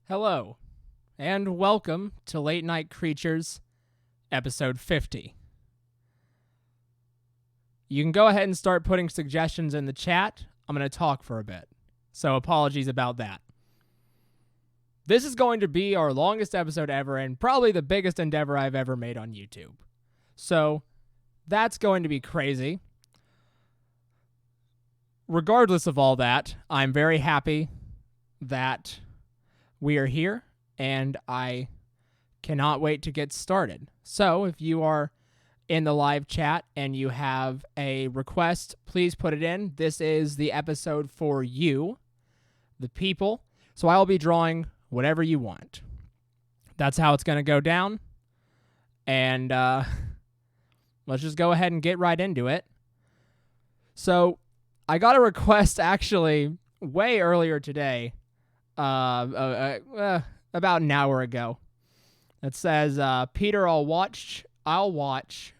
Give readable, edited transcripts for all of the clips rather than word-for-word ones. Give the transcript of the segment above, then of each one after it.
Hello, and welcome to Late Night Creatures, episode 50. You can go ahead and start putting suggestions in the chat. I'm going to talk for a bit, so apologies about that. This is going to be our longest episode ever and probably the biggest endeavor I've ever made on YouTube. So that's going to be crazy. Regardless of all that, I'm very happy that we are here, and I cannot wait to get started. So if you are in the live chat and you have a request, please put it in. This is the episode for you, the people. So I'll be drawing whatever you want. That's how it's going to go down. And let's just go ahead and get right into it. So I got a request actually way earlier today, about an hour ago. It says, Peter, I'll watch,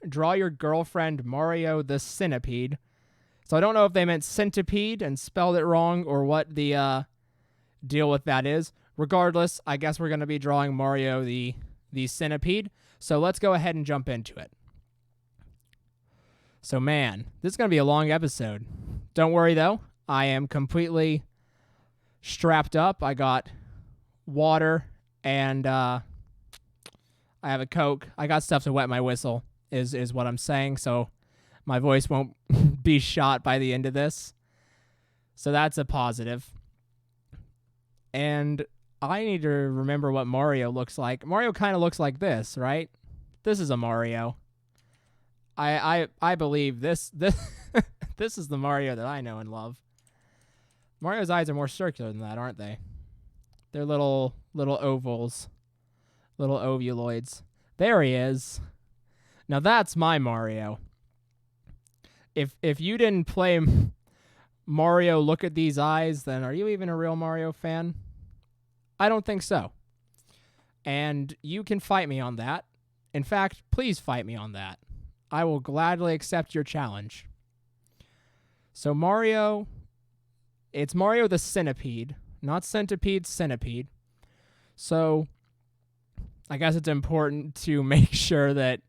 draw your girlfriend Mario the Centipede. So I don't know if they meant centipede and spelled it wrong or what the deal with that is. Regardless, I guess we're going to be drawing Mario the Centipede. So let's go ahead and jump into it. So man, this is going to be a long episode. Don't worry though, I am completely strapped up. I got water and I have a Coke. I got stuff to wet my whistle is what I'm saying, so my voice won't be shot by the end of this. So that's a positive. And I need to remember what Mario looks like. Mario kind of looks like this, right? This is a Mario. I believe this this is the Mario that I know and love. Mario's eyes are more circular than that, aren't they? They're little ovals, little ovuloids. There he is. Now that's my Mario. If you didn't play Mario Look at These Eyes, then are you even a real Mario fan? I don't think so. And you can fight me on that. In fact, please fight me on that. I will gladly accept your challenge. So Mario, it's Mario the Centipede, not centipede, centipede. So I guess it's important to make sure that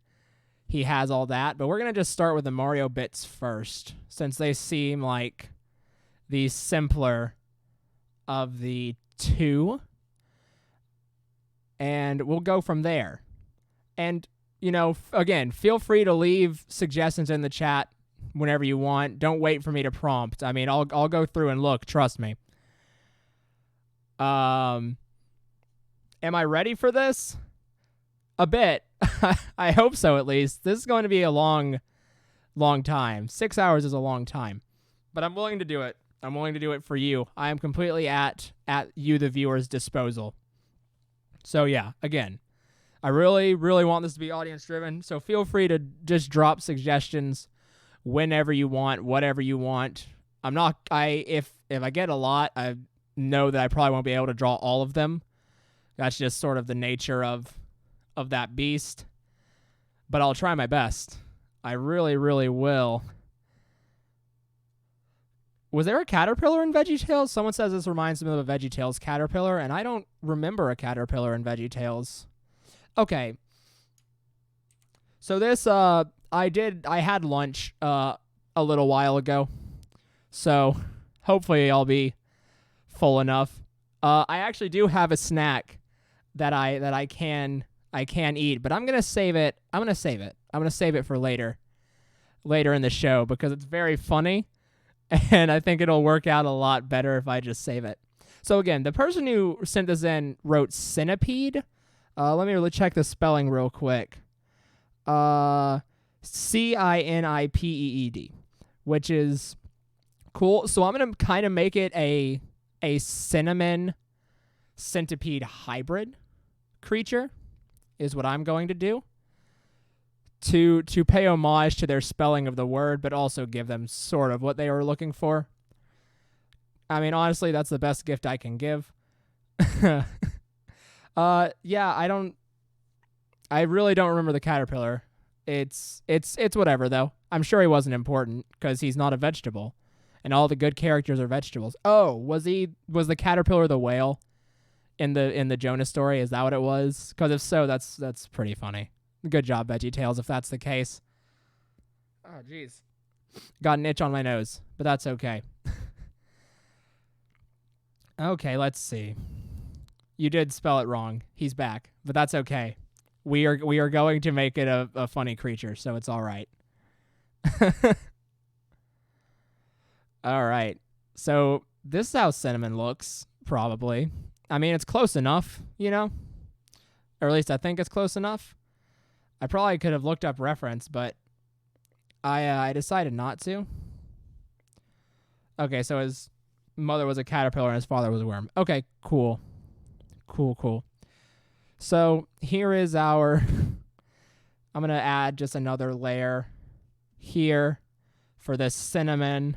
he has all that, but we're going to just start with the Mario bits first, since they seem like the simpler of the two. And we'll go from there. And, you know, again, feel free to leave suggestions in the chat whenever you want. Don't wait for me to prompt. I mean, I'll go through and look, trust me. Am I ready for this? A bit. I hope so, at least. This is going to be a long time. 6 hours is a long time. But I'm willing to do it. I'm willing to do it for you. I am completely at you, the viewer's disposal. So yeah, again, I really, really want this to be audience-driven, so feel free to just drop suggestions whenever you want, whatever you want. If I get a lot, I know that I probably won't be able to draw all of them. That's just sort of the nature of that beast. But I'll try my best. I really, really will. Was there a caterpillar in VeggieTales? Someone says this reminds them of a VeggieTales caterpillar, and I don't remember a caterpillar in VeggieTales. Okay. So this, I had lunch a little while ago. So hopefully I'll be full enough. I actually do have a snack that I can eat, but I'm going to save it. I'm going to save it for later in the show because it's very funny. And I think it'll work out a lot better if I just save it. So again, the person who sent this in wrote centipede. Let me check the spelling real quick. Ciniped, which is cool. So I'm going to kind of make it a cinnamon centipede hybrid creature is what I'm going to do. To pay homage to their spelling of the word, but also give them sort of what they were looking for. I mean, honestly, that's the best gift I can give. Yeah, I really don't remember the caterpillar. It's whatever, though. I'm sure he wasn't important, because he's not a vegetable. And all the good characters are vegetables. Oh, was the caterpillar the whale? in the Jonah story? Is that what it was? Because if so, that's pretty funny. Good job, VeggieTales, if that's the case. Oh, jeez. Got an itch on my nose, but that's okay. Okay, let's see. You did spell it wrong. He's back, but that's okay. We are going to make it a funny creature, so it's all right. All right. So this is how Cinnamon looks, probably. I mean, it's close enough, you know? Or at least I think it's close enough. I probably could have looked up reference, but I decided not to. Okay, so his mother was a caterpillar and his father was a worm. Okay, cool. Cool. So here is our... I'm going to add just another layer here for this cinnamon.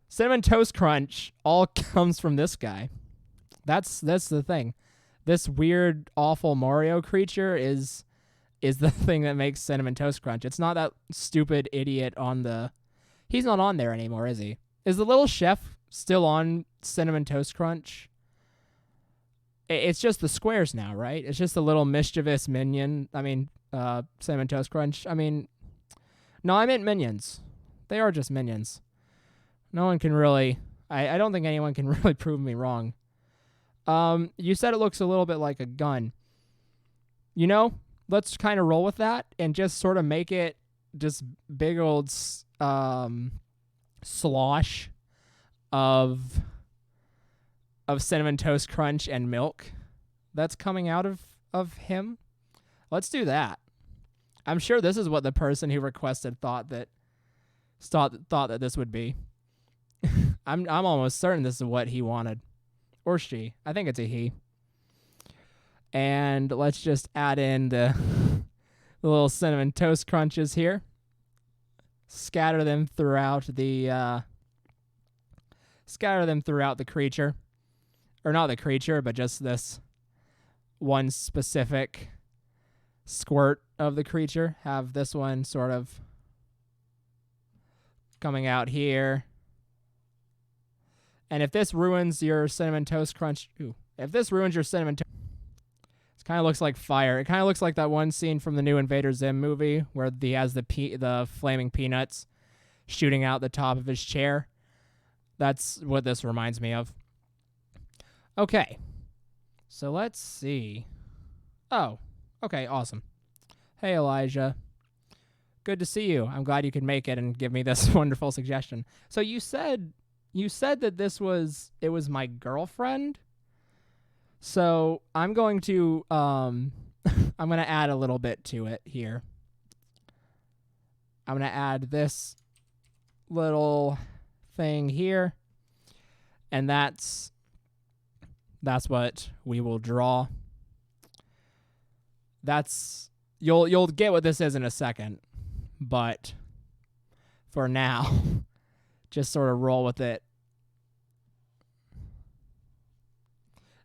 Cinnamon Toast Crunch all comes from this guy. That's the thing. This weird, awful Mario creature is the thing that makes Cinnamon Toast Crunch. It's not that stupid idiot on the... He's not on there anymore, is he? Is the little chef still on Cinnamon Toast Crunch? It's just the squares now, right? It's just the little mischievous minion. I mean, Cinnamon Toast Crunch. I mean, no, I meant minions. They are just minions. No one can really... I don't think anyone can really prove me wrong. You said it looks a little bit like a gun. You know, let's kind of roll with that and just sort of make it just big old slosh of Cinnamon Toast Crunch and milk that's coming out of him. Let's do that. I'm sure this is what the person who requested thought that this would be. I'm almost certain this is what he wanted. Or she. I think it's a he. And let's just add in the little Cinnamon Toast Crunches here. Scatter them throughout the creature. Or not the creature, but just this one specific squirt of the creature. Have this one sort of coming out here. And if this ruins your Cinnamon Toast Crunch... Ooh. If this ruins your Cinnamon Toast... It kind of looks like fire. It kind of looks like that one scene from the new Invader Zim movie where he has the flaming peanuts shooting out the top of his chair. That's what this reminds me of. Okay. So let's see. Oh. Okay, awesome. Hey, Elijah. Good to see you. I'm glad you could make it and give me this wonderful suggestion. So you said that it was my girlfriend. So I'm going to I'm going to add a little bit to it here. I'm going to add this little thing here. And that's what we will draw. You'll get what this is in a second. But for now, just sort of roll with it.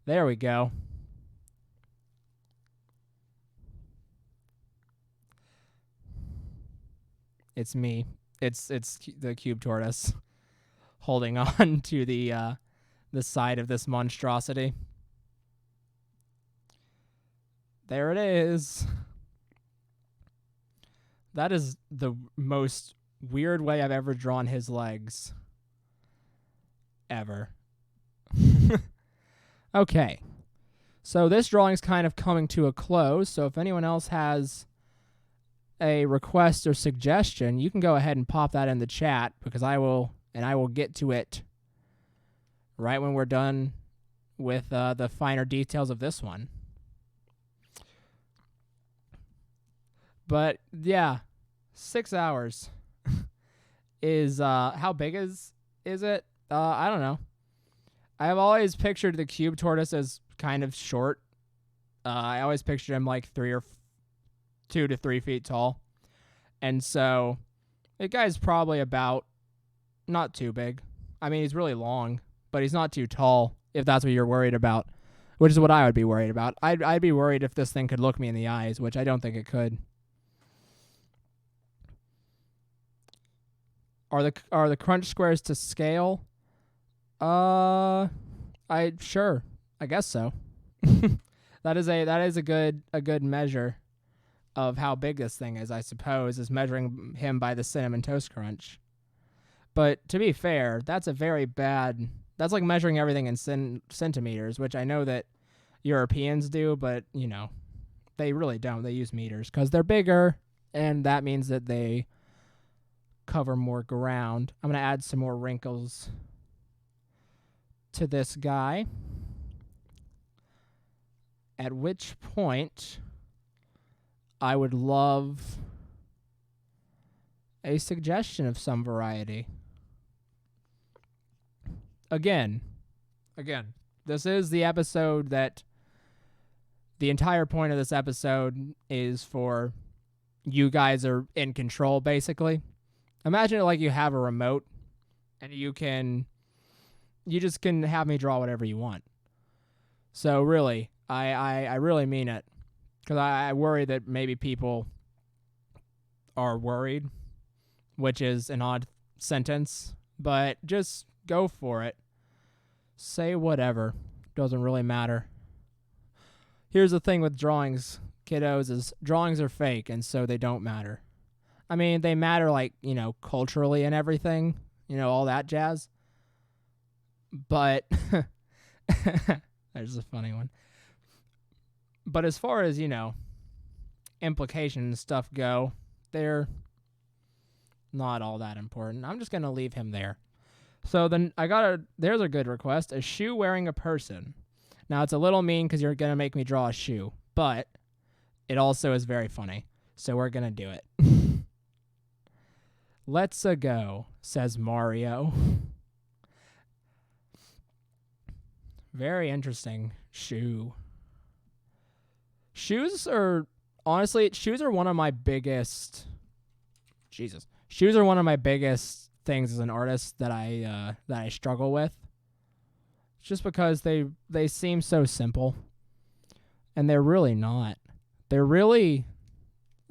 There we go. It's me. It's the cube tortoise holding on to the side of this monstrosity. There it is. That is the most weird way I've ever drawn his legs. Ever. Okay. So this drawing's kind of coming to a close, so if anyone else has a request or suggestion, you can go ahead and pop that in the chat, because I will get to it right when we're done with the finer details of this one. But yeah, 6 hours is how big is it? I don't know. I've always pictured the cube tortoise as kind of short. I always pictured him like 2 to 3 feet tall. And so the guy's probably about not too big. I mean, he's really long, but he's not too tall, if that's what you're worried about, which is what I would be worried about. I'd be worried if this thing could look me in the eyes, which I don't think it could. Are the crunch squares to scale? Sure. I guess so. That is a good measure of how big this thing is, I suppose, is measuring him by the Cinnamon Toast Crunch. But to be fair, that's that's like measuring everything in centimeters, which I know that Europeans do, but, they really don't. They use meters because they're bigger, and that means that they cover more ground. I'm going to add some more wrinkles to this guy, at which point I would love a suggestion of some variety. Again, this is the episode that the entire point of this episode is for you guys are in control, basically. Imagine it like you have a remote and you just can have me draw whatever you want. So really, I really mean it, because I worry that maybe people are worried, which is an odd sentence, but just go for it. Say whatever. Doesn't really matter. Here's the thing with drawings, kiddos, is drawings are fake, and so they don't matter. I mean, they matter, like, culturally and everything, all that jazz. But there's a funny one. But as far as, implications and stuff go, they're not all that important. I'm just going to leave him there. So then there's a good request, a shoe wearing a person. Now, it's a little mean because you're going to make me draw a shoe, but it also is very funny. So we're going to do it. Let's go, says Mario. Very interesting shoe. Shoes are one of my biggest... Jesus. Shoes are one of my biggest things as an artist that I struggle with. Just because they seem so simple. And they're really not.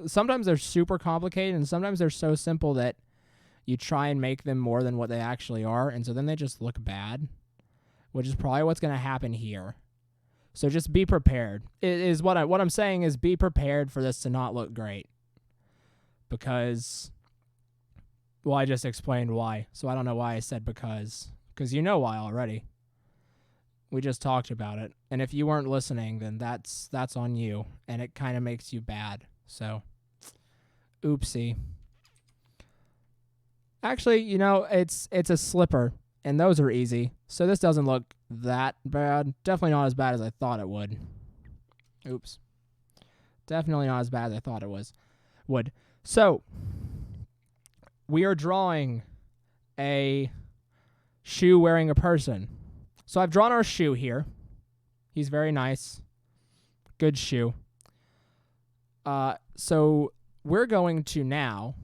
Sometimes they're super complicated, and sometimes they're so simple that you try and make them more than what they actually are, and so then they just look bad, which is probably what's going to happen here. So just be prepared. What I'm saying is be prepared for this to not look great. Because, well, I just explained why, so I don't know why I said because you know why already. We just talked about it, and if you weren't listening, then that's on you, and it kind of makes you bad. So, oopsie. Actually, it's a slipper, and those are easy. So this doesn't look that bad. Definitely not as bad as I thought it would. Oops. Definitely not as bad as I thought it would. So, we are drawing a shoe wearing a person. So I've drawn our shoe here. He's very nice. Good shoe. So we're going to now,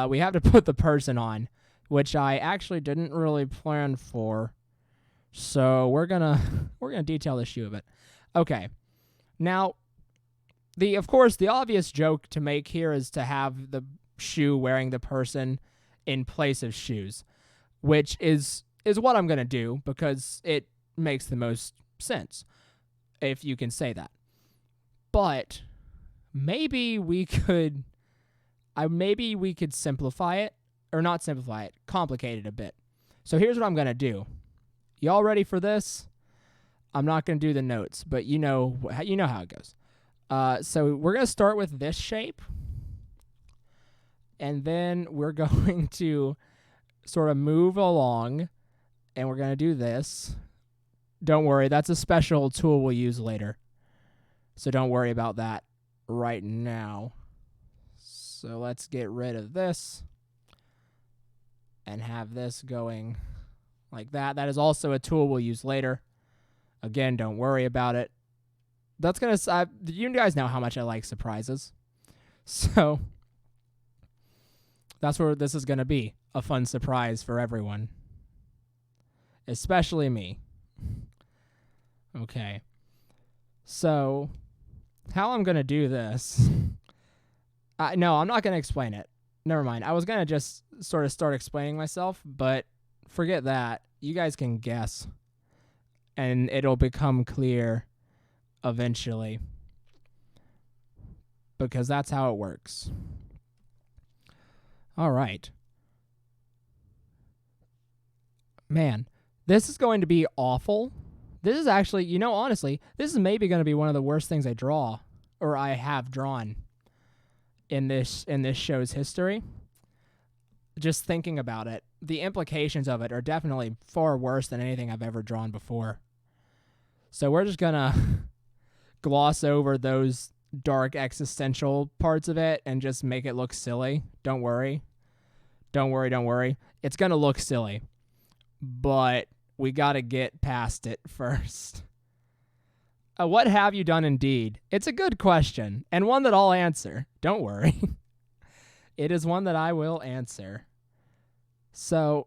we have to put the person on, which I actually didn't really plan for. So we're gonna detail the shoe a bit. Okay. Now, of course, the obvious joke to make here is to have the shoe wearing the person in place of shoes, which is what I'm gonna do because it makes the most sense, if you can say that. But maybe we could simplify it, or not simplify it, complicate it a bit. So here's what I'm going to do. Y'all ready for this? I'm not going to do the notes, but you know how it goes. So we're going to start with this shape, and then we're going to sort of move along, and we're going to do this. Don't worry, that's a special tool we'll use later. So don't worry about that right now. So let's get rid of this and have this going like that. That is also a tool we'll use later. Again, don't worry about it. That's going to... you guys know how much I like surprises. So that's where this is going to be. A fun surprise for everyone. Especially me. Okay. So, how I'm going to do this... no, I'm not going to explain it. Never mind. I was going to just start explaining myself, but forget that. You guys can guess. and it'll become clear eventually, because that's how it works. All right. Man, this is going to be awful. This is actually, honestly, this is maybe going to be one of the worst things I draw, or I have drawn in this show's history. Just thinking about it, the implications of it are definitely far worse than anything I've ever drawn before. So we're just going to gloss over those dark existential parts of it and just make it look silly. Don't worry. Don't worry. It's going to look silly, but we got to get past it first. What have you done indeed? It's a good question, and one that I'll answer. Don't worry. It is one that I will answer. So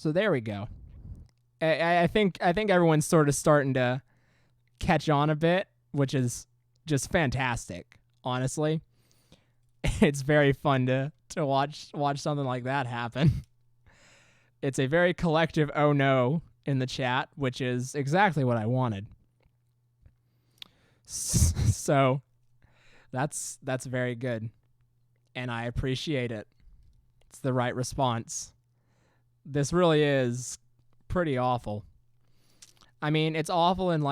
there we go. I think everyone's sort of starting to catch on a bit, which is just fantastic, honestly. It's very fun to watch something like that happen. It's a very collective oh no in the chat, which is exactly what I wanted. So that's very good, and I appreciate it. It's the right response. This really is pretty awful. I mean, it's awful in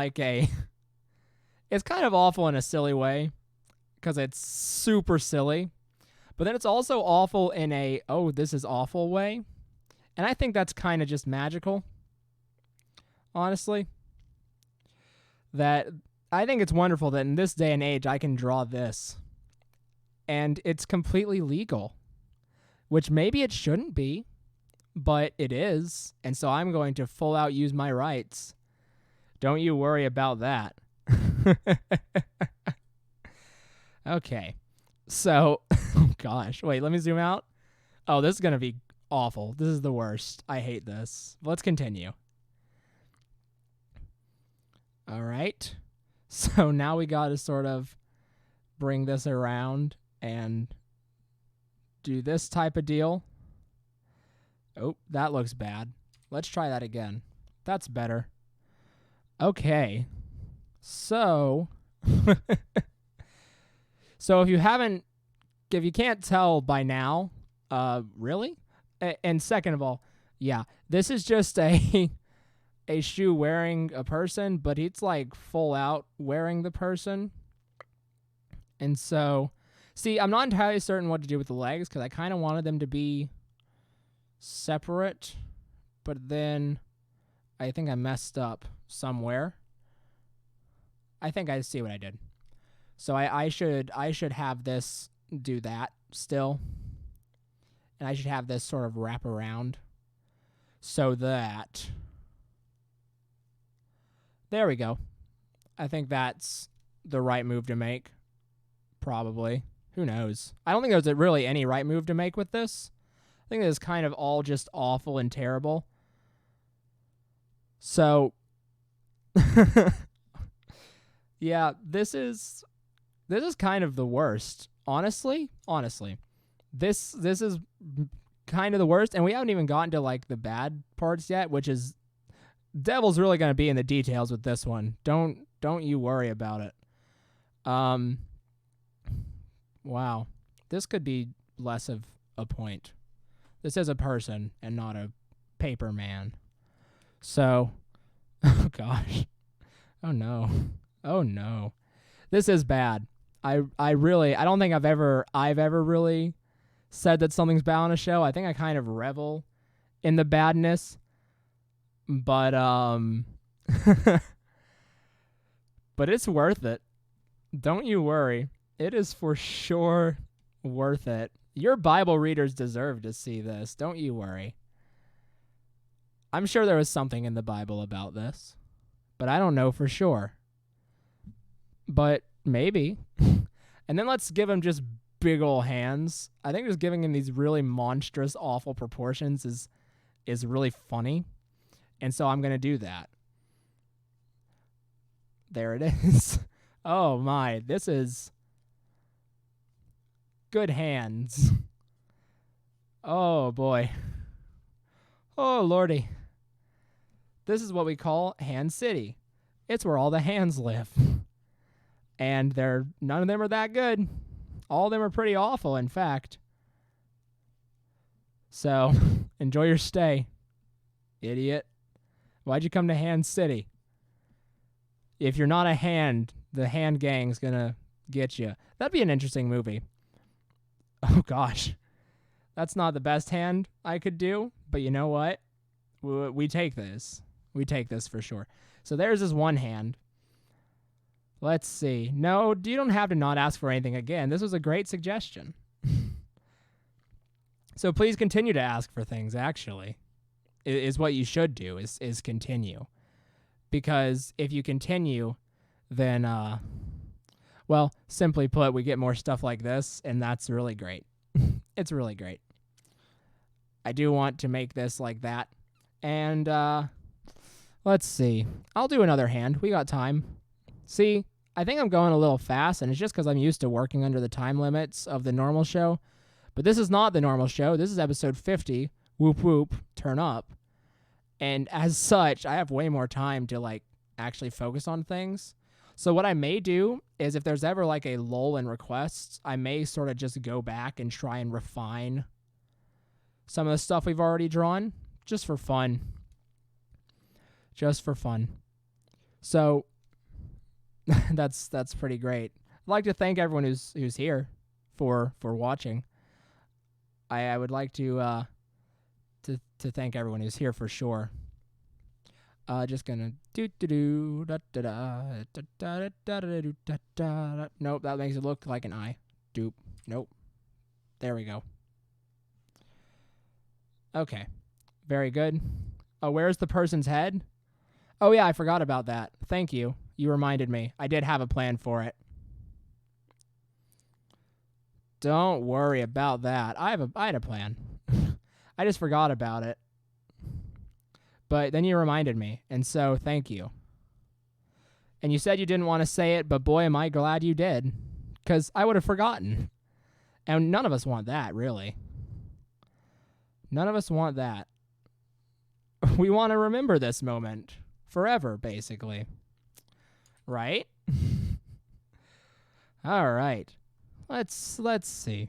it's kind of awful in a silly way, because it's super silly, but then it's also awful in a, oh, this is awful way. And I think that's kind of just magical, honestly. That I think it's wonderful that in this day and age I can draw this, and it's completely legal, which maybe it shouldn't be, but it is, and so I'm going to full out use my rights. Don't you worry about that. Okay, so, oh gosh, wait, let me zoom out. Oh, this is going to be awful. This is the worst. I hate this. Let's continue. All right. So now we got to sort of bring this around and do this type of deal. Oh, that looks bad. Let's try that again. That's better. Okay. So, so if you can't tell by now, really? And second of all, yeah, this is just a shoe wearing a person, but it's like full out wearing the person. And so, see, I'm not entirely certain what to do with the legs, because I kind of wanted them to be separate, but then I think I messed up somewhere. I think I see what I did. So I should have this do that still. And I should have this sort of wrap around so that, there we go. I think that's the right move to make. Probably. Who knows? I don't think there's really any right move to make with this. I think it's kind of all just awful and terrible. So, yeah, this is kind of the worst. Honestly. This is kind of the worst, and we haven't even gotten to like the bad parts yet, which is devil's really going to be in the details with this one. Don't you worry about it. Wow. This could be less of a point. This is a person and not a paper man. So, oh gosh. Oh no. This is bad. I don't think I've ever really said that something's bad on a show. I think I kind of revel in the badness. But but it's worth it. Don't you worry. It is for sure worth it. Your Bible readers deserve to see this. Don't you worry. I'm sure there was something in the Bible about this, but I don't know for sure. But maybe. And then let's give him just big ol' hands. I think just giving him these really monstrous, awful proportions is really funny. And so I'm going to do that. There it is. Oh my, this is good hands. Oh boy. Oh lordy. This is what we call Hand City. It's where all the hands live. And none of them are that good. All of them are pretty awful, in fact. So, enjoy your stay, idiot. Why'd you come to Hand City? If you're not a hand, the hand gang's gonna get you. That'd be an interesting movie. Oh, gosh. That's not the best hand I could do, but you know what? We take this. We take this for sure. So there's this one hand. Let's see. No, you don't have to not ask for anything again. This was a great suggestion. So please continue to ask for things, actually, is what you should do, is continue. Because if you continue, then, well, simply put, we get more stuff like this, and that's really great. It's really great. I do want to make this like that. And, let's see. I'll do another hand. We got time. See, I think I'm going a little fast, and it's just because I'm used to working under the time limits of the normal show. But this is not the normal show. This is episode 50. Whoop, whoop, turn up. And as such, I have way more time to, like, actually focus on things. So what I may do is if there's ever, like, a lull in requests, I may sort of just go back and try and refine some of the stuff we've already drawn, just for fun. Just for fun. So that's pretty great. I'd like to thank everyone who's here for watching. I would like to thank everyone who's here for sure. Just gonna Nope, that makes it look like an eye. Doop. Nope. There we go. Okay. Very good. Oh, where's the person's head? Oh yeah, I forgot about that. Thank you. You reminded me. I did have a plan for it. Don't worry about that. I had a plan. I just forgot about it. But then you reminded me, and so thank you. And you said you didn't want to say it, but boy, am I glad you did, because I would have forgotten. And none of us want that, really. None of us want that. We want to remember this moment forever, basically. Right? All right. Let's see.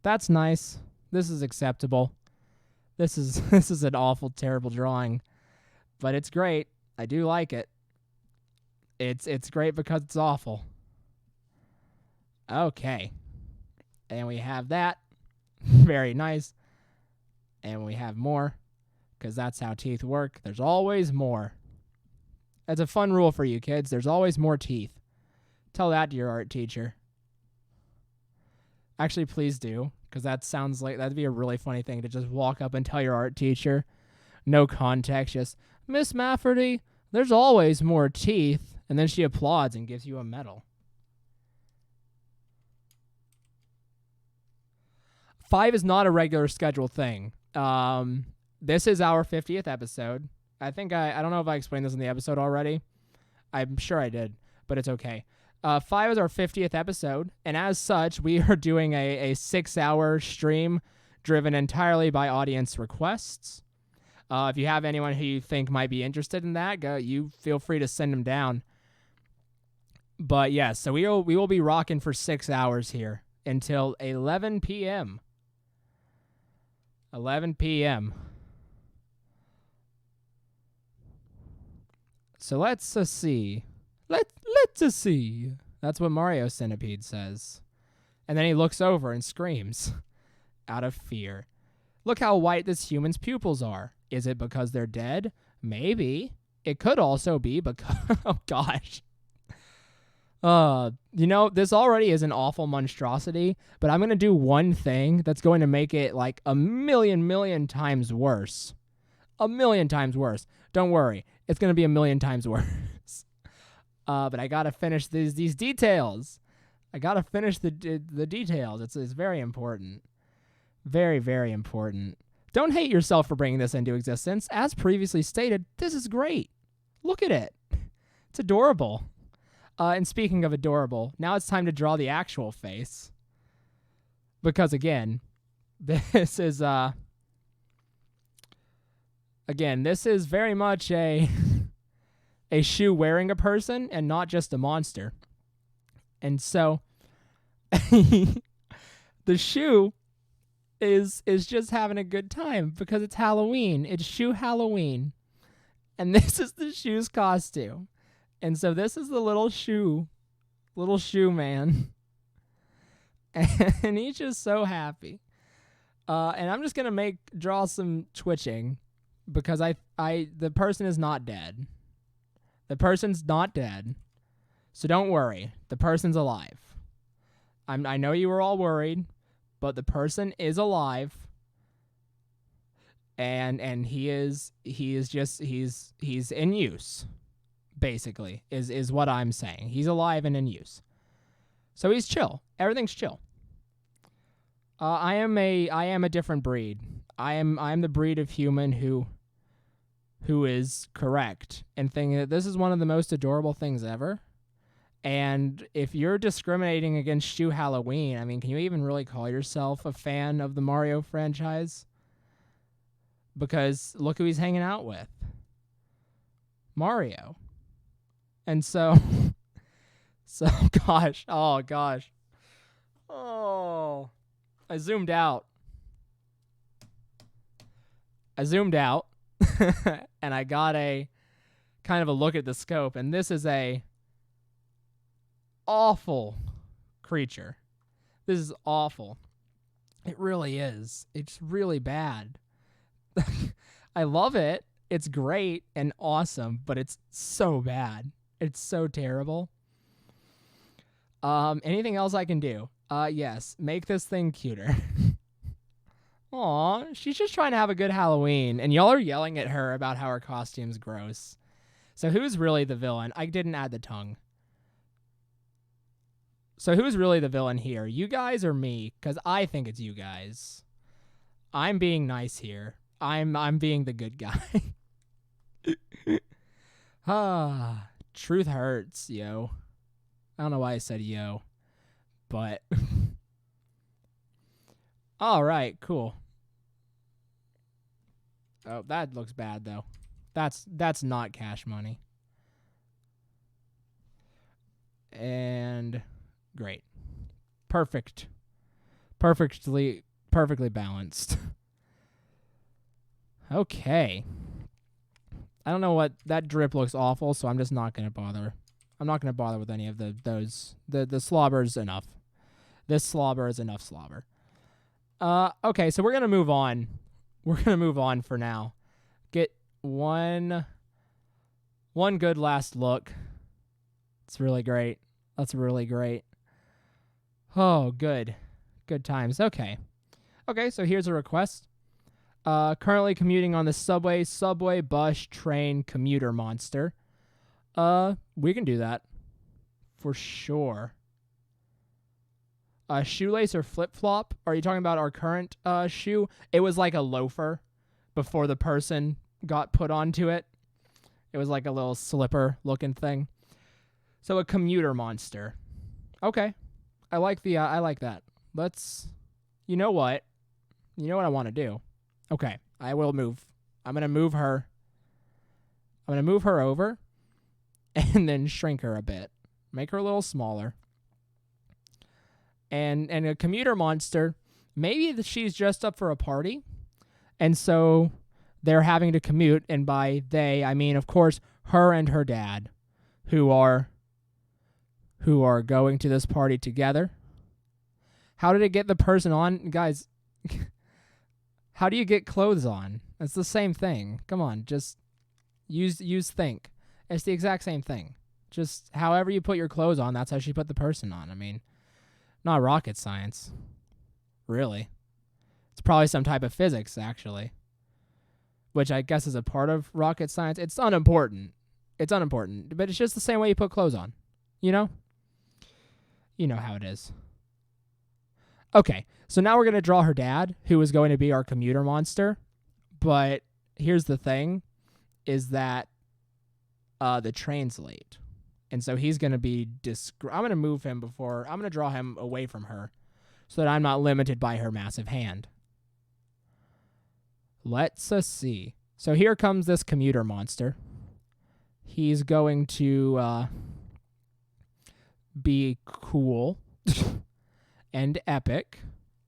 That's nice. This is acceptable. This is an awful, terrible drawing, but it's great. I do like it. It's great because it's awful. Okay. And we have that. Very nice. And we have more, because that's how teeth work. There's always more. That's a fun rule for you kids. There's always more teeth. Tell that to your art teacher. Actually, please do, because that sounds like that'd be a really funny thing to just walk up and tell your art teacher. No context, just, Miss Mafferty, there's always more teeth. And then she applauds and gives you a medal. 5 is not a regular scheduled thing. This is our 50th episode. I think I don't know if I explained this in the episode already. I'm sure I did, but it's okay. 5 is our 50th episode, and as such, we are doing a 6-hour stream driven entirely by audience requests. If you have anyone who you think might be interested in that, you feel free to send them down. But yes, so we will be rocking for 6 hours here until 11 p.m. 11 p.m. So let's see. Let's see. That's what Mario Centipede says. And then he looks over and screams out of fear. Look how white this human's pupils are. Is it because they're dead? Maybe. It could also be because... Oh, gosh. This already is an awful monstrosity, but I'm going to do one thing that's going to make it like a million times worse. A million times worse. Don't worry. It's going to be a million times worse. But I got to finish these details. I got to finish the details. It's very important. Very, very important. Don't hate yourself for bringing this into existence. As previously stated, this is great. Look at it. It's adorable. And speaking of adorable, now it's time to draw the actual face. Because again, this is Again, this is very much a shoe wearing a person and not just a monster. And so the shoe is just having a good time because it's Halloween. It's shoe Halloween. And this is the shoe's costume. And so this is the little shoe man. And he's just so happy. And I'm just gonna draw some twitching because the person is not dead. The person's not dead. So don't worry. The person's alive. I know you were all worried, but the person is alive. And he's in use, basically, is what I'm saying. He's alive and in use. So he's chill. Everything's chill. I am a different breed. I am the breed of human who is correct and thinking that this is one of the most adorable things ever. And if you're discriminating against Shoe Halloween, I mean, can you even really call yourself a fan of the Mario franchise? Because look who he's hanging out with. Mario. And so gosh. Oh I zoomed out and I got a kind of a look at the scope, and this is a awful creature. This is awful. It really is. It's really bad. I love it. It's great and awesome, but it's so bad. It's so terrible. Anything else I can do? Yes, make this thing cuter. Aw, she's just trying to have a good Halloween, and y'all are yelling at her about how her costume's gross. So who's really the villain? I didn't add the tongue. So who's really the villain here? You guys or me? Because I think it's you guys. I'm being nice here. I'm being the good guy. Truth hurts, yo. I don't know why I said yo, but all right, cool. Oh, that looks bad though. That's not cash money. And great. Perfectly balanced. Okay. I don't know what that drip looks awful, so I'm just not going to bother. I'm not going to bother with any of those. The slobber's enough. This slobber is enough slobber. Okay, so we're going to move on. We're going to move on for now. Get one good last look. It's really great. That's really great. Oh, good. Good times. Okay. Okay, so here's a request. Currently commuting on the subway, bus, train, commuter monster. We can do that. For sure. Shoelace or flip-flop? Are you talking about our current shoe? It was like a loafer before the person got put onto it. It was like a little slipper-looking thing. So a commuter monster. Okay. I like that. Let's... You know what? You know what I want to do? Okay, I will move. I'm going to move her. I'm going to move her over and then shrink her a bit. Make her a little smaller. And a commuter monster, maybe she's dressed up for a party. And so they're having to commute. And by they, I mean, of course, her and her dad, who are going to this party together. How did it get the person on? Guys, how do you get clothes on? It's the same thing. Come on, just use think. It's the exact same thing. Just however you put your clothes on, that's how she put the person on. I mean, not rocket science. Really. It's probably some type of physics, actually. Which I guess is a part of rocket science. It's unimportant. But it's just the same way you put clothes on. You know? You know how it is. Okay, so now we're going to draw her dad, who is going to be our commuter monster. But here's the thing, is that the train's late. And so he's going to be... I'm going to move him I'm going to draw him away from her so that I'm not limited by her massive hand. Let's see. So here comes this commuter monster. He's going to be cool and epic,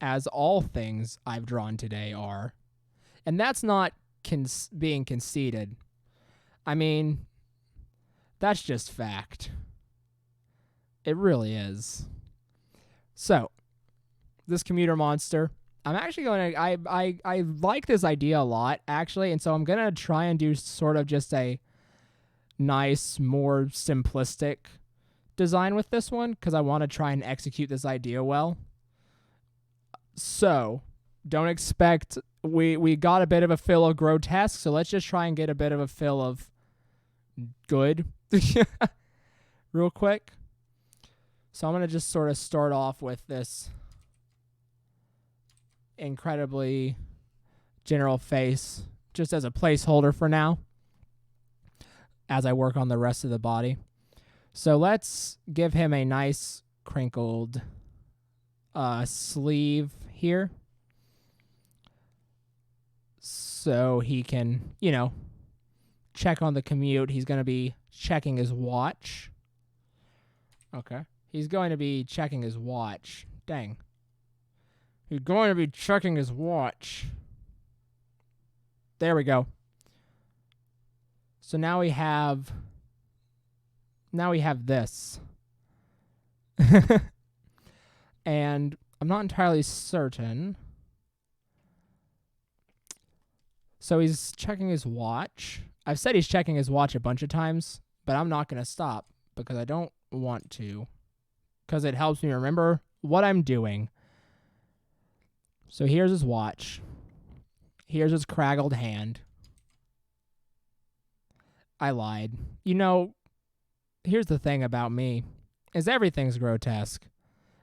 as all things I've drawn today are. And that's not being conceited. I mean, that's just fact. It really is. So, this commuter monster, I'm actually going to, I like this idea a lot, actually, and so I'm going to try and do sort of just a nice, more simplistic design with this one, because I want to try and execute this idea well. So, don't expect, we got a bit of a feel of grotesque, so let's just try and get a bit of a feel of good real quick. So I'm going to just sort of start off with this incredibly general face just as a placeholder for now as I work on the rest of the body. So let's give him a nice crinkled sleeve here so he can, check on the commute. He's going to be checking his watch. Okay. He's going to be checking his watch. Dang. He's going to be checking his watch. There we go. So now we have this. And I'm not entirely certain. So he's checking his watch. I've said he's checking his watch a bunch of times, but I'm not going to stop because I don't want to. Because it helps me remember what I'm doing. So here's his watch. Here's his craggled hand. I lied. Here's the thing about me, is everything's grotesque.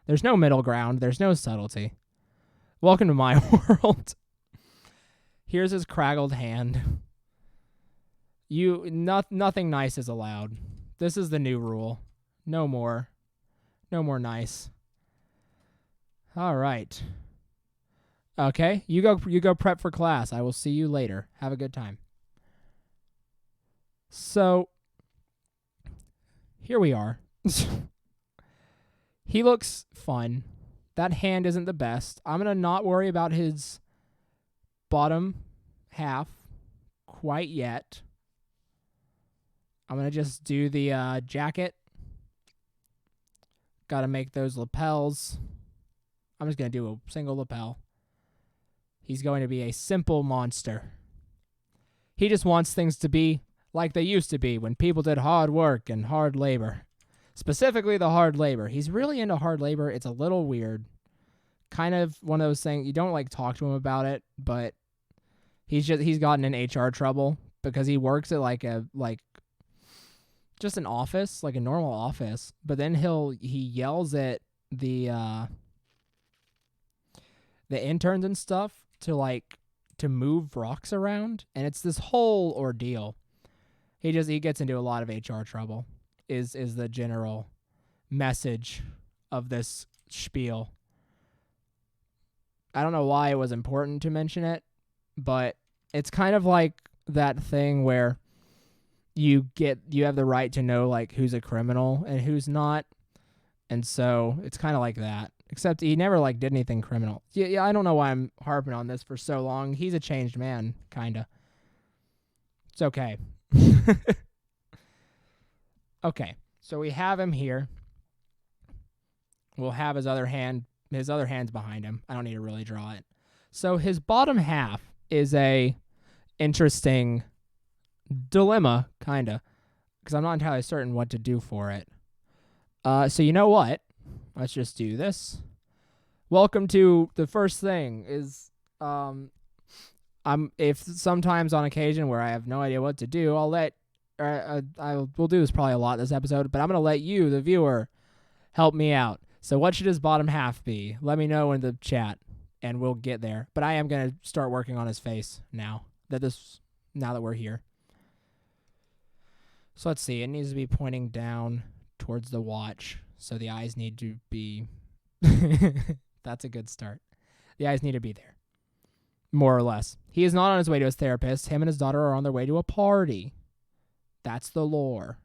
There's no middle ground. There's no subtlety. Welcome to my world. Here's his craggled hand. Nothing nice is allowed. This is the new rule. No more. No more nice. All right. Okay, you go prep for class. I will see you later. Have a good time. So, here we are. He looks fun. That hand isn't the best. I'm going to not worry about his bottom half quite yet. I'm going to just do the jacket. Got to make those lapels. I'm just going to do a single lapel. He's going to be a simple monster. He just wants things to be like they used to be when people did hard work and hard labor. Specifically the hard labor. He's really into hard labor. It's a little weird. Kind of one of those things, you don't talk to him about it, but he's gotten in HR trouble because he works at just an office, like a normal office, but then he yells at the interns and stuff to move rocks around, and it's this whole ordeal. He gets into a lot of HR trouble is the general message of this spiel. I don't know why it was important to mention it, but it's kind of like that thing where you have the right to know who's a criminal and who's not. And so it's kind of like that, except he never did anything criminal. Yeah, I don't know why I'm harping on this for so long. He's a changed man, kind of. It's okay. Okay, so we have him here. We'll have his other hand's behind him. I don't need to really draw it. So his bottom half is a interesting dilemma, kind of, because I'm not entirely certain what to do for it. So you know what? Let's just do this. Welcome to the first thing is, if sometimes on occasion where I have no idea what to do, we'll do this probably a lot this episode, but I'm going to let you, the viewer, help me out. So what should his bottom half be? Let me know in the chat and we'll get there. But I am going to start working on his face now that we're here. So let's see. It needs to be pointing down towards the watch. So the eyes need to be... That's a good start. The eyes need to be there. more or less. He is not on his way to his therapist. Him and his daughter are on their way to a party. That's the lore.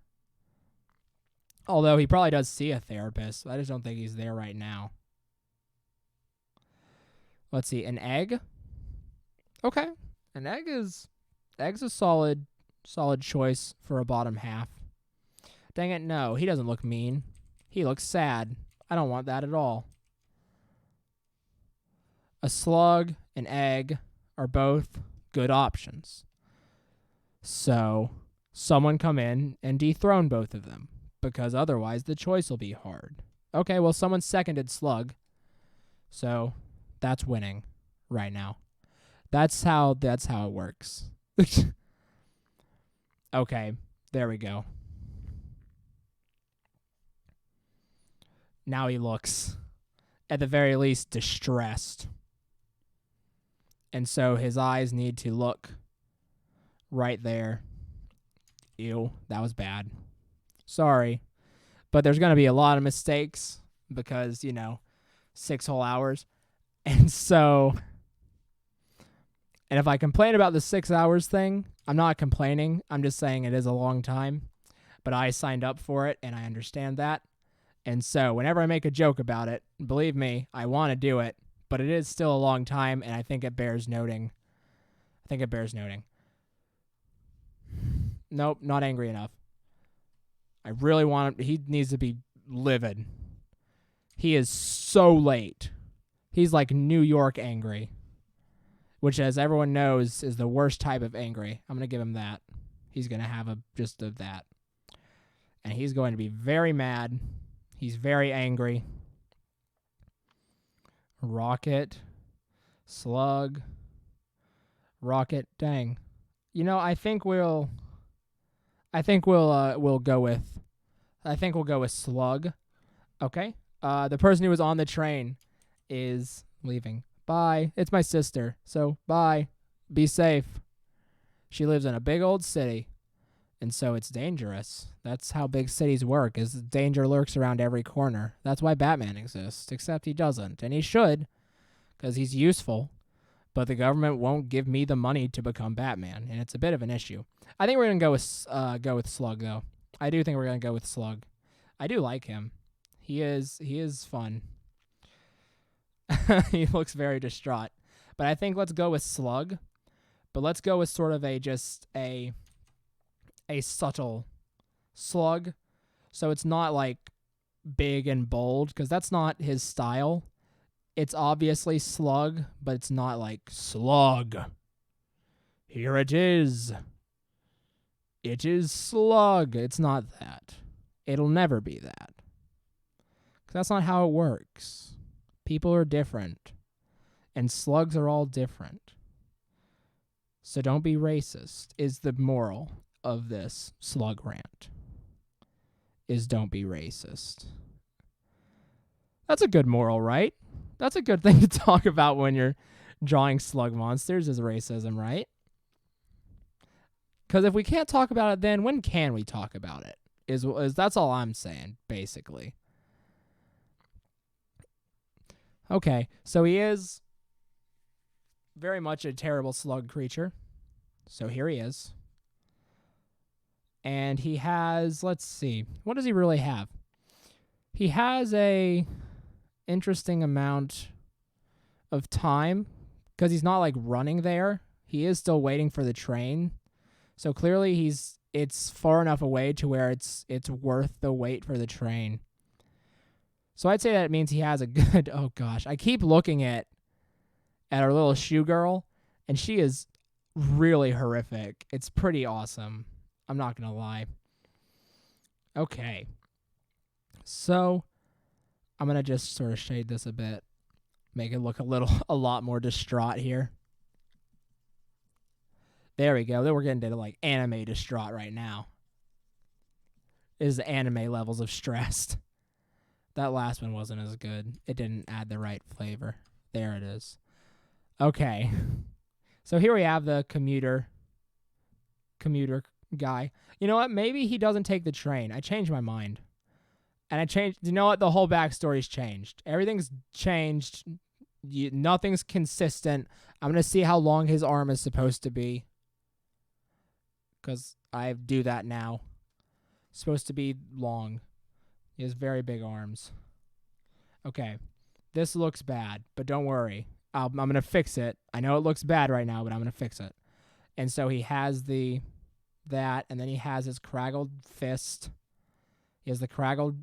Although he probably does see a therapist. I just don't think he's there right now. Let's see. An egg? Okay. An egg's a solid choice for a bottom half. Dang it, no. He doesn't look mean. He looks sad. I don't want that at all. A slug, an egg are both good options. So, someone come in and dethrone both of them, because otherwise the choice will be hard. Okay, well, someone seconded slug. So, that's winning right now. That's how it works. Okay, there we go. Now he looks, at the very least, distressed. And so his eyes need to look right there. Ew, that was bad. Sorry. But there's going to be a lot of mistakes because, 6 whole hours. And so, and if I complain about the 6 hours thing, I'm not complaining. I'm just saying it is a long time. But I signed up for it, and I understand that. And so whenever I make a joke about it, believe me, I want to do it. But it is still a long time, and I think it bears noting. Nope, not angry enough. I really want him. He needs to be livid. He is so late. He's like New York angry, which, as everyone knows, is the worst type of angry. I'm going to give him that. He's going to have just of that. And he's going to be very mad. He's very angry. Rocket, slug, rocket. Dang, I think we'll go with slug. Okay. The person who was on the train is leaving. Bye. It's my sister. So bye. Be safe. She lives in a big old city, and so it's dangerous. That's how big cities work, is danger lurks around every corner. That's why Batman exists, except he doesn't. And he should, because he's useful. But the government won't give me the money to become Batman, and it's a bit of an issue. I think we're going to go with Slug, though. I do think we're going to go with Slug. I do like him. He is fun. He looks very distraught. But I think let's go with Slug. But let's go with sort of a subtle slug. So it's not like big and bold, because that's not his style. It's obviously slug, but it's not like slug. Here it is. It is slug. It's not that. It'll never be that. 'Cause that's not how it works. People are different. And slugs are all different. So don't be racist, is the moral of this slug rant. Is don't be racist. That's a good moral, right? That's a good thing to talk about when you're drawing slug monsters, is racism, right? Because if we can't talk about it then, when can we talk about it? Is that's all I'm saying, basically. Okay, so he is very much a terrible slug creature. So here he is. And he has, let's see, what does he really have? He has a interesting amount of time, because he's not like running there. He is still waiting for the train. So clearly it's far enough away to where it's worth the wait for the train. So I'd say that it means he has a good, oh gosh, I keep looking at our little shoe girl, and she is really horrific. It's pretty awesome. I'm not going to lie. Okay. So I'm going to just sort of shade this a bit. Make it look a lot more distraught here. There we go. Then we're getting to like anime distraught right now. Is the anime levels of stressed. That last one wasn't as good. It didn't add the right flavor. There it is. Okay. So here we have the commuter guy. You know what? Maybe he doesn't take the train. I changed my mind. And you know what? The whole backstory's changed. Everything's changed Nothing's consistent. I'm going to see how long his arm is supposed to be, because I do that now. It's supposed to be long. He has very big arms. Okay. This looks bad, but don't worry. I'm going to fix it. I know it looks bad right now, but I'm going to fix it. And so he has that, and then he has his craggled fist. He's the craggled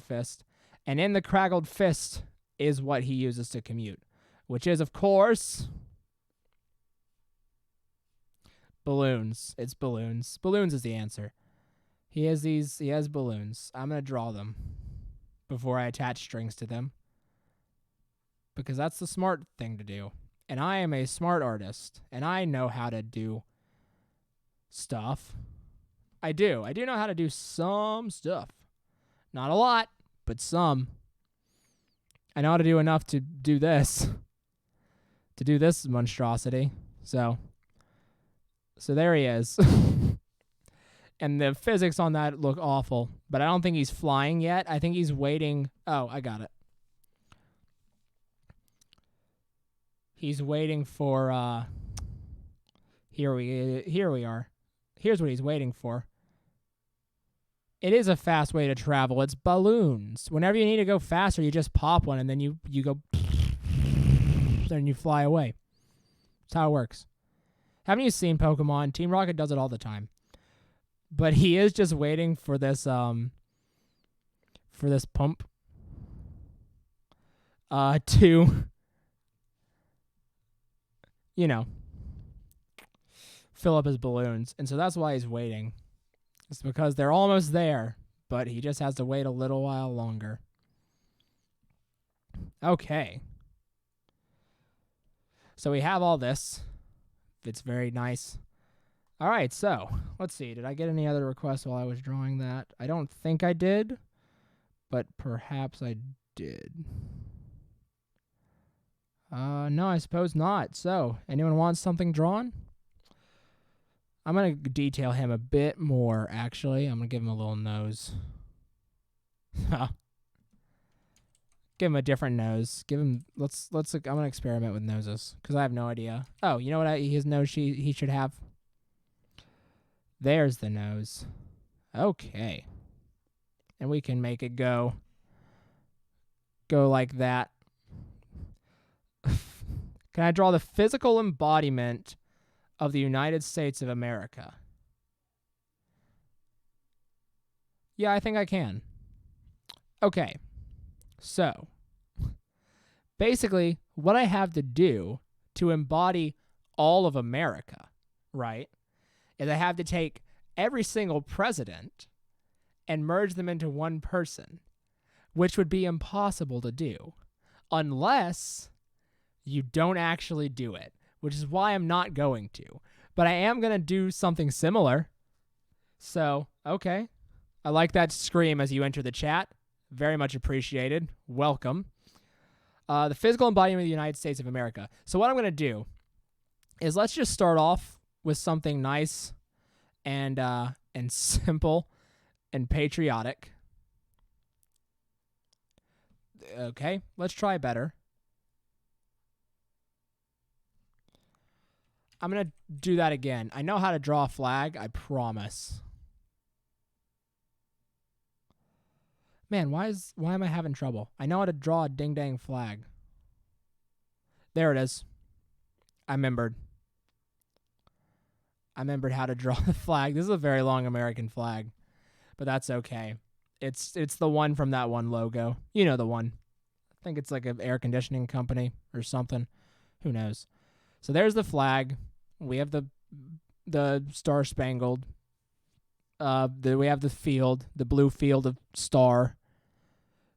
fist. And in the craggled fist is what he uses to commute, which is, of course, balloons. It's balloons. Balloons is the answer. He has balloons. I'm going to draw them before I attach strings to them, because that's the smart thing to do. And I am a smart artist, and I know how to do stuff. I do know how to do some stuff. Not a lot, but some. I know how to do enough to do this. To do this monstrosity. So there he is. And the physics on that look awful. But I don't think he's flying yet. I think he's waiting. Oh, I got it. He's waiting for, here we are. Here's what he's waiting for. It is a fast way to travel. It's balloons. Whenever you need to go faster, you just pop one, and then you go, then you fly away. That's how it works. Haven't you seen Pokemon? Team Rocket does it all the time. But he is just waiting for this pump to, fill up his balloons. And so that's why he's waiting. It's because they're almost there, but he just has to wait a little while longer. Okay. So we have all this. It's very nice. All right, so let's see. Did I get any other requests while I was drawing that? I don't think I did, but perhaps I did. No, I suppose not. So, anyone wants something drawn? I'm going to detail him a bit more, actually. I'm going to give him a little nose. Give him a different nose. I'm going to experiment with noses, because I have no idea. Oh, you know what his nose he should have? There's the nose. Okay. And we can make it go like that. Can I draw the physical embodiment of the United States of America? Yeah, I think I can. Okay. So, basically, what I have to do to embody all of America, right, is I have to take every single president and merge them into one person, which would be impossible to do unless you don't actually do it, which is why I'm not going to. But I am going to do something similar. So, okay. I like that scream as you enter the chat. Very much appreciated. Welcome. The physical embodiment of the United States of America. So what I'm going to do is let's just start off with something nice and simple and patriotic. Okay, let's try better. I'm going to do that again. I know how to draw a flag, I promise. Man, why am I having trouble? I know how to draw a ding-dang flag. There it is. I remembered how to draw the flag. This is a very long American flag, but that's okay. It's the one from that one logo. You know the one. I think it's like an air conditioning company or something. Who knows? So there's the flag. We have the Star Spangled. We have the field, the blue field of star.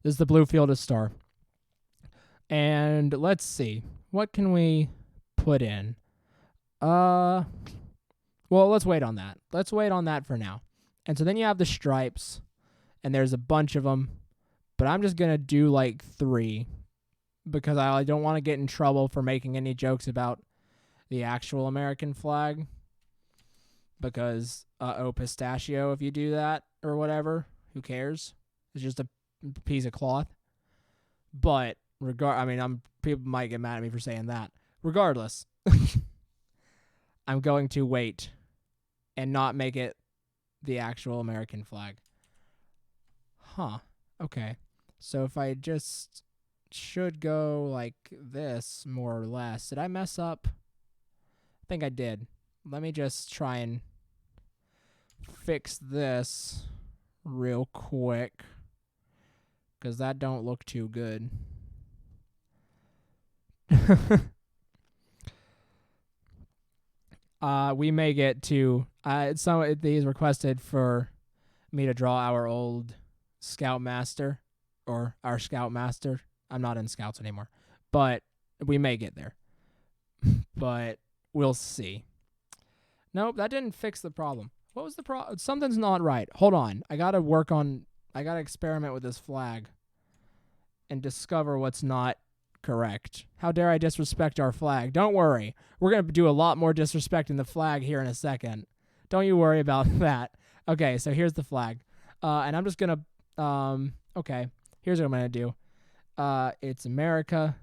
This is the blue field of star. And let's see. What can we put in? Well, let's wait on that. Let's wait on that for now. And so then you have the stripes, and there's a bunch of them. But I'm just going to do like 3 because I don't want to get in trouble for making any jokes about the actual American flag. Because, pistachio, if you do that or whatever, who cares? It's just a piece of cloth. But I mean, people might get mad at me for saying that. Regardless, I'm going to wait and not make it the actual American flag. Huh. Okay. So if I just should go like this, more or less. Did I mess up? I think I did. Let me just try and fix this real quick, because that don't look too good. We may get to some of these requested for me to draw our old Scoutmaster, or our Scoutmaster. I'm not in Scouts anymore, but we may get there. But we'll see. Nope, that didn't fix the problem. What was the problem? Something's not right. Hold on. I gotta experiment with this flag and discover what's not correct. How dare I disrespect our flag? Don't worry. We're going to do a lot more disrespecting the flag here in a second. Don't you worry about that. Okay, so here's the flag. And I'm just going to, okay, here's what I'm going to do. It's America.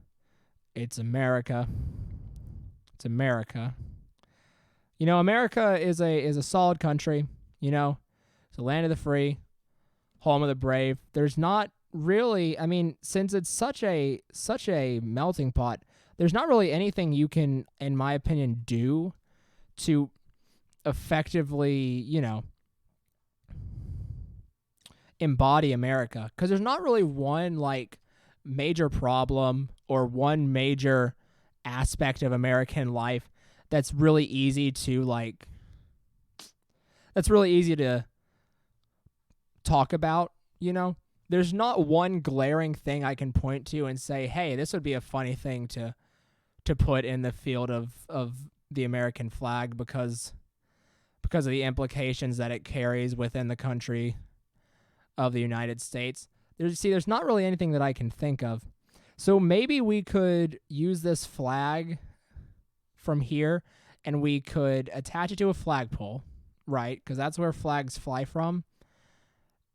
It's America. It's America. You know, America is a solid country. You know, it's the land of the free, home of the brave. There's not really, I mean, since it's such a melting pot, there's not really anything you can, in my opinion, do to effectively, you know, embody America, because there's not really one like major problem or one major aspect of American life that's really easy to talk about, you know. There's not one glaring thing I can point to and say, hey, this would be a funny thing to put in the field of the American flag because of the implications that it carries within the country of the United States. There's not really anything that I can think of. So maybe we could use this flag from here and we could attach it to a flagpole, right? Because that's where flags fly from.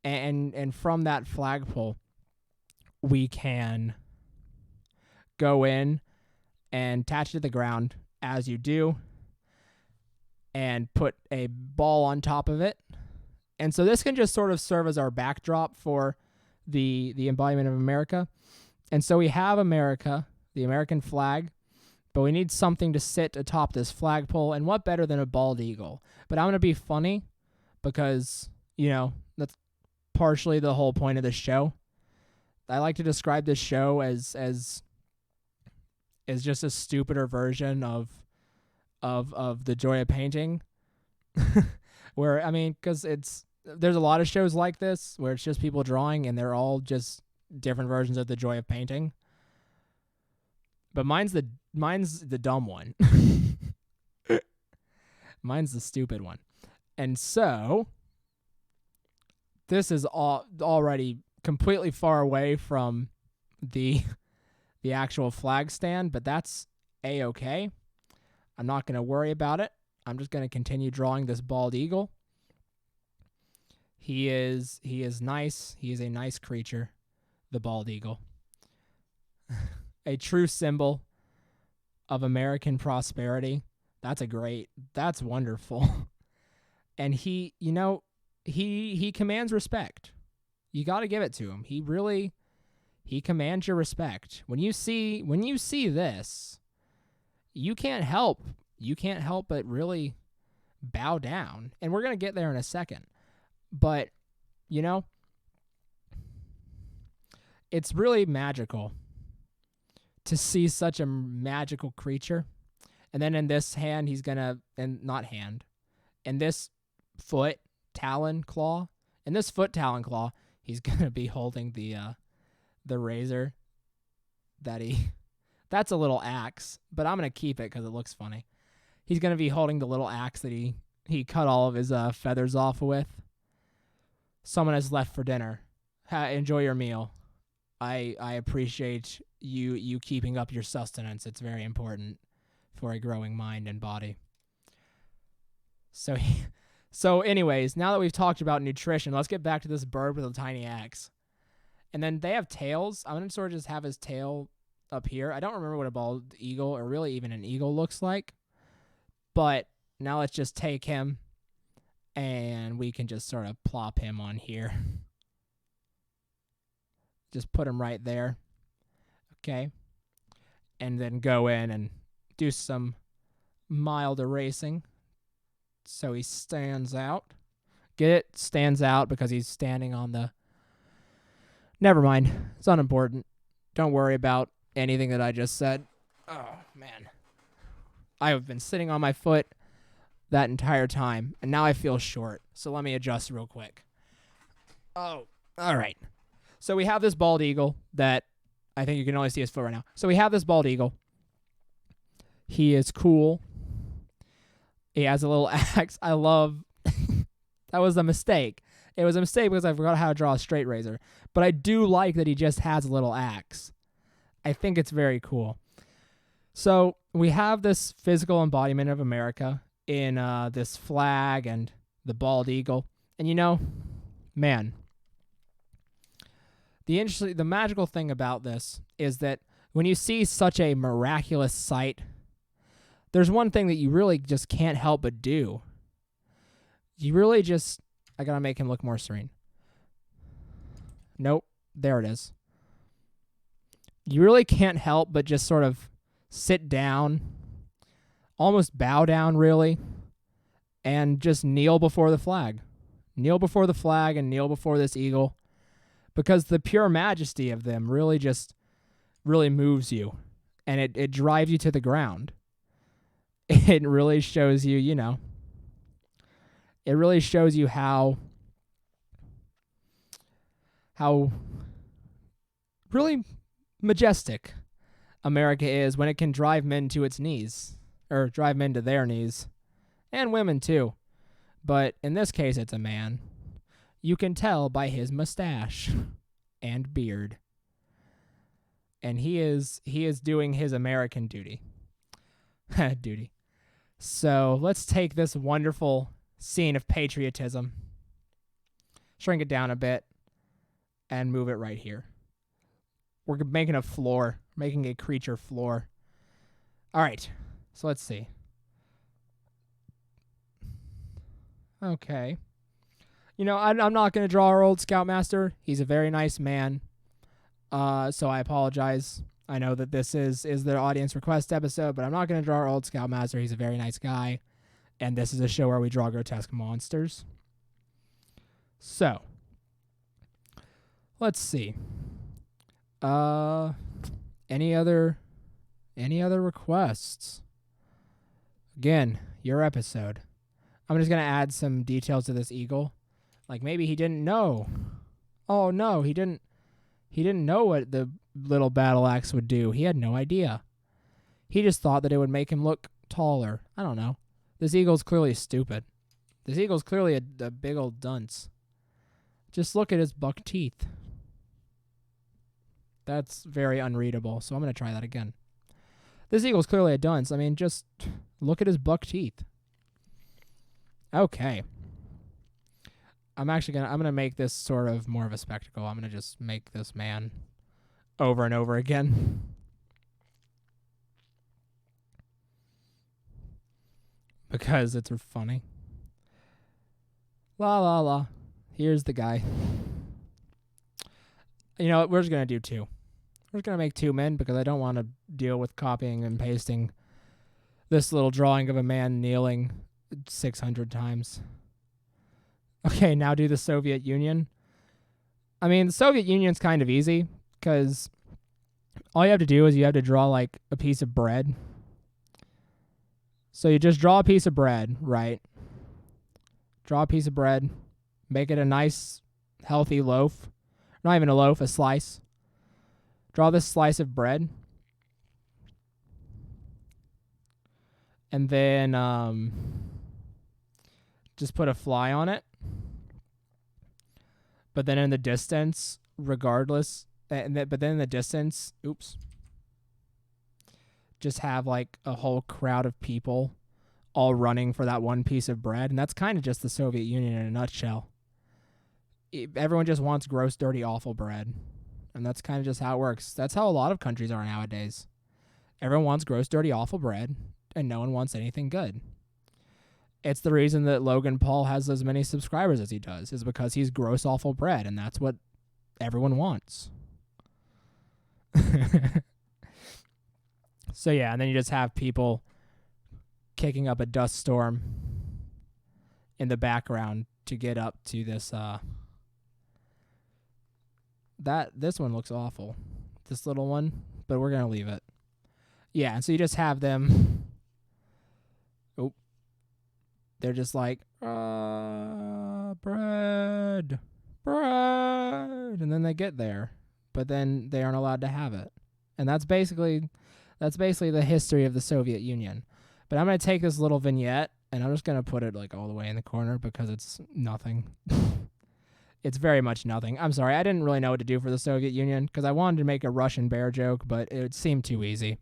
And from that flagpole, we can go in and attach it to the ground, as you do, and put a ball on top of it. And so this can just sort of serve as our backdrop for the embodiment of America. And so we have America, the American flag, but we need something to sit atop this flagpole. And what better than a bald eagle? But I'm going to be funny because, you know, that's partially the whole point of this show. I like to describe this show as just a stupider version of the joy of painting. Where, I mean, because there's a lot of shows like this where it's just people drawing and they're all just different versions of the joy of painting. But mine's the dumb one. Mine's the stupid one. And so this is already completely far away from the actual flag stand, but that's A-okay. I'm not going to worry about it. I'm just going to continue drawing this bald eagle. He is nice. He is a nice creature, the bald eagle. A true symbol of American prosperity. That's wonderful. And he, you know, he commands respect. You got to give it to him. He commands your respect. When you see this, you can't help but really bow down. And we're going to get there in a second. But, you know, it's really magical to see such a magical creature. And then in this hand, in this foot talon claw, he's going to be holding the razor that's a little axe, but I'm going to keep it because it looks funny. He's going to be holding the little axe that he cut all of his feathers off with. Someone has left for dinner. Enjoy your meal. I appreciate you keeping up your sustenance. It's very important for a growing mind and body. So anyways, now that we've talked about nutrition, let's get back to this bird with a tiny axe. And then they have tails. I'm going to sort of just have his tail up here. I don't remember what a bald eagle or really even an eagle looks like. But now let's just take him and we can just sort of plop him on here. Just put him right there. Okay. And then go in and do some mild erasing so he stands out. Get it? Stands out because he's standing on the... Never mind. It's unimportant. Don't worry about anything that I just said. Oh, man. I have been sitting on my foot that entire time, and now I feel short. So let me adjust real quick. Oh, all right. So we have this bald eagle that I think you can only see his foot right now. So we have this bald eagle. He is cool. He has a little axe. I love... That was a mistake. It was a mistake because I forgot how to draw a straight razor. But I do like that he just has a little axe. I think it's very cool. So we have this physical embodiment of America in this flag and the bald eagle. And you know, man, the magical thing about this is that when you see such a miraculous sight, there's one thing that you really just can't help but do. You really just... I gotta make him look more serene. Nope. There it is. You really can't help but just sort of sit down, almost bow down, really, and just kneel before the flag. Kneel before the flag and kneel before this eagle, because the pure majesty of them really moves you, and it drives you to the ground. It really shows you, you know, it really shows you how really majestic America is when it can drive men to its knees, or drive men to their knees, and women too. But in this case, it's a man. You can tell by his mustache and beard. And he is doing his American duty. Duty. So let's take this wonderful scene of patriotism, shrink it down a bit, and move it right here. We're making a floor, making a creature floor. All right, so let's see. Okay. You know, I'm not going to draw our old Scoutmaster. He's a very nice man. So I apologize. I know that this is the audience request episode, but I'm not going to draw our old Scoutmaster. He's a very nice guy. And this is a show where we draw grotesque monsters. So, let's see. Any other requests? Again, your episode. I'm just going to add some details to this eagle. Like maybe he didn't know. Oh no, he didn't know what the little battle axe would do. He had no idea. He just thought that it would make him look taller. I don't know. This eagle's clearly stupid. This eagle's clearly a big old dunce. Just look at his buck teeth. That's very unreadable, so I'm going to try that again. This eagle's clearly a dunce. I mean, just look at his buck teeth. Okay. I'm gonna make this sort of more of a spectacle. I'm gonna just make this man over and over again. Because it's funny. La la la. Here's the guy. You know what? We're just gonna do two. We're just gonna make two men because I don't want to deal with copying and pasting this little drawing of a man kneeling 600 times. Okay, now do the Soviet Union. I mean, the Soviet Union's kind of easy because all you have to do is you have to draw like a piece of bread. So you just draw a piece of bread, right? Draw a piece of bread. Make it a nice, healthy loaf. Not even a loaf, a slice. Draw this slice of bread. And then just put a fly on it. But then in the distance, regardless, but then in the distance, just have like a whole crowd of people all running for that one piece of bread. And that's kind of just the Soviet Union in a nutshell. Everyone just wants gross, dirty, awful bread. And that's kind of just how it works. That's how a lot of countries are nowadays. Everyone wants gross, dirty, awful bread, and no one wants anything good. It's the reason that Logan Paul has as many subscribers as he does, is because he's gross, awful bread, and that's what everyone wants. So yeah, and then you just have people kicking up a dust storm in the background to get up to this this one looks awful. This little one, but we're going to leave it. Yeah, and so you just have them they're just like bread, and then they get there, but then they aren't allowed to have it. And that's basically the history of the Soviet Union. But I'm going to take this little vignette, and I'm just going to put it like all the way in the corner because it's nothing. It's very much nothing. I'm sorry, I didn't really know what to do for the Soviet Union because I wanted to make a Russian bear joke, but it seemed too easy.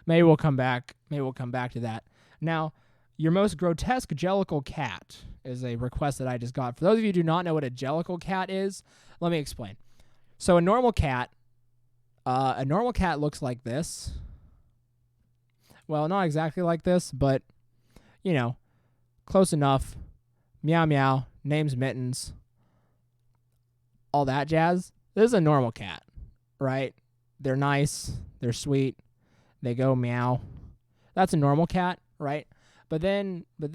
Maybe we'll come back to that. Now, your most grotesque jellicle cat is a request that I just got. For those of you who do not know what a jellicle cat is, let me explain. So a normal cat looks like this. Well, not exactly like this, but, you know, close enough. Meow meow, name's Mittens, all that jazz. This is a normal cat, right? They're nice, they're sweet, they go meow. That's a normal cat, right? But then the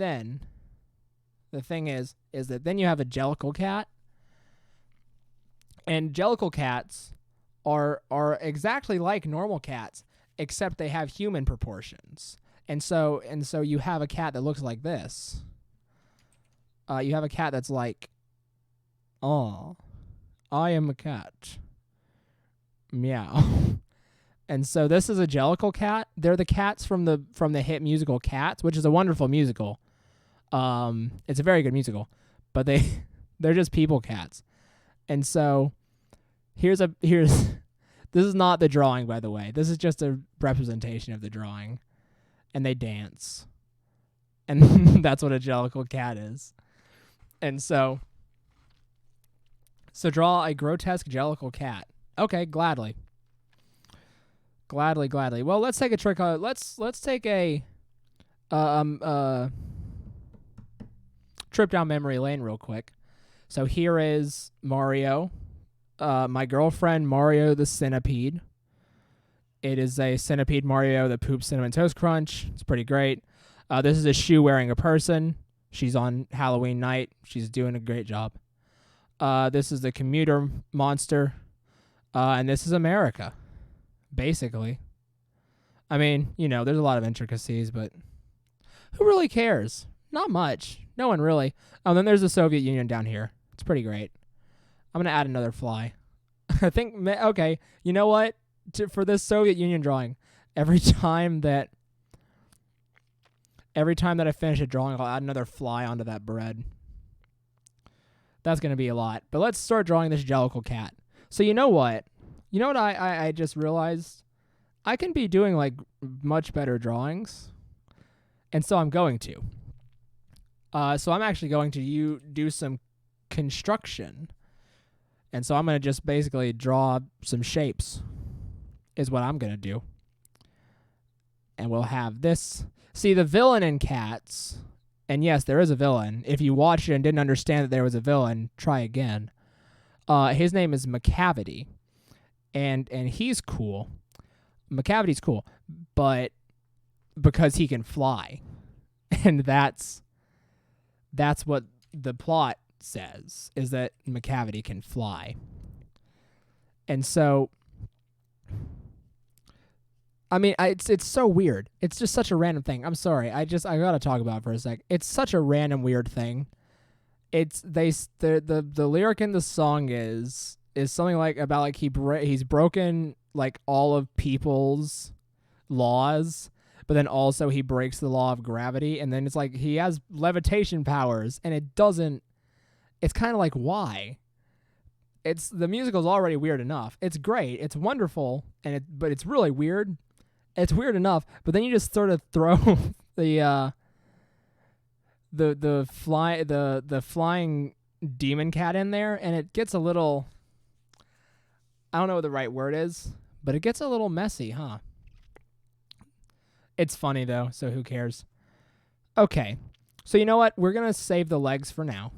thing is that then you have a jellicle cat, and jellicle cats are exactly like normal cats, except they have human proportions. And so you have a cat that looks like this. You have a cat that's like, "Oh, I am a cat. Meow." And so this is a jellicle cat. They're the cats from the hit musical Cats, which is a wonderful musical. It's a very good musical, but they're just people cats. And so here's this is not the drawing, by the way. This is just a representation of the drawing. And they dance. And that's what a jellicle cat is. And so draw a grotesque jellicle cat. Okay, gladly. Gladly. Well, let's take a trick. Let's take a trip down memory lane real quick. So here is Mario, my girlfriend Mario the Centipede. It is a centipede Mario that poops Cinnamon Toast Crunch. It's pretty great. This is a shoe wearing a person. She's on Halloween night. She's doing a great job. This is the commuter monster, and this is America. Basically. I mean, you know, there's a lot of intricacies, but who really cares? Not much. No one really. Oh, then there's the Soviet Union down here. It's pretty great. I'm going to add another fly. I think, okay, you know what? For this Soviet Union drawing, every time that I finish a drawing, I'll add another fly onto that bread. That's going to be a lot. But let's start drawing this jellicle cat. So you know what? You know what I just realized? I can be doing, like, much better drawings. And so I'm going to. So I'm actually going to do some construction. And so I'm going to just basically draw some shapes is what I'm going to do. And we'll have this. See, the villain in Cats, and yes, there is a villain. If you watched it and didn't understand that there was a villain, try again. His name is Macavity. And he's cool. Macavity's cool, but because he can fly. And that's what the plot says, is that Macavity can fly. And so, I mean, it's so weird. It's just such a random thing. I'm sorry. I gotta talk about it for a sec. It's such a random weird thing. The lyric in the song is something like about like he's broken like all of people's laws, but then also he breaks the law of gravity, and then it's like he has levitation powers, and it's kind of like, why? The musical's already weird enough. It's great, it's wonderful, but it's really weird. It's weird enough, but then you just sort of throw the flying demon cat in there, and it gets a little, I don't know what the right word is, but it gets a little messy, huh? It's funny, though, so who cares? Okay, so you know what? We're going to save the legs for now.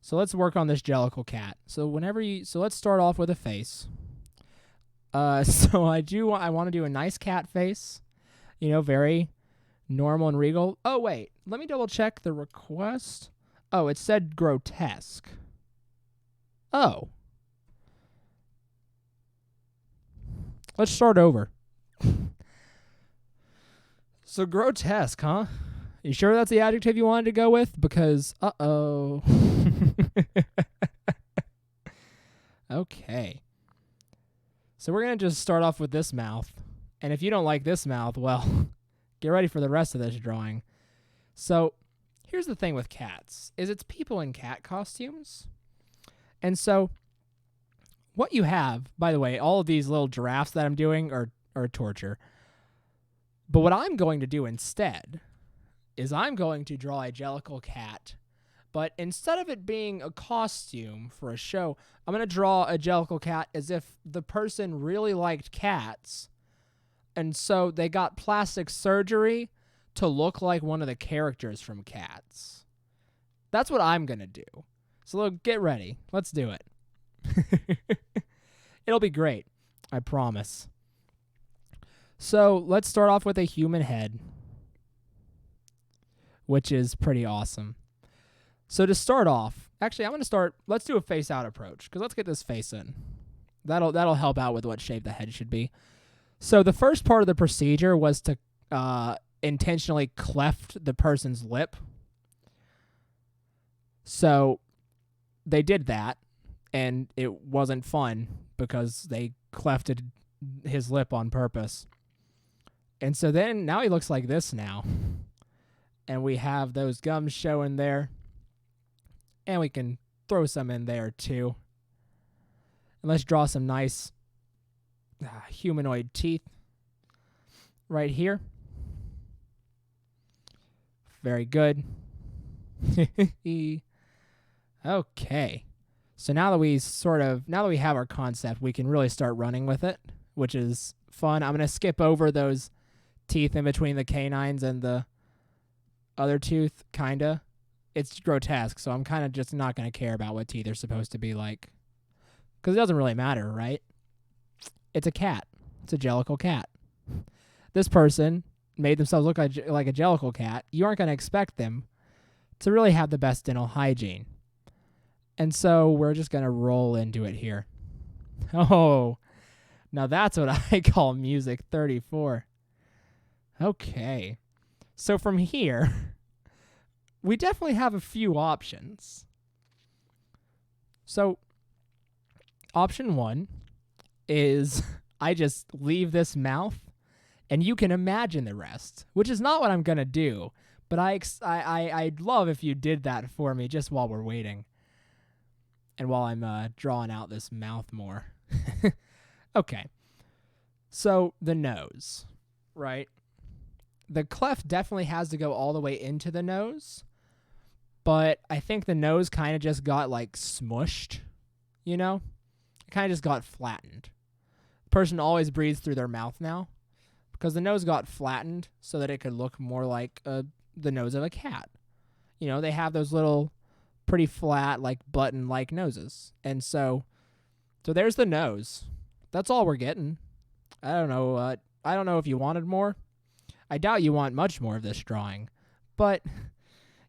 So let's work on this Jellicle cat. So let's start off with a face. So I want to do a nice cat face, very normal and regal. Oh, wait, let me double check the request. Oh, it said grotesque. Oh. Let's start over. So grotesque, huh? You sure that's the adjective you wanted to go with? Because, uh-oh. Okay. So we're going to just start off with this mouth. And if you don't like this mouth, well, get ready for the rest of this drawing. So here's the thing with cats, is it's people in cat costumes. And so what you have, by the way, all of these little giraffes that I'm doing are torture. But what I'm going to do instead is I'm going to draw a Jellicle cat. But instead of it being a costume for a show, I'm going to draw a Jellicle cat as if the person really liked cats. And so they got plastic surgery to look like one of the characters from Cats. That's what I'm going to do. So look, get ready. Let's do it. It'll be great. I promise. So let's start off with a human head, which is pretty awesome. So to start off, actually, let's do a face out approach, because let's get this face in. That'll help out with what shape the head should be. So the first part of the procedure was to intentionally cleft the person's lip. So they did that, and it wasn't fun because they clefted his lip on purpose. And so then now he looks like this now. And we have those gums showing there. And we can throw some in there too. And let's draw some nice humanoid teeth right here. Very good. Okay. So now that we have our concept, we can really start running with it, which is fun. I'm going to skip over those teeth in between the canines and the other tooth, kinda. It's grotesque, so I'm kind of just not going to care about what teeth are supposed to be like. Because it doesn't really matter, right? It's a cat. It's a Jellicle cat. This person made themselves look like a Jellicle cat. You aren't going to expect them to really have the best dental hygiene. And so we're just going to roll into it here. Oh, now that's what I call music 34. Okay. So from here, we definitely have a few options. So option 1 is I just leave this mouth and you can imagine the rest, which is not what I'm going to do. But I'd love if you did that for me just while we're waiting. And while I'm drawing out this mouth more. Okay. So the nose, right? The cleft definitely has to go all the way into the nose. But I think the nose kind of just got like smushed, It kind of just got flattened. The person always breathes through their mouth now because the nose got flattened so that it could look more like the nose of a cat. They have those little pretty flat, like button-like noses. And so there's the nose. That's all we're getting. I don't know if you wanted more. I doubt you want much more of this drawing. But,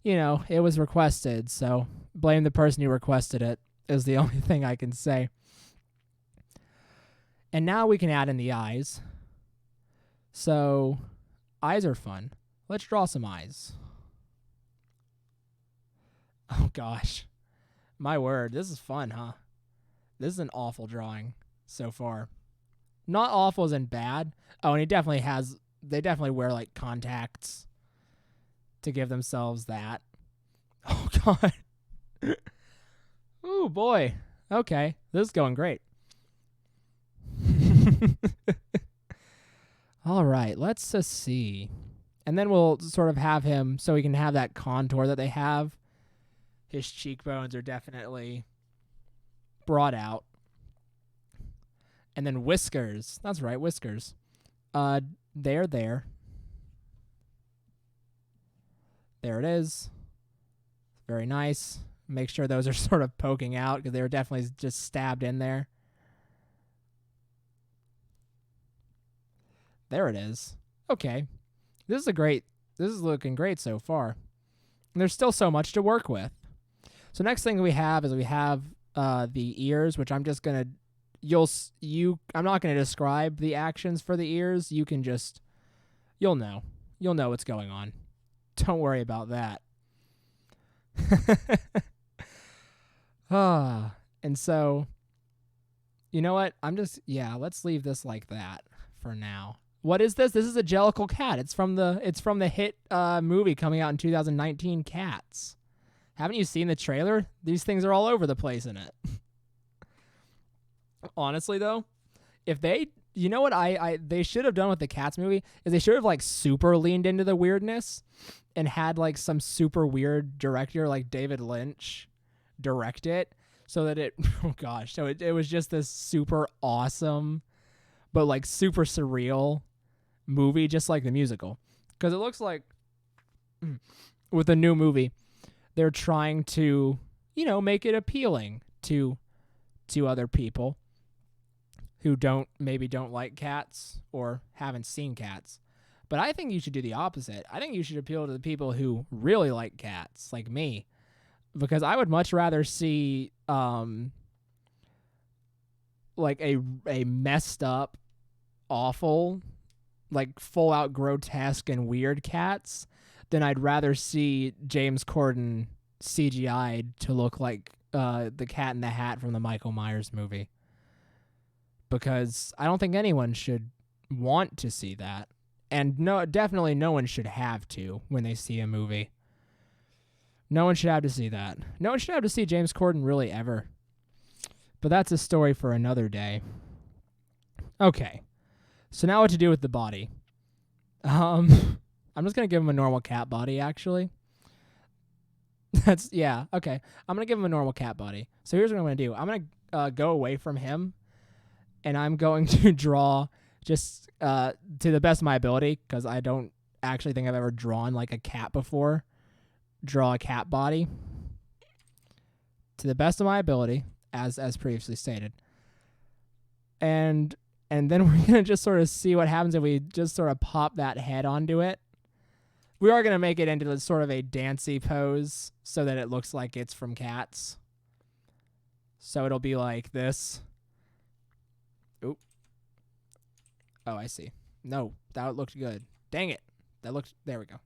it was requested, so blame the person who requested it is the only thing I can say. And now we can add in the eyes. So, eyes are fun. Let's draw some eyes. Oh, gosh. My word, this is fun, huh? This is an awful drawing so far. Not awful as in bad. Oh, and they definitely wear, like, contacts to give themselves that. Oh, God. Ooh, boy. Okay, this is going great. All right, let's just see. And then we'll sort of have him so we can have that contour that they have. His cheekbones are definitely brought out. And then Whiskers. That's right, Whiskers. There. There it is. Very nice. Make sure those are sort of poking out because they were definitely just stabbed in there. There it is. Okay. This is looking great so far. And there's still so much to work with. So next thing we have is the ears, which I'm just going to I'm not going to describe the actions for the ears. You'll know what's going on. Don't worry about that. And so, you know what? Let's leave this like that for now. What is this? This is a Jellicle cat. It's from the hit movie coming out in 2019, Cats. Haven't you seen the trailer? These things are all over the place in it. Honestly, though, if they, you know what they should have done with the Cats movie is they should have like super leaned into the weirdness and had like some super weird director like David Lynch direct it so that it it was just this super awesome but like super surreal movie, just like the musical. Because it looks like with the new movie they're trying to, make it appealing to other people who don't like Cats or haven't seen Cats. But I think you should do the opposite. I think you should appeal to the people who really like Cats, like me. Because I would much rather see like a messed up, awful, like full out grotesque and weird Cats than I'd rather see James Corden CGI'd to look like the Cat in the Hat from the Michael Myers movie. Because I don't think anyone should want to see that. And definitely no one should have to when they see a movie. No one should have to see that. No one should have to see James Corden really ever. But that's a story for another day. Okay. So now what to do with the body. I'm just going to give him a normal cat body, actually. Okay. I'm going to give him a normal cat body. So here's what I'm going to do. I'm going to go away from him, and I'm going to draw just to the best of my ability, because I don't actually think I've ever drawn like a cat before. Draw a cat body to the best of my ability, as previously stated. And then we're going to just sort of see what happens if we just sort of pop that head onto it. We are going to make it into sort of a dancey pose so that it looks like it's from Cats. So it'll be like this. Oop. Oh, I see. No, that looked good. Dang it. There we go.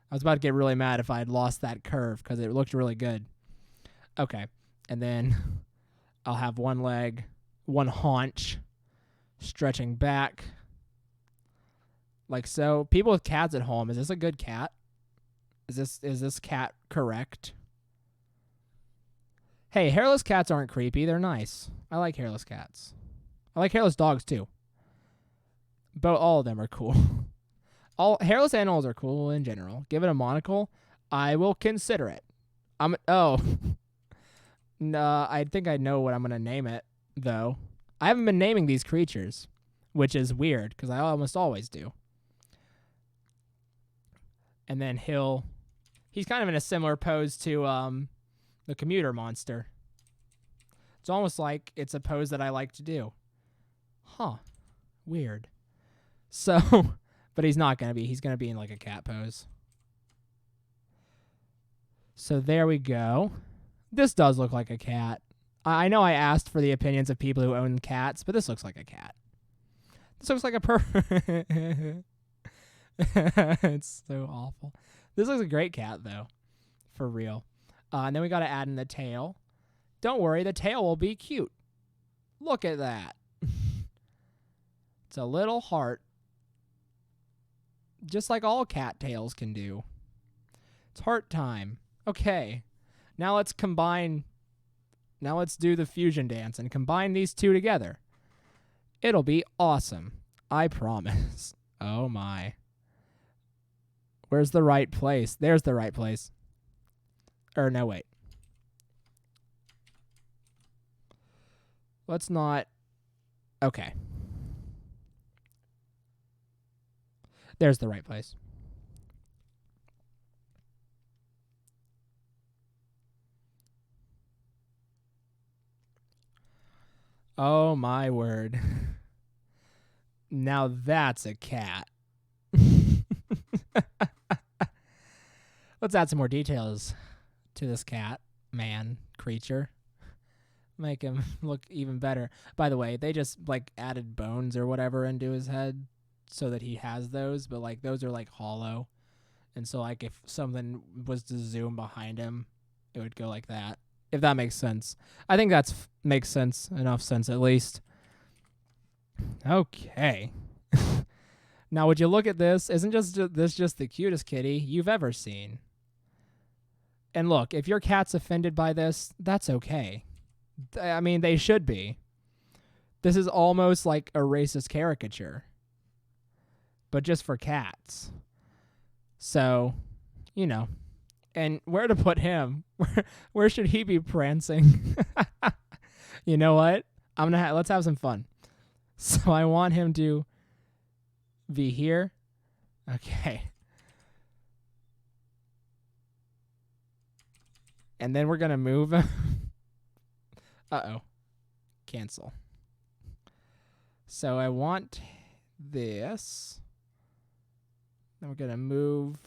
I was about to get really mad if I had lost that curve because it looked really good. Okay. And then I'll have one leg, one haunch, stretching back. Like so. People with cats at home, is this a good cat? Is this cat correct? Hey, hairless cats aren't creepy. They're nice. I like hairless cats. I like hairless dogs too. But all of them are cool. All hairless animals are cool in general. Give it a monocle. I will consider it. No, I think I know what I'm going to name it, though. I haven't been naming these creatures, which is weird, because I almost always do. And then he's kind of in a similar pose to the commuter monster. It's almost like it's a pose that I like to do. Huh. Weird. So, but he's not going to be. He's going to be in like a cat pose. So there we go. This does look like a cat. I know I asked for the opinions of people who own cats, but this looks like a cat. This looks like a It's so awful. This looks a great cat, though. For real. And then we got to add in the tail. Don't worry, the tail will be cute. Look at that. It's a little heart. Just like all cat tails can do. It's heart time. Okay. Now let's combine. Now let's do the fusion dance and combine these two together. It'll be awesome. I promise. Oh my. Where's the right place? There's the right place. Or no, wait. Let's not Okay. There's the right place. Oh my word. Now that's a cat. Let's add some more details to this cat, man, creature. Make him look even better. By the way, they just like added bones or whatever into his head so that he has those, but like those are like hollow. And so like if something was to zoom behind him, it would go like that. If that makes sense. I think that's makes sense, enough sense at least. Okay. Now would you look at this? Isn't this just the cutest kitty you've ever seen? And look, if your cat's offended by this, that's okay. I mean, they should be. This is almost like a racist caricature, but just for cats. So, you know. And where to put him? Where should he be prancing? You know what? Let's have some fun. So I want him to be here. Okay. And then we're going to move. Uh-oh. Cancel. So I want this. Then we're going to move.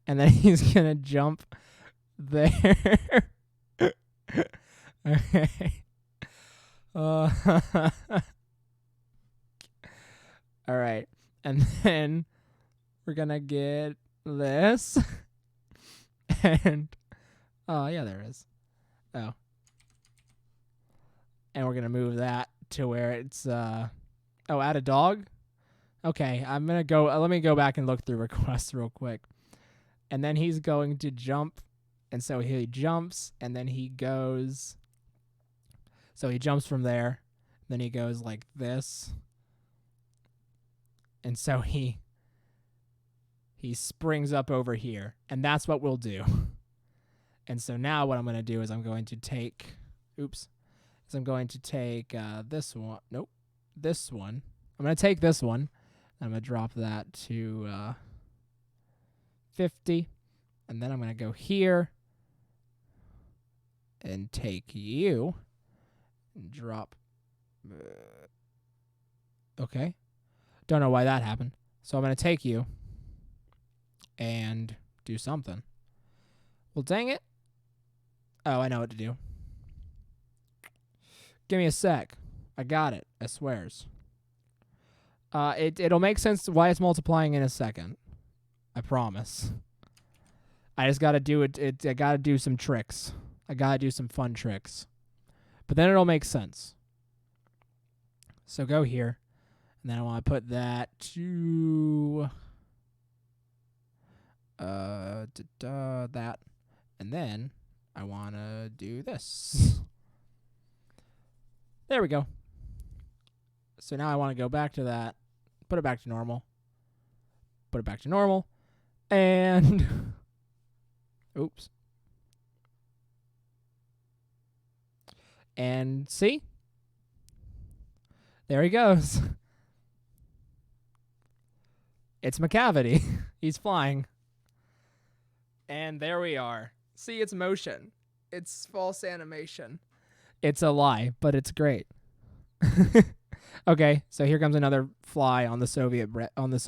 And then he's going to jump there. Okay. All right. And then we're going to get this. And oh, yeah, there is. Oh. And we're going to move that to where it's add a dog. Okay, I'm going to go let me go back and look through requests real quick. And then he's going to jump. And so he jumps and then he goes. So he jumps from there. Then he goes like this. And so he springs up over here. And that's what we'll do. And so now what I'm going to do is I'm going to take this one. Nope. This one. I'm going to take this one. I'm going to drop that to 50. And then I'm going to go here and take you and drop. Okay. Don't know why that happened. So I'm going to take you and do something. Well, dang it. Oh, I know what to do. Give me a sec. I got it. I swears. It'll make sense why it's multiplying in a second. I promise. I just gotta do it. I gotta do some tricks. I gotta do some fun tricks. But then it'll make sense. So go here. And then I want to put that to that. And then I want to do this. There we go. So now I want to go back to that. Put it back to normal. Put it back to normal. And oops. And see? There he goes. It's McCavity. He's flying. And there we are. See, it's motion. It's false animation. It's a lie, but it's great. Okay, so here comes another fly on the Soviet bread. Oh, this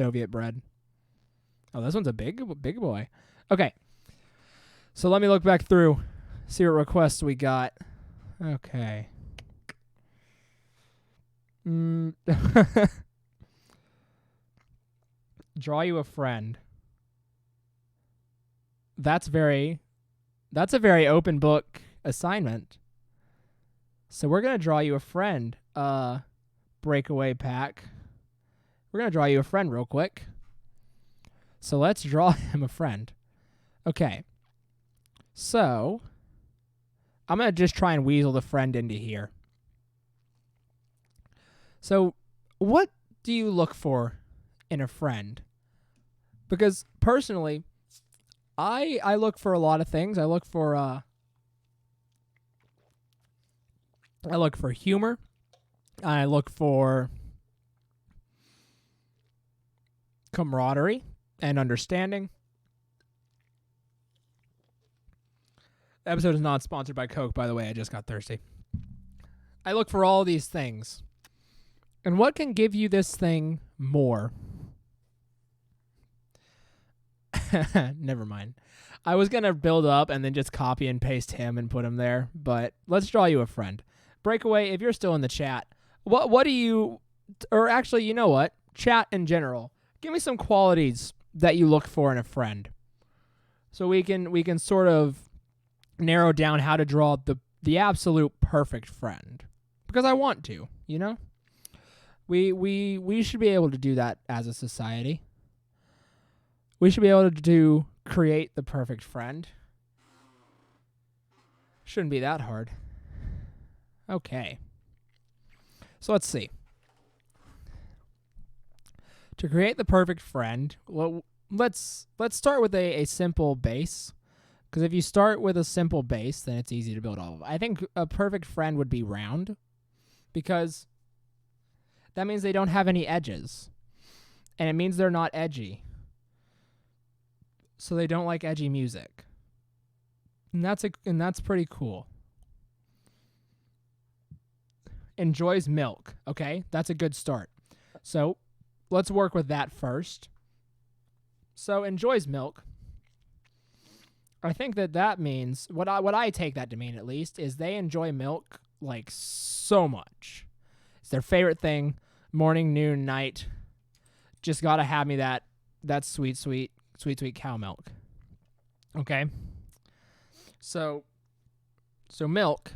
one's a big boy. Okay. So let me look back through, see what requests we got. Okay. Draw you a friend. That's a very open book assignment. So we're going to draw you a friend, breakaway pack. We're going to draw you a friend real quick. So let's draw him a friend. Okay. So I'm going to just try and weasel the friend into here. So what do you look for in a friend? Because personally, I look for a lot of things. I look for I look for humor. I look for camaraderie and understanding. The episode is not sponsored by Coke, by the way. I just got thirsty. I look for all these things. And what can give you this thing more? Never mind. I was going to build up and then just copy and paste him and put him there, but let's draw you a friend. Breakaway, if you're still in the chat, what do you, or actually, you know what? Chat in general. Give me some qualities that you look for in a friend. So we can sort of narrow down how to draw the absolute perfect friend. Because I want to, you know? We should be able to do that as a society. We should be able to create the perfect friend. Shouldn't be that hard. Okay. So let's see. To create the perfect friend, well, let's start with a simple base. Because if you start with a simple base, then it's easy to build all of. I think a perfect friend would be round. Because that means they don't have any edges. And it means they're not edgy. So they don't like edgy music. And that's pretty cool. Enjoys milk. Okay, that's a good start. So let's work with that first. So enjoys milk. I think that means what I take that to mean, at least, is they enjoy milk like so much. It's their favorite thing. Morning, noon, night. Just gotta have me that sweet cow milk. Okay. So milk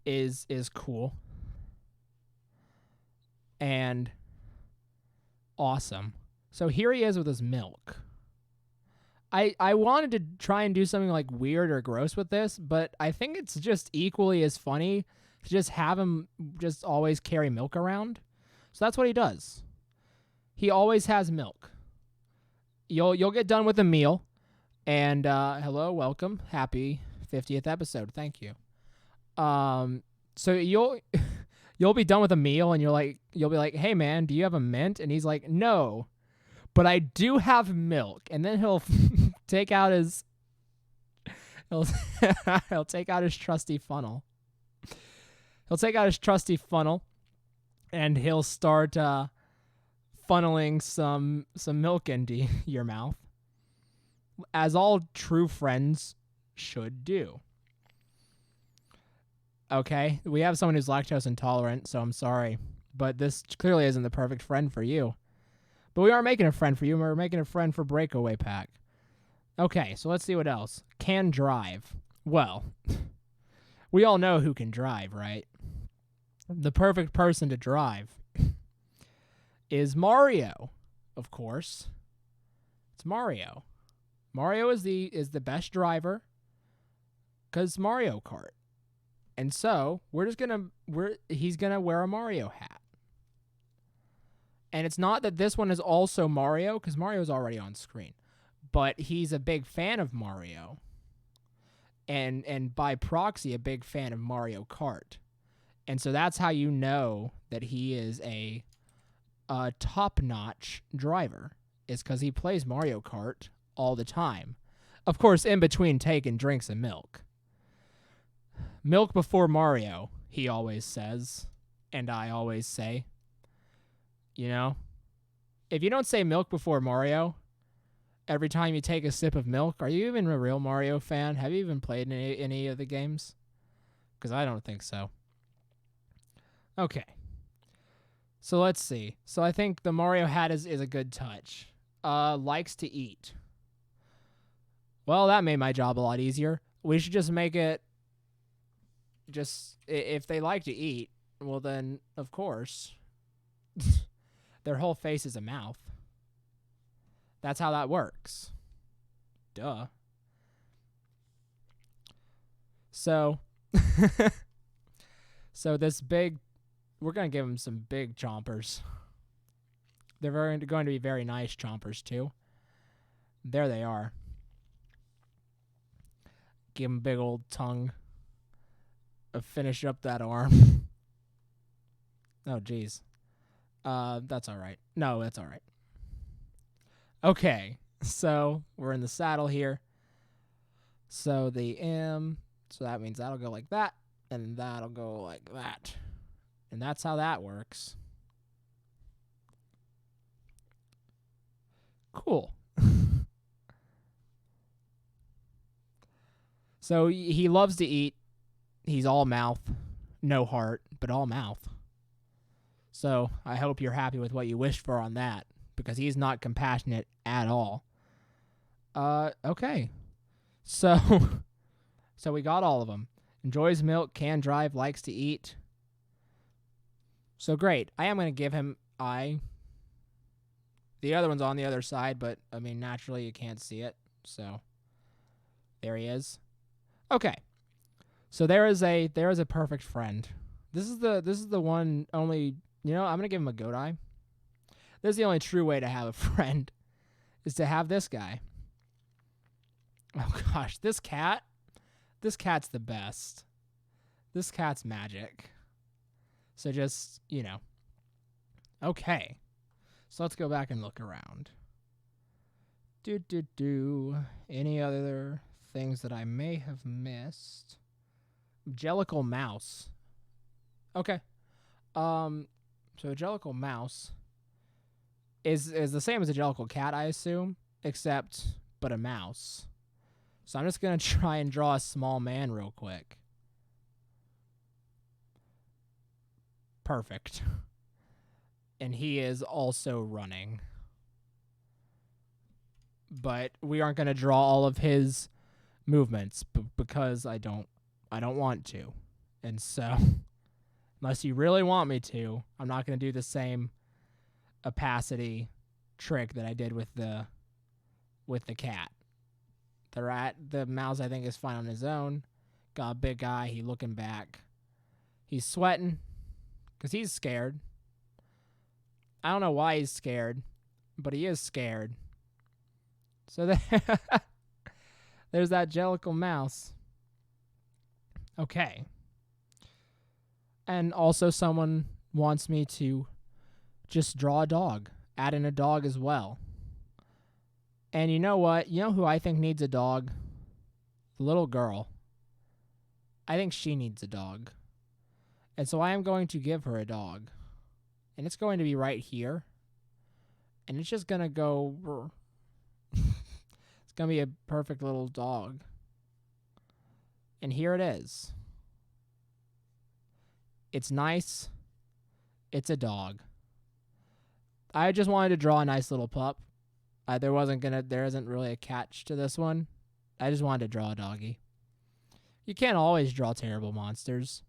is cool and awesome. So here he is with his milk. I wanted to try and do something like weird or gross with this, but I think it's just equally as funny to just have him just always carry milk around. So that's what he does. He always has milk. You'll get done with a meal, and hello, welcome, happy 50th episode. Thank you. So you'll be done with a meal, and you'll be like, hey man, do you have a mint? And he's like, no, but I do have milk. And then he'll take out his he'll take out his trusty funnel. He'll take out his trusty funnel, and he'll start funneling some milk into your mouth, as all true friends should do. Okay, we have someone who's lactose intolerant, so I'm sorry, but this clearly isn't the perfect friend for you. But we are making a friend for you. We're making a friend for Breakaway Pack. Okay, so let's see what else. Can drive. Well, we all know who can drive, right? The perfect person to drive is Mario, of course. It's Mario. Mario is the best driver because Mario Kart. And so he's gonna wear a Mario hat. And it's not that this one is also Mario, because Mario's already on screen. But he's a big fan of Mario. And by proxy, a big fan of Mario Kart. And so that's how you know that he is a top-notch driver. Is because he plays Mario Kart all the time. Of course, in between taking drinks of milk. Milk before Mario, he always says. And I always say. You know, if you don't say milk before Mario every time you take a sip of milk, are you even a real Mario fan? Have you even played any of the games? Because I don't think so. Okay. So let's see. So I think the Mario hat is a good touch. Likes to eat. Well, that made my job a lot easier. We should just make it just, if they like to eat, well then, of course... Their whole face is a mouth. That's how that works. Duh. So, we're going to give them some big chompers. They're going to be very nice chompers, too. There they are. Give them big old tongue. finish up that arm. Oh, jeez. That's all right. No, that's all right. Okay, so we're in the saddle here. So the M, so that means that'll go like that, and that'll go like that. And that's how that works. Cool. So he loves to eat. He's all mouth, no heart, but all mouth. So I hope you're happy with what you wished for on that, because he's not compassionate at all. Okay. So we got all of them. Enjoys milk, can drive, likes to eat. So great. I am going to give him I. The other one's on the other side, but I mean, naturally you can't see it. So there he is. Okay. So there is a perfect friend. This is the one only, I'm going to give him a goat eye. This is the only true way to have a friend, is to have this guy. Oh gosh, this cat's the best. This cat's magic. So just, Okay. So let's go back and look around. Any other things that I may have missed? Jellicle mouse. Okay. So a Jellicle mouse is the same as a Jellicle cat, I assume, but a mouse. So I'm just going to try and draw a small man real quick. Perfect. And he is also running. But we aren't going to draw all of his movements because I don't want to. And so, unless you really want me to, I'm not going to do the same opacity trick that I did with the cat. The mouse, I think, is fine on his own. Got a big eye. He looking back. He's sweating because he's scared. I don't know why he's scared, but he is scared. So there's that Jellicle mouse. Okay. And also someone wants me to just draw a dog. Add in a dog as well. And you know what? You know who I think needs a dog? The little girl. I think she needs a dog. And so I am going to give her a dog. And it's going to be right here. And it's just going to go... It's going to be a perfect little dog. And here it is. It's nice. It's a dog. I just wanted to draw a nice little pup. There isn't really a catch to this one. I just wanted to draw a doggy. You can't always draw terrible monsters.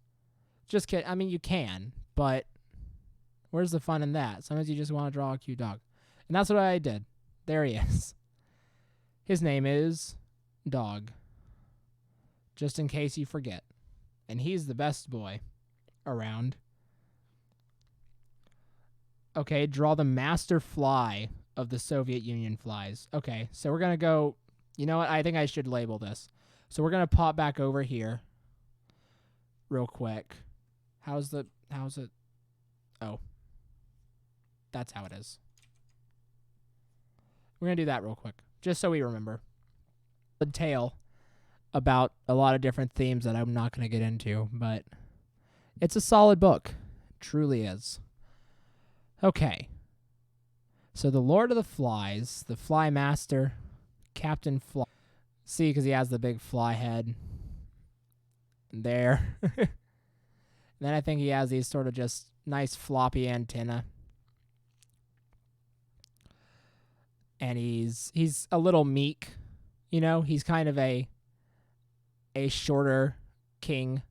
Just kidding. I mean, you can, but where's the fun in that? Sometimes you just want to draw a cute dog. And that's what I did. There he is. His name is Dog. Just in case you forget. And he's the best boy around. Okay, draw the master fly of the Soviet Union flies. Okay, so we're going to go... You know what? I think I should label this. So we're going to pop back over here real quick. How's it? Oh. That's how it is. We're going to do that real quick, just so we remember. The tale about a lot of different themes that I'm not going to get into, but it's a solid book. It truly is. Okay. So the Lord of the Flies, the Fly Master, Captain Fly. See, because he has the big fly head. There. Then I think he has these sort of just nice floppy antenna. And he's a little meek. He's kind of a shorter king.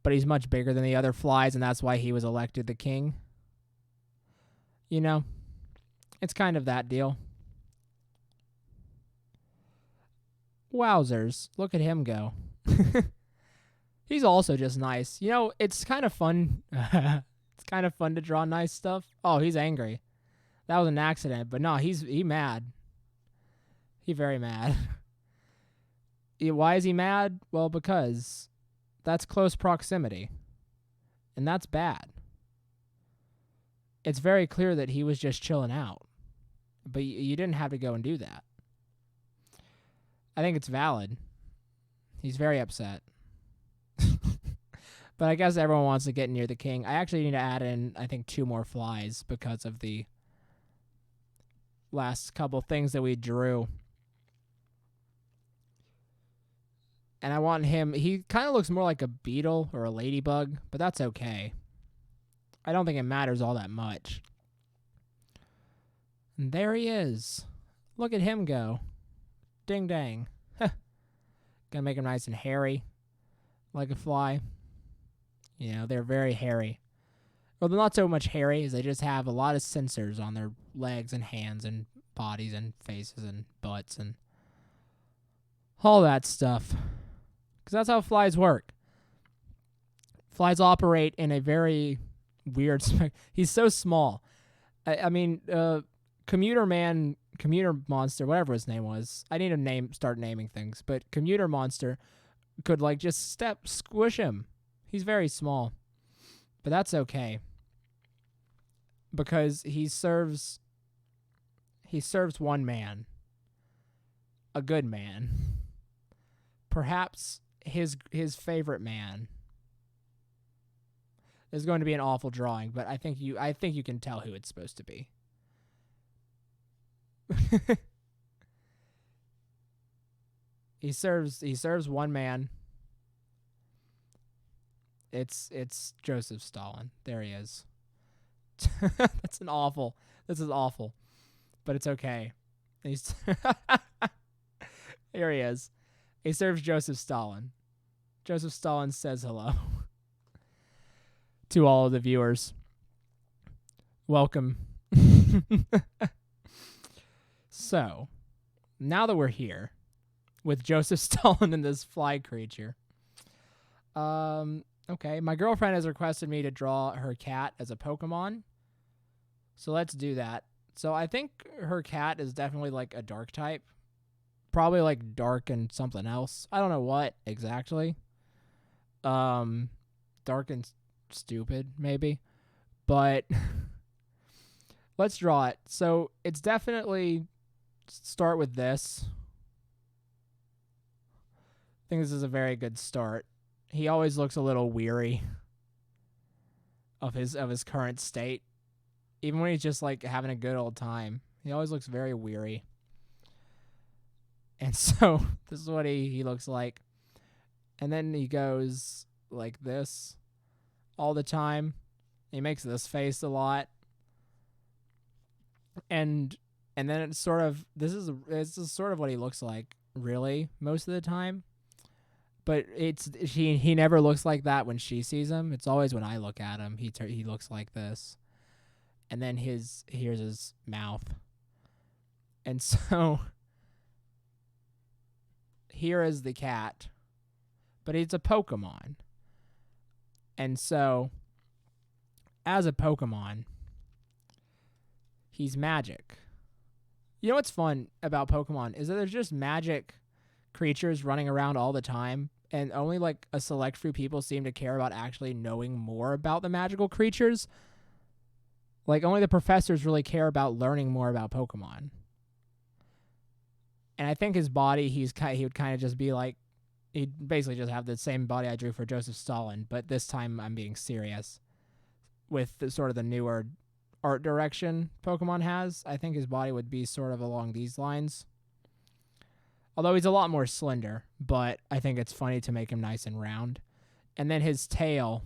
But he's much bigger than the other flies, and that's why he was elected the king. It's kind of that deal. Wowzers. Look at him go. He's also just nice. It's kind of fun. It's kind of fun to draw nice stuff. Oh, he's angry. That was an accident, but no, he mad. He very mad. Why is he mad? Well, because That's close proximity. And that's bad. It's very clear that he was just chilling out. But you didn't have to go and do that. I think it's valid. He's very upset. But I guess everyone wants to get near the king. I actually need to add in, I think, 2 more flies because of the last couple things that we drew. And I want him... He kind of looks more like a beetle or a ladybug, but that's okay. I don't think it matters all that much. And there he is. Look at him go. Ding dang. Gonna make him nice and hairy. Like a fly. You know, they're very hairy. Well, they're not so much hairy as they just have a lot of sensors on their legs and hands and bodies and faces and butts and all that stuff. Because that's how flies work. Flies operate in a very weird... He's so small. I mean, Commuter Monster, whatever his name was. I need to start naming things. But Commuter Monster could, like, just squish him. He's very small. But that's okay. Because he serves one man. A good man. Perhaps his favorite man. There's going to be an awful drawing, but I think you can tell who it's supposed to be. He serves one man. It's Joseph Stalin. There he is. This is awful. But it's okay. He's here he is. He serves Joseph Stalin. Joseph Stalin says hello to all of the viewers. Welcome. So, now that we're here with Joseph Stalin and this fly creature, okay, my girlfriend has requested me to draw her cat as a Pokemon, so let's do that. So I think her cat is definitely like a dark type, probably like dark and something else. I don't know what exactly. Dark and stupid maybe, but let's draw it. So it's definitely start with this. I think this is a very good start. He always looks a little weary of his current state. Even when he's just like having a good old time, he always looks very weary. And so this is what he looks like. And then he goes like this all the time. He makes this face a lot. And then it's sort of this is sort of what he looks like really most of the time. But he never looks like that when she sees him. It's always when I look at him he looks like this. And then here's his mouth. And so here is the cat. But it's a Pokemon. And so as a Pokemon, he's magic. You know what's fun about Pokemon is that there's just magic creatures running around all the time. And only like a select few people seem to care about actually knowing more about the magical creatures. Like, only the professors really care about learning more about Pokemon. And I think his body, he would kind of just be like, he'd basically just have the same body I drew for Joseph Stalin, but this time I'm being serious. With sort of the newer art direction Pokemon has, I think his body would be sort of along these lines. Although he's a lot more slender, but I think it's funny to make him nice and round. And then his tail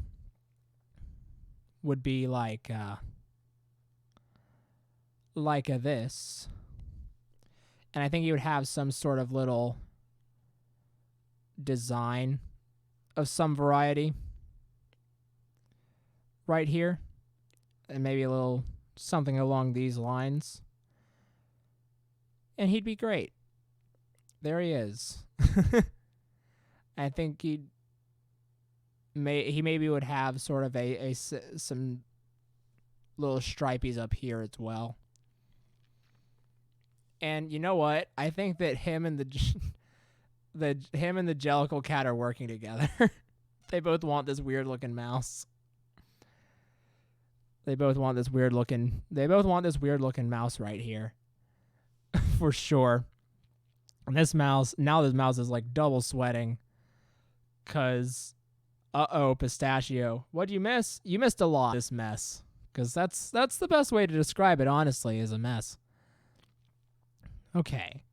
would be like this. And I think he would have some sort of little design of some variety right here. And maybe a little something along these lines. And he'd be great. There he is. I think he maybe would have sort of some little stripies up here as well. And you know what? I think that him and the Jellicle cat are working together. They both want this weird looking mouse. They both want this weird looking mouse right here. For sure. And this mouse is like double sweating. Cause Pistachio. What'd you miss? You missed a lot. This mess. Cause that's the best way to describe it, honestly, is a mess. Okay.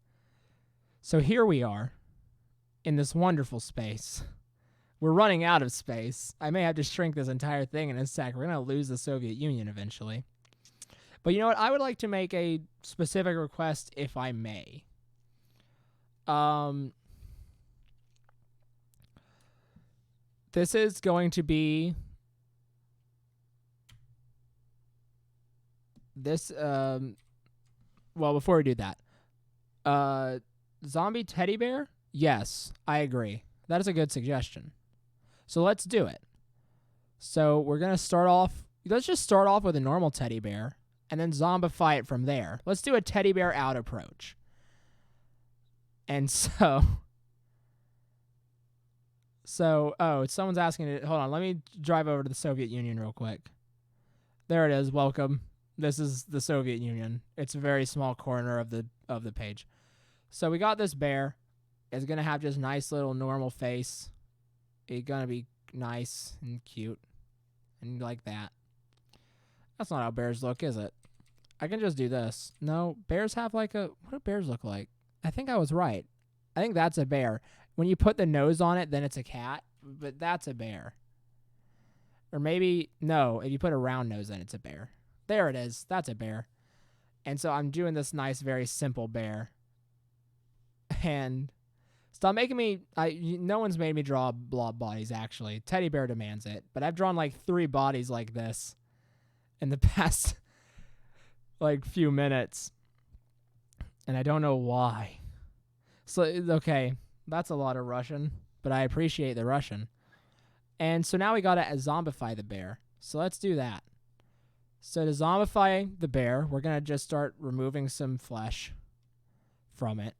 So here we are in this wonderful space. We're running out of space. I may have to shrink this entire thing in a sec. We're going to lose the Soviet Union eventually. But you know what? I would like to make a specific request, if I may. This is going to be... well, before we do that. Zombie teddy bear? Yes, I agree. That is a good suggestion. So let's do it. So we're going to start off... Let's just start off with a normal teddy bear and then zombify it from there. Let's do a teddy bear out approach. And so... someone's asking... Hold on, let me drive over to the Soviet Union real quick. There it is. Welcome. This is the Soviet Union. It's a very small corner of the page. So we got this bear. It's going to have just nice little normal face. It's going to be nice and cute. And like that. That's not how bears look, is it? I can just do this. No, bears have like a... What do bears look like? I think I was right. I think that's a bear. When you put the nose on it, then it's a cat. But that's a bear. Or maybe... No, if you put a round nose in, it's a bear. There it is. That's a bear. And so I'm doing this nice, very simple bear. And... Stop making me... No one's made me draw blob bodies, actually. Teddy bear demands it. But I've drawn like 3 bodies like this in the past like few minutes. And I don't know why. So, okay. That's a lot of Russian. But I appreciate the Russian. And so now we got to zombify the bear. So let's do that. So to zombify the bear, we're going to just start removing some flesh from it.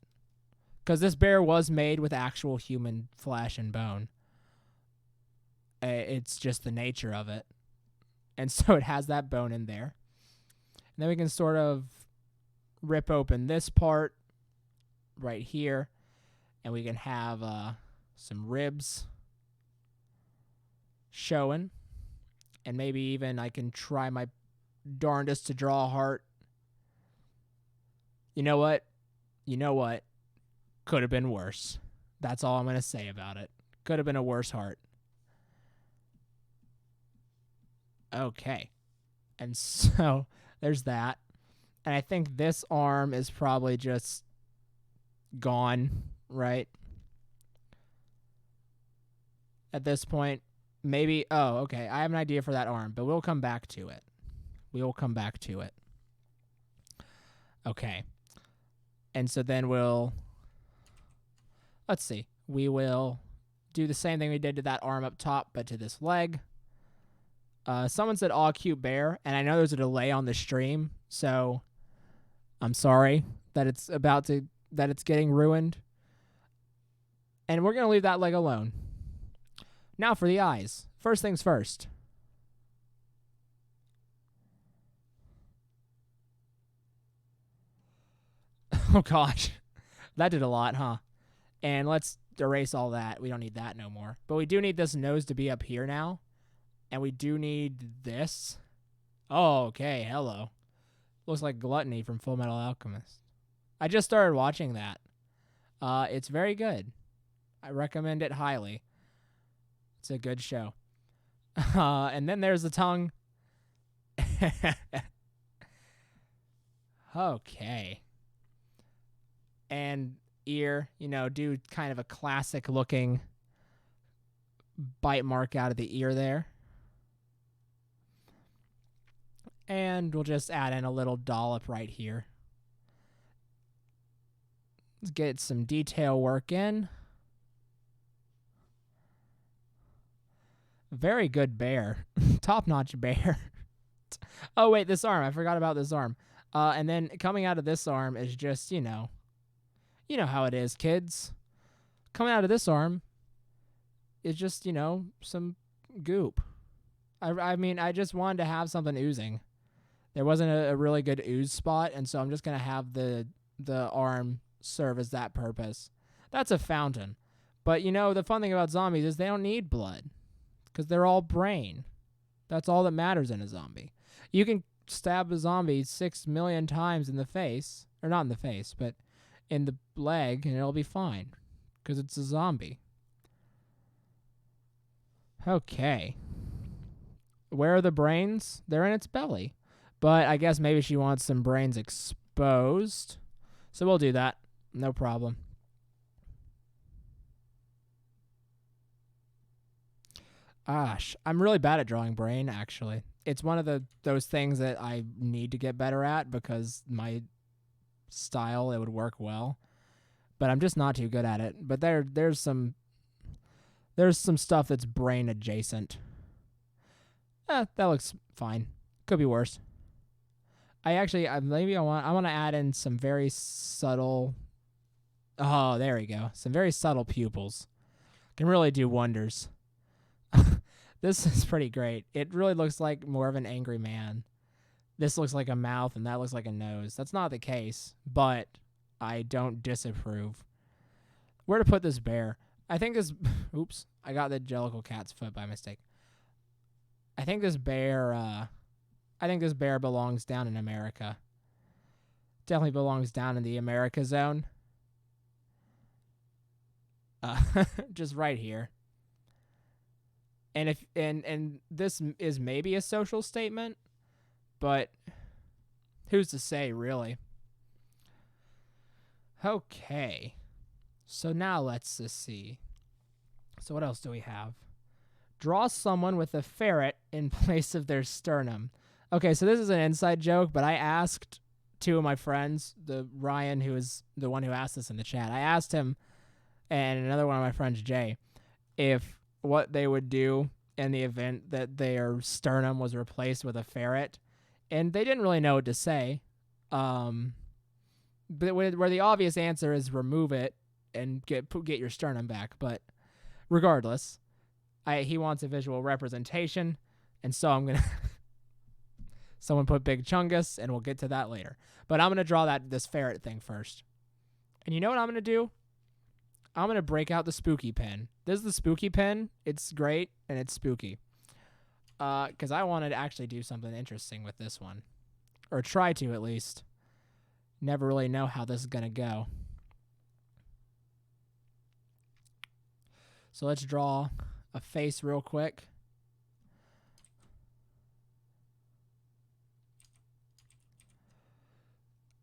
Because this bear was made with actual human flesh and bone. It's just the nature of it. And so it has that bone in there. And then we can sort of rip open this part right here. And we can have some ribs showing. And maybe even I can try my darndest to draw a heart. You know what? Could have been worse. That's all I'm going to say about it. Could have been a worse heart. Okay. And so there's that. And I think this arm is probably just gone, right? At this point, maybe... Oh, okay. I have an idea for that arm, but we'll come back to it. Okay. And so then we'll... Let's see. We will do the same thing we did to that arm up top, but to this leg. Someone said, "Aw, cute bear," and I know there's a delay on the stream, so I'm sorry that it's getting ruined. And we're gonna leave that leg alone. Now for the eyes. First things first. Oh gosh, that did a lot, huh? And let's erase all that. We don't need that no more. But we do need this nose to be up here now. And we do need this. Oh, okay. Hello. Looks like Gluttony from Full Metal Alchemist. I just started watching that. It's very good. I recommend it highly. It's a good show. And then there's the tongue. Okay. And... ear, do kind of a classic looking bite mark out of the ear there. And we'll just add in a little dollop right here. Let's get some detail work in. Very good bear. Top-notch bear. Oh, wait, this arm. I forgot about this arm. And then coming out of this arm is just, You know how it is, kids. Coming out of this arm it's just, some goop. I mean, I just wanted to have something oozing. There wasn't a really good ooze spot, and so I'm just gonna have the arm serve as that purpose. That's a fountain. But the fun thing about zombies is they don't need blood because they're all brain. That's all that matters in a zombie. You can stab a zombie 6 million times in the face, or not in the face, but in the leg, and it'll be fine because it's a zombie. Okay. Where are the brains? They're in its belly. But I guess maybe she wants some brains exposed. So we'll do that. No problem. Gosh, I'm really bad at drawing brain, actually. It's one of those things that I need to get better at because my style, it would work well. But I'm just not too good at it. But there's some stuff that's brain adjacent. That looks fine. Could be worse. I want to add in some very subtle. Oh, there we go. Some very subtle pupils. Can really do wonders. This is pretty great. It really looks like more of an angry man. This looks like a mouth and that looks like a nose. That's not the case, but I don't disapprove. Where to put this bear? I think this... Oops. I got the Jellicle Cat's foot by mistake. I think this bear belongs down in America. Definitely belongs down in the America zone. Just right here. And this is maybe a social statement, but who's to say, really? Okay. So now let's just see. So what else do we have? Draw someone with a ferret in place of their sternum. Okay, so this is an inside joke, but I asked two of my friends, the Ryan, who is the one who asked this in the chat. I asked him, and another one of my friends, Jay, if what they would do in the event that their sternum was replaced with a ferret, and they didn't really know what to say. But where the obvious answer is remove it and get your sternum back. But regardless, he wants a visual representation, and so I'm gonna. Someone put Big Chungus, and we'll get to that later. But I'm gonna draw this ferret thing first. And you know what I'm gonna do? I'm going to break out the spooky pen. This is the spooky pen. It's great, and it's spooky. Because I wanted to actually do something interesting with this one. Or try to, at least. Never really know how this is going to go. So let's draw a face real quick.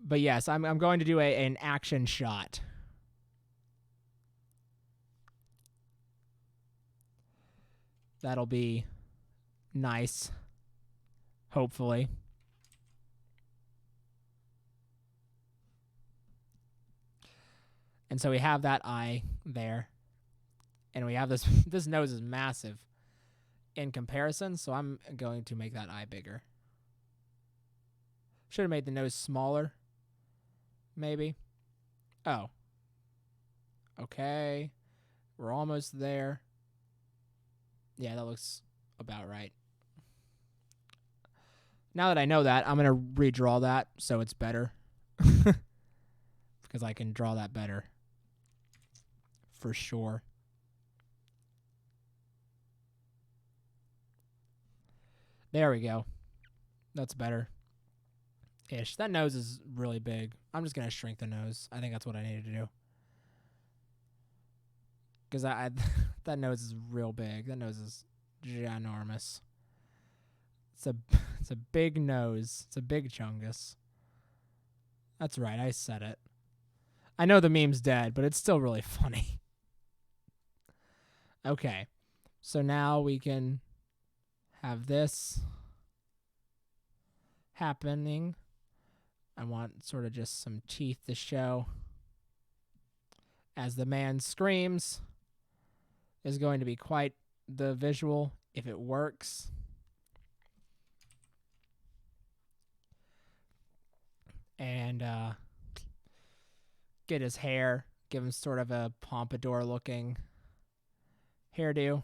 But yes, I'm going to do an action shot. That'll be nice, hopefully. And so we have that eye there. And we have this. This nose is massive in comparison, so I'm going to make that eye bigger. Should have made the nose smaller, maybe. Oh. Okay. We're almost there. Yeah, that looks about right. Now that I know that, I'm going to redraw that so it's better. Because I can draw that better. For sure. There we go. That's better. Ish. That nose is really big. I'm just going to shrink the nose. I think that's what I need to do. Because that nose is real big. That nose is ginormous. It's a big nose. It's a big chungus. That's right. I said it. I know the meme's dead, but it's still really funny. Okay. So now we can have this happening. I want sort of just some teeth to show. As the man screams, is going to be quite the visual if it works. And get his hair, give him sort of a pompadour looking hairdo.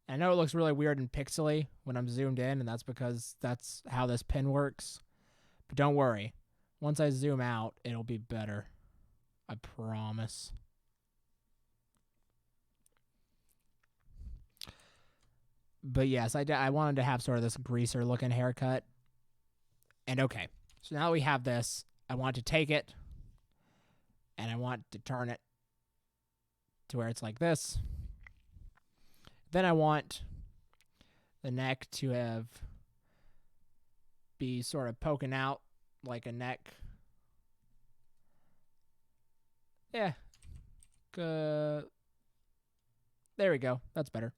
I know it looks really weird and pixely when I'm zoomed in, and that's because that's how this pen works. But don't worry. Once I zoom out, it'll be better. I promise. But yes, I wanted to have sort of this greaser-looking haircut. And okay, so now we have this. I want to take it, and I want to turn it to where it's like this. Then I want the neck to be sort of poking out like a neck. Yeah. There we go. That's better.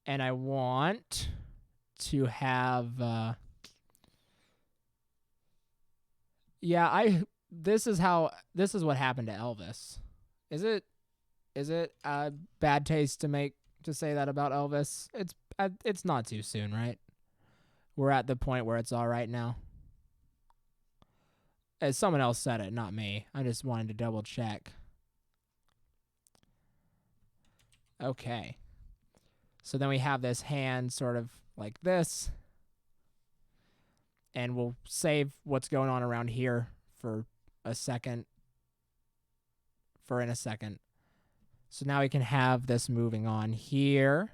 And I want to have this is what happened to Elvis. Is it bad taste to say that about Elvis? It's not too soon, right? We're at the point where it's all right now. As someone else said it, not me. I just wanted to double check. Okay. So then we have this hand sort of like this. And we'll save what's going on around here for a second. So now we can have this moving on here.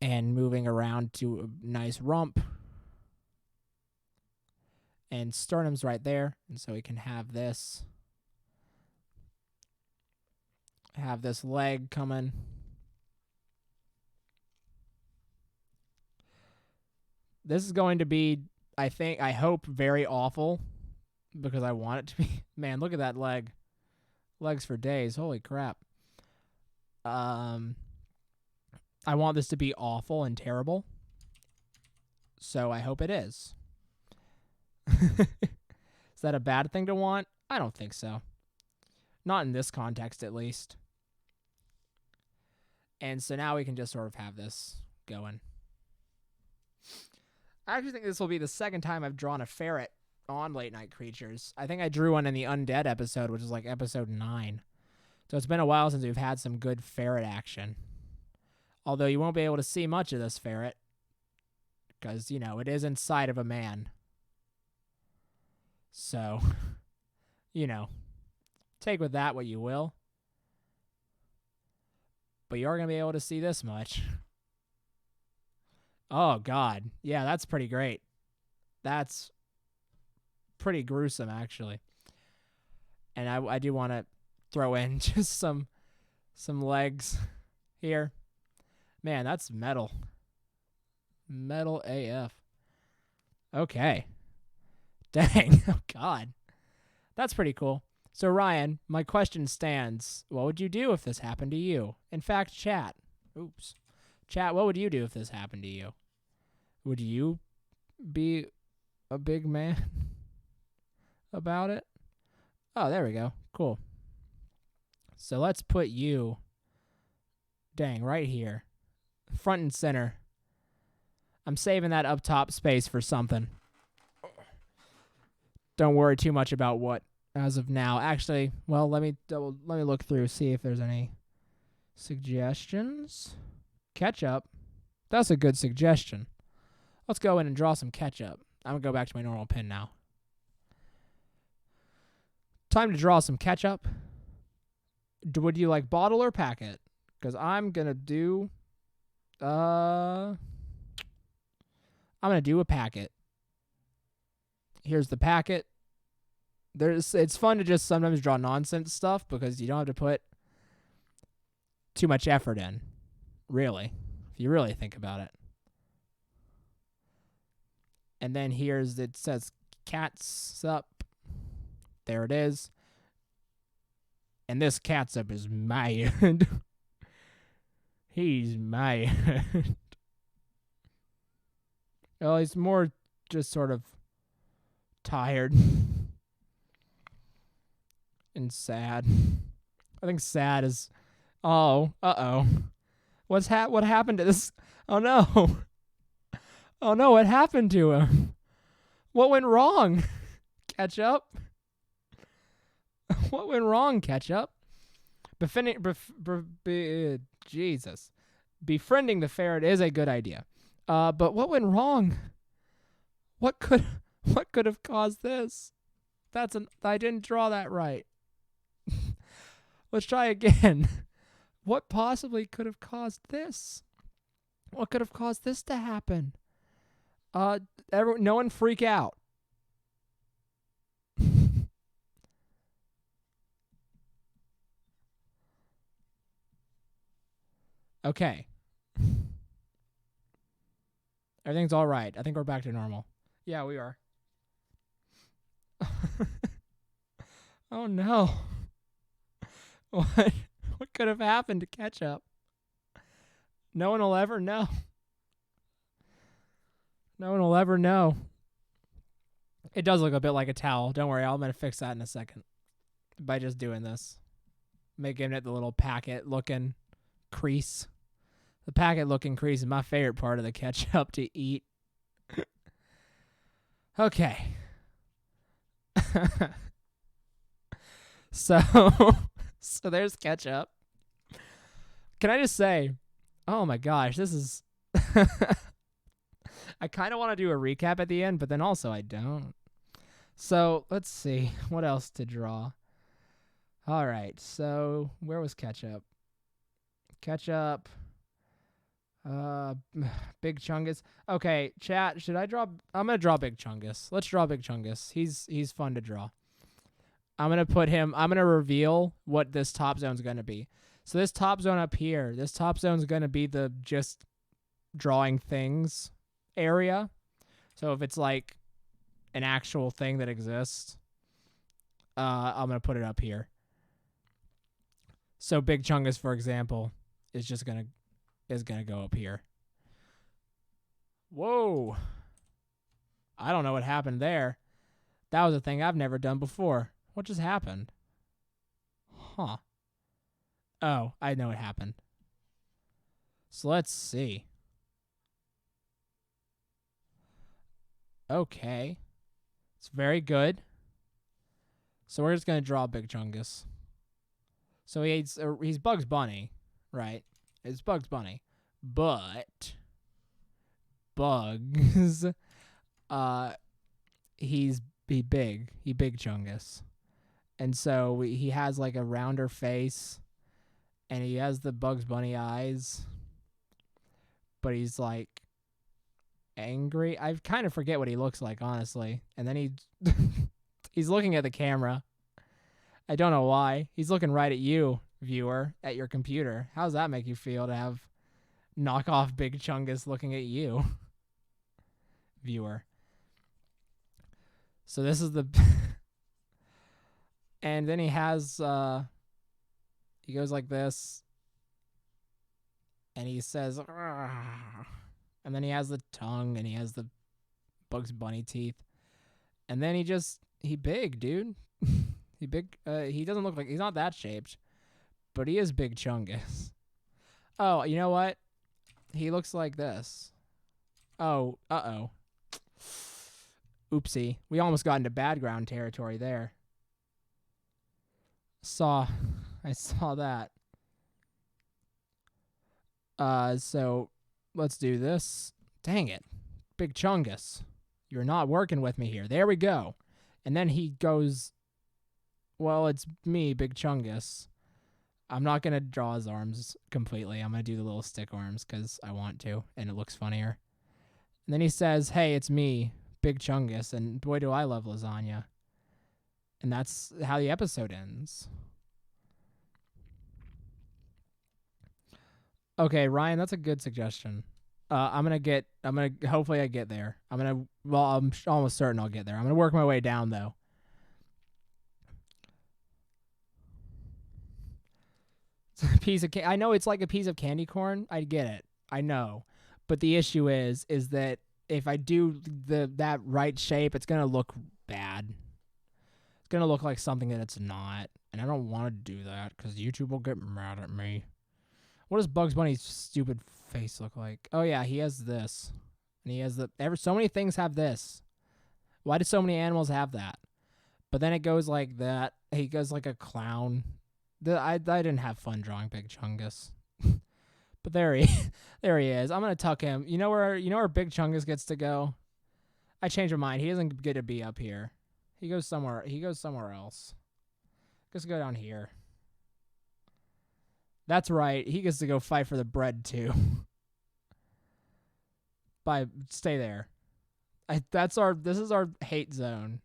And moving around to a nice rump. And sternum's right there. And so we can have this. Have this leg coming. This is going to be, I hope, very awful. Because I want it to be. Man, look at that leg. Legs for days. Holy crap. I want this to be awful and terrible. So I hope it is. Is that a bad thing to want? I don't think so. Not in this context, at least. And so now we can just sort of have this going. I actually think this will be the second time I've drawn a ferret on Late Night Creatures. I think I drew one in the Undead episode, which is like episode 9. So it's been a while since we've had some good ferret action. Although you won't be able to see much of this ferret. Because, it is inside of a man. So, take with that what you will. But you are going to be able to see this much. Oh, God. Yeah, that's pretty great. That's pretty gruesome, actually. And I do want to throw in just some legs here. Man, that's metal. Metal AF. Okay. Dang. Oh, God. That's pretty cool. So, Ryan, my question stands. What would you do if this happened to you? In fact, chat. Oops. Chat, what would you do if this happened to you? Would you be a big man about it? Oh, there we go. Cool. So let's put you, right here. Front and center. I'm saving that up top space for something. Don't worry too much about what as of now. Actually, well, let me look through, see if there's any suggestions. Ketchup. That's a good suggestion. Let's go in and draw some ketchup. I'm going to go back to my normal pen now. Time to draw some ketchup. Would you like bottle or packet? Because I'm going to do... I'm going to do a packet. Here's the packet. It's fun to just sometimes draw nonsense stuff because you don't have to put too much effort in. Really. If you really think about it. And then it says catsup. There it is. And this catsup is mad. He's mad. Well, he's more just sort of tired and sad. I think sad is... Oh, uh-oh. What happened to this? Oh, no. Oh, no, what happened to him? What went wrong? Catch up? What went wrong, Ketchup? Jesus. Befriending the ferret is a good idea. But what went wrong? What could have caused this? I didn't draw that right. Let's try again. What possibly could have caused this? What could have caused this to happen? No one freak out. Okay. Everything's all right. I think we're back to normal. Yeah, we are. Oh no. What could have happened to Ketchup? No one will ever know. No one will ever know. It does look a bit like a towel. Don't worry, I'm going to fix that in a second. By just doing this. Making it the little packet looking crease. The packet looking crease is my favorite part of the ketchup to eat. Okay. So there's ketchup. Can I just say, oh my gosh, this is... I kind of want to do a recap at the end, but then also I don't. So let's see what else to draw. All right, so where was Ketchup? Ketchup. Big Chungus. Okay, chat, should I draw? I'm going to draw Big Chungus. Let's draw Big Chungus. He's fun to draw. I'm going to reveal what this top zone's going to be. So this top zone up here, this top zone's going to be the just drawing things area. So if it's like an actual thing that exists, I'm going to put it up here. So Big Chungus, for example, is going to go up here. Whoa. I don't know what happened there. That was a thing I've never done before. What just happened? Huh. Oh, I know what happened. So let's see. Okay. It's very good. So we're just going to draw Big Chungus. So he's Bugs Bunny, right? It's Bugs Bunny. But Bugs, he's big. He Big Chungus. And so he has like a rounder face, and he has the Bugs Bunny eyes, but he's like angry. I kind of forget what he looks like, honestly. And then he's looking at the camera. I don't know why. He's looking right at you, viewer, at your computer. How does that make you feel to have knockoff Big Chungus looking at you, viewer? So this is the... And then he has, he goes like this, and he says, "Argh." And then he has the tongue, and he has the Bugs Bunny teeth, and then he big, dude. He big, he doesn't look like, he's not that shaped, but he is Big Chungus. Oh, you know what? He looks like this. Oh, uh-oh. Oopsie. We almost got into bad ground territory there. I saw that. So let's do this. Dang it. Big Chungus. You're not working with me here. There we go. And then he goes, well, it's me, Big Chungus. I'm not going to draw his arms completely. I'm going to do the little stick arms because I want to, and it looks funnier. And then he says, hey, it's me, Big Chungus, and boy, do I love lasagna. And that's how the episode ends. Okay, Ryan, that's a good suggestion. Hopefully I get there. I'm almost certain I'll get there. I'm going to work my way down, though. It's a piece of I know it's like a piece of candy corn. I get it. I know. But the issue is that if I do that right shape, it's going to look bad. It's going to look like something that it's not. And I don't want to do that because YouTube will get mad at me. What does Bugs Bunny's stupid face look like? Oh, yeah, he has this. And he has so many things have this. Why do so many animals have that? But then it goes like that. He goes like a clown. I didn't have fun drawing Big Chungus. But there he there he is. I'm gonna tuck him. You know where Big Chungus gets to go? I changed my mind. He doesn't get to be up here. He goes somewhere else. Let's go down here. That's right. He gets to go fight for the bread too. Stay there. This is our hate zone.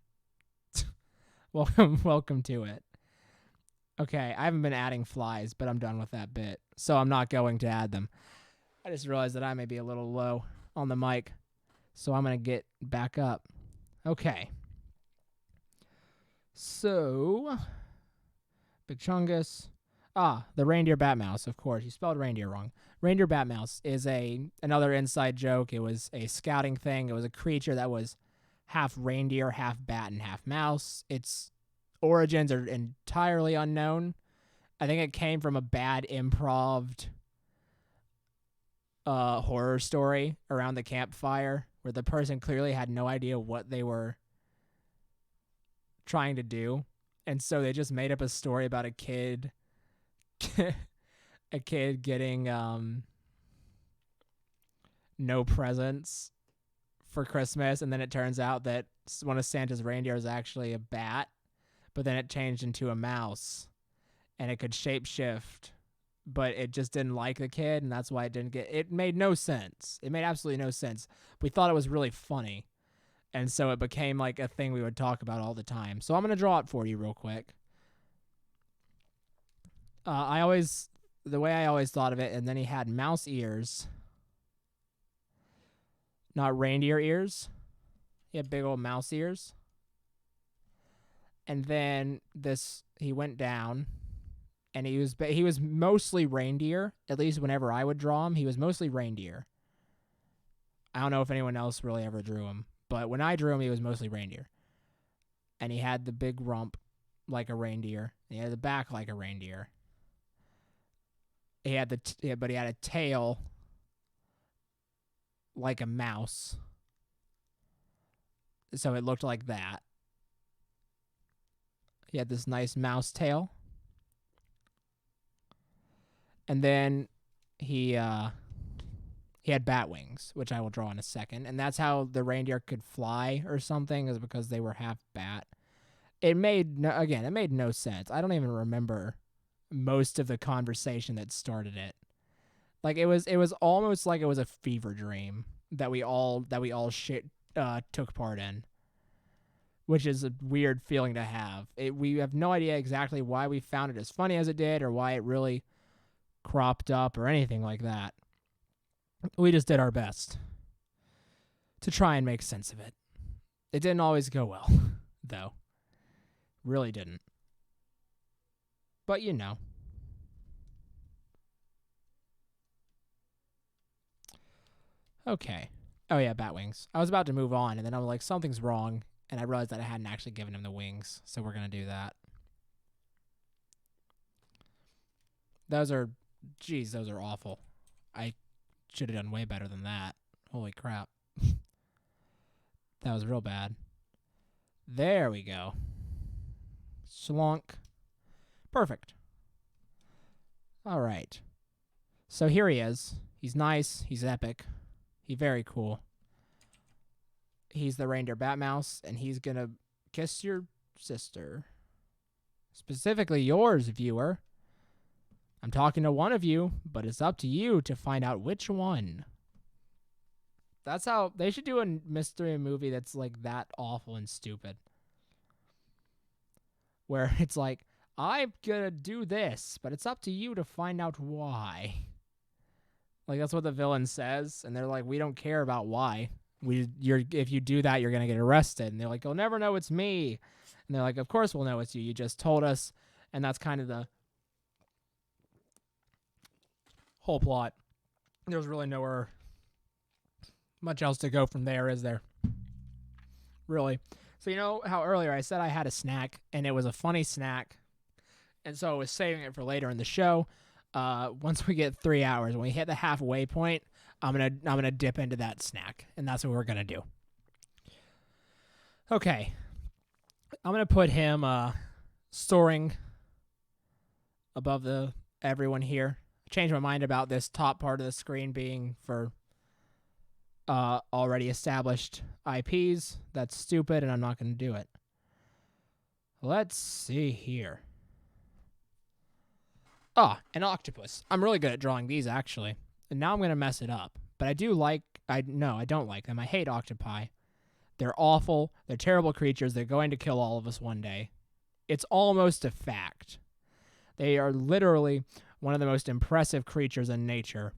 Welcome to it. Okay, I haven't been adding flies, but I'm done with that bit. So I'm not going to add them. I just realized that I may be a little low on the mic. So I'm going to get back up. Okay. So, Big Chungus. The reindeer Batmouse, of course. You spelled reindeer wrong. Reindeer Batmouse is another inside joke. It was a scouting thing. It was a creature that was half reindeer, half bat, and half mouse. Its origins are entirely unknown. I think it came from a bad improv horror story around the campfire where the person clearly had no idea what they were trying to do. And so they just made up a story about a kid getting no presents for Christmas, and then it turns out that one of Santa's reindeer is actually a bat, but then it changed into a mouse, and it could shapeshift, but it just didn't like the kid, and that's why it made no sense. It made absolutely no sense. We thought it was really funny, and so it became like a thing we would talk about all the time. So I'm going to draw it for you real quick. The way I always thought of it, and then he had mouse ears, not reindeer ears. He had big old mouse ears. And then he went down, and he was mostly reindeer. At least whenever I would draw him, he was mostly reindeer. I don't know if anyone else really ever drew him, but when I drew him, he was mostly reindeer. And he had the big rump like a reindeer. And he had the back like a reindeer. He had but he had a tail like a mouse. So it looked like that. He had this nice mouse tail. And then he had bat wings, which I will draw in a second. And that's how the reindeer could fly or something, is because they were half bat. It made no sense. I don't even remember most of the conversation that started it. Like it was almost like it was a fever dream that we all took part in, which is a weird feeling to have. We have no idea exactly why we found it as funny as it did, or why it really cropped up, or anything like that. We just did our best to try and make sense of it. It didn't always go well, though. Really didn't. But you know. Okay. Oh yeah, bat wings. I was about to move on, and then I'm like, something's wrong, and I realized that I hadn't actually given him the wings, so we're going to do that. Those are awful. I should have done way better than that. Holy crap. That was real bad. There we go. Slunk. Perfect. All right. So here he is. He's nice. He's epic. He's very cool. He's the reindeer Batmouse, and he's going to kiss your sister. Specifically yours, viewer. I'm talking to one of you, but it's up to you to find out which one. That's how they should do a mystery movie that's like that awful and stupid. Where it's like, I'm gonna do this, but it's up to you to find out why. Like that's what the villain says, and they're like, we don't care about why. If you do that, you're gonna get arrested. And they're like, you'll never know it's me. And they're like, of course we'll know it's you. You just told us. And that's kind of the whole plot. There's really nowhere much else to go from there, is there? Really. So you know how earlier I said I had a snack, and it was a funny snack, and so I was saving it for later in the show. Once we get 3 hours, when we hit the halfway point, I'm gonna dip into that snack, and that's what we're gonna do. Okay. I'm gonna put him soaring above everyone here. I changed my mind about this top part of the screen being for already established IPs. That's stupid, and I'm not gonna do it. Let's see here. An octopus. I'm really good at drawing these, actually. And now I'm going to mess it up. But I don't like them. I hate octopi. They're awful. They're terrible creatures. They're going to kill all of us one day. It's almost a fact. They are literally one of the most impressive creatures in nature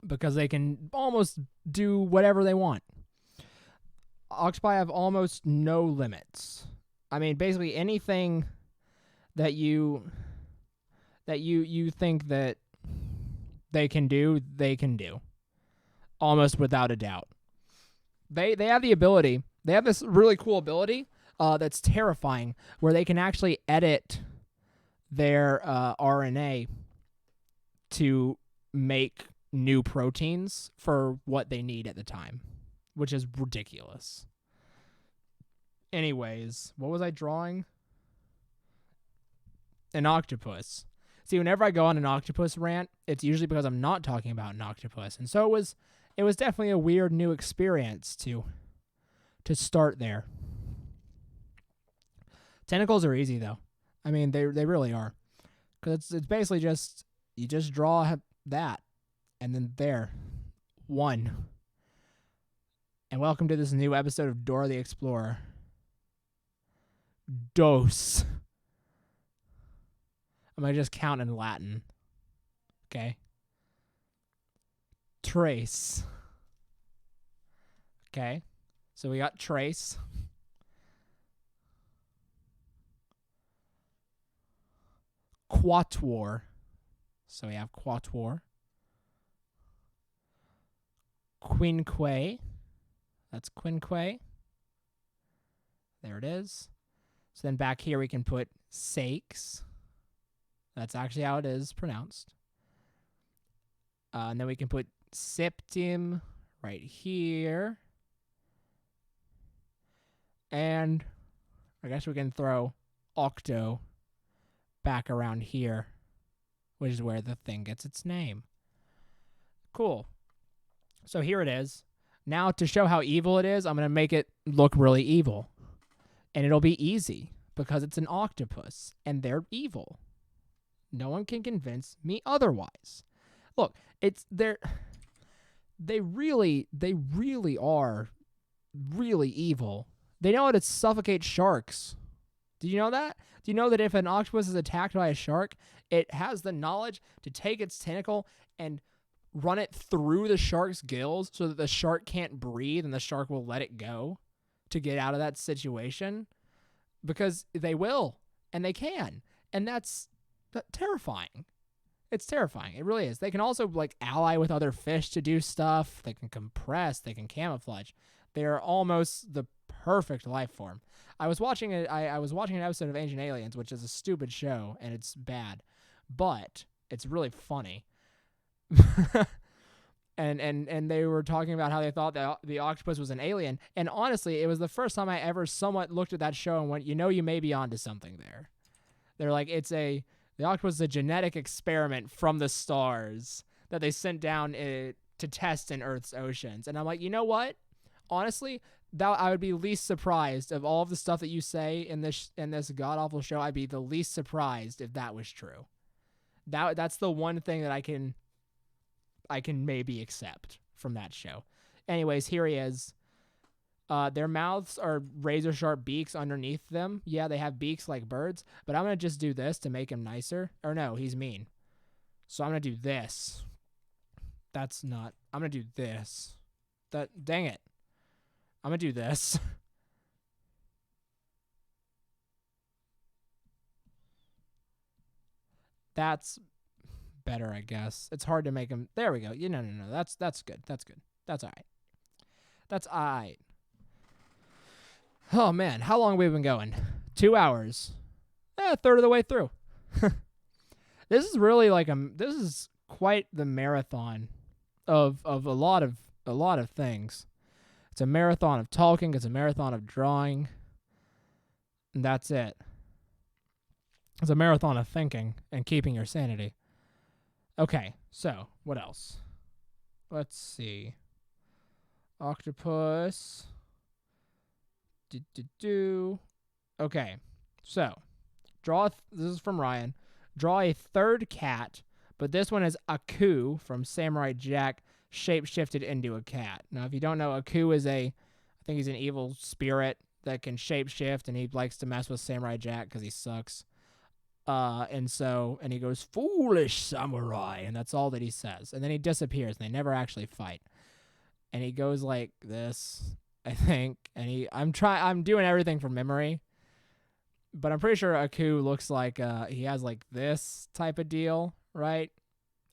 because they can almost do whatever they want. Octopi have almost no limits. I mean, basically anything that you think that they can do, almost without a doubt. They have the ability. They have this really cool ability that's terrifying, where they can actually edit their RNA to make new proteins for what they need at the time, which is ridiculous. Anyways, what was I drawing? An octopus. See, whenever I go on an octopus rant, it's usually because I'm not talking about an octopus. And so it was definitely a weird new experience to start there. Tentacles are easy though. I mean, they really are. Cuz it's basically just you just draw that and then there. One. And welcome to this new episode of Dora the Explorer. Dos. I'm going to just count in Latin. Okay. Trace. Okay. So we got trace. Quatuor. So we have quatuor. Quinque. That's quinque. There it is. So then back here we can put sakes. That's actually how it is pronounced. And then we can put septim right here. And I guess we can throw octo back around here, which is where the thing gets its name. Cool. So here it is. Now to show how evil it is, I'm going to make it look really evil. And it'll be easy because it's an octopus and they're evil. No one can convince me otherwise. Look, they really are really evil. They know how to suffocate sharks. Do you know that? Do you know that if an octopus is attacked by a shark, it has the knowledge to take its tentacle and run it through the shark's gills so that the shark can't breathe and the shark will let it go to get out of that situation? Because they will, and they can. And that's terrifying. It's terrifying. It really is. They can also ally with other fish to do stuff. They can compress. They can camouflage. They are almost the perfect life form. I was watching an episode of Ancient Aliens, which is a stupid show and it's bad, but it's really funny. and they were talking about how they thought that the octopus was an alien. And honestly, it was the first time I ever somewhat looked at that show and went, you may be onto something there. They're like, the octopus is a genetic experiment from the stars that they sent down to test in Earth's oceans. And I'm like, you know what? Honestly, that I would be least surprised of all of the stuff that you say in this god awful show. I'd be the least surprised if that was true. That's the one thing that I can maybe accept from that show. Anyways, here he is. Their mouths are razor sharp beaks underneath them. Yeah, they have beaks like birds, but I'm going to just do this to make him nicer. Or no, he's mean. So I'm going to do this. I'm going to do this. Dang it. I'm going to do this. That's better, I guess. It's hard to make him. There we go. No. That's good. That's good. That's all right. That's all right. Oh, man. How long have we been going? 2 hours. A third of the way through. This is really this is quite the marathon of a lot of things. It's a marathon of talking. It's a marathon of drawing. And that's it. It's a marathon of thinking and keeping your sanity. Okay, so what else? Let's see. Octopus. Okay, so this is from Ryan. Draw a third cat, but this one is Aku from Samurai Jack, shape-shifted into a cat. Now, if you don't know, Aku is I think he's an evil spirit that can shape-shift, and he likes to mess with Samurai Jack because he sucks. And he goes, "Foolish samurai," and that's all that he says. And then he disappears, and they never actually fight. And he goes like this, I think. And I'm doing everything from memory, but I'm pretty sure Aku looks like he has like this type of deal, right?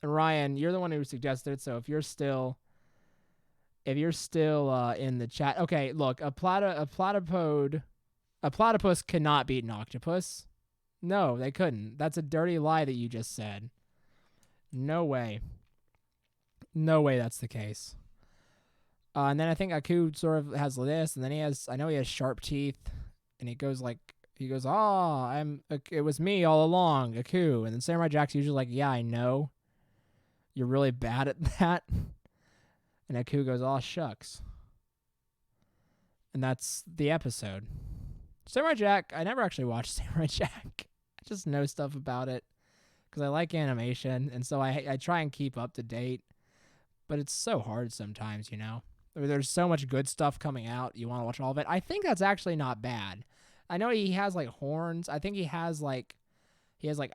And Ryan, you're the one who suggested it, so if you're still in the chat, okay, look, a platypus cannot beat an octopus. No, they couldn't. That's a dirty lie that you just said. No way. No way that's the case. And then I think Aku sort of has this, and then he has sharp teeth, and he goes, it was me all along, Aku. And then Samurai Jack's usually like, yeah, I know. You're really bad at that. And Aku goes, oh, shucks. And that's the episode. Samurai Jack, I never actually watched Samurai Jack. I just know stuff about it because I like animation, and so I try and keep up to date. But it's so hard sometimes, you know? There's so much good stuff coming out. You want to watch all of it. I think that's actually not bad. I know he has, like, horns. I think he has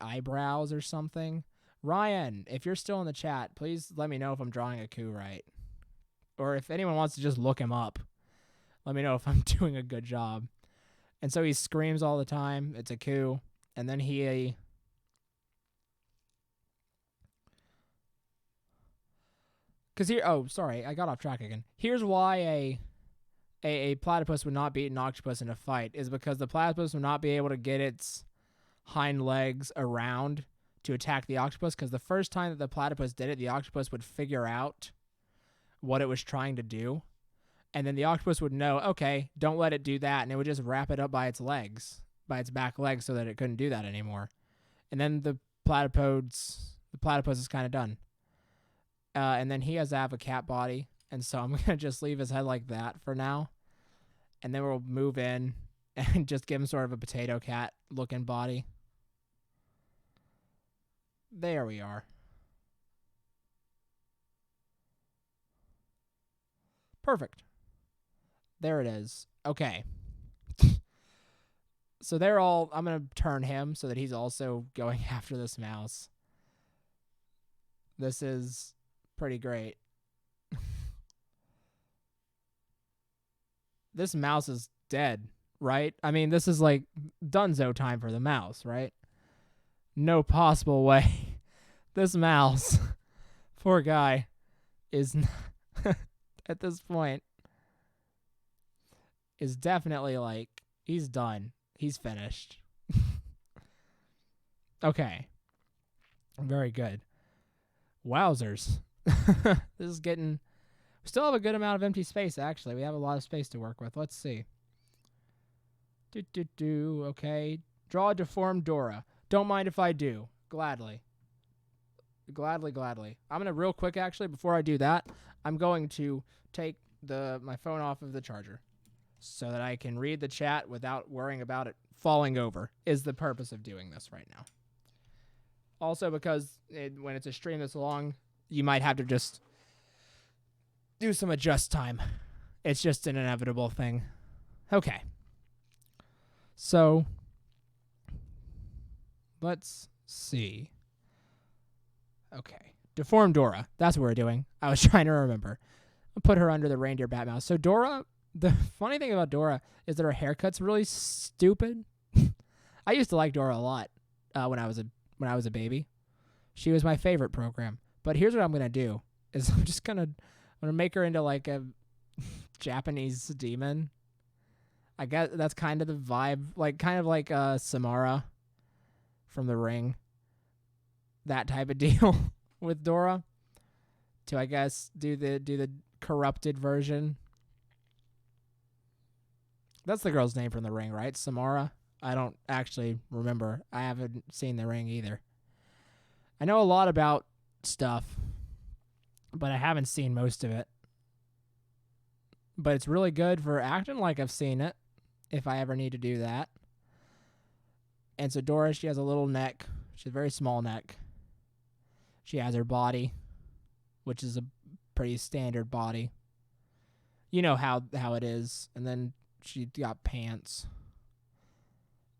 eyebrows or something. Ryan, if you're still in the chat, please let me know if I'm drawing Aku right. Or if anyone wants to just look him up, let me know if I'm doing a good job. And so he screams all the time. It's Aku. And then sorry, I got off track again. Here's why a platypus would not beat an octopus in a fight is because the platypus would not be able to get its hind legs around to attack the octopus, because the first time that the platypus did it, the octopus would figure out what it was trying to do. And then the octopus would know, okay, don't let it do that, and it would just wrap it up by its back legs so that it couldn't do that anymore. And then the platypus is kind of done. And then he has to have a cat body, and so I'm going to just leave his head like that for now. And then we'll move in and just give him sort of a potato cat looking body. There we are. Perfect. There it is. Okay. So I'm going to turn him so that he's also going after this mouse. This is pretty great. This mouse is dead, right? I mean, this is like Dunzo time for the mouse, right? No possible way. This mouse, poor guy, is at this point is definitely like, he's done. He's finished. Okay. Very good. Wowzers. This is getting... We still have a good amount of empty space, actually. We have a lot of space to work with. Let's see. Okay. Draw a deformed Dora. Don't mind if I do. Gladly. Gladly. I'm going to real quick, actually, before I do that, I'm going to take my phone off of the charger so that I can read the chat without worrying about it falling over, is the purpose of doing this right now. Also, because when it's a stream this long, you might have to just do some adjust time. It's just an inevitable thing. Okay. So, let's see. Okay. Deformed Dora. That's what we're doing. I was trying to remember. I'll put her under the reindeer bat mouse. So Dora, the funny thing about Dora is that her haircut's really stupid. I used to like Dora a lot when I was a baby. She was my favorite program. But here's what I'm gonna do: is I'm gonna make her into like a Japanese demon. I guess that's kind of the vibe, like kind of like Samara from The Ring. That type of deal with Dora. To, I guess, do the corrupted version. That's the girl's name from The Ring, right? Samara. I don't actually remember. I haven't seen The Ring either. I know a lot about stuff, but I haven't seen most of it. But it's really good for acting like I've seen it, if I ever need to do that. And so Dora, she has a little neck. She has a very small neck. She has her body, which is a pretty standard body. You know how it is. And then she got pants.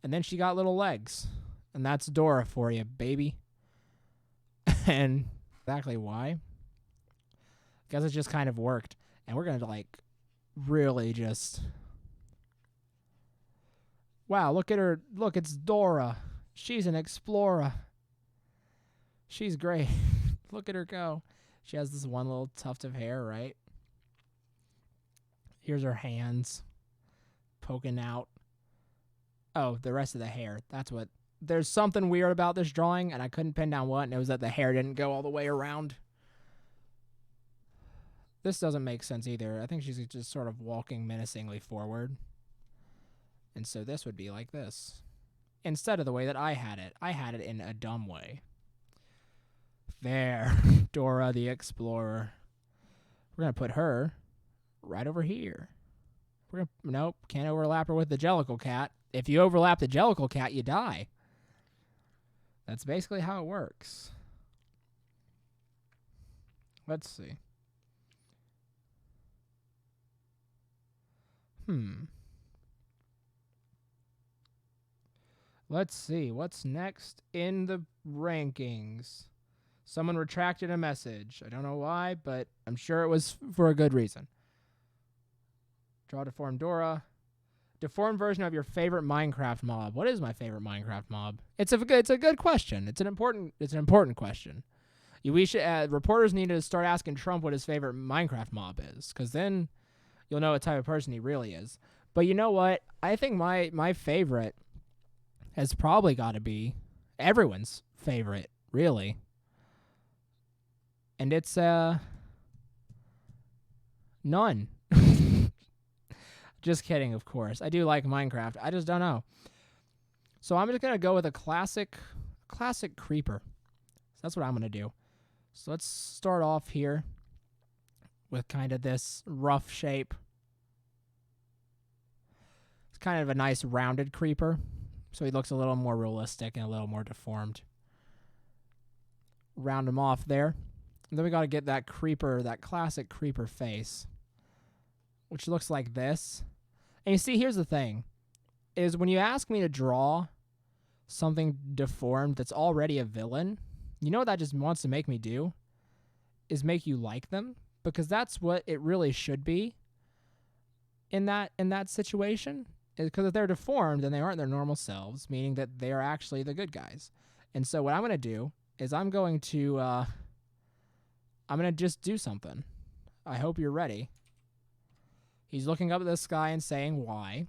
And then she got little legs. And that's Dora for you, baby. And exactly why? Because it just kind of worked. And we're going to, like, really just... Wow, look at her. Look, it's Dora. She's an explorer. She's great. Look at her go. She has this one little tuft of hair, right? Here's her hands poking out. Oh, the rest of the hair. That's what... There's something weird about this drawing, and I couldn't pin down what, and it was that the hair didn't go all the way around. This doesn't make sense either. I think she's just sort of walking menacingly forward. And so this would be like this. Instead of the way that I had it. I had it in a dumb way. There. Dora the Explorer. We're going to put her right over here. Nope, can't overlap her with the Jellicle Cat. If you overlap the Jellicle Cat, you die. That's basically how it works. Let's see. Let's see. What's next in the rankings? Someone retracted a message. I don't know why, but I'm sure it was for a good reason. Draw deformed Dora. Deformed version of your favorite Minecraft mob. What is my favorite Minecraft mob? It's a good question. It's an important question. Reporters need to start asking Trump what his favorite Minecraft mob is, because then you'll know what type of person he really is. But you know what? I think my favorite has probably got to be everyone's favorite, really. And it's none. Just kidding, of course. I do like Minecraft. I just don't know. So I'm just going to go with a classic creeper. So that's what I'm going to do. So let's start off here with kind of this rough shape. It's kind of a nice rounded creeper. So he looks a little more realistic and a little more deformed. Round him off there. And then we got to get that creeper, that classic creeper face, which looks like this. And you see, here's the thing, is when you ask me to draw something deformed that's already a villain, you know what that just wants to make me do? Is make you like them. Because that's what it really should be in that situation. Because if they're deformed, then they aren't their normal selves, meaning that they are actually the good guys. And so what I'm going to do is I'm going to just do something. I hope you're ready. He's looking up at the sky and saying, why?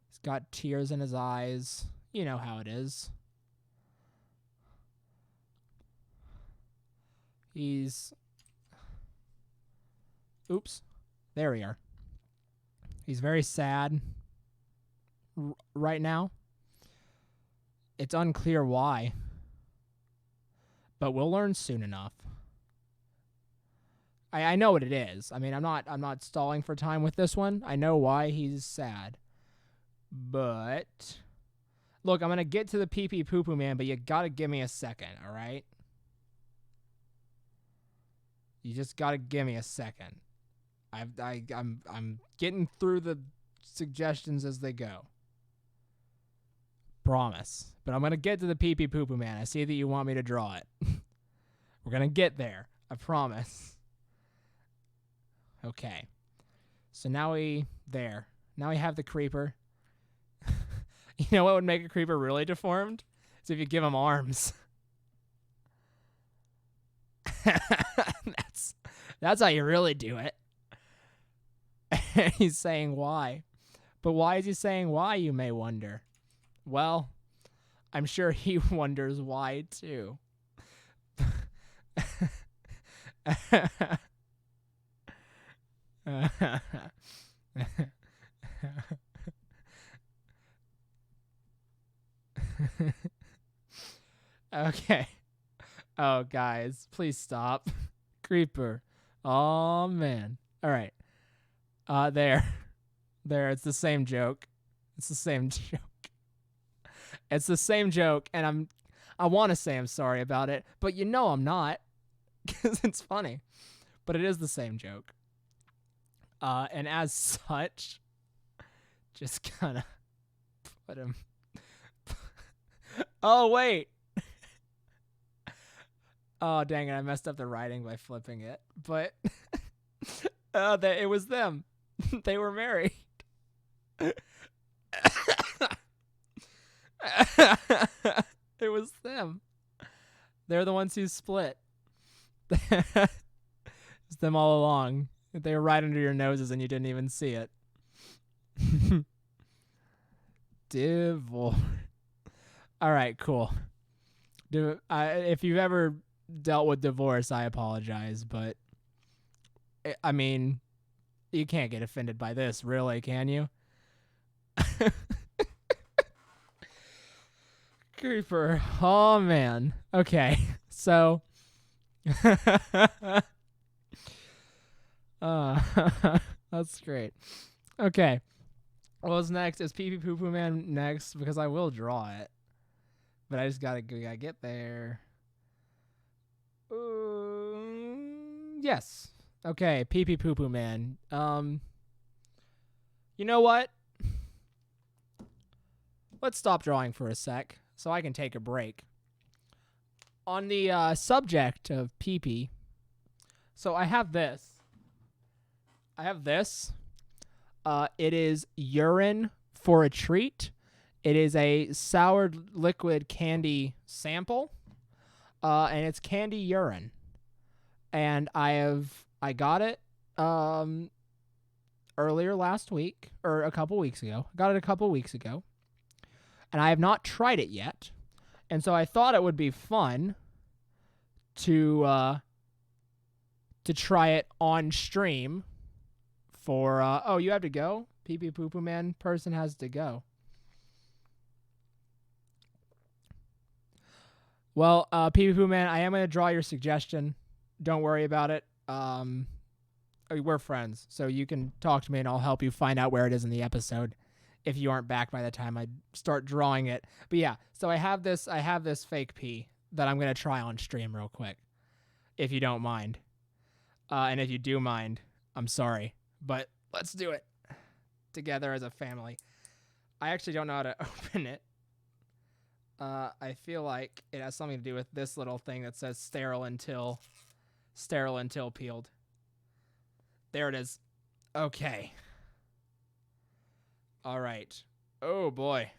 He's got tears in his eyes. You know how it is. Oops. There we are. He's very sad right now. It's unclear why. But we'll learn soon enough. I know what it is. I mean, I'm not stalling for time with this one. I know why he's sad. But look, I'm going to get to the pee-pee poo-poo man, but you got to give me a second, all right? You just got to give me a second. I'm getting through the suggestions as they go. Promise. But I'm going to get to the pee-pee poo-poo man. I see that you want me to draw it. We're going to get there. I promise. Okay. So now we have the creeper. You know what would make a creeper really deformed? Is if you give him arms. That's how you really do it. He's saying why. But why is he saying why, you may wonder? Well, I'm sure he wonders why too. Okay. Oh, guys, please stop. Creeper. Oh, man. All right. There. There. It's the same joke. It's the same joke. It's the same joke, and I want to say I'm sorry about it, but you know I'm not, because it's funny. But it is the same joke. And as such, just kind of put him. Oh, wait. Oh, dang it. I messed up the writing by flipping it. But it was them. They were married. It was them. They're the ones who split. It's them all along. They were right under your noses and you didn't even see it. Divorce. All right, cool. If you've ever dealt with divorce, I apologize, but I mean, you can't get offended by this, really, can you? Creeper. Oh, man. Okay, so... that's great. Okay. What's next? Is Pee Pee Poo Poo Man next? Because I will draw it. But I just gotta get there. Yes. Okay, Pee Pee Poo Poo Man. You know what? Let's stop drawing for a sec so I can take a break. On the subject of pee pee, so I have this. It is urine for a treat. It is a soured liquid candy sample, and it's candy urine. And I got it earlier last week, or a couple weeks ago. I got it a couple weeks ago, and I have not tried it yet. And so I thought it would be fun to try it on stream for oh, you have to go? Pee Pee Poo Poo Man person has to go. Well, Pee Pee Poo Man, I am going to draw your suggestion. Don't worry about it. We're friends, so you can talk to me and I'll help you find out where it is in the episode if you aren't back by the time I start drawing it. But yeah, so I have this fake pee that I'm going to try on stream real quick, if you don't mind. And if you do mind, I'm sorry. But let's do it together as a family. I actually don't know how to open it. I feel like it has something to do with this little thing that says sterile until peeled. There it is. Okay. All right. Oh boy.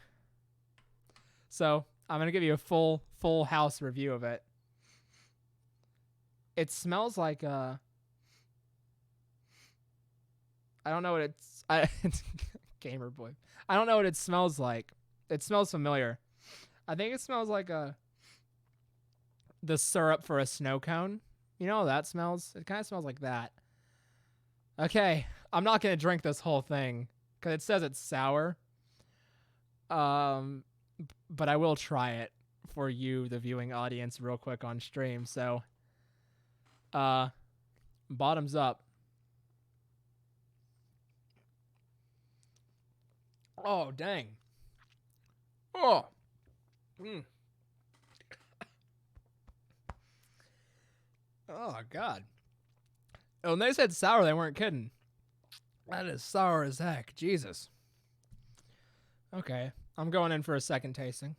So I'm gonna give you a full house review of it. It smells like I don't know what it's Gamer Boy. I don't know what it smells like. It smells familiar. I think it smells like the syrup for a snow cone. You know how that smells? It kind of smells like that. Okay, I'm not going to drink this whole thing because it says it's sour. But I will try it for you, the viewing audience, real quick on stream. So, bottoms up. Oh, dang. Oh. Oh, God. Oh, when they said sour, they weren't kidding. That is sour as heck. Jesus. Okay. I'm going in for a second tasting.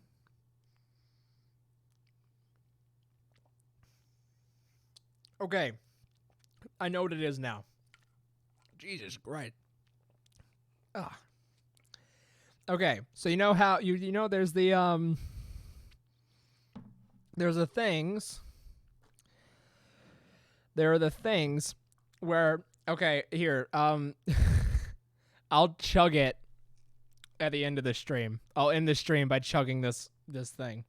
Okay. I know what it is now. Jesus Christ. Ah. Okay. So you know how you know there's the there's the things. There are the things where okay, here. I'll chug it at the end of the stream. I'll end the stream by chugging this thing.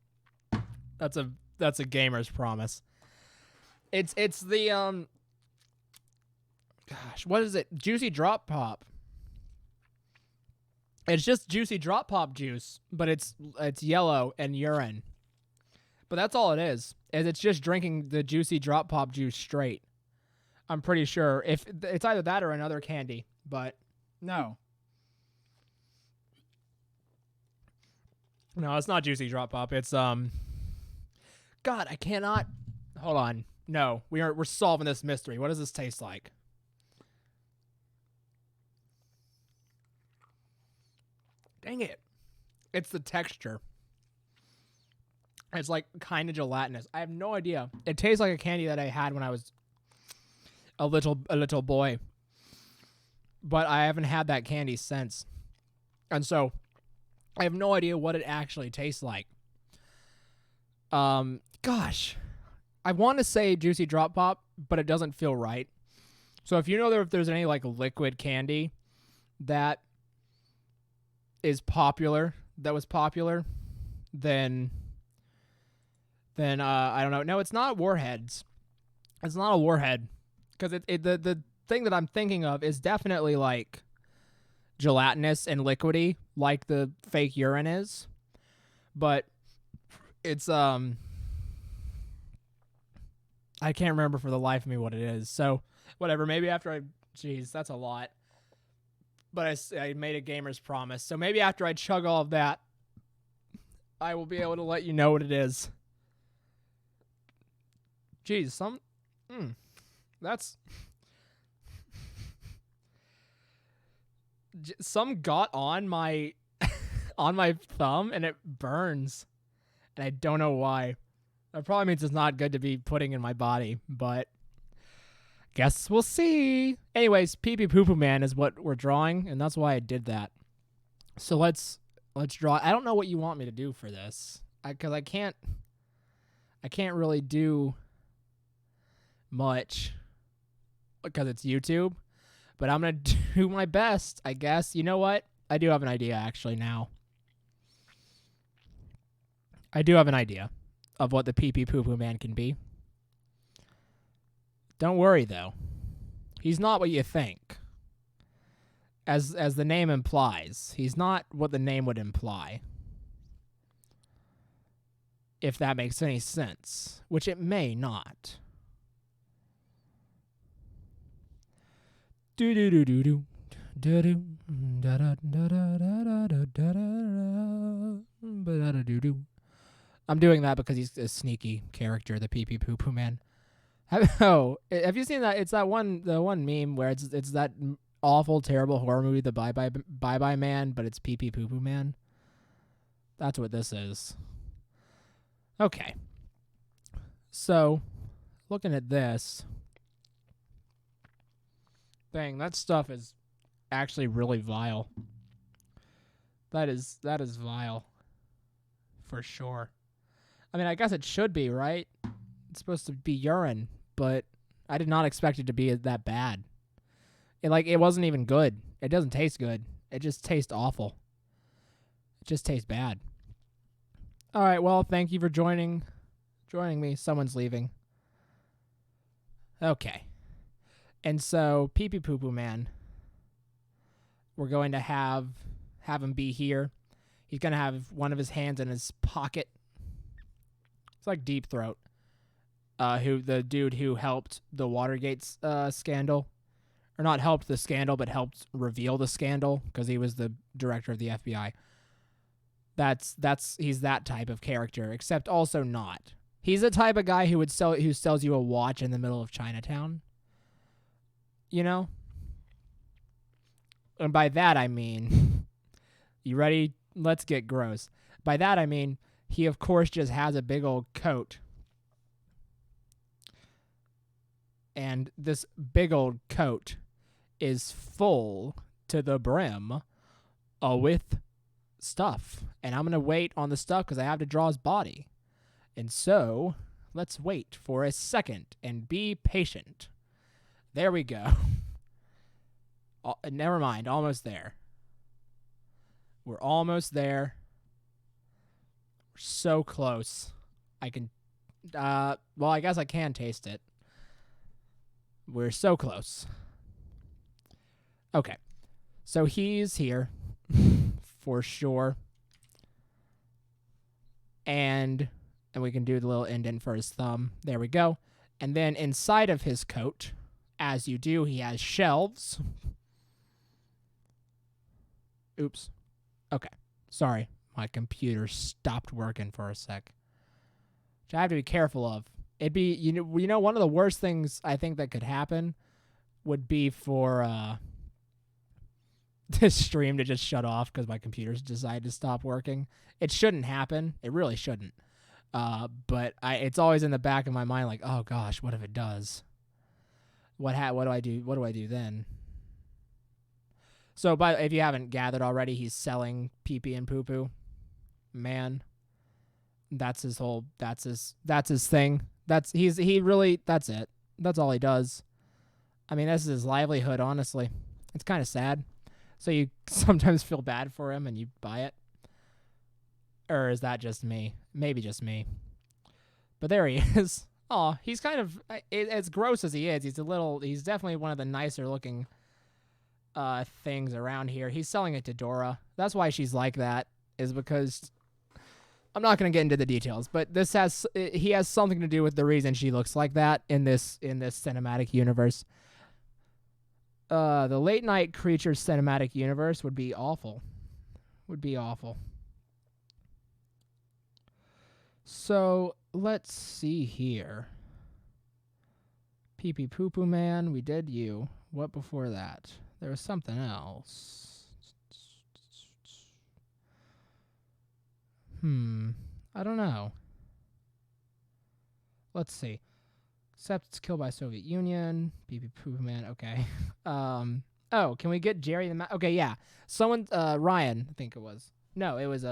That's a gamer's promise. It's the gosh, what is it? Juicy Drop Pop. It's just juicy drop pop juice, but it's yellow and urine. But that's all it is it's just drinking the juicy drop pop juice straight. I'm pretty sure if it's either that or another candy, but no. No, it's not juicy drop pop. It's God, I cannot. Hold on. No, we're solving this mystery. What does this taste like? Dang it. It's the texture. It's like kind of gelatinous. I have no idea. It tastes like a candy that I had when I was a little boy. But I haven't had that candy since. And so I have no idea what it actually tastes like. Gosh. I want to say juicy drop pop, but it doesn't feel right. So if you know if there's any like liquid candy that is popular, that was popular, then I don't know. No, it's not Warheads. It's not a Warhead, because the thing that I'm thinking of is definitely like gelatinous and liquidy, like the fake urine is, but it's I can't remember for the life of me what it is. So whatever. Maybe after jeez, that's a lot. But I made a gamer's promise. So maybe after I chug all of that, I will be able to let you know what it is. Jeez, that's some got on my on my thumb and it burns, and I don't know why. That probably means it's not good to be putting in my body, but guess we'll see. Anyways, Pee Pee Poo Poo Man is what we're drawing, and that's why I did that. So let's draw. I don't know what you want me to do for this, because I can't really do much because it's YouTube, but I'm gonna do my best, I guess. You know what? I do have an idea actually now. I do have an idea of what the Pee Pee Poo Poo Man can be. Don't worry though. He's not what you think. As the name implies, he's not what the name would imply. If that makes any sense, which it may not. Do do do do do do do da da da da da da da da da do do. I'm doing that because he's a sneaky character, the Pee Pee Poo Poo Man. Have you seen that? It's the one meme where it's that awful, terrible horror movie, the Bye Bye Man, but it's Pee Pee Poo Poo Man. That's what this is. Okay. So, looking at this, dang, that stuff is actually really vile. That is vile, for sure. I mean, I guess it should be, right? It's supposed to be urine, but I did not expect it to be that bad. It wasn't even good. It doesn't taste good. It just tastes awful. It just tastes bad. All right, well, thank you for joining me. Someone's leaving. Okay. And so, Pee Pee Poo Poo Man, we're going to have him be here. He's going to have one of his hands in his pocket. It's like Deep Throat, the dude who helped the Watergate scandal. Or not helped the scandal, but helped reveal the scandal, because he was the director of the FBI. He's that type of character, except also not. He's the type of guy who sells you a watch in the middle of Chinatown. You know? And by that I mean, you ready? Let's get gross. By that I mean, he of course just has a big old coat. And this big old coat is full to the brim with stuff. And I'm going to wait on the stuff because I have to draw his body. And so, let's wait for a second and be patient. There we go. Never mind, almost there. We're almost there. We're so close. I can, well, I guess I can taste it. We're so close. Okay. So he's here. for sure. And we can do the little indent for his thumb. There we go. And then inside of his coat, as you do, he has shelves. Oops. Okay. Sorry. My computer stopped working for a sec. Which I have to be careful of. It'd be, you know, one of the worst things I think that could happen would be for this stream to just shut off because my computer's decided to stop working. It shouldn't happen. It really shouldn't. But it's always in the back of my mind, like, oh gosh, what if it does? What do I do? What do I do then? So, but if you haven't gathered already, he's selling pee-pee and poo-poo. Man, that's his whole. That's his thing. That's it. That's all he does. I mean, this is his livelihood. Honestly, it's kind of sad. So you sometimes feel bad for him and you buy it. Or is that just me? Maybe just me. But there he is. Oh, he's kind of, as gross as he is, he's definitely one of the nicer looking things around here. He's selling it to Dora. That's why she's like that, is because, I'm not going to get into the details, but he has something to do with the reason she looks like that in this cinematic universe. The Late Night Creatures cinematic universe would be awful. So, let's see here. Pee Pee Poo Poo Man, we did you. What before that? There was something else. I don't know. Let's see. Except killed by Soviet Union. Pee Pee Poo Poo Man, okay. Oh, can we get Jerry the Mouse? Okay, yeah. Someone, Ryan, I think it was. No, it was,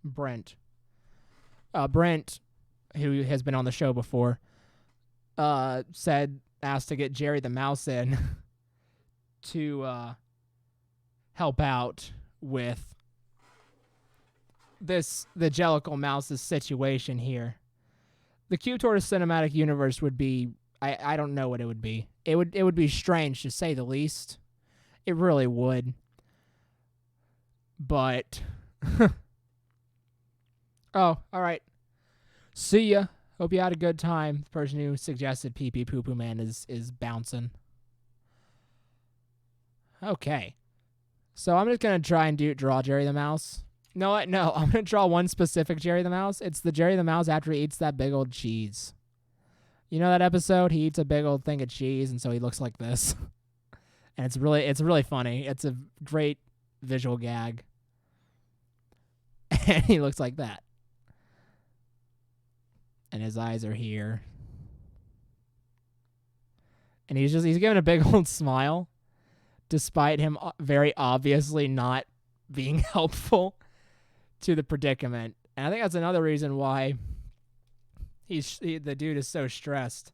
Brent. Brent, who has been on the show before, asked to get Jerry the Mouse in to help out with the Jellicle Mouse's situation here. The Q-Tortoise cinematic universe would be, I don't know what it would be. It would be strange, to say the least. It really would. But oh, all right. See ya. Hope you had a good time. The person who suggested Pee Pee Poo Poo Man is bouncing. Okay. So I'm just going to try and draw Jerry the Mouse. No, I'm going to draw one specific Jerry the Mouse. It's the Jerry the Mouse after he eats that big old cheese. You know that episode? He eats a big old thing of cheese, and so he looks like this. And it's really funny. It's a great visual gag. And he looks like that. And his eyes are here. And he's giving a big old smile, despite him very obviously not being helpful to the predicament. And I think that's another reason why the dude is so stressed,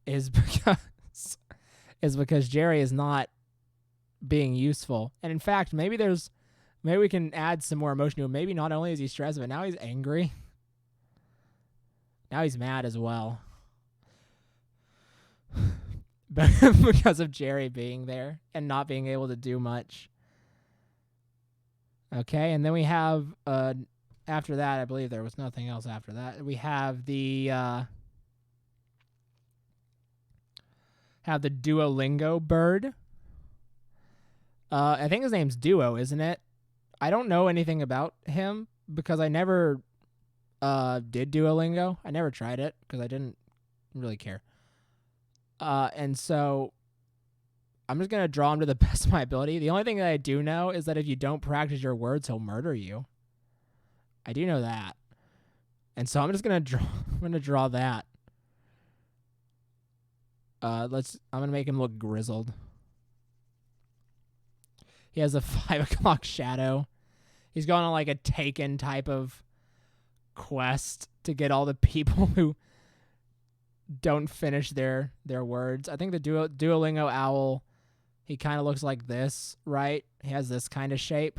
is because Jerry is not being useful. And in fact, maybe we can add some more emotion to him. Maybe not only is he stressed, but now he's angry. Now he's mad as well. Because of Jerry being there and not being able to do much. Okay, and then we have, after that, I believe there was nothing else after that. We have the Duolingo bird. I think his name's Duo, isn't it? I don't know anything about him because I never did Duolingo. I never tried it because I didn't really care. And so I'm just going to draw him to the best of my ability. The only thing that I do know is that if you don't practice your words, he'll murder you. I do know that. And so I'm just going to draw that. I'm going to make him look grizzled. He has a 5 o'clock shadow. He's going on like a Taken type of quest to get all the people who don't finish their words. I think the Duolingo owl, he kind of looks like this, right? He has this kind of shape.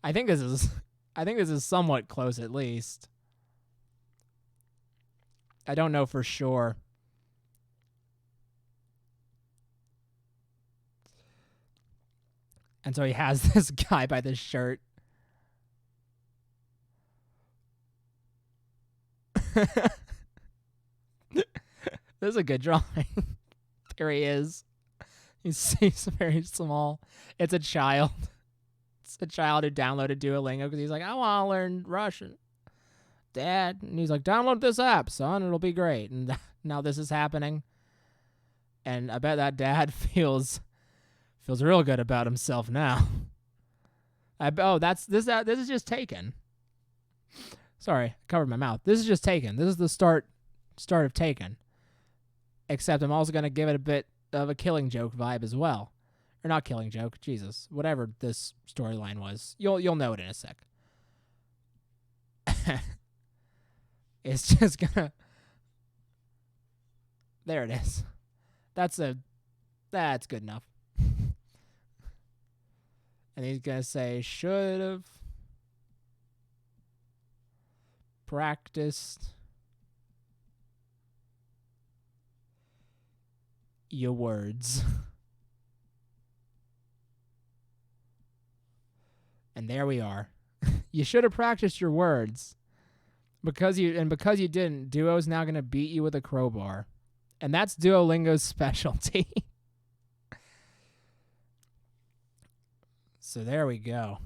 I think this is somewhat close at least. I don't know for sure. And so he has this guy by the shirt. This is a good drawing. There he is. He's very small. It's a child. It's a child who downloaded Duolingo because he's like, I want to learn Russian, Dad. And he's like, download this app, son. It'll be great. And now this is happening. And I bet that dad feels real good about himself now. This is just Taken. Sorry, I covered my mouth. This is just Taken. This is the start of Taken. Except I'm also gonna give it a bit of a Killing Joke vibe as well, or not Killing Joke. Jesus, whatever this storyline was, you'll know it in a sec. It's just gonna. There it is. That's good enough. And he's gonna say, should have practiced your words. And there we are. You should have practiced your words. Because you didn't, Duo's now gonna beat you with a crowbar. And that's Duolingo's specialty. So there we go.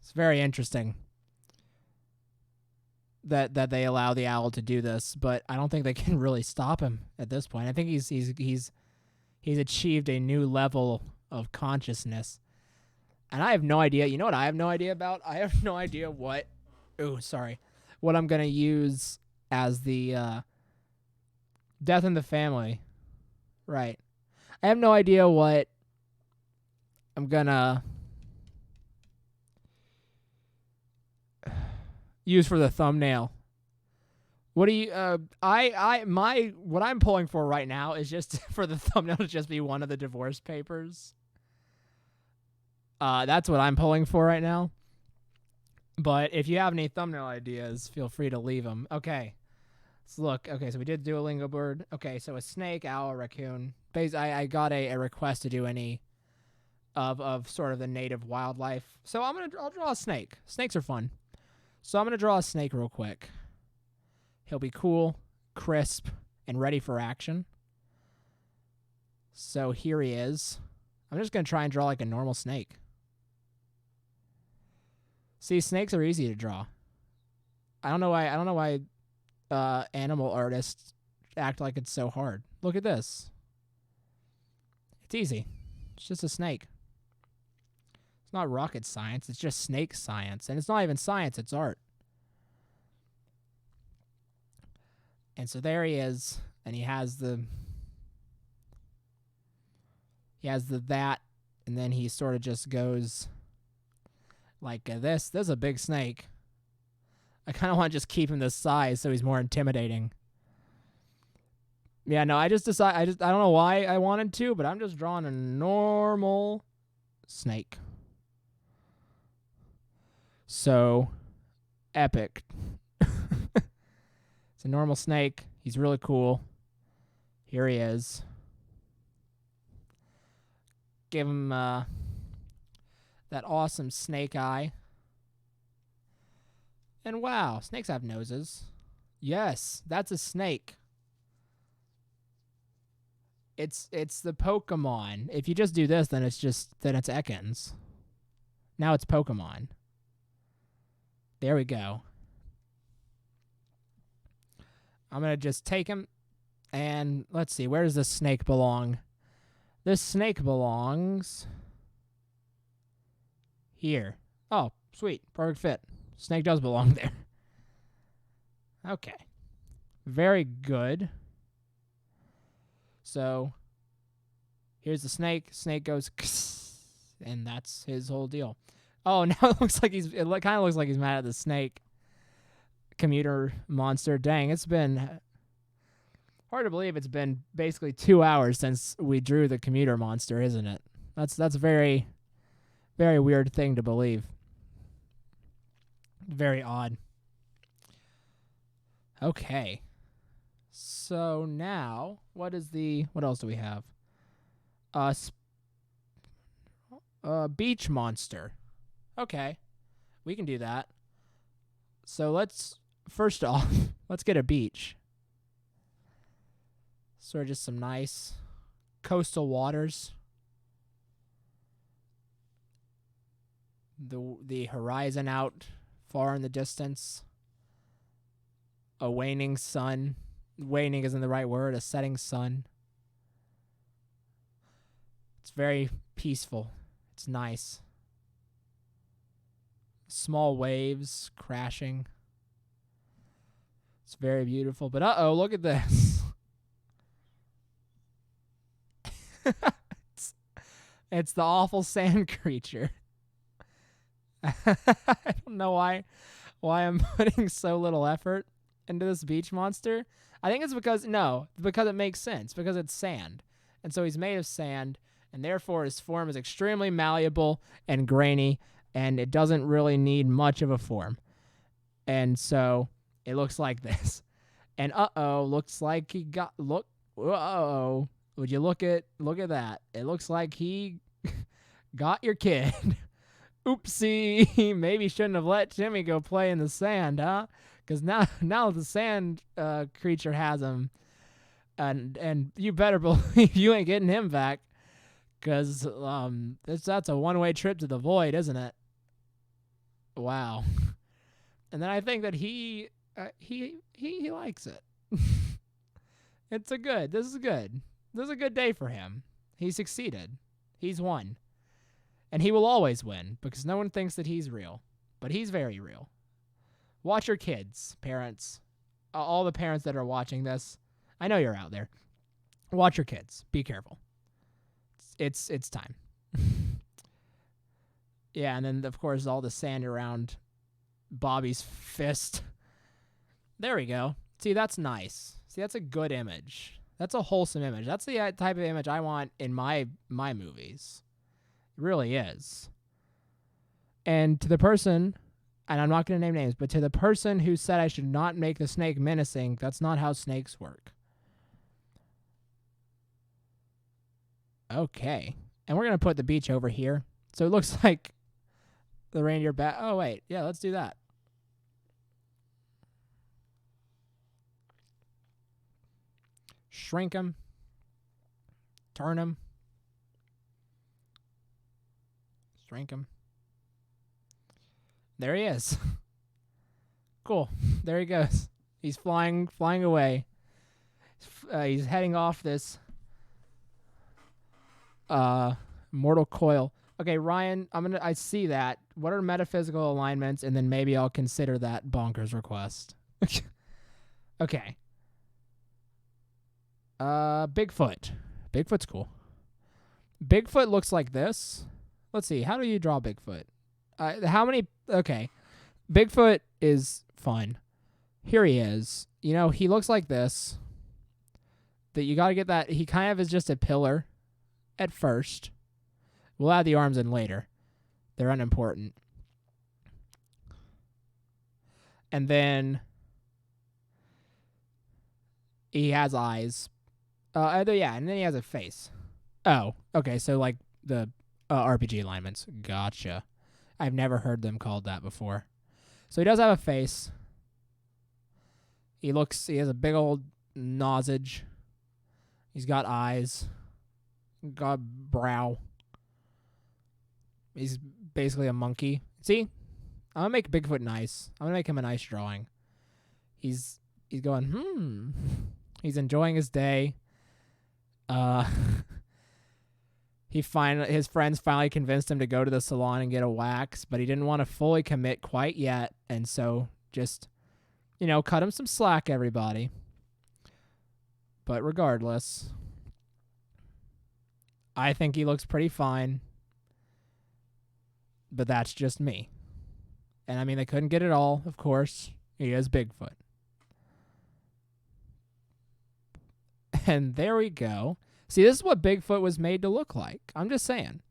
It's very interesting that they allow the owl to do this, but I don't think they can really stop him at this point. I think he's achieved a new level of consciousness. And I have no idea. You know what I have no idea about? I have no idea what I'm going to use as the Death in the Family. Right. I have no idea what I'm going to use for the thumbnail. What do you what I'm pulling for right now is just for the thumbnail to just be one of the divorce papers. That's what I'm pulling for right now. But if you have any thumbnail ideas, feel free to leave them. Okay. Let's look. Okay, so we did Duolingo bird. Okay, so a snake, owl, raccoon. I got a request to do any of sort of the native wildlife. So I'll draw a snake. Snakes are fun. So I'm going to draw a snake real quick. He'll be cool, crisp, and ready for action. So here he is. I'm just going to try and draw like a normal snake. See, snakes are easy to draw. I don't know why animal artists act like it's so hard. Look at this. It's easy. It's just a snake. It's not rocket science. It's just snake science. And it's not even science. It's art. And so there he is. And he has the that. And then he sort of just goes like this. This is a big snake. I kind of want to just keep him this size so he's more intimidating. Yeah, no, I don't know why I wanted to, but I'm just drawing a normal snake. So epic. It's a normal snake. He's really cool. Here he is. Give him that awesome snake eye. And wow, snakes have noses. Yes, that's a snake. It's the Pokemon. If you just do this, then it's Ekans. Now it's Pokemon. There we go. I'm going to just take him, and let's see, where does this snake belong? This snake belongs here. Oh, sweet. Perfect fit. Snake does belong there. Okay. Very good. So, here's the snake. Snake goes, and that's his whole deal. Oh, now it kind of looks like he's mad at the snake. Commuter monster. Dang, it's been hard to believe it's been basically 2 hours since we drew the commuter monster, isn't it? That's a very, very weird thing to believe. Very odd. Okay. So now, what else do we have? beach monster. Okay, we can do that. So first off, let's get a beach. Sort of just some nice coastal waters. The horizon out far in the distance. A waning sun. Waning isn't the right word. A setting sun. It's very peaceful. It's nice. Small waves crashing. It's very beautiful. But uh-oh, look at this. It's the awful sand creature. I don't know why I'm putting so little effort into this beach monster. I think it's because it makes sense, because it's sand. And so he's made of sand, and therefore his form is extremely malleable and grainy, and it doesn't really need much of a form. And so it looks like this. And looks like he got would you look at that? It looks like he got your kid. Oopsie, maybe shouldn't have let Timmy go play in the sand, huh? Because now the sand creature has him, and you better believe you ain't getting him back, because that's a one-way trip to the void, isn't it? Wow. And then I think that he likes it. This is good. This is a good day for him. He succeeded. He's won. And he will always win, because no one thinks that he's real. But he's very real. Watch your kids, parents. All the parents that are watching this, I know you're out there. Watch your kids. Be careful. It's time. Yeah, and then, of course, all the sand around Bobby's fist. There we go. See, that's nice. See, that's a good image. That's a wholesome image. That's the type of image I want in my movies. It really is. And to the person, and I'm not going to name names, but to the person who said I should not make the snake menacing, that's not how snakes work. Okay. And we're going to put the beach over here. So it looks like the reindeer bat. Oh, wait. Yeah, let's do that. Shrink him. Turn him. Shrink him. There he is. Cool. There he goes. He's flying away. He's heading off this mortal coil. Okay, Ryan, I see that. What are metaphysical alignments? And then maybe I'll consider that bonkers request. Okay. Bigfoot. Bigfoot's cool. Bigfoot looks like this. Let's see. How do you draw Bigfoot? Okay. Bigfoot is fun. Here he is. You know, he looks like this. That you got to get that. He kind of is just a pillar at first. We'll add the arms in later. They're unimportant. And then he has eyes. And then he has a face. Oh, okay. So like the RPG alignments. Gotcha. I've never heard them called that before. So he does have a face. He has a big old nosage. He's got eyes. Got brow. He's basically a monkey. See? I'm gonna make Bigfoot nice. I'm gonna make him a nice drawing. He's going, He's enjoying his day. His friends finally convinced him to go to the salon and get a wax, but he didn't want to fully commit quite yet, and so just, cut him some slack, everybody. But regardless, I think he looks pretty fine, but that's just me. And I mean, they couldn't get it all, of course. He is Bigfoot. And there we go. See, this is what Bigfoot was made to look like. I'm just saying.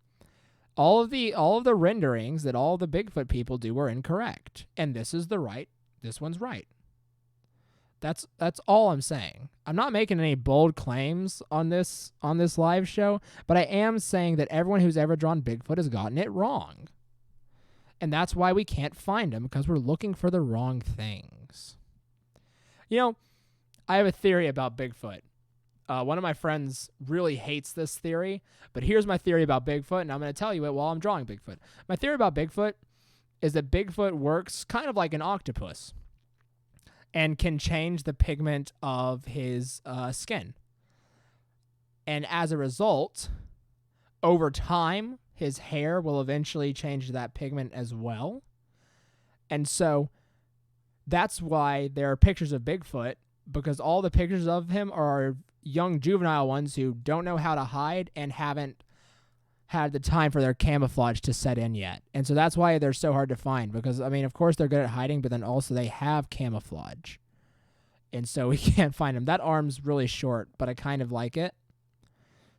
All of the renderings that all the Bigfoot people do are incorrect. And this one's right. That's all I'm saying. I'm not making any bold claims on this live show, but I am saying that everyone who's ever drawn Bigfoot has gotten it wrong. And that's why we can't find him, because we're looking for the wrong things. You know, I have a theory about Bigfoot. One of my friends really hates this theory, but here's my theory about Bigfoot, and I'm going to tell you it while I'm drawing Bigfoot. My theory about Bigfoot is that Bigfoot works kind of like an octopus and can change the pigment of his skin. And as a result, over time, his hair will eventually change that pigment as well. And so that's why there are pictures of Bigfoot, because all the pictures of him are young juvenile ones who don't know how to hide and haven't had the time for their camouflage to set in yet. And so that's why they're so hard to find, because, I mean, of course they're good at hiding, but then also they have camouflage. And so we can't find him. That arm's really short, but I kind of like it.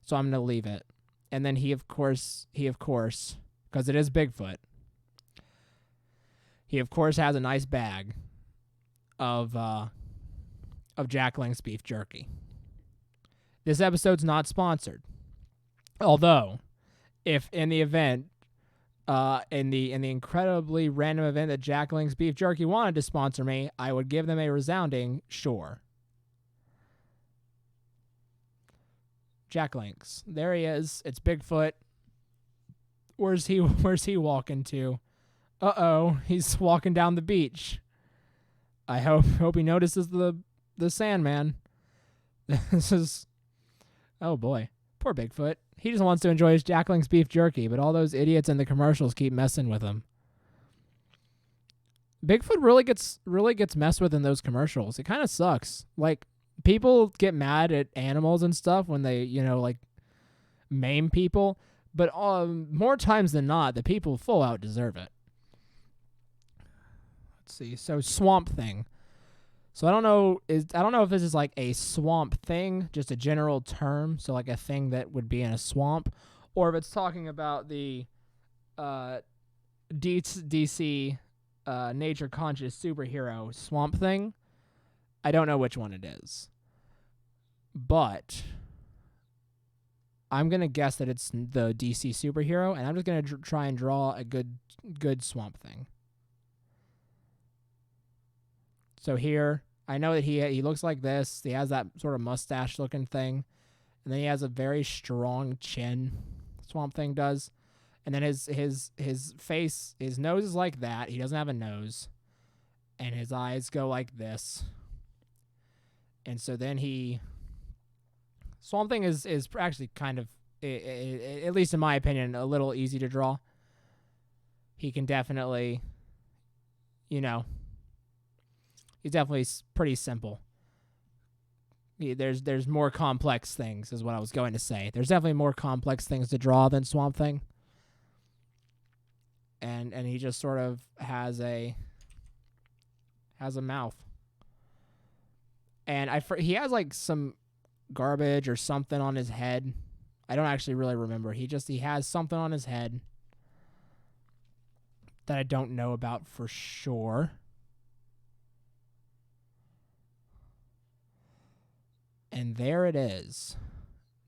So I'm going to leave it. And then he of course, because it is Bigfoot, he of course has a nice bag of Jack Link's beef jerky. This episode's not sponsored. Although, if in the event, in the incredibly random event that Jack Link's beef jerky wanted to sponsor me, I would give them a resounding sure. Jack Link's. There he is. It's Bigfoot. Where's he walking to? Uh-oh, he's walking down the beach. I hope he notices the Sandman. This is, oh boy, poor Bigfoot. He just wants to enjoy his Jack Link's beef jerky, but all those idiots in the commercials keep messing with him. Bigfoot really gets messed with in those commercials. It kind of sucks. Like, people get mad at animals and stuff when they, like, maim people, but more times than not, the people full out deserve it. Let's see. So Swamp Thing. So I don't know if this is like a swamp thing, just a general term, so like a thing that would be in a swamp, or if it's talking about the DC nature conscious superhero Swamp Thing. I don't know which one it is, but I'm going to guess that it's the DC superhero, and I'm just going to try and draw a good Swamp Thing. So here, I know that he looks like this. He has that sort of mustache-looking thing, and then he has a very strong chin, Swamp Thing does. And then his face, his nose is like that. He doesn't have a nose, and his eyes go like this. And so then Swamp Thing is actually kind of, at least in my opinion, a little easy to draw. He can definitely, he's definitely pretty simple. There's more complex things, is what I was going to say. There's definitely more complex things to draw than Swamp Thing. And he just sort of has a mouth. And he has like some garbage or something on his head. I don't actually really remember. He has something on his head that I don't know about for sure. And there it is.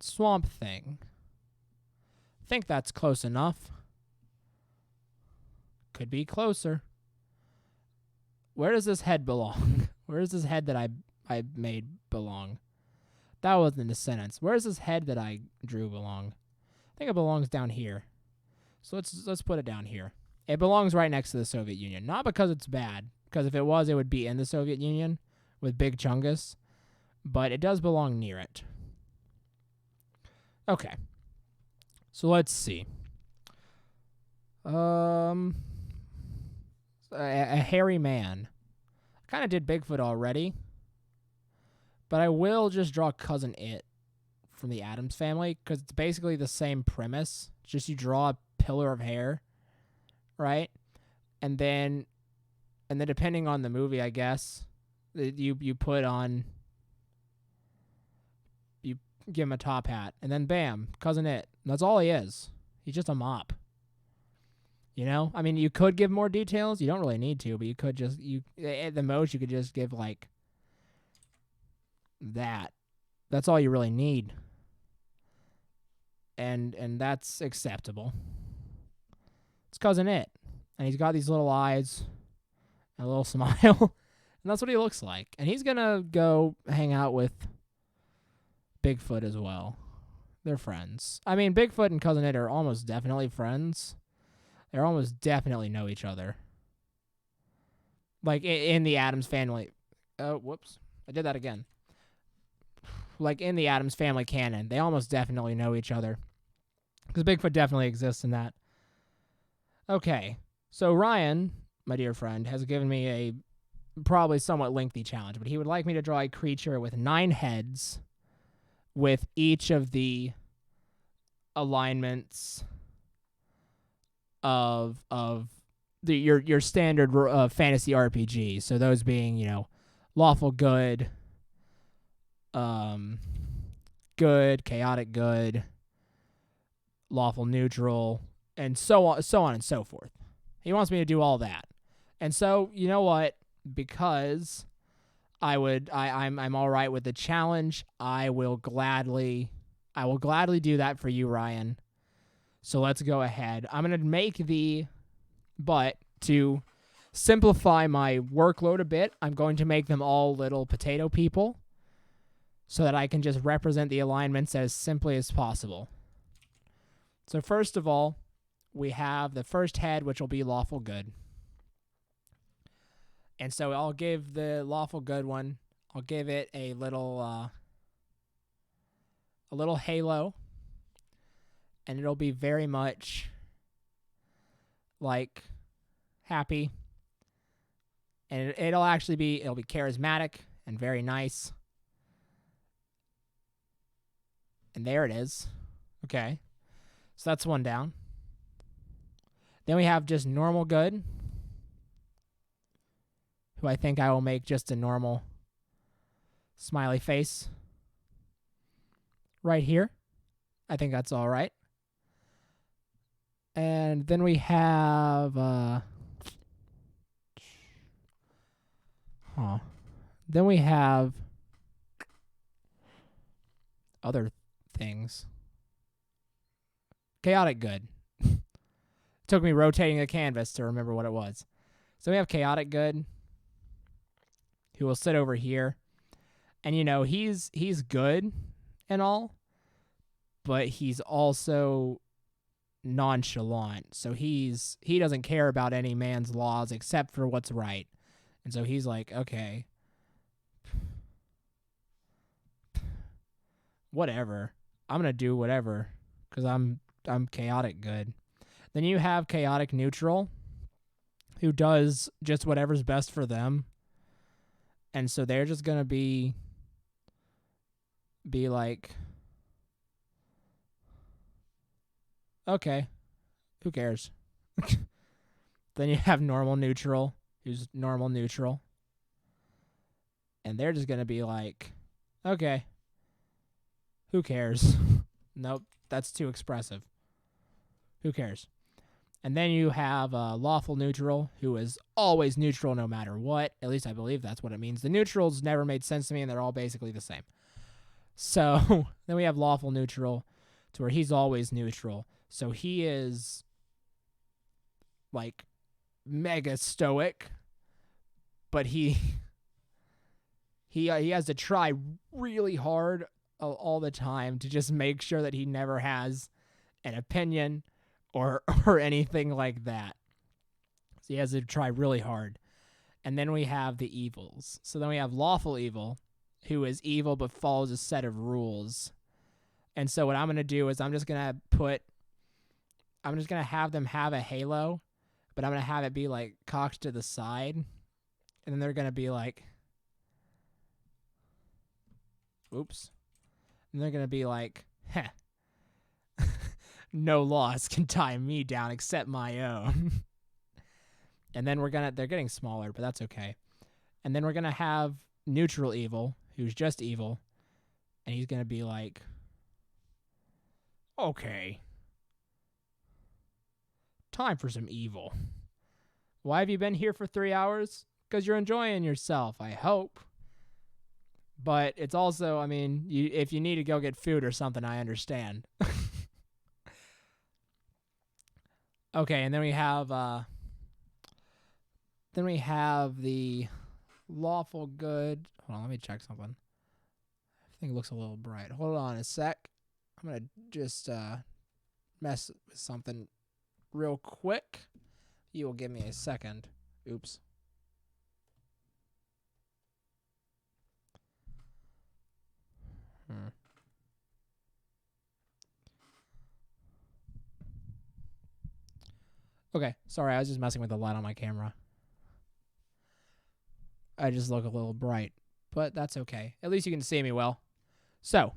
Swamp Thing. I think that's close enough. Could be closer. Where does this head belong? Where does this head that I made belong? That wasn't a sentence. Where does this head that I drew belong? I think it belongs down here. So let's put it down here. It belongs right next to the Soviet Union. Not because it's bad, because if it was, it would be in the Soviet Union with Big Chungus. But it does belong near it. Okay. So let's see. A hairy man. I kind of did Bigfoot already. But I will just draw Cousin It from the Addams Family, because it's basically the same premise. Just you draw a pillar of hair, right? And then depending on the movie, I guess, you put on, you give him a top hat, and then bam, Cousin It. That's all he is. He's just a mop. I mean, you could give more details. You don't really need to, but you could just, at the most, you could just give, like, that. That's all you really need. And that's acceptable. It's Cousin It. And he's got these little eyes and a little smile. And that's what he looks like. And he's going to go hang out with Bigfoot as well. They're friends. I mean, Bigfoot and Cousin It are almost definitely friends. They almost definitely know each other. Like, in the Addams family. Oh, whoops. I did that again. Like, in the Addams family canon, they almost definitely know each other. Because Bigfoot definitely exists in that. Okay. So Ryan, my dear friend, has given me a probably somewhat lengthy challenge, but he would like me to draw a creature with 9 heads with each of the alignments of your standard fantasy RPG. So those being, lawful good, good, chaotic good, lawful neutral, and so on and so forth. He wants me to do all that. And so, you know what? Because I'm all right with the challenge, I will gladly do that for you, Ryan. So let's go ahead. I'm going to but to simplify my workload a bit, I'm going to make them all little potato people so that I can just represent the alignments as simply as possible. So first of all, we have the first head, which will be lawful good. And so I'll give the lawful good one, I'll give it a little halo. And it'll be very much like happy. And it'll be charismatic and very nice. And there it is. Okay. So that's one down. Then we have just normal good, who I think I will make just a normal smiley face right here. I think that's all right. And then we have then we have other things. Chaotic good. Took me rotating the canvas to remember what it was. So we have chaotic good, who will sit over here. And he's good and all, but he's also nonchalant. So he doesn't care about any man's laws except for what's right. And so he's like, okay, whatever. I'm going to do whatever because I'm chaotic good. Then you have chaotic neutral, who does just whatever's best for them. And so they're just going to be like, okay, who cares? Then you have normal neutral, who's normal neutral. And they're just going to be like, okay, who cares? Nope, that's too expressive. Who cares? And then you have lawful neutral, who is always neutral no matter what. At least I believe that's what it means. The neutrals never made sense to me, and they're all basically the same. So then we have lawful neutral, to where he's always neutral. So he is like mega stoic, but he has to try really hard all the time to just make sure that he never has an opinion or anything like that. So he has to try really hard. And then we have the evils. So then we have lawful evil, who is evil but follows a set of rules. And so what I'm going to do is I'm just going to have them have a halo, but I'm going to have it be like cocked to the side. And then they're going to be like, oops. And they're going to be like, heh. No laws can tie me down except my own. And then they're getting smaller, but that's okay. And then we're going to have neutral evil, who's just evil. And he's going to be like, okay, time for some evil. Why have you been here for 3 hours? Because you're enjoying yourself, I hope. But it's also, I mean, if you need to go get food or something, I understand. Okay, and then we have the lawful good. Hold on, let me check something. I think it looks a little bright. Hold on a sec. I'm gonna just mess with something real quick. You will give me a second. Oops. Okay, sorry, I was just messing with the light on my camera. I just look a little bright, but that's okay. At least you can see me well. So,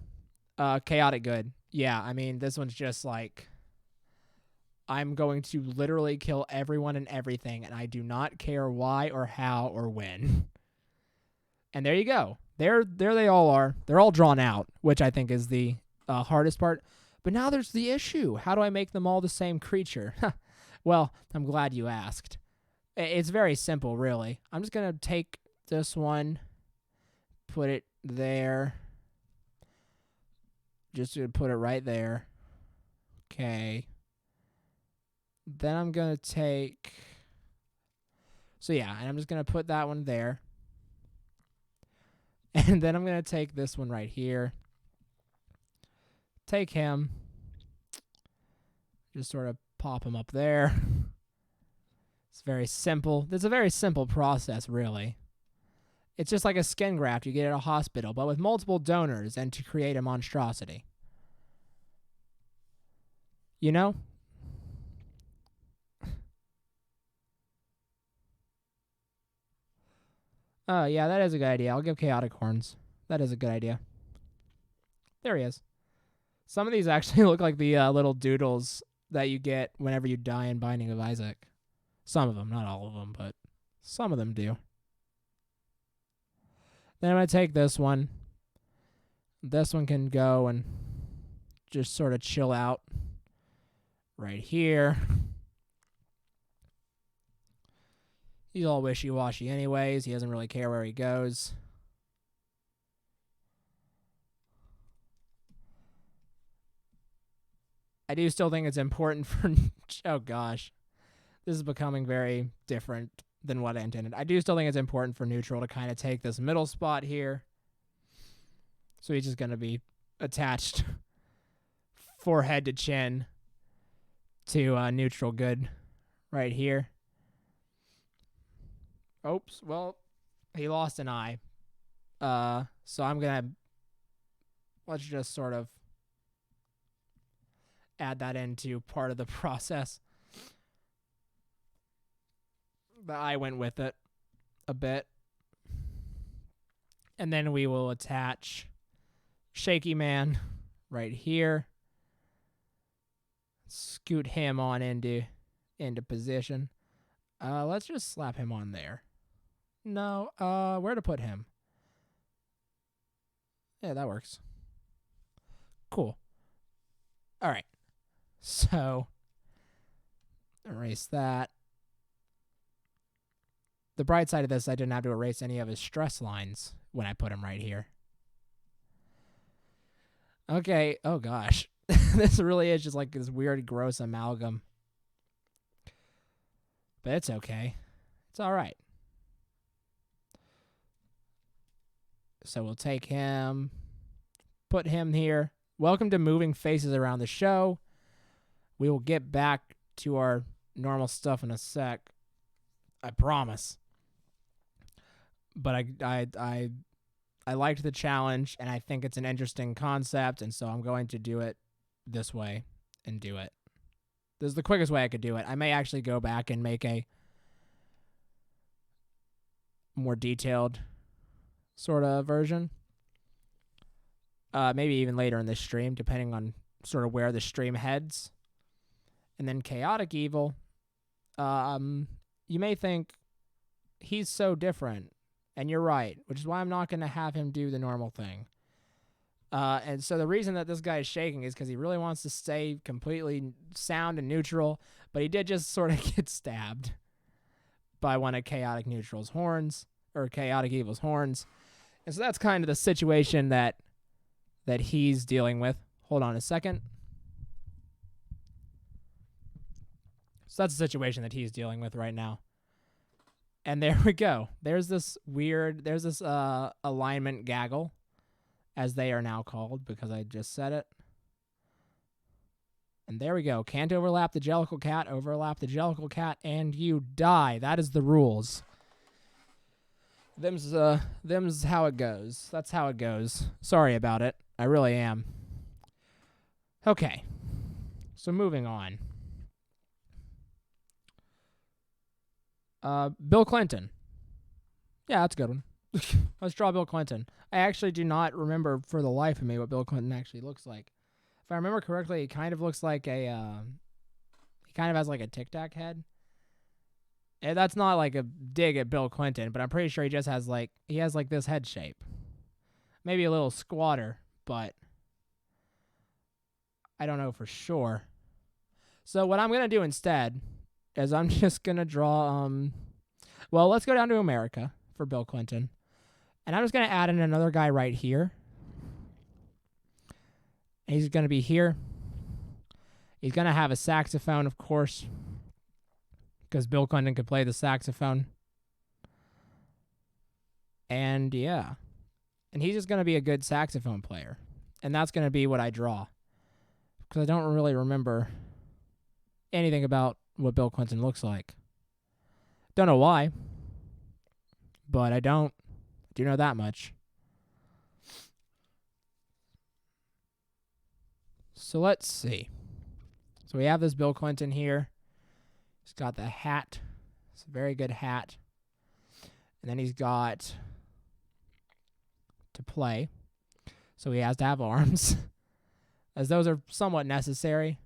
chaotic good. Yeah, I mean, this one's just like, I'm going to literally kill everyone and everything, and I do not care why or how or when. And there you go. There they all are. They're all drawn out, which I think is the hardest part. But now there's the issue. How do I make them all the same creature? Well, I'm glad you asked. It's very simple, really. I'm just going to take this one, put it there. Just going to put it right there. Okay. Then I'm going to take... So, yeah, and I'm just going to put that one there. And then I'm going to take this one right here. Take him. Just sort of pop him up there. It's very simple. It's a very simple process, really. It's just like a skin graft you get at a hospital, but with multiple donors and to create a monstrosity. You know? Oh, yeah, that is a good idea. I'll give chaotic horns. That is a good idea. There he is. Some of these actually look like the little doodles that you get whenever you die in Binding of Isaac. Some of them, not all of them, but some of them do. Then I'm going to take this one. This one can go and just sort of chill out right here. He's all wishy-washy anyways. He doesn't really care where he goes. I do still think it's important for... Oh, gosh. This is becoming very different than what I intended. I do still think it's important for neutral to kind of take this middle spot here. So he's just going to be attached forehead to chin to neutral good right here. Oops. Well, he lost an eye. So I'm going to... Let's just sort of add that into part of the process. But I went with it a bit. And then we will attach Shaky Man right here. Scoot him on into position. Let's just slap him on there. No, where to put him? Yeah, that works. Cool. All right. So, erase that. The bright side of this, I didn't have to erase any of his stress lines when I put him right here. Okay. Oh, gosh. This really is just like this weird, gross amalgam. But it's okay. It's all right. So we'll take him, put him here. Welcome to moving faces around the show. We will get back to our normal stuff in a sec. I promise. But I liked the challenge, and I think it's an interesting concept, and so I'm going to do it this way and do it. This is the quickest way I could do it. I may actually go back and make a more detailed sort of version. Maybe even later in this stream, depending on sort of where the stream heads. And then Chaotic Evil. You may think he's so different, and you're right, which is why I'm not going to have him do the normal thing. And so the reason that this guy is shaking is because he really wants to stay completely sound and neutral, but he did just sort of get stabbed by one of Chaotic Neutral's horns, or Chaotic Evil's horns. And so that's kind of the situation that he's dealing with. Hold on a second. So that's the situation that he's dealing with right now. And there we go. There's this alignment gaggle, as they are now called, because I just said it. And there we go. Can't overlap the Jellicle Cat, overlap the Jellicle Cat, and you die. That is the rules. Them's how it goes. That's how it goes. Sorry about it. I really am. Okay. So moving on. Bill Clinton. Yeah, that's a good one. Let's draw Bill Clinton. I actually do not remember for the life of me what Bill Clinton actually looks like. If I remember correctly, he kind of looks like he kind of has like a Tic Tac head. And that's not like a dig at Bill Clinton, but I'm pretty sure he just has he has this head shape. Maybe a little squatter, but I don't know for sure. So what I'm going to do instead is I'm just going to draw, well, let's go down to America for Bill Clinton. And I'm just going to add in another guy right here. And he's going to be here. He's going to have a saxophone, of course, because Bill Clinton could play the saxophone. And yeah. And he's just going to be a good saxophone player. And that's going to be what I draw. Because I don't really remember anything about what Bill Clinton looks like. Don't know why. But I do know that much. So let's see. So we have this Bill Clinton here. He's got the hat. It's a very good hat. And then he's got to play. So he has to have arms. As those are somewhat necessary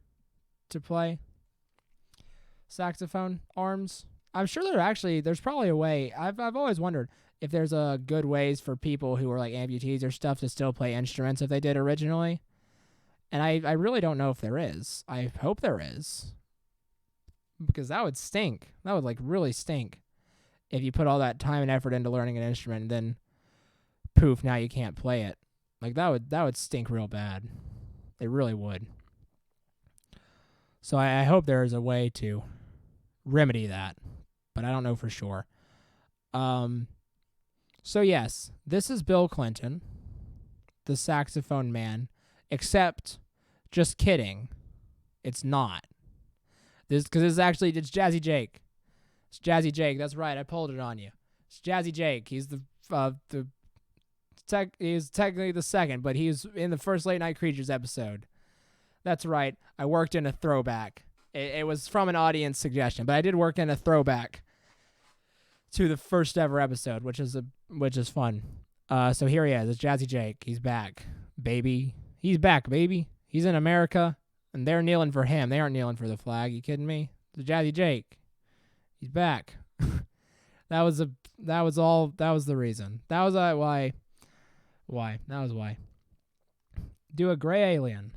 to play saxophone arms. I'm sure there's probably a way. I've always wondered if there's a good ways for people who are like amputees or stuff to still play instruments if they did originally. And I really don't know if there is. I hope there is. Because that would stink. That would really stink if you put all that time and effort into learning an instrument and then poof, now you can't play it. That would stink real bad. It really would. So I hope there is a way to remedy that, but I don't know for sure. So yes, this is Bill Clinton, the saxophone man, except, just kidding, it's not. It's Jazzy Jake. It's Jazzy Jake. That's right. I pulled it on you. It's Jazzy Jake. He's he's technically the second, but he's in the first Late Night Creatures episode. That's right. I worked in a throwback. It was from an audience suggestion, but I did work in a throwback to the first ever episode, which is fun. So here he is. It's Jazzy Jake. He's back, baby. He's back, baby. He's in America, and they're kneeling for him. They aren't kneeling for the flag. You kidding me? It's Jazzy Jake. He's back. That was the reason. That was why. That was why. Do a gray alien.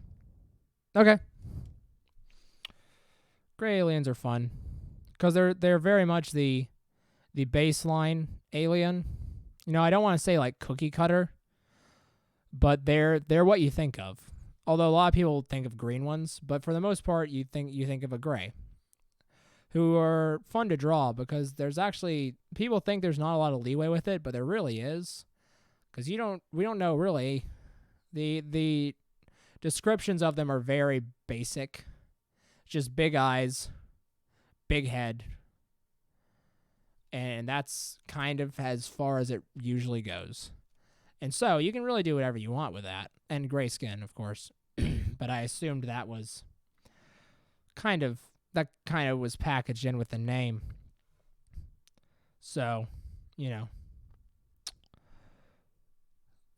Okay. Gray aliens are fun because they're very much the baseline alien. You know, I don't want to say like cookie cutter, but they're what you think of. Although a lot of people think of green ones, but for the most part, you think of a gray, who are fun to draw because there's actually people think there's not a lot of leeway with it, but there really is, because we don't know really. The descriptions of them are very basic, just big eyes, big head, and that's kind of as far as it usually goes. And so you can really do whatever you want with that. And gray skin, of course. But I assumed that was kind of was packaged in with the name. So, you know,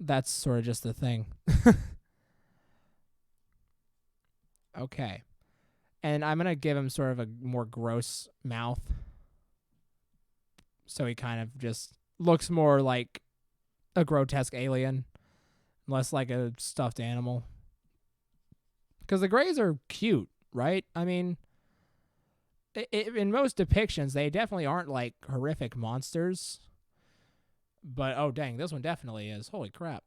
that's sort of just the thing. Okay. And I'm going to give him sort of a more gross mouth. So he kind of just looks more like a grotesque alien, less like a stuffed animal. Because the Greys are cute, right? I mean, in most depictions, they definitely aren't like horrific monsters. But, oh, dang, this one definitely is. Holy crap.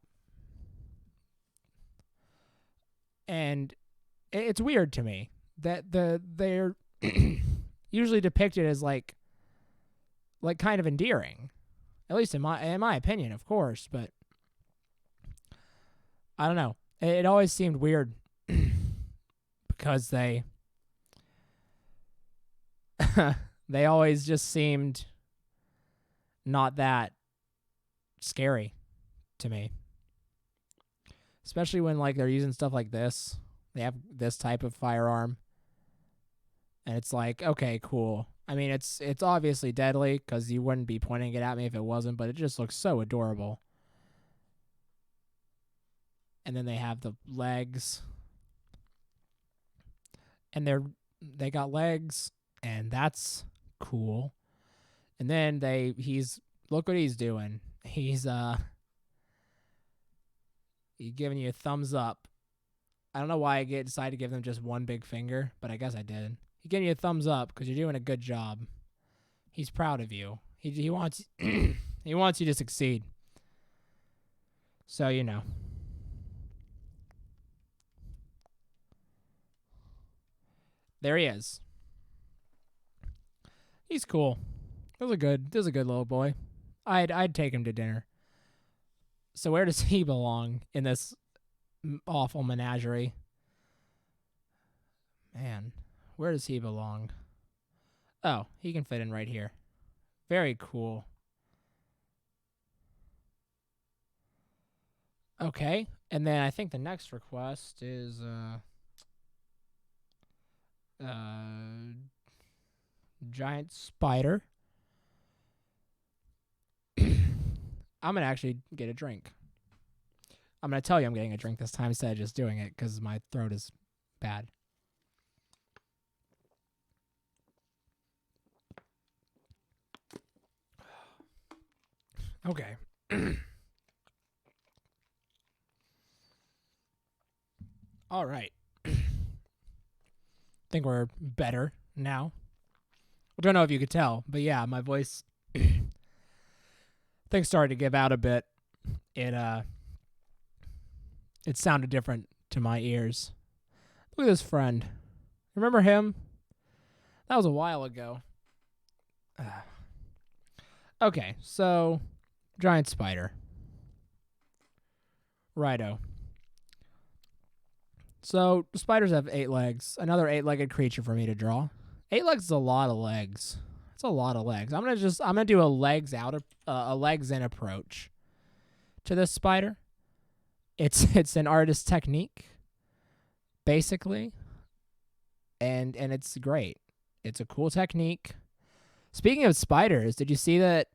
And it's weird to me that they're usually depicted as, like kind of endearing. At least in my opinion, of course. But, I don't know. It always seemed weird because they always just seemed not that scary to me. Especially when, like, they're using stuff like this. They have this type of firearm. And it's like, okay, cool. I mean, it's obviously deadly because you wouldn't be pointing it at me if it wasn't, but it just looks so adorable. And then they have the legs. And they got legs, and that's cool. And then look what he's doing. He's giving you a thumbs up. I don't know why I decided to give them just one big finger, but I guess I did. He's giving you a thumbs up because you're doing a good job. He's proud of you. He wants he wants you to succeed. So, you know. There he is. He's cool. This is a good little boy. I'd take him to dinner. So where does he belong in this awful menagerie? Man, where does he belong? Oh, he can fit in right here. Very cool. Okay, and then I think the next request is giant spider. I'm going to actually get a drink. I'm going to tell you I'm getting a drink this time instead of just doing it because my throat is bad. Okay. All right. Think we're better now. I don't know if you could tell, but yeah, my voice things started to give out a bit. It sounded different to my ears. Look at this friend. Remember him? That was a while ago. Okay, so giant spider. Righto. So spiders have 8 legs. Another 8-legged creature for me to draw. 8 legs is a lot of legs. It's a lot of legs. I'm gonna do a legs in approach to this spider. It's an artist technique, basically, and it's great. It's a cool technique. Speaking of spiders, did you see that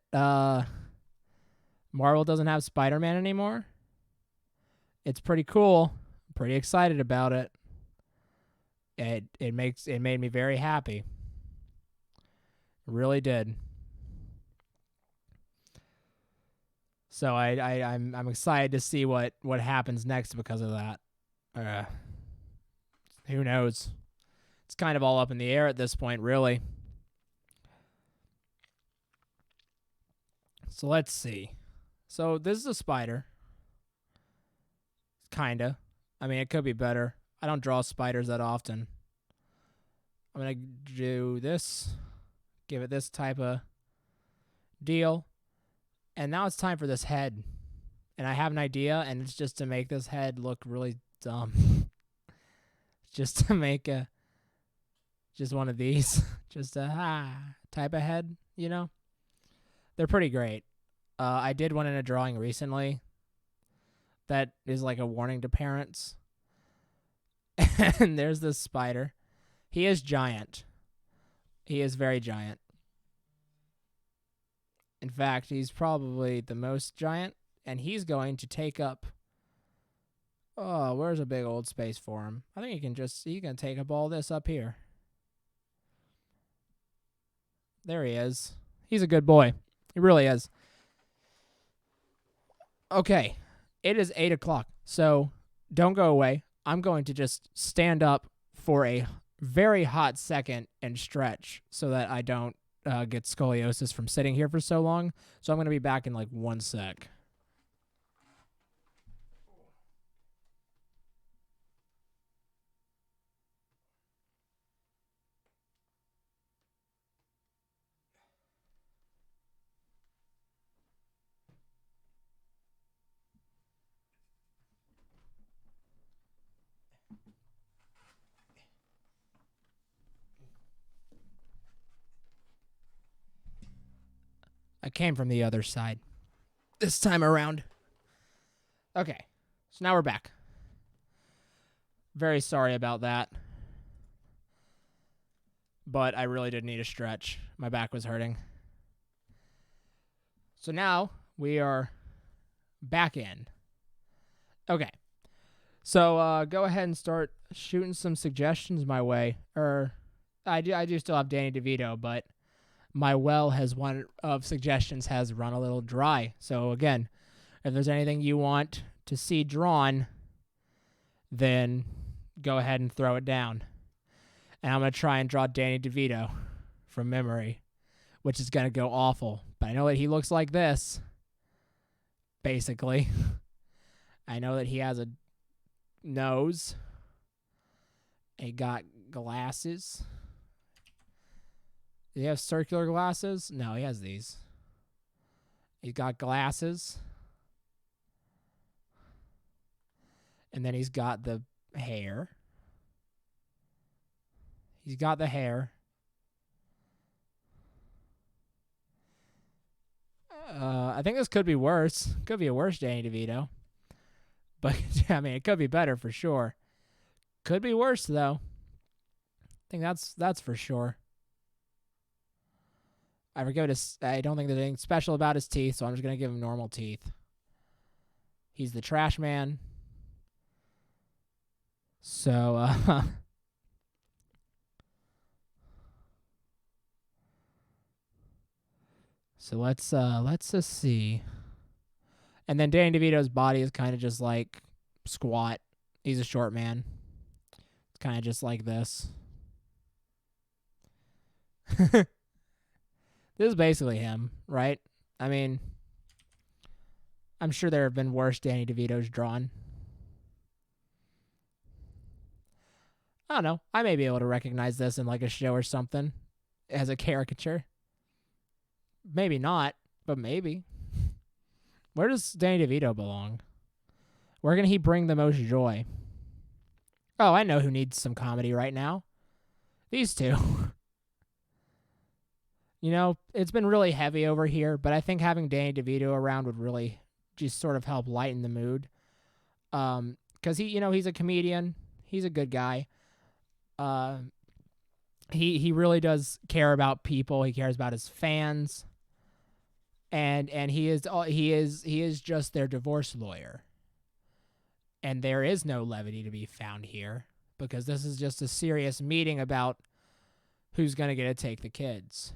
Marvel doesn't have Spider-Man anymore? It's pretty cool. I'm pretty excited about it. It made me very happy. It really did. So I'm excited to see what happens next because of that. Who knows? It's kind of all up in the air at this point, really. So let's see. So this is a spider. Kinda. I mean, it could be better. I don't draw spiders that often. I'm going to do this. Give it this type of deal. And now it's time for this head. And I have an idea, and it's just to make this head look really dumb. Just to make just one of these. Just a type of head, you know? They're pretty great. I did one in a drawing recently that is like a warning to parents. And there's this spider. He is giant. He is very giant. In fact, he's probably the most giant, and he's going to take up... Oh, where's a big old space for him? I think he can take up all this up here. There he is. He's a good boy. He really is. Okay, it is 8 o'clock, so don't go away. I'm going to just stand up for a very hot second and stretch so that I don't get scoliosis from sitting here for so long. So I'm going to be back in like 1 sec. I came from the other side this time around. Okay, so now we're back. Very sorry about that. But I really did need a stretch. My back was hurting. So now we are back in. Okay. So go ahead and start shooting some suggestions my way. I do still have Danny DeVito, but my well has one of suggestions has run a little dry. So again, if there's anything you want to see drawn, then go ahead and throw it down. And I'm going to try and draw Danny DeVito from memory, which is going to go awful. But I know that he looks like this, basically. I know that he has a nose. He got glasses. Does he have circular glasses? No, he has these. He's got glasses. And then he's got the hair. He's got the hair. I think this could be worse. Could be a worse Danny DeVito. But, I mean, it could be better for sure. Could be worse, though. I think that's for sure. I don't think there's anything special about his teeth, so I'm just going to give him normal teeth. He's the trash man. So, so let's just see. And then Danny DeVito's body is kind of just like squat. He's a short man. It's kind of just like this. This is basically him, right? I mean, I'm sure there have been worse Danny DeVitos drawn. I don't know. I may be able to recognize this in like a show or something as a caricature. Maybe not, but maybe. Where does Danny DeVito belong? Where can he bring the most joy? Oh, I know who needs some comedy right now. These two. You know, it's been really heavy over here, but I think having Danny DeVito around would really just sort of help lighten the mood. Because he's a comedian. He's a good guy. He really does care about people. He cares about his fans. And he is just their divorce lawyer. And there is no levity to be found here because this is just a serious meeting about who's going to get to take the kids.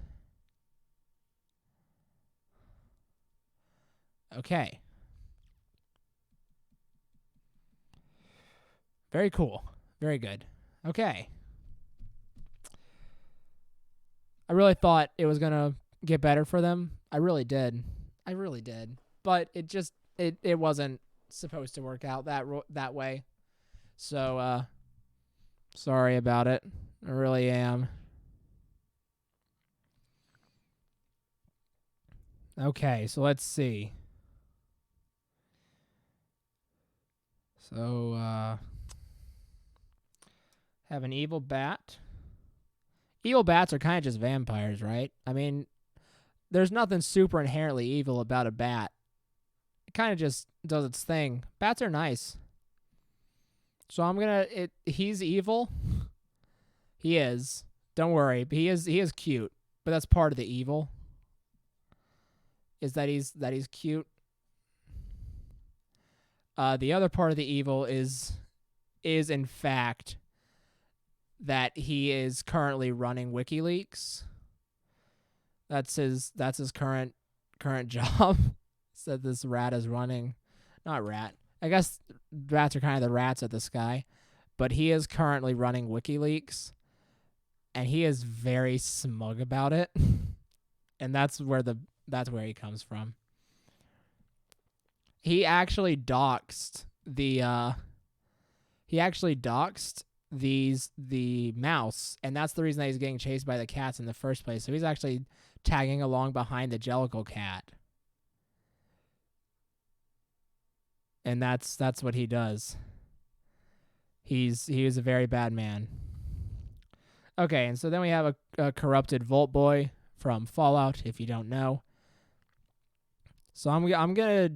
Okay. Very cool. Very good. Okay. I really thought it was going to get better for them. I really did. But it wasn't supposed to work out that way. So, sorry about it. I really am. Okay, so let's see. So, have an evil bat. Evil bats are kind of just vampires, right? I mean, there's nothing super inherently evil about a bat. It kind of just does its thing. Bats are nice. So he's evil. He is. Don't worry. He is cute. But that's part of the evil. Is that he's cute. The other part of the evil is in fact that he is currently running WikiLeaks. That's his current job. Said this rat is running. Not rat. I guess rats are kind of the rats of the sky. But he is currently running WikiLeaks. And he is very smug about it. And that's where he comes from. He actually doxed the mouse, and that's the reason that he's getting chased by the cats in the first place. So he's actually tagging along behind the Jellicle cat. And that's what he does. He is a very bad man. Okay, and so then we have a corrupted Volt Boy from Fallout, if you don't know. So I'm gonna,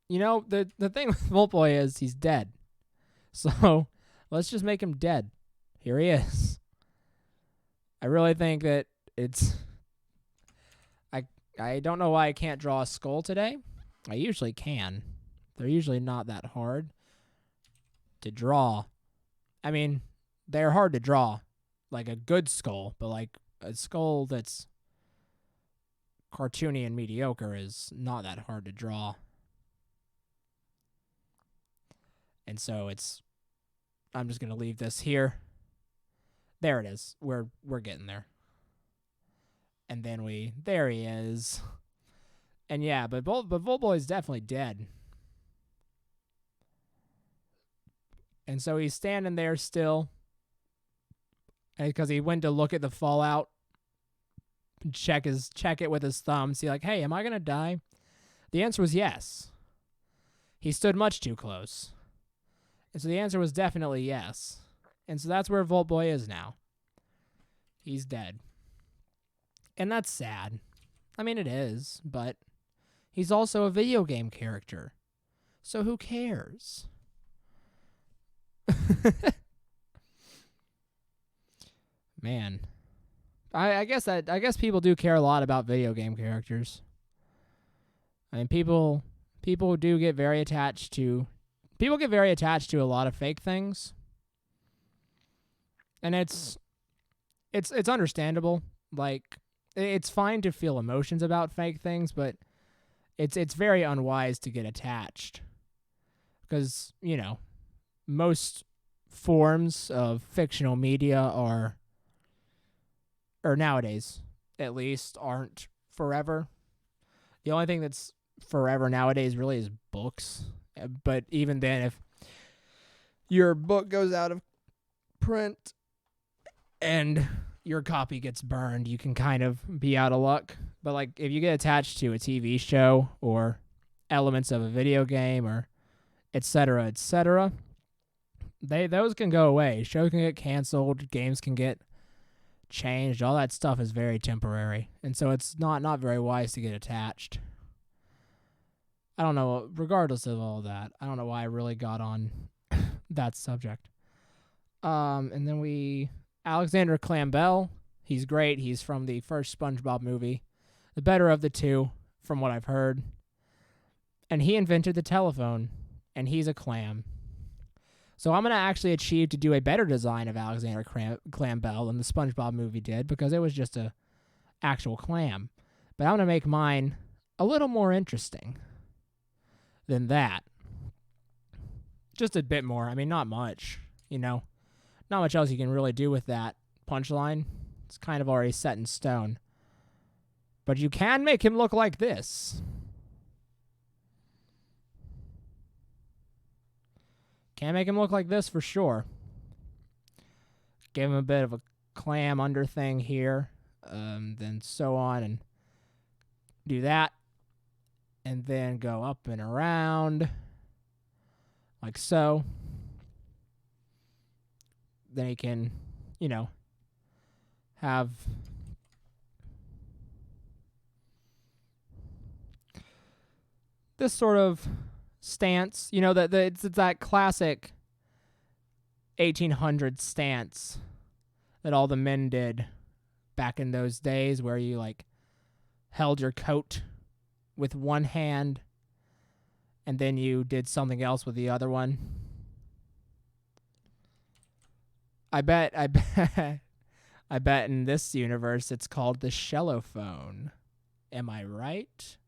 the thing with Volt Boy is he's dead. So let's just make him dead. Here he is. I really think that it's... I don't know why I can't draw a skull today. I usually can. They're usually not that hard to draw. I mean, they're hard to draw. Like a good skull, but like a skull that's cartoony and mediocre is not that hard to draw. And so I'm just going to leave this here. There it is. We're getting there. And then there he is. And yeah, but Volboy is definitely dead. And so he's standing there still. Because he went to look at the fallout. Check it with his thumb. See like, hey, am I going to die? The answer was yes. He stood much too close. And so the answer was definitely yes. And so that's where Volt Boy is now. He's dead. And that's sad. I mean, it is, but he's also a video game character. So who cares? Man. I guess people do care a lot about video game characters. I mean, people do get very attached to... People get very attached to a lot of fake things. And it's understandable. Like, it's fine to feel emotions about fake things, but it's very unwise to get attached. Because, most forms of fictional media are, or nowadays at least, aren't forever. The only thing that's forever nowadays really is books. But even then, if your book goes out of print and your copy gets burned, you can kind of be out of luck. But like if you get attached to a TV show or elements of a video game or et cetera, those can go away. Shows can get canceled, games can get changed. All that stuff is very temporary. And so it's not very wise to get attached. I don't know, regardless of all that, I don't know why I really got on that subject. And then Alexander Clambell, he's great. He's from the first SpongeBob movie, the better of the two, from what I've heard. And he invented the telephone, and he's a clam. So I'm going to actually achieve to do a better design of Alexander Clambell than the SpongeBob movie did, because it was just a actual clam. But I'm going to make mine a little more interesting than that. Just a bit more. I mean, not much, Not much else you can really do with that punchline. It's kind of already set in stone. But you can make him look like this. Can make him look like this for sure. Give him a bit of a clam under thing here. Then so on and do that. And then go up and around. Like so. Then he can, have this sort of stance. It's that classic 1800s stance that all the men did back in those days, where you like held your coat with one hand and then you did something else with the other one. I bet in this universe it's called the shellophone. Am I right?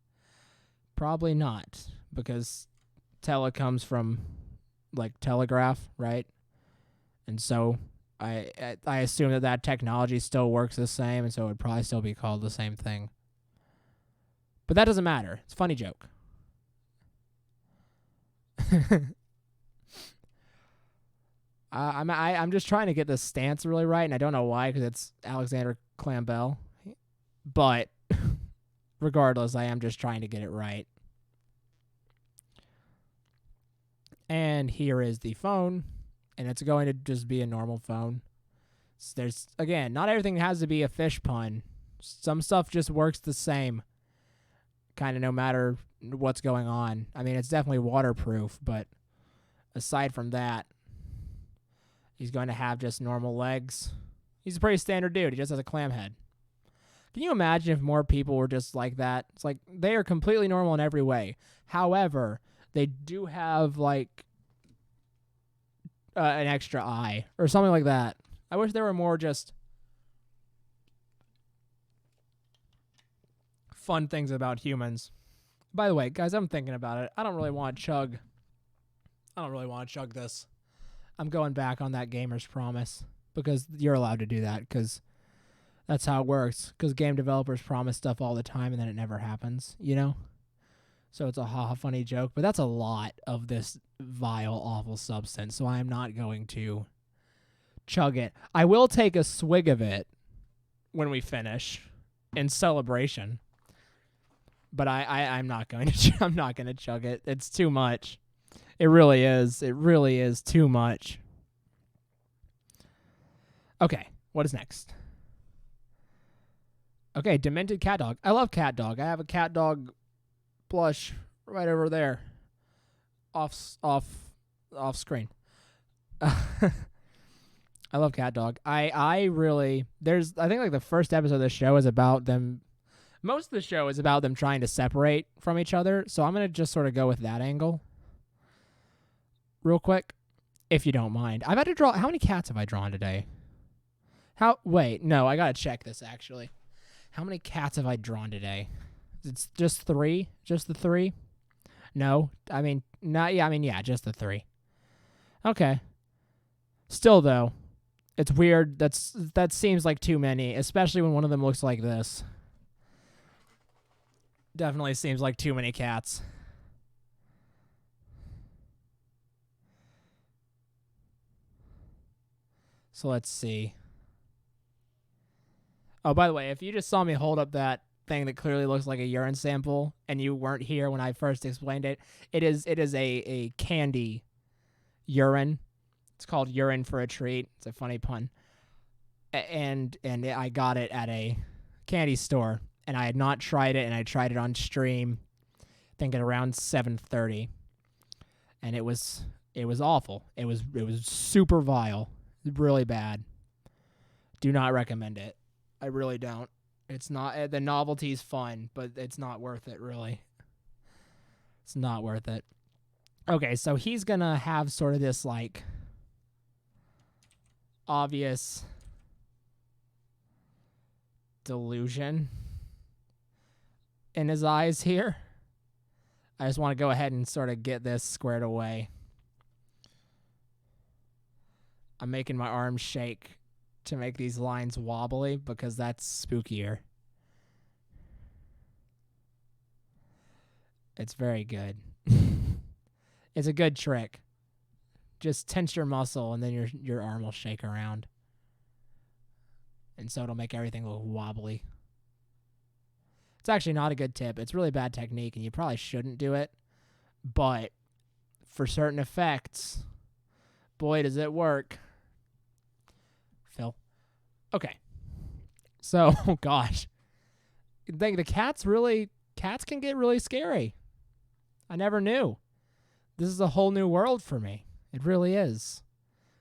Probably not, because tele comes from like telegraph, right? And so I assume that technology still works the same, and so it would probably still be called the same thing. But that doesn't matter. It's a funny joke. I'm just trying to get the stance really right, and I don't know why, because it's Alexander Clambell. But regardless, I am just trying to get it right. And here is the phone, and it's going to just be a normal phone. So there's, again, not everything has to be a fish pun. Some stuff just works the same, kind of no matter what's going on. I mean, it's definitely waterproof, but aside from that, he's going to have just normal legs. He's a pretty standard dude. He just has a clam head. Can you imagine if more people were just like that? It's like they are completely normal in every way. However, they do have like an extra eye or something like that. I wish there were more just fun things about humans. By the way, guys, I'm thinking about it. I don't really want to chug this. I'm going back on that Gamer's Promise because you're allowed to do that because that's how it works. Because game developers promise stuff all the time and then it never happens, you know? So it's a ha-ha funny joke, but that's a lot of this vile, awful substance, so I am not going to chug it. I will take a swig of it when we finish in celebration, but I'm not going to. I'm not going to chug it. It's too much. It really is. It really is too much. Okay, what is next? Okay, Demented Cat Dog. I love Cat Dog. I have a Cat Dog blush right over there, off screen. I love Cat Dog. I think like the first episode of the show is about them. Most of the show is about them trying to separate from each other. So I'm gonna just sort of go with that angle, real quick, if you don't mind. I've had to draw. How many cats have I drawn today? Wait, no, I gotta check this actually. How many cats have I drawn today? It's just 3? Just the 3? No, I mean, not. Yeah, I mean, yeah, just the 3. Okay. Still, though, it's weird. That seems like too many, especially when one of them looks like this. Definitely seems like too many cats. So let's see. Oh, by the way, if you just saw me hold up that thing that clearly looks like a urine sample and you weren't here when I first explained it, it is a candy urine. It's called Urine for a Treat. It's a funny pun. And I got it at a candy store, and I had not tried it, and I tried it on stream, I think at around 7:30, and it was awful. It was super vile, really bad. Do not recommend it. I really don't. It's not, the novelty's fun, but it's not worth it, really. It's not worth it. Okay, so he's gonna have sort of this, like, obvious delusion in his eyes here. I just want to go ahead and sort of get this squared away. I'm making my arms shake to make these lines wobbly because that's spookier. It's very good. It's a good trick. Just tense your muscle and then your arm will shake around. And so it'll make everything look wobbly. It's actually not a good tip. It's really bad technique and you probably shouldn't do it. But for certain effects, boy, does it work. Phil. Okay. So, oh gosh. Cats can get really scary. I never knew. This is a whole new world for me. It really is.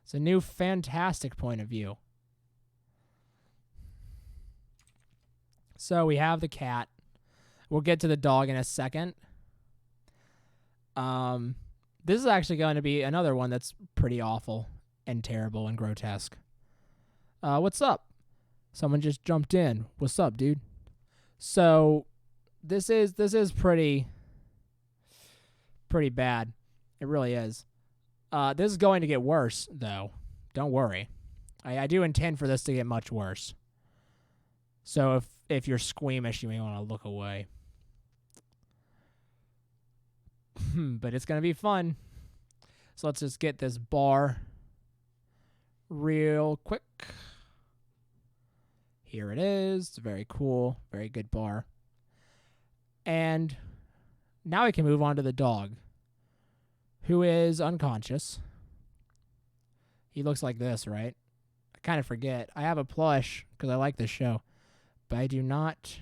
It's a new fantastic point of view. So we have the cat. We'll get to the dog in a second. This is actually going to be another one that's pretty awful and terrible and grotesque. What's up? Someone just jumped in. What's up, dude? So this is pretty bad. It really is. This is going to get worse, though. Don't worry. I do intend for this to get much worse. So if you're squeamish, you may want to look away. but it's going to be fun. So let's just get this bar real quick. Here it is. It's very cool. Very good bar. And now we can move on to the dog, who is unconscious. He looks like this, right? I kind of forget. I have a plush because I like this show, but I do not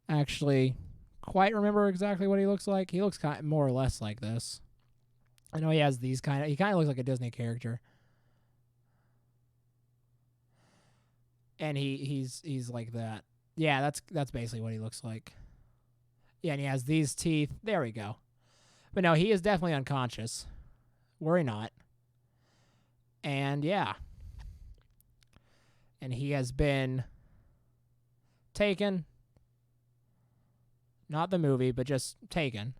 actually quite remember exactly what he looks like. He looks kind of more or less like this. I know he has these he kind of looks like a Disney character. And he's like that. Yeah, that's basically what he looks like. Yeah, and he has these teeth. There we go. But no, he is definitely unconscious. Worry not. And yeah. And he has been taken. Not the movie, but just taken.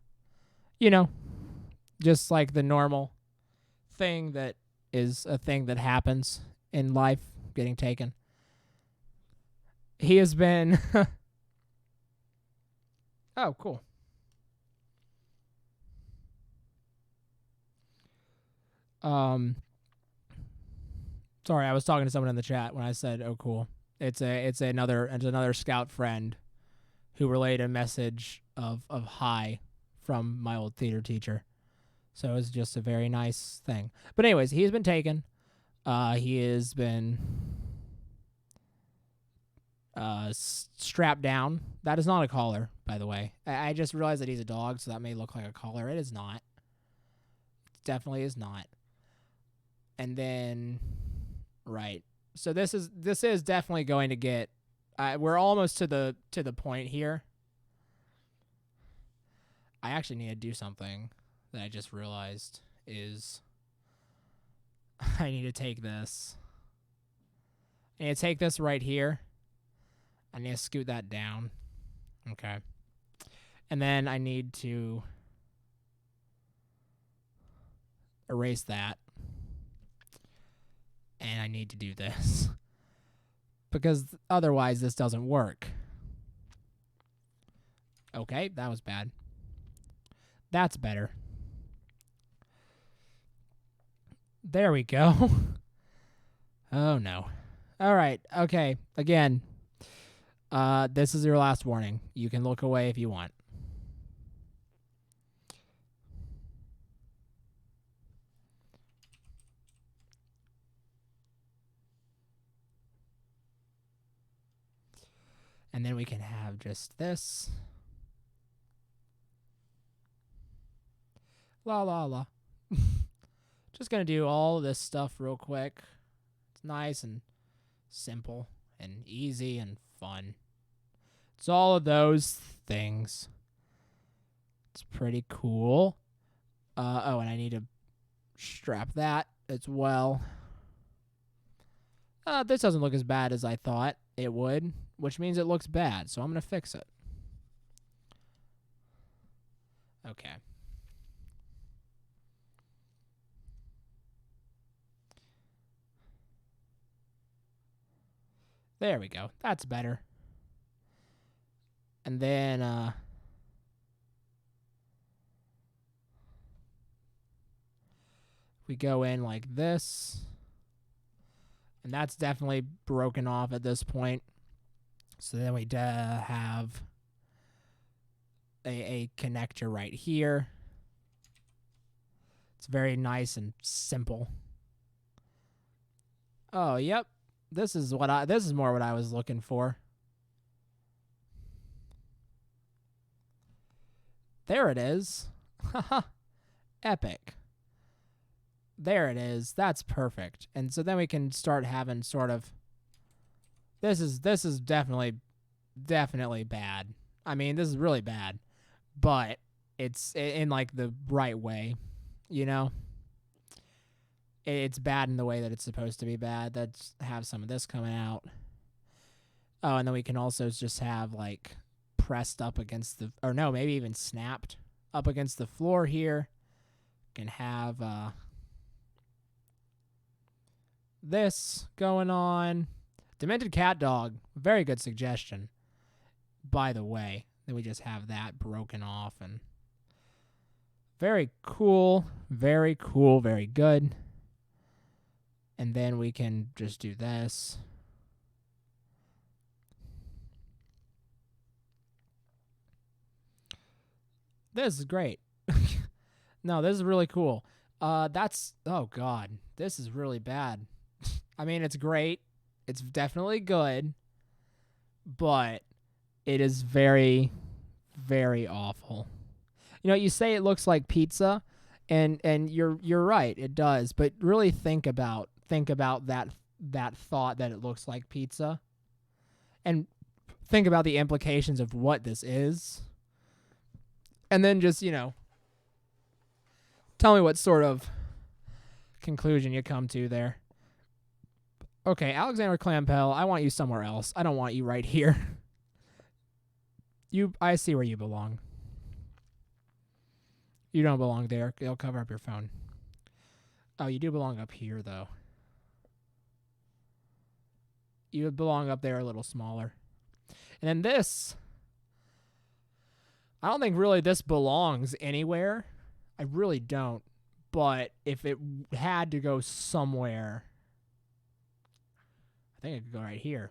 You know, just like the normal thing that is a thing that happens in life, getting taken. He has been... Oh, cool. Sorry, I was talking to someone in the chat when I said, "Oh, cool." It's another scout friend who relayed a message of hi from my old theater teacher. So it's just a very nice thing. But anyways, he's been taken. He has been strapped down. That is not a collar, by the way. I just realized that he's a dog, so that may look like a collar. It is not. It definitely is not. And then, right. So this is definitely going to get. We're almost to the point here. I actually need to do something that I just realized is I need to take this. I need to take this right here. I need to scoot that down. Okay. And then I need to erase that. And I need to do this. Because otherwise this doesn't work. Okay, that was bad. That's better. There we go. Oh no. All right. Okay. Again, this is your last warning. You can look away if you want. And then we can have just this. La la la. Just going to do all of this stuff real quick. It's nice and simple and easy and fun. It's all of those things. It's pretty cool. Oh, and I need to strap that as well. This doesn't look as bad as I thought it would, which means it looks bad, so I'm going to fix it. Okay. There we go. That's better. And then, we go in like this. And that's definitely broken off at this point. So then we have a connector right here. It's very nice and simple. Oh, yep. This is more what I was looking for. There it is. Haha. Epic. There it is. That's perfect. And so then we can start having sort of this is definitely bad. I mean, this is really bad. But it's in like the right way, you know? It's bad in the way that it's supposed to be bad. Let's have some of this coming out. Oh, and then we can also just have like pressed up against the, or no, maybe even snapped up against the floor here. Can have this going on. Demented cat dog. Very good suggestion, by the way. Then we just have that broken off and Very cool. Very cool. Very good. And then we can just do this. This is great. No, this is really cool. Oh God, this is really bad. I mean, it's great. It's definitely good, but it is very, very awful. You know, you say it looks like pizza, and you're right, it does. But really think about that thought that it looks like pizza, and think about the implications of what this is, and then just tell me what sort of conclusion you come to there. Okay, Alexander Clampel, I want you somewhere else. I don't want you right here. I see where you belong. You don't belong there. It'll cover up your phone. Oh, you do belong up here, though. You belong up there a little smaller. And then this, I don't think really this belongs anywhere. I really don't. But if it had to go somewhere, I think it could go right here.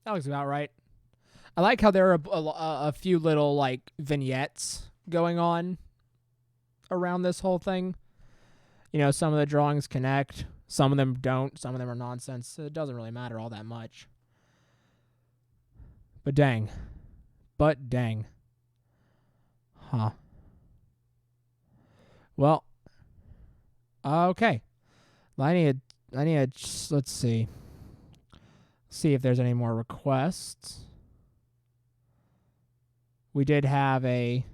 That looks about right. I like how there are a few little like vignettes going on around this whole thing. You know, some of the drawings connect, some of them don't, some of them are nonsense. It doesn't really matter all that much. But dang. Huh. Well, okay. I need to, let's see. See if there's any more requests. We did have okay,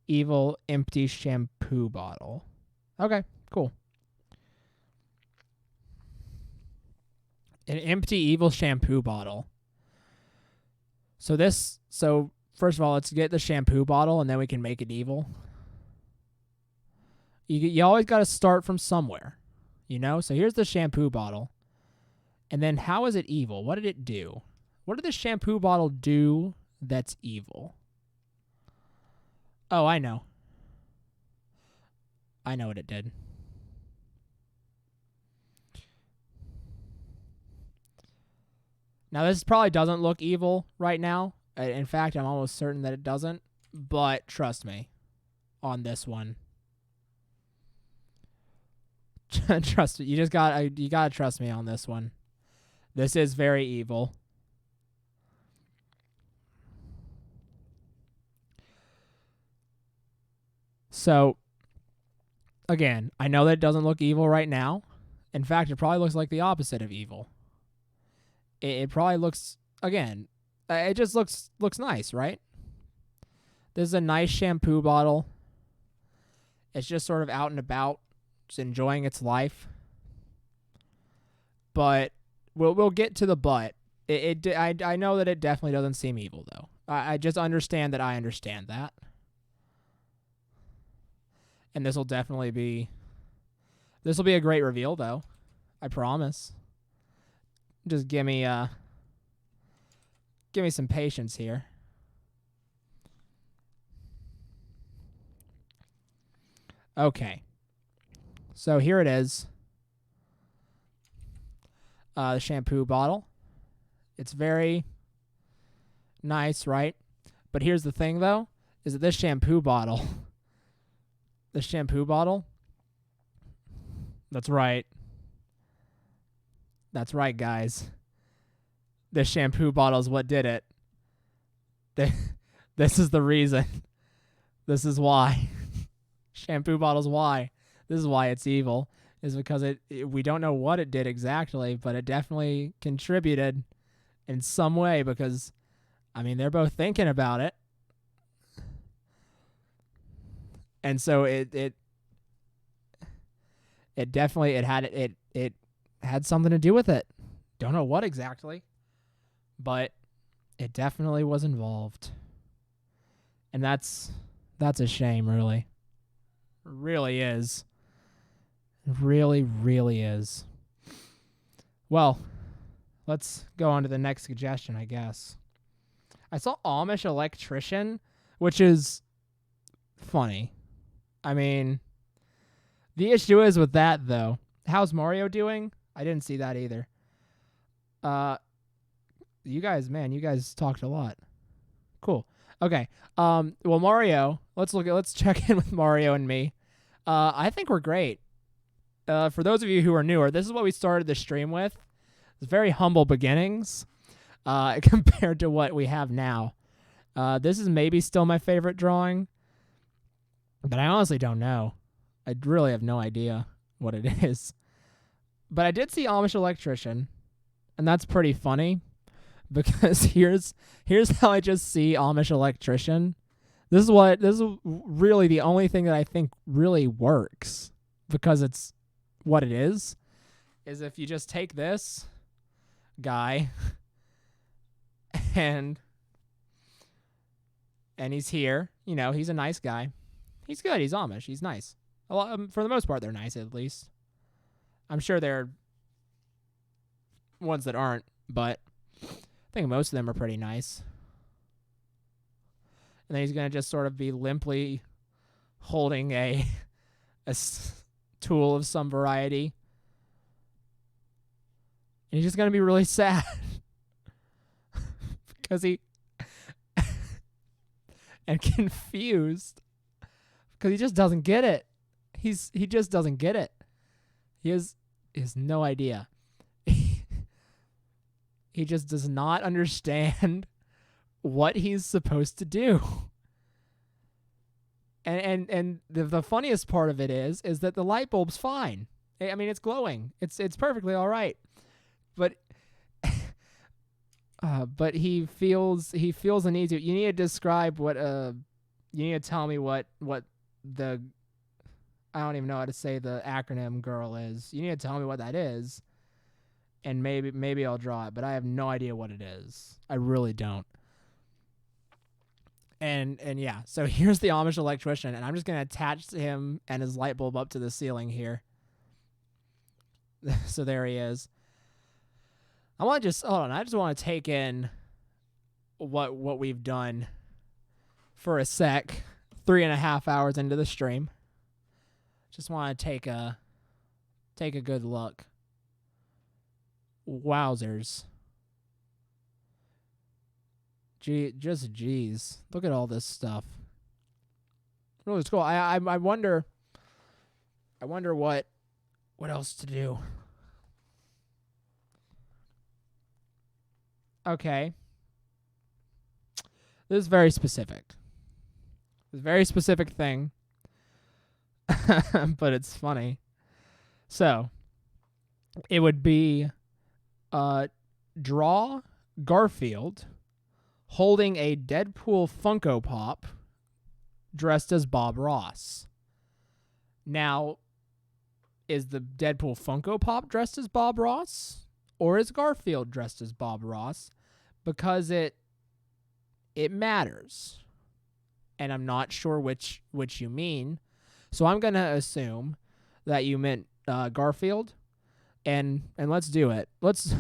evil empty shampoo bottle. Okay, cool. An empty evil shampoo bottle. So first of all, let's get the shampoo bottle and then we can make it evil. You always got to start from somewhere, So here's the shampoo bottle. And then how is it evil? What did it do? What did the shampoo bottle do that's evil? Oh, I know. I know what it did. Now, this probably doesn't look evil right now. In fact, I'm almost certain that it doesn't. But trust me on this one. Trust me. You gotta trust me on this one. This is very evil. So, again, I know that it doesn't look evil right now. In fact, it probably looks like the opposite of evil. It probably looks, again, it just looks nice, right? This is a nice shampoo bottle. It's just sort of out and about, just enjoying its life. But we'll get to the but. I know that it definitely doesn't seem evil, though. I just understand that I understand that. And this will be a great reveal, though. I promise. Just give me some patience here. Okay. So here it is. The shampoo bottle. It's very nice, right? But here's the thing, though, is that this shampoo bottle, that's right. That's right, guys. This shampoo bottle is what did it. This is the reason. This is why. Shampoo bottle's why. This is why it's evil. Is because we don't know what it did exactly, but it definitely contributed in some way because, I mean, they're both thinking about it. And so it definitely had something to do with it. Don't know what exactly, but it definitely was involved. And that's a shame, really. It really is. It really, really is. Well, let's go on to the next suggestion, I guess. I saw Amish electrician, which is funny. I mean, the issue is with that, though. How's Mario doing? I didn't see that either. You guys talked a lot. Cool. Okay. Well, Mario, let's check in with Mario and me. I think we're great. For those of you who are newer, this is what we started the stream with. It's very humble beginnings, compared to what we have now. This is maybe still my favorite drawing, but I honestly don't know. I really have no idea what it is. But I did see Amish Electrician, and that's pretty funny because here's how I just see Amish Electrician. This is really the only thing that I think really works, because it's what it is if you just take this guy and he's here, he's a nice guy. He's good. He's Amish. He's nice. For the most part, they're nice, at least. I'm sure there are ones that aren't, but I think most of them are pretty nice. And then he's going to just sort of be limply holding a tool of some variety. And he's just going to be really sad. Because and confused. Because he just doesn't get it. He just doesn't get it. He has no idea. He just does not understand what he's supposed to do. And the funniest part of it is that the light bulb's fine. I mean, it's glowing. It's perfectly all right. But he feels the need to. You need to describe what you need to tell me what the, I don't even know how to say the acronym girl is. You need to tell me what that is, and maybe I'll draw it, but I have no idea what it is. I really don't. And yeah, so here's the Amish Electrician, and I'm just going to attach him and his light bulb up to the ceiling here. So there he is. I just want to take in what we've done for a sec. 3.5 hours into the stream. Just want to take a good look. Wowzers. Jeez. Look at all this stuff. Really cool. I wonder what else to do. Okay. This is very specific. It's a very specific thing. But it's funny. So, it would be draw Garfield holding a Deadpool Funko Pop dressed as Bob Ross. Now, is the Deadpool Funko Pop dressed as Bob Ross? Or is Garfield dressed as Bob Ross? Because it matters. And I'm not sure which you mean. So I'm going to assume that you meant Garfield. And let's do it. Let's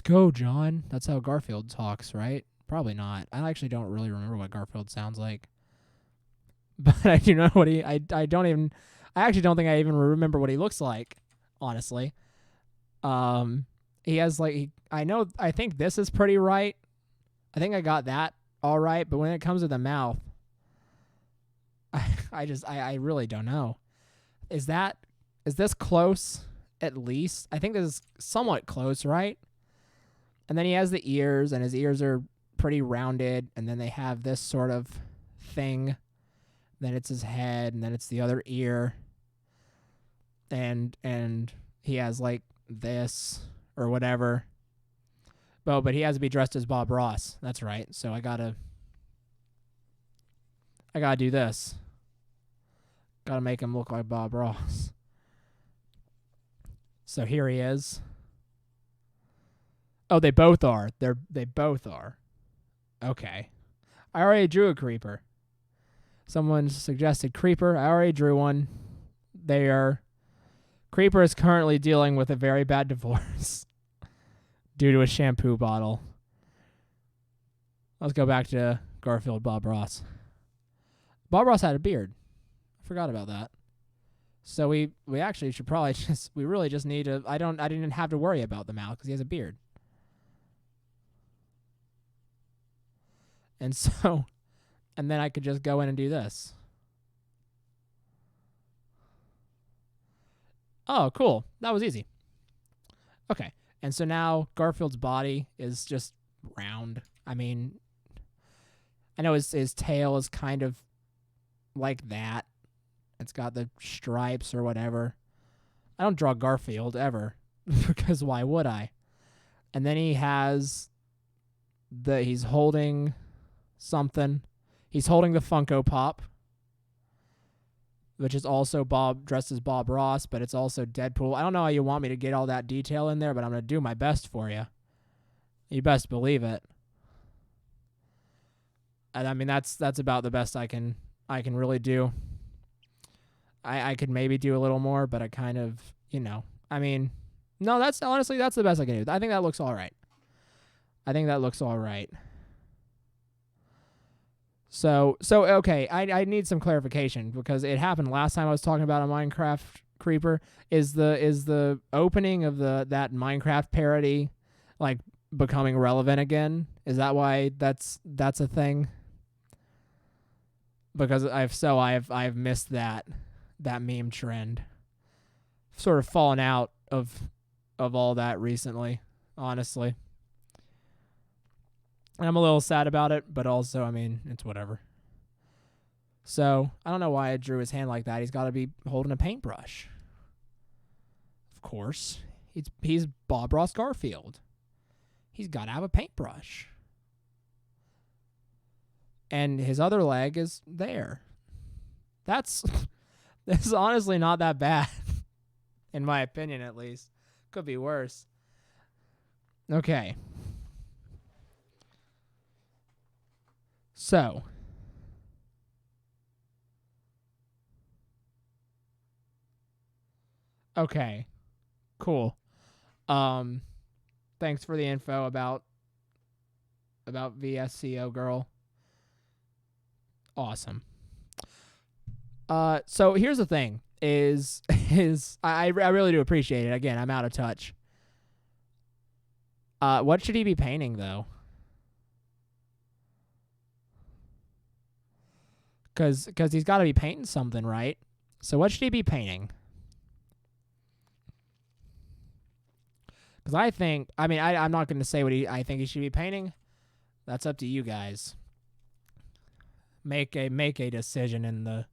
go, John. That's how Garfield talks, right? Probably not. I actually don't really remember what Garfield sounds like. But I do know what I actually don't think I even remember what he looks like, honestly. He has I think this is pretty right. I think I got that all right, but when it comes to the mouth, I really don't know. Is this close at least? I think this is somewhat close, right? And then he has the ears, and his ears are pretty rounded, and then they have this sort of thing. Then it's his head, and then it's the other ear. And he has like this or whatever. But he has to be dressed as Bob Ross. That's right. So I gotta do this. Gotta make him look like Bob Ross. So here he is. Oh, they both are. They both are. Okay. I already drew a creeper. Someone suggested creeper. I already drew one. Creeper is currently dealing with a very bad divorce due to a shampoo bottle. Let's go back to Garfield Bob Ross. Bob Ross had a beard. I forgot about that. So we actually should probably we really just need to. I didn't have to worry about the mouth because he has a beard. And so, and then I could just go in and do this. Oh, cool. That was easy. Okay. And so now Garfield's body is just round. I mean, I know his tail is kind of like that. It's got the stripes or whatever. I don't draw Garfield ever because why would I? And then he has he's holding something. He's holding the Funko Pop, which is also Bob dressed as Bob Ross, but it's also Deadpool. I don't know how you want me to get all that detail in there, but I'm going to do my best for you. You best believe it. And I mean, that's about the best I can really do. I could maybe do a little more, but I kind of, I mean, no, that's the best I can do. I think that looks all right. So okay, I need some clarification because it happened last time I was talking about a Minecraft creeper. Is the opening of that Minecraft parody like becoming relevant again? Is that why that's a thing? Because I've missed that meme trend. Sort of fallen out of all that recently, honestly. And I'm a little sad about it, but also, I mean, it's whatever. So, I don't know why I drew his hand like that. He's got to be holding a paintbrush. Of course. He's Bob Ross Garfield. He's got to have a paintbrush. And his other leg is there. This is honestly not that bad. In my opinion, at least. Could be worse. Okay. So. Okay. Cool. Thanks for the info about VSCO girl. Awesome. So here's the thing is I really do appreciate it. Again, I'm out of touch. What should he be painting though? Cause he's got to be painting something, right? So what should he be painting? Because I'm not going to say what I think he should be painting. That's up to you guys. Make a decision in the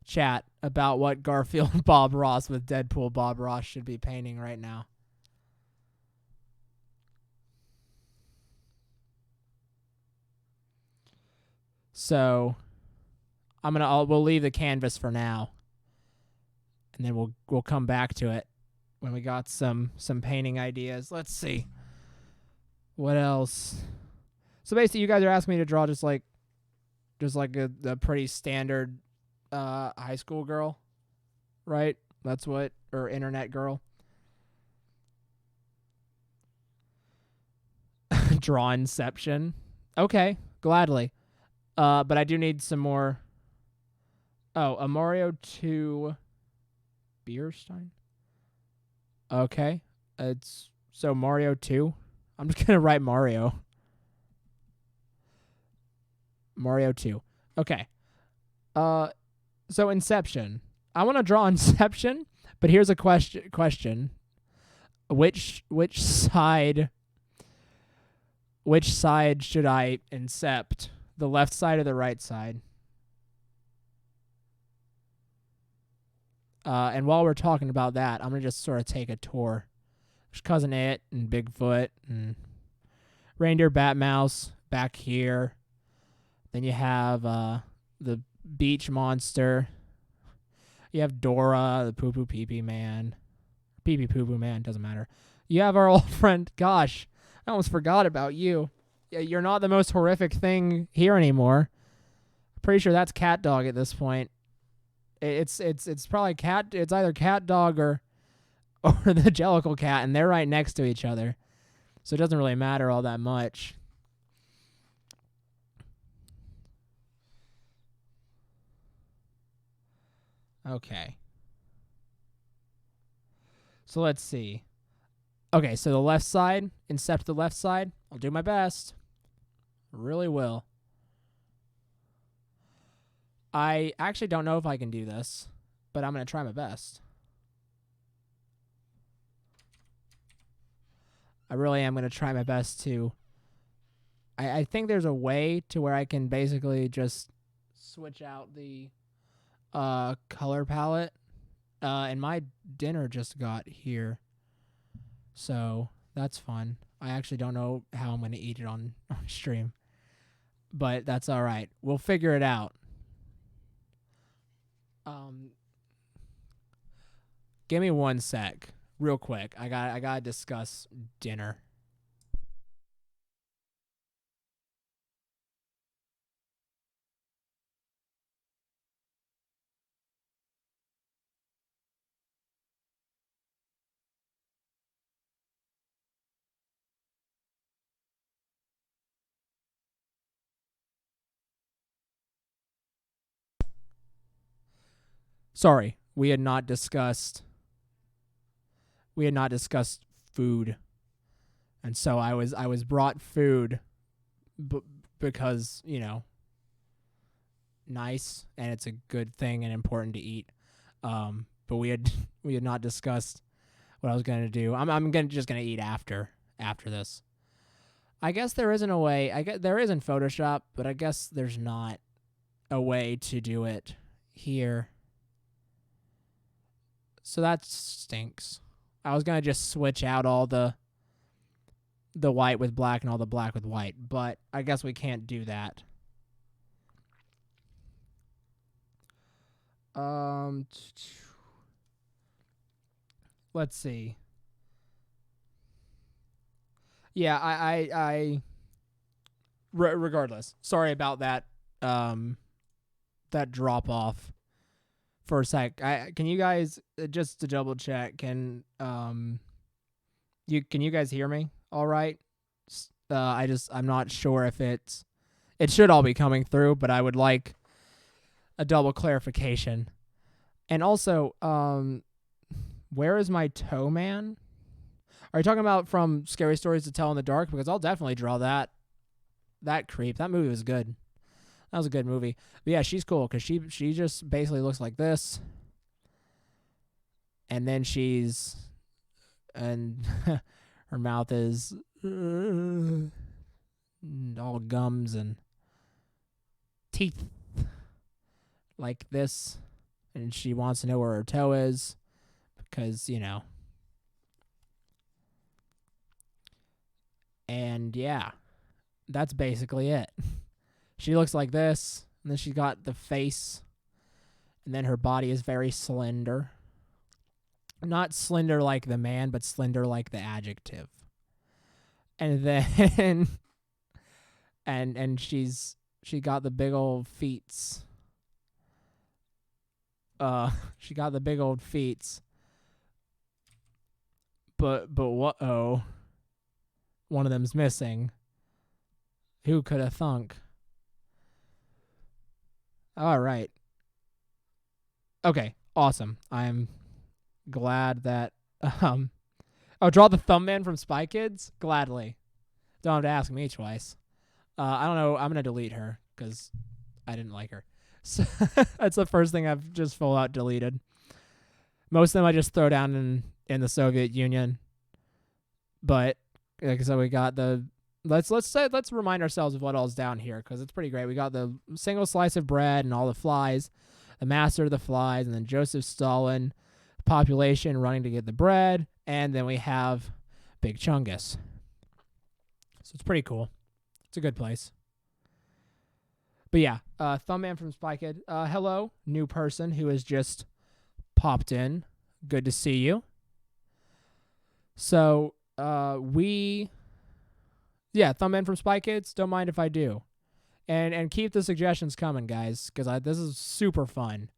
chat about what Garfield Bob Ross with Deadpool Bob Ross should be painting right now. So we'll leave the canvas for now, and then we'll come back to it when we got some painting ideas. Let's see what else. So basically, you guys are asking me to draw just like a pretty standard high school girl, right? That's what, or internet girl. Draw Inception. Okay, gladly. But I do need some more. Oh, a Mario 2 Bierstein. Okay. It's so Mario 2. I'm just going to write Mario. Mario 2. Okay. So Inception. I want to draw Inception, but here's a question. Which side should I incept? The left side or the right side? And while we're talking about that, I'm going to just sort of take a tour. There's Cousin It and Bigfoot and Reindeer Batmouse back here. Then you have the beach monster. You have Dora, the Poo Poo Pee Pee Man. Pee Pee Poo Poo Man, doesn't matter. You have our old friend, gosh, I almost forgot about you. You're not the most horrific thing here anymore. Pretty sure that's Cat Dog at this point. It's probably cat. It's either Cat Dog or the Jellicle Cat, and they're right next to each other, so it doesn't really matter all that much. Okay. So let's see. Okay, so the left side, incept the left side. I'll do my best. Really will. I actually don't know if I can do this, but I'm going to try my best. I really am going to try my best to... I think there's a way to where I can basically just switch out the color palette. And my dinner just got here, so that's fun. I actually don't know how I'm going to eat it on stream, but that's all right. We'll figure it out. Give me 1 sec, real quick. I gotta discuss dinner. Sorry, we had not discussed food, and so I was brought food, because nice, and it's a good thing and important to eat. But we had not discussed what I was gonna do. I'm just gonna eat after this. I guess there isn't a way. I guess there is in Photoshop, but I guess there's not a way to do it here. So that stinks. I was gonna just switch out all the white with black and all the black with white, but I guess we can't do that. Let's see. Yeah, regardless. Sorry about that. That drop off for a sec. Can you guys, just to double check? Can you guys hear me? All right. I'm not sure if it should all be coming through, but I would like a double clarification. And also, where is my toe man? Are you talking about from Scary Stories to Tell in the Dark? Because I'll definitely draw that creep. That movie was good. That was a good movie. But yeah, she's cool because she just basically looks like this. And then and her mouth is all gums and teeth like this. And she wants to know where her toe is because, And yeah, that's basically it. She looks like this, and then she's got the face, and then her body is very slender. Not slender like the man, but slender like the adjective. And then and she got the big old feets. She got the big old feets. But what? Oh, one of them's missing. Who could have thunk? All right. Okay, awesome. I'm glad that draw the thumb man from Spy Kids? Gladly. Don't have to ask me twice. I don't know. I'm going to delete her because I didn't like her. So that's the first thing I've just full out deleted. Most of them I just throw down in the Soviet Union. But so we got the let's remind ourselves of what all's down here because it's pretty great. We got the single slice of bread and all the flies, the master of the flies, and then Joseph Stalin, population running to get the bread, and then we have Big Chungus. So it's pretty cool. It's a good place. But yeah, Thumbman from Spy Kid. Hello, new person who has just popped in. Good to see you. So Thumbman from Spy Kids. Don't mind if I do, and keep the suggestions coming, guys, because this is super fun.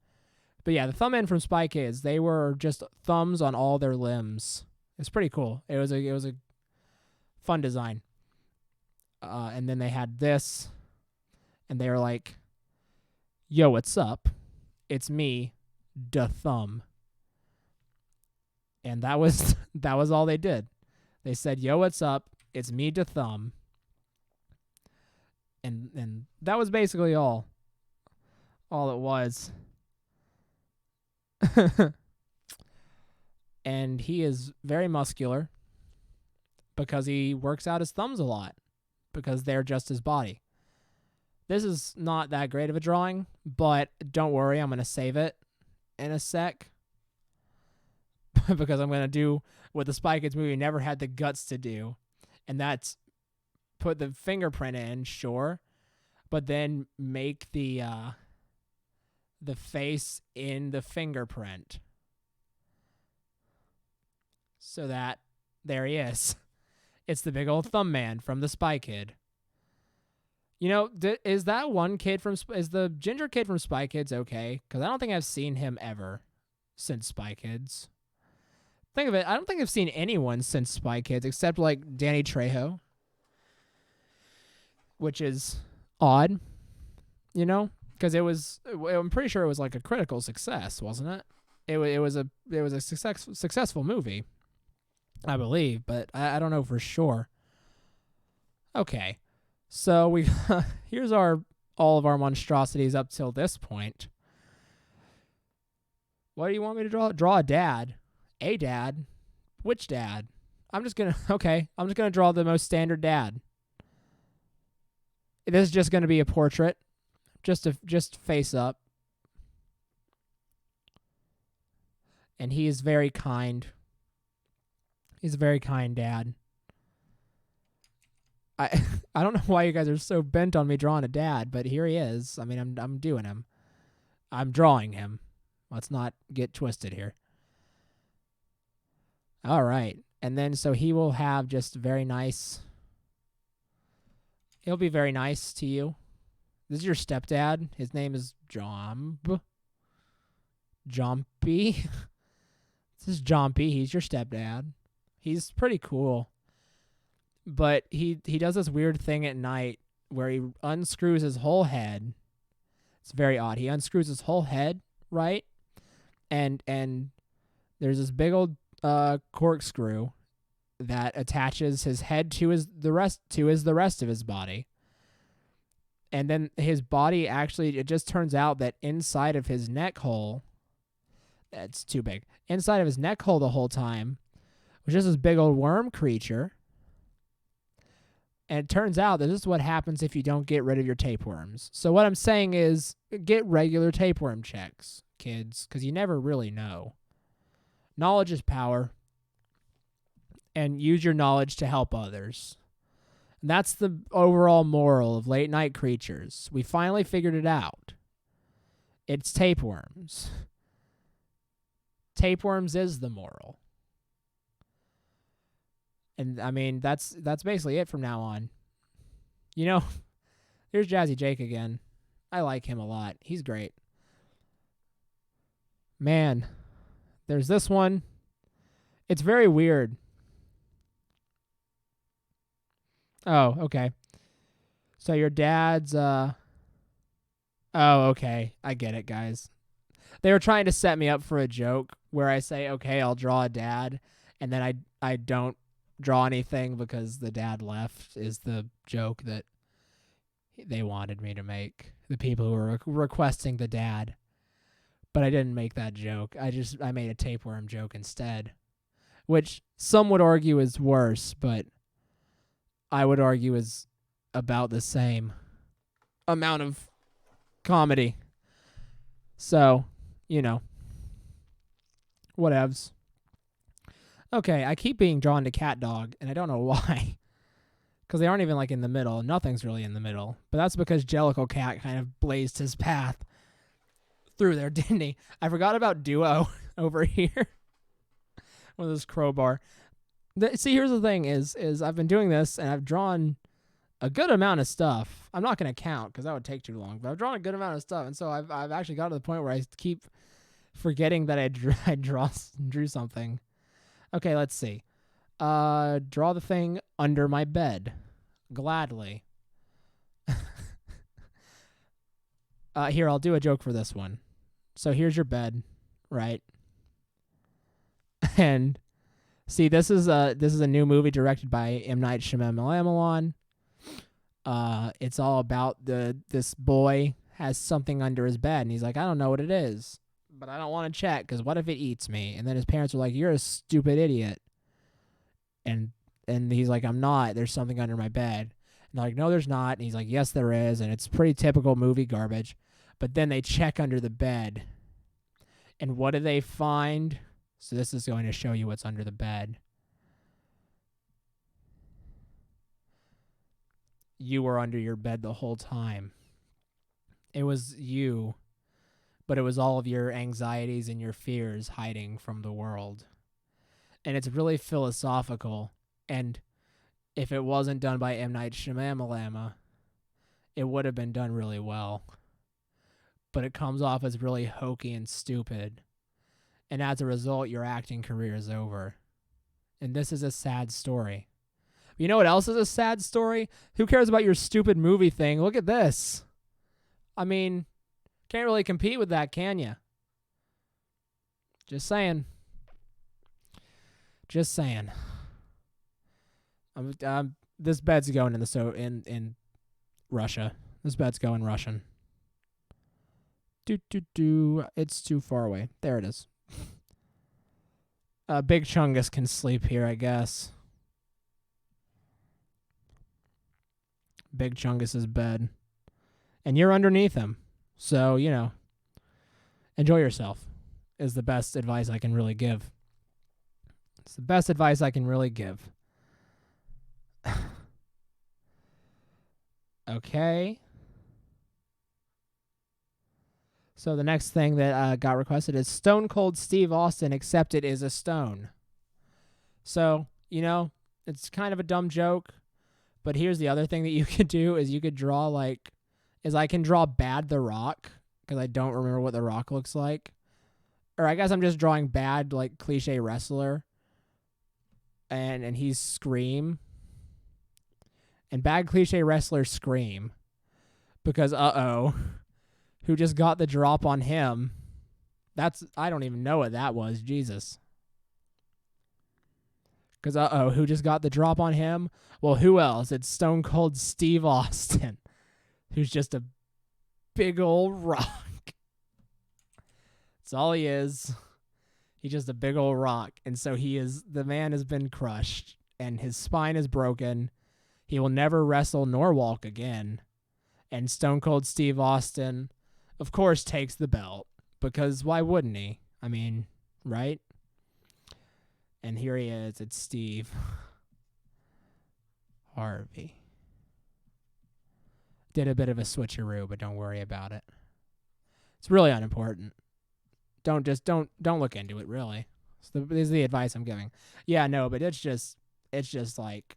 But yeah, the Thumbman from Spy Kids. They were just thumbs on all their limbs. It's pretty cool. It was a fun design. And then they had this. And they were like, yo, what's up? It's me, da thumb. And that was that was all they did. They said, "Yo, what's up? It's me, da thumb." And that was basically all it was. And he is very muscular because he works out his thumbs a lot because they're just his body. This is not that great of a drawing, but don't worry, I'm going to save it in a sec because I'm going to do what the Spy Kids movie never had the guts to do, and that's put the fingerprint in, sure, but then make the face in the fingerprint so that there he is. It's the big old thumb man from the Spy Kid. You know, is that one kid from is the ginger kid from Spy Kids okay? Because I don't think I've seen him ever since Spy Kids. Think of it, I don't think I've seen anyone since Spy Kids except like Danny Trejo, which is odd, you know, because I'm pretty sure it was like a critical success, wasn't it? It was a successful movie, I believe, but I don't know for sure. Okay, so we here's all of our monstrosities up till this point. What do you want me to draw? Draw a dad. A dad? Which dad? I'm just gonna draw the most standard dad. This is just gonna be a portrait, just face up. And he is very kind. He's a very kind dad. I don't know why you guys are so bent on me drawing a dad, but here he is. I mean, I'm doing him. I'm drawing him. Let's not get twisted here. All right. And then so he will have just very nice. He'll be very nice to you. This is your stepdad. His name is Jompy. This is Jompy. He's your stepdad. He's pretty cool. But he does this weird thing at night where he unscrews his whole head. It's very odd. He unscrews his whole head, right? And there's this big old corkscrew that attaches his head to the rest of his body. And then his body actually, it just turns out that inside of his neck hole, that's too big. Inside of his neck hole the whole time was just this big old worm creature. And it turns out that this is what happens if you don't get rid of your tapeworms. So what I'm saying is get regular tapeworm checks, kids, because you never really know. Knowledge is power. And use your knowledge to help others. And that's the overall moral of Late Night Creatures. We finally figured it out. It's tapeworms. Tapeworms is the moral. And I mean, that's basically it from now on. You know, here's Jazzy Jake again. I like him a lot. He's great. Man, there's this one. It's very weird. Oh, okay. So your dad's oh, okay. I get it, guys. They were trying to set me up for a joke where I say, "Okay, I'll draw a dad," and then I don't draw anything because the dad left is the joke that they wanted me to make. The people who were requesting the dad. But I didn't make that joke. I made a tapeworm joke instead, which some would argue is worse, but I would argue is about the same amount of comedy. So, you know, whatevs. Okay, I keep being drawn to cat dog, and I don't know why. Because they aren't even, like, in the middle. Nothing's really in the middle. But that's because Jellicle Cat kind of blazed his path through there, didn't he? I forgot about Duo over here with his crowbar. See, here's the thing is I've been doing this, and I've drawn a good amount of stuff. I'm not going to count, because that would take too long. But I've drawn a good amount of stuff, and so I've actually got to the point where I keep forgetting that I drew something. Okay, let's see. Draw the thing under my bed. Gladly. Here, I'll do a joke for this one. So here's your bed. right? And see, this is a new movie directed by M. Night Shyamalan. It's all about this boy has something under his bed, and he's like, I don't know what it is, but I don't want to check because what if it eats me? And then his parents are like, you're a stupid idiot. And he's like, I'm not. There's something under my bed. And they're like, no, there's not. And he's like, yes, there is. And it's pretty typical movie garbage. But then they check under the bed. And what do they find? So this is going to show you what's under the bed. You were under your bed the whole time. It was you, but it was all of your anxieties and your fears hiding from the world. And it's really philosophical. And if it wasn't done by M. Night Shyamalan, it would have been done really well. But it comes off as really hokey and stupid. And as a result, your acting career is over. And this is a sad story. You know what else is a sad story? Who cares about your stupid movie thing? Look at this. I mean, can't really compete with that, can you? Just saying. Just saying. This bed's going in Russia. This bed's going Russian. It's too far away. There it is. Big Chungus can sleep here, I guess. Big Chungus's bed. And you're underneath him. So, you know, enjoy yourself is the best advice I can really give. It's the best advice I can really give. Okay. So the next thing that got requested is Stone Cold Steve Austin accepted is a stone. So, you know, it's kind of a dumb joke. But here's the other thing that you could do is you could draw I can draw Bad the Rock because I don't remember what the Rock looks like. Or I guess I'm just drawing bad cliche wrestler. And he's Scream. And bad cliche wrestler Scream. Because who just got the drop on him? I don't even know what that was. Jesus. Because who just got the drop on him? Well, who else? It's Stone Cold Steve Austin, who's just a big old rock. That's all he is. He's just a big old rock. And so the man has been crushed, and his spine is broken. He will never wrestle nor walk again. And Stone Cold Steve Austin, of course, takes the belt, because why wouldn't he? I mean, right? And here he is. It's Steve Harvey. Did a bit of a switcheroo, but don't worry about it. It's really unimportant. Don't look into it, really. This is the advice I'm giving. Yeah, no, but it's just like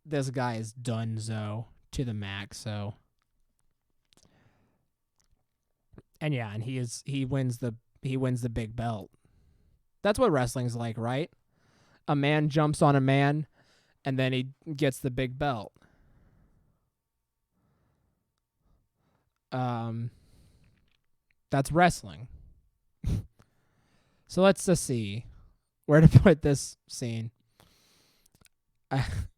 this guy is donezo to the max, so. And yeah, and he wins the big belt. That's what wrestling's like, right? A man jumps on a man, and then he gets the big belt. That's wrestling. So let's just see where to put this scene.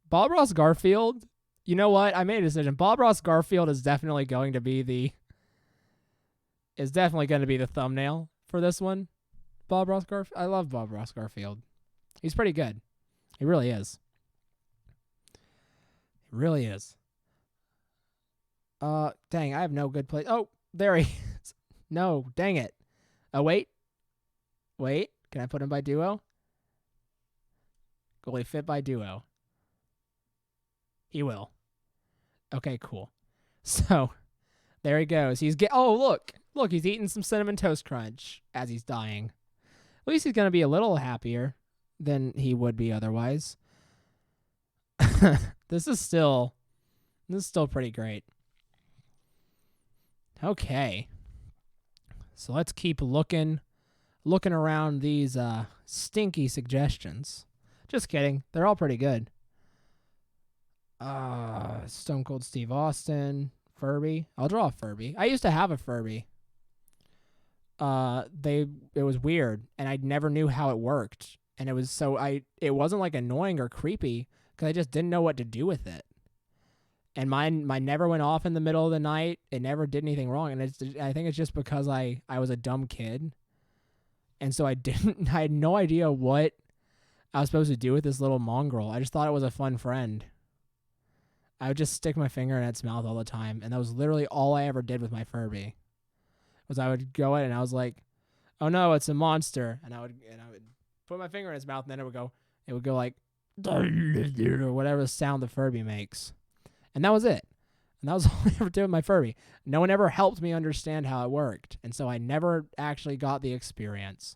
Bob Ross Garfield. You know what? I made a decision. Bob Ross Garfield is definitely going to be the thumbnail for this one. Bob Ross Garfield. I love Bob Ross Garfield. He's pretty good. He really is. He really is. Dang, I have no good place. Oh, there he is. No, dang it. Oh, wait. Can I put him by duo? Goalie fit by duo. He will. Okay, cool. So, there he goes. Look, he's eating some Cinnamon Toast Crunch as he's dying. At least he's going to be a little happier than he would be otherwise. This is still pretty great. Okay. So let's keep looking around these stinky suggestions. Just kidding. They're all pretty good. Stone Cold Steve Austin, Furby. I'll draw a Furby. I used to have a Furby. it was weird, and I never knew how it worked, and it wasn't like annoying or creepy because I just didn't know what to do with it. And mine never went off in the middle of the night. It never did anything wrong, and I think it's just because I was a dumb kid, and so I had no idea what I was supposed to do with this little mongrel. I just thought it was a fun friend. I would just stick my finger in its mouth all the time, and that was literally all I ever did with my Furby. Was I would go in and I was like, "Oh no, it's a monster," and I would put my finger in its mouth, and then it would go like, or whatever the sound the Furby makes, and that was it. And that was all I ever did with my Furby. No one ever helped me understand how it worked, and so I never actually got the experience,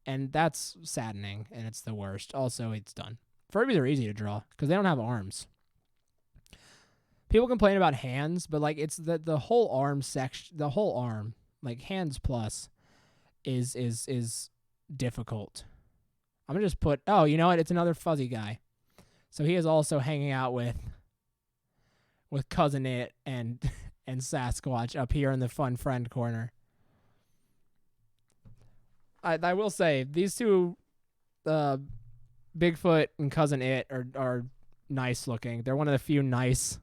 and that's saddening, and it's the worst. Also, it's done. Furbies are easy to draw because they don't have arms. People complain about hands, but like it's the whole arm section, the whole arm. Like hands plus is difficult. I'm gonna just put, oh, you know what? It's another fuzzy guy. So he is also hanging out with Cousin It and Sasquatch up here in the fun friend corner. I will say these two, Bigfoot and Cousin It are nice looking. They're one of the few nice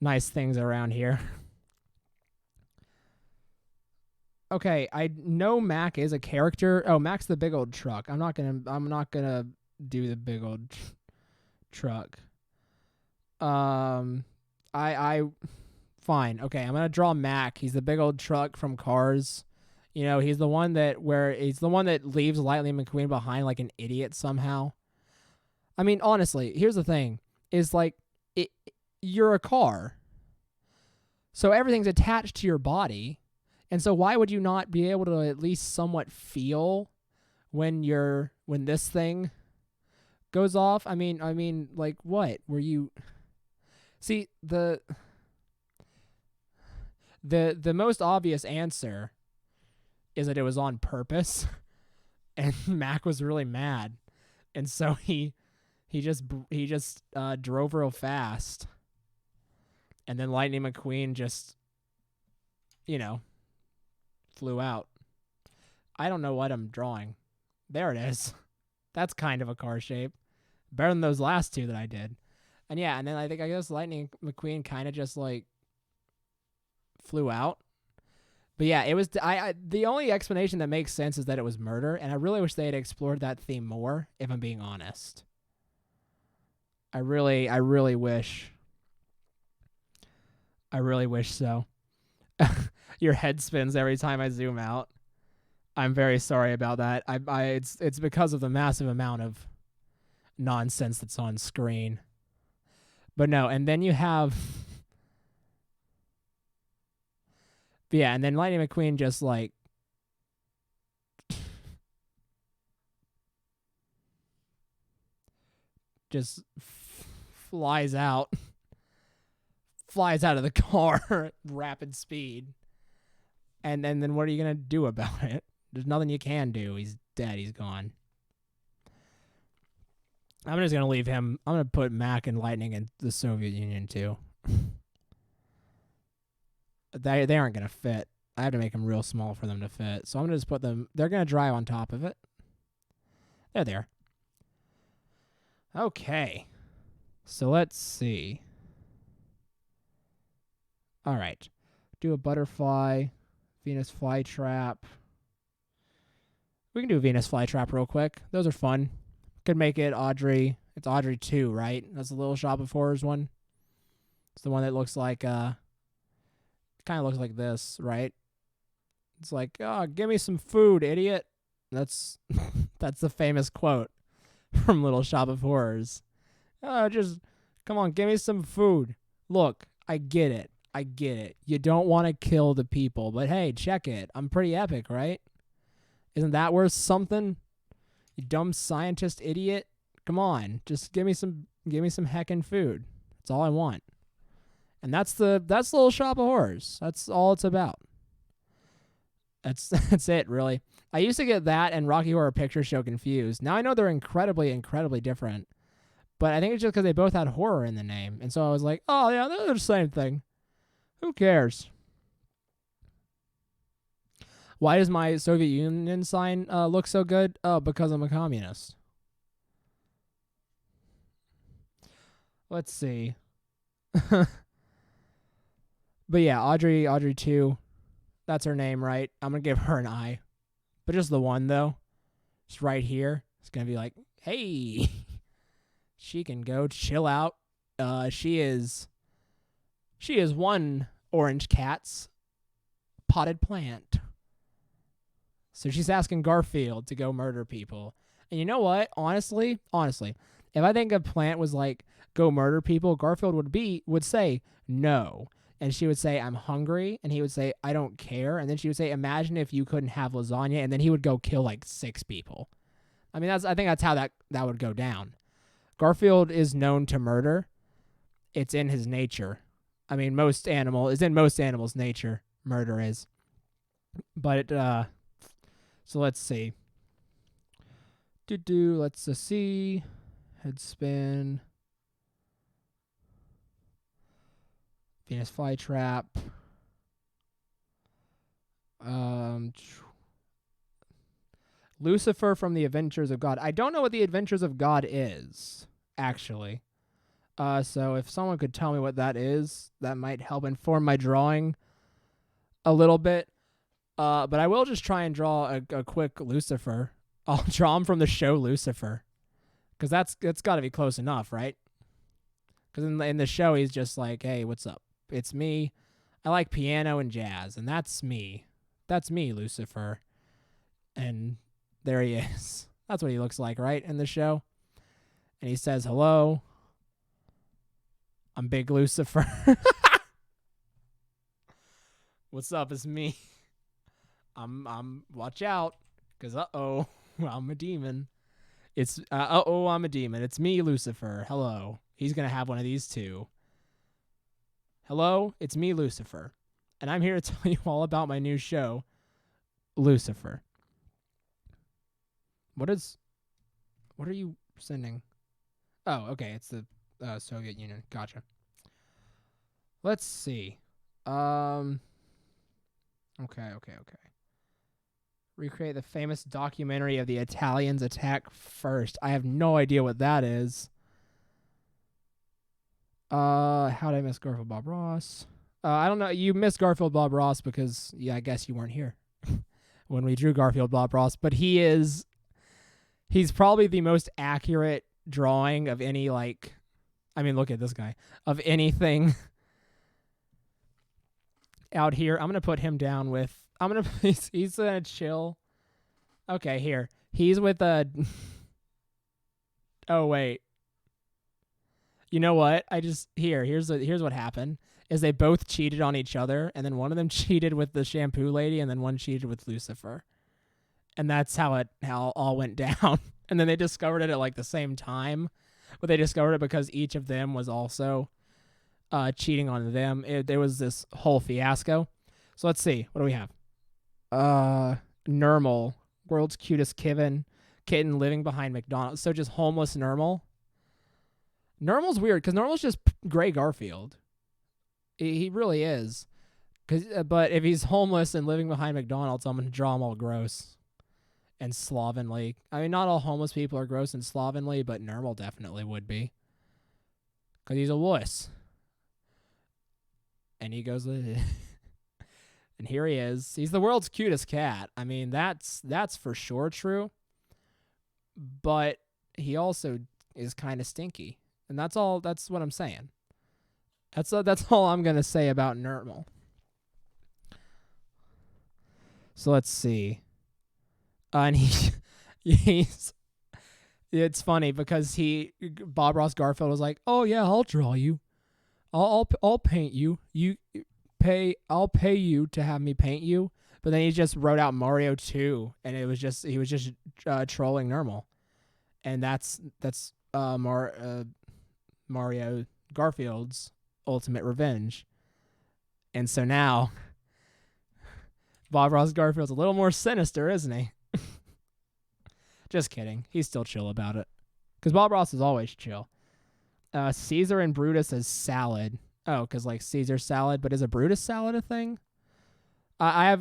things around here. Okay, I know Mac is a character. Oh, Mac's the big old truck. I'm not gonna do the big old truck. I fine. Okay, I'm gonna draw Mac. He's the big old truck from Cars. You know, he's the one that leaves Lightning McQueen behind like an idiot somehow. I mean, honestly, here's the thing: is like you're a car, so everything's attached to your body. And so why would you not be able to at least somewhat feel when this thing goes off? I mean, like what? Were you See, the most obvious answer is that it was on purpose and Mac was really mad. And so he just drove real fast. And then Lightning McQueen just flew out. I don't know what I'm drawing. There it is. That's kind of a car shape. Better than those last two that I did. And yeah, and then I guess Lightning McQueen kind of just like flew out. But yeah, it was the only explanation that makes sense is that it was murder, and I really wish they had explored that theme more, if I'm being honest. I really wish so. Your head spins every time I zoom out. I'm very sorry about that. It's because of the massive amount of nonsense that's on screen. But no, and then you have yeah, and then Lightning McQueen just like just flies out of the car rapid speed. And then what are you going to do about it? There's nothing you can do. He's dead. He's gone. I'm just going to leave him. I'm going to put Mac and Lightning in the Soviet Union too. They aren't going to fit. I have to make them real small for them to fit. So I'm going to just put them. They're going to drive on top of it. They're there. Okay. So let's see. All right. Do a butterfly. Venus flytrap. We can do a Venus flytrap real quick. Those are fun. Could make it Audrey. It's Audrey 2, right? That's the Little Shop of Horrors one. It's the one that looks like, kind of looks like this, right? It's like, oh, give me some food, idiot. That's the famous quote from Little Shop of Horrors. Oh, just, come on, give me some food. Look, I get it. You don't want to kill the people, but hey, check it. I'm pretty epic, right? Isn't that worth something? You dumb scientist idiot. Come on, just give me some heckin' food. That's all I want. And that's Little Shop of Horrors. That's all it's about. That's it, really. I used to get that and Rocky Horror Picture Show confused. Now I know they're incredibly, incredibly different. But I think it's just because they both had horror in the name. And so I was like, oh, yeah, they're the same thing. Who cares? Why does my Soviet Union sign look so good? Oh, because I'm a communist. Let's see. But yeah, Audrey 2. That's her name, right? I'm going to give her an I. But just the one, though. Just right here. It's going to be like, hey, she can go chill out. She is one orange cat's potted plant. So she's asking Garfield to go murder people. And you know what? Honestly, if I think a plant was like, go murder people, Garfield would say no. And she would say, I'm hungry. And he would say, I don't care. And then she would say, imagine if you couldn't have lasagna. And then he would go kill like 6 people. I mean, I think that's how that would go down. Garfield is known to murder. It's in his nature. I mean, it's in most animals' nature. Murder is. But, so let's see. Let's see. Head spin. Venus flytrap. Lucifer from the Adventures of God. I don't know what the Adventures of God is, actually. So if someone could tell me what that is, that might help inform my drawing a little bit. But I will just try and draw a quick Lucifer. I'll draw him from the show Lucifer, because that's got to be close enough, right? Because in the show he's just like, hey, what's up? It's me. I like piano and jazz, and that's me. That's me, Lucifer. And there he is. That's what he looks like, right, in the show? And he says, hello. I'm Big Lucifer. What's up? It's me. I'm watch out, because I'm a demon. I'm a demon. It's me, Lucifer. Hello. He's going to have one of these too. Hello, it's me, Lucifer. And I'm here to tell you all about my new show, Lucifer. What are you sending? Oh, okay. It's the Soviet Union. Gotcha. Let's see. Okay. Recreate the famous documentary of the Italians attack first. I have no idea what that is. How did I miss Garfield Bob Ross? I don't know. You missed Garfield Bob Ross because, yeah, I guess you weren't here when we drew Garfield Bob Ross. But he's probably the most accurate drawing of any, like, I mean, look at this guy, of anything out here. I'm going to put him down with, he's going to chill. Okay, here. He's with oh, wait. You know what? Here's what happened. Is they both cheated on each other, and then one of them cheated with the shampoo lady, and then one cheated with Lucifer. And that's how it all went down. And then they discovered it at like the same time, but they discovered it because each of them was also cheating on them. There was this whole fiasco. So let's see. What do we have? Nermal, world's cutest kitten living behind McDonald's. So just homeless Nermal. Nermal's weird because Nermal's just Gray Garfield. He really is. But if he's homeless and living behind McDonald's, I'm going to draw him all gross and slovenly. I mean, not all homeless people are gross and slovenly, but Nermal definitely would be. Because he's a wuss. And he goes, and here he is. He's the world's cutest cat. I mean, that's for sure true. But he also is kind of stinky. And that's what I'm saying. That's all I'm going to say about Nermal. So let's see. And it's funny because Bob Ross Garfield was like, "Oh yeah, I'll draw you. I'll paint you. I'll pay you to have me paint you." But then he just wrote out Mario 2, and he was just trolling Nermal. And that's Mario Garfield's ultimate revenge. And so now Bob Ross Garfield's a little more sinister, isn't he? Just kidding. He's still chill about it. Because Bob Ross is always chill. Caesar and Brutus as salad. Oh, because like Caesar salad, but is a Brutus salad a thing? I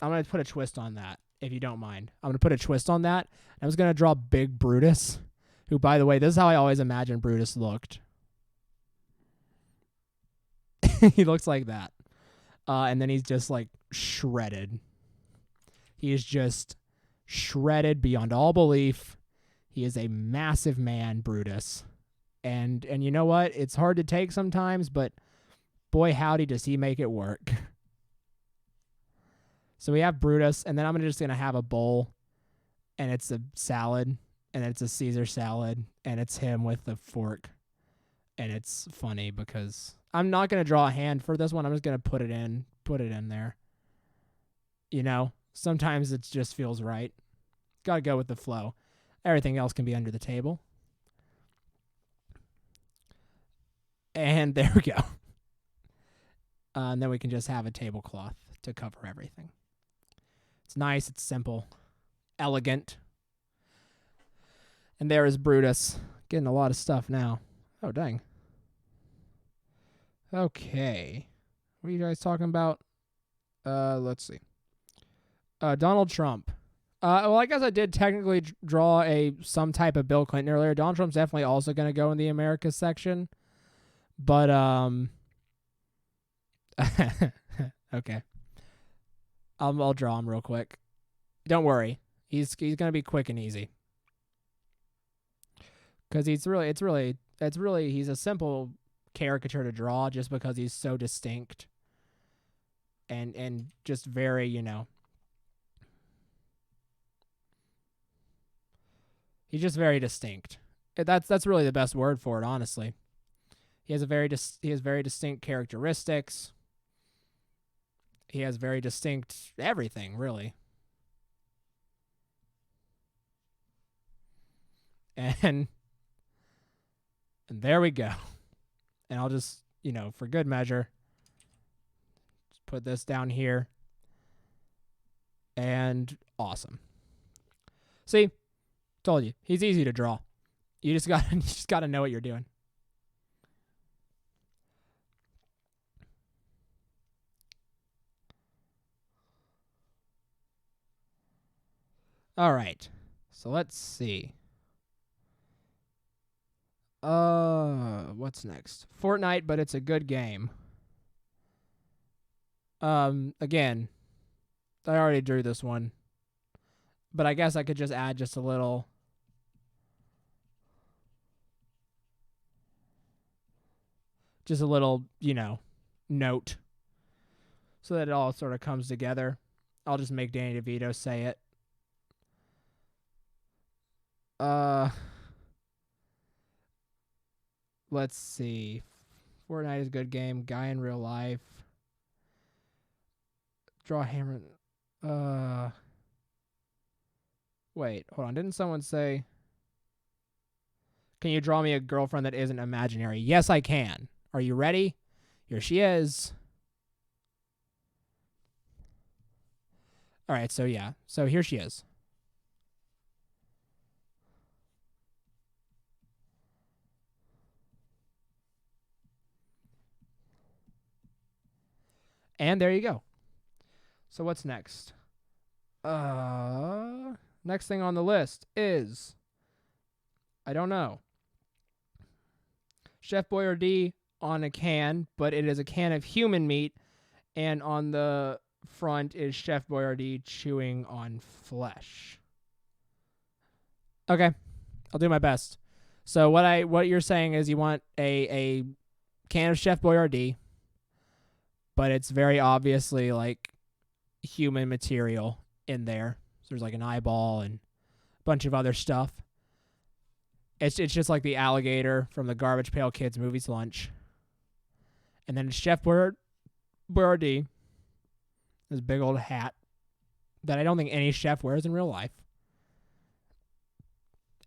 I'm gonna put a twist on that, if you don't mind. I'm gonna put a twist on that. I was gonna draw Big Brutus, who, by the way, this is how I always imagined Brutus looked. He looks like that. And then he's just like shredded. He is just shredded beyond all belief. He is a massive man, Brutus. And you know what? It's hard to take sometimes, but boy howdy does he make it work. So we have Brutus, and then I'm just going to have a bowl, and it's a salad, and it's a Caesar salad, and it's him with the fork. And it's funny because I'm not going to draw a hand for this one. I'm just going to put it in there. You know, sometimes it just feels right. Got to go with the flow. Everything else can be under the table. And there we go. And then we can just have a tablecloth to cover everything. It's nice. It's simple. Elegant. And there is Brutus. Getting a lot of stuff now. Oh, dang. Okay. What are you guys talking about? Let's see. Donald Trump. Well, I guess I did technically draw some type of Bill Clinton earlier. Donald Trump's definitely also going to go in the Americas section. But, okay. I'll draw him real quick. Don't worry. He's going to be quick and easy. Because he's a simple caricature to draw just because he's so distinct and just very, you know, he's just very distinct. That's really the best word for it, honestly. He has very distinct characteristics. He has very distinct everything, really. And there we go. And I'll just, you know, for good measure, just put this down here. And awesome. See, told you, he's easy to draw. You just gotta know what you're doing. All right. So let's see. What's next? Fortnite, but it's a good game. Again, I already drew this one. But I guess I could just add just a little you know, note so that it all sort of comes together. I'll just make Danny DeVito say it. Let's see. Fortnite is a good game. Guy in real life. Draw hammer. Wait, hold on. Didn't someone say, can you draw me a girlfriend that isn't imaginary? Yes, I can. Are you ready? Here she is. All right, so yeah. So here she is. And there you go. So what's next? Next thing on the list is, I don't know, Chef Boyardee on a can, but it is a can of human meat, and on the front is Chef Boyardee chewing on flesh. Okay, I'll do my best. So what you're saying is you want a can of Chef Boyardee, but it's very obviously like human material in there. So there's like an eyeball and a bunch of other stuff. It's just like the alligator from the Garbage Pail Kids Movies Lunch. And then Chef Boyardee, this big old hat that I don't think any chef wears in real life.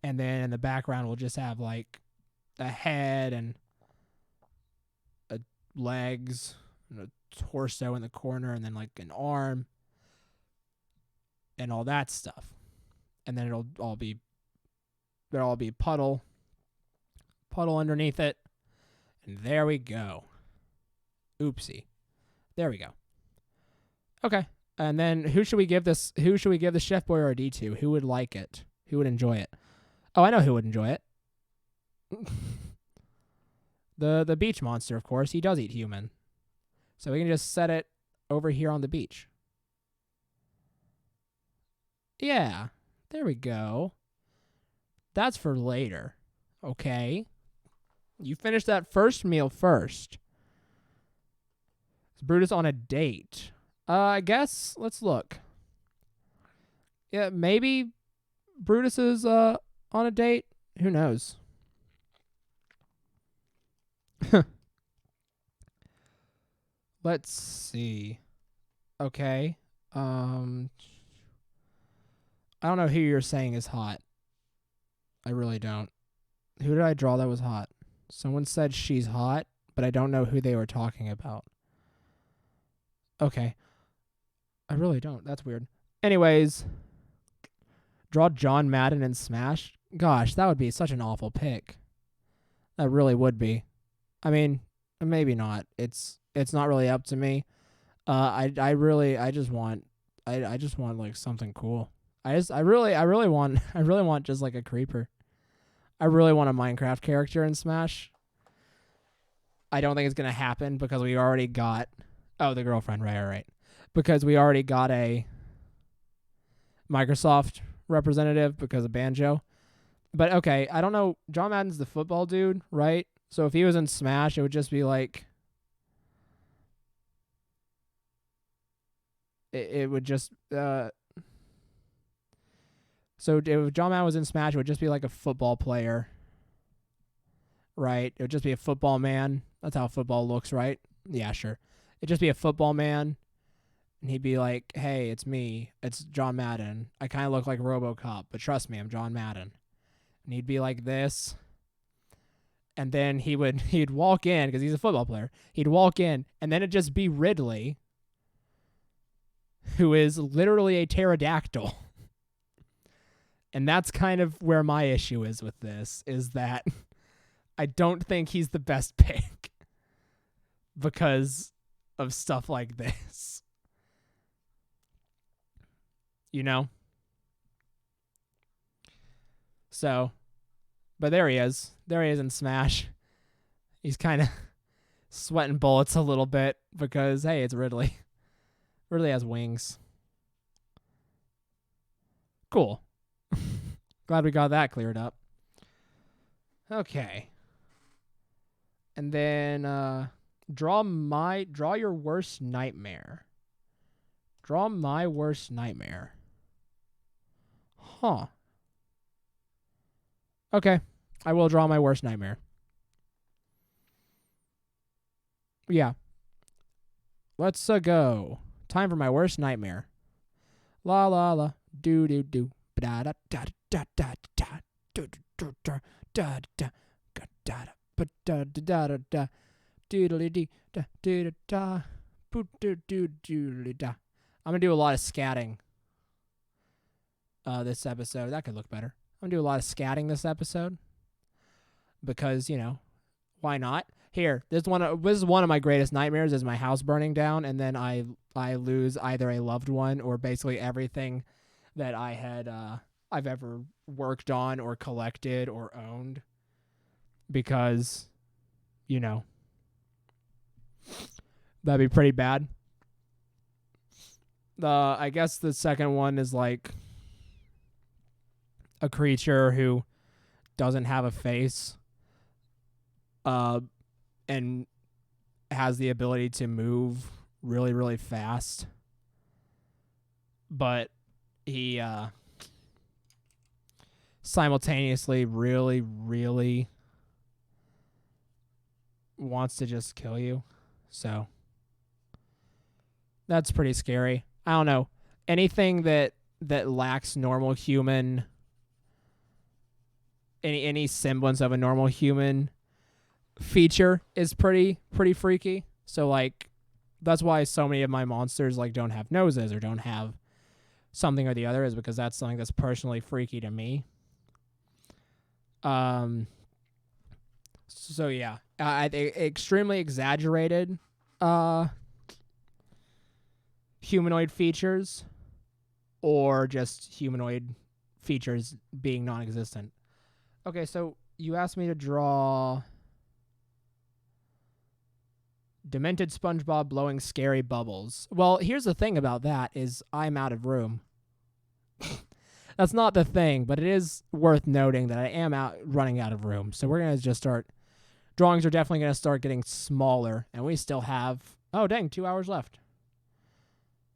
And then in the background we'll just have like a head and legs and a torso in the corner and then like an arm and all that stuff. And then there'll all be puddle underneath it. And there we go. Oopsie. There we go. Okay. And then who should we give the Chef Boyardee to? Who would like it? Who would enjoy it? Oh, I know who would enjoy it. The beach monster, of course. He does eat human. So we can just set it over here on the beach. Yeah. There we go. That's for later. Okay. You finish that first meal first. Is Brutus on a date? I guess. Let's look. Yeah, maybe Brutus is on a date. Who knows? Let's see. Okay. I don't know who you're saying is hot. I really don't. Who did I draw that was hot? Someone said she's hot, but I don't know who they were talking about. Okay. I really don't. That's weird. Anyways, draw John Madden in Smash. Gosh, that would be such an awful pick. That really would be. I mean, maybe not. It's not really up to me. I just want like something cool. I really want just like a creeper. I really want a Minecraft character in Smash. I don't think it's gonna happen because we already got the girlfriend, right. Because we already got a Microsoft representative because of Banjo. But okay, I don't know. John Madden's the football dude, right? So if he was in Smash, it would just be like it would just so if John Madden was in Smash, it would just be like a football player, right? It would just be a football man. That's how football looks, right? Yeah, sure. It'd just be a football man, and he'd be like, hey, it's me. It's John Madden. I kind of look like RoboCop, but trust me, I'm John Madden. And he'd be like this, and then he'd walk in, because he's a football player. He'd walk in, and then it'd just be Ridley, who is literally a pterodactyl. And that's kind of where my issue is with this, is that I don't think he's the best pick because of stuff like this. You know? So, but there he is. There he is in Smash. He's kind of sweating bullets a little bit because, hey, it's Ridley. Ridley has wings. Cool. Glad we got that cleared up. Okay. And then draw your worst nightmare. Draw my worst nightmare. Huh. Okay. I will draw my worst nightmare. Yeah. Let's go. Time for my worst nightmare. La la la. Do do do. Da da da da da da da da da da da da da da da da doodly dee da da da doodly da. I'm gonna do a lot of scatting this episode. That could look better. I'm gonna do a lot of scatting this episode because, you know, why not? Here, this is one of my greatest nightmares, is my house burning down, and then I lose either a loved one or basically everything that I had I've ever worked on or collected or owned, because, you know, that'd be pretty bad. I guess the second one is like a creature who doesn't have a face and has the ability to move really, really fast, but he simultaneously really, really wants to just kill you. So that's pretty scary. I don't know. Anything that lacks normal human, any semblance of a normal human feature is pretty freaky. So like that's why so many of my monsters like don't have noses or don't have something or the other, is because that's something that's personally freaky to me. So yeah, I extremely exaggerated humanoid features or just humanoid features being non-existent. Okay, so you asked me to draw demented SpongeBob blowing scary bubbles. Well, here's the thing about that is I'm out of room. That's not the thing, but it is worth noting that I am running out of room. So we're going to just start. Drawings are definitely going to start getting smaller, and we still have, oh, dang, 2 hours left.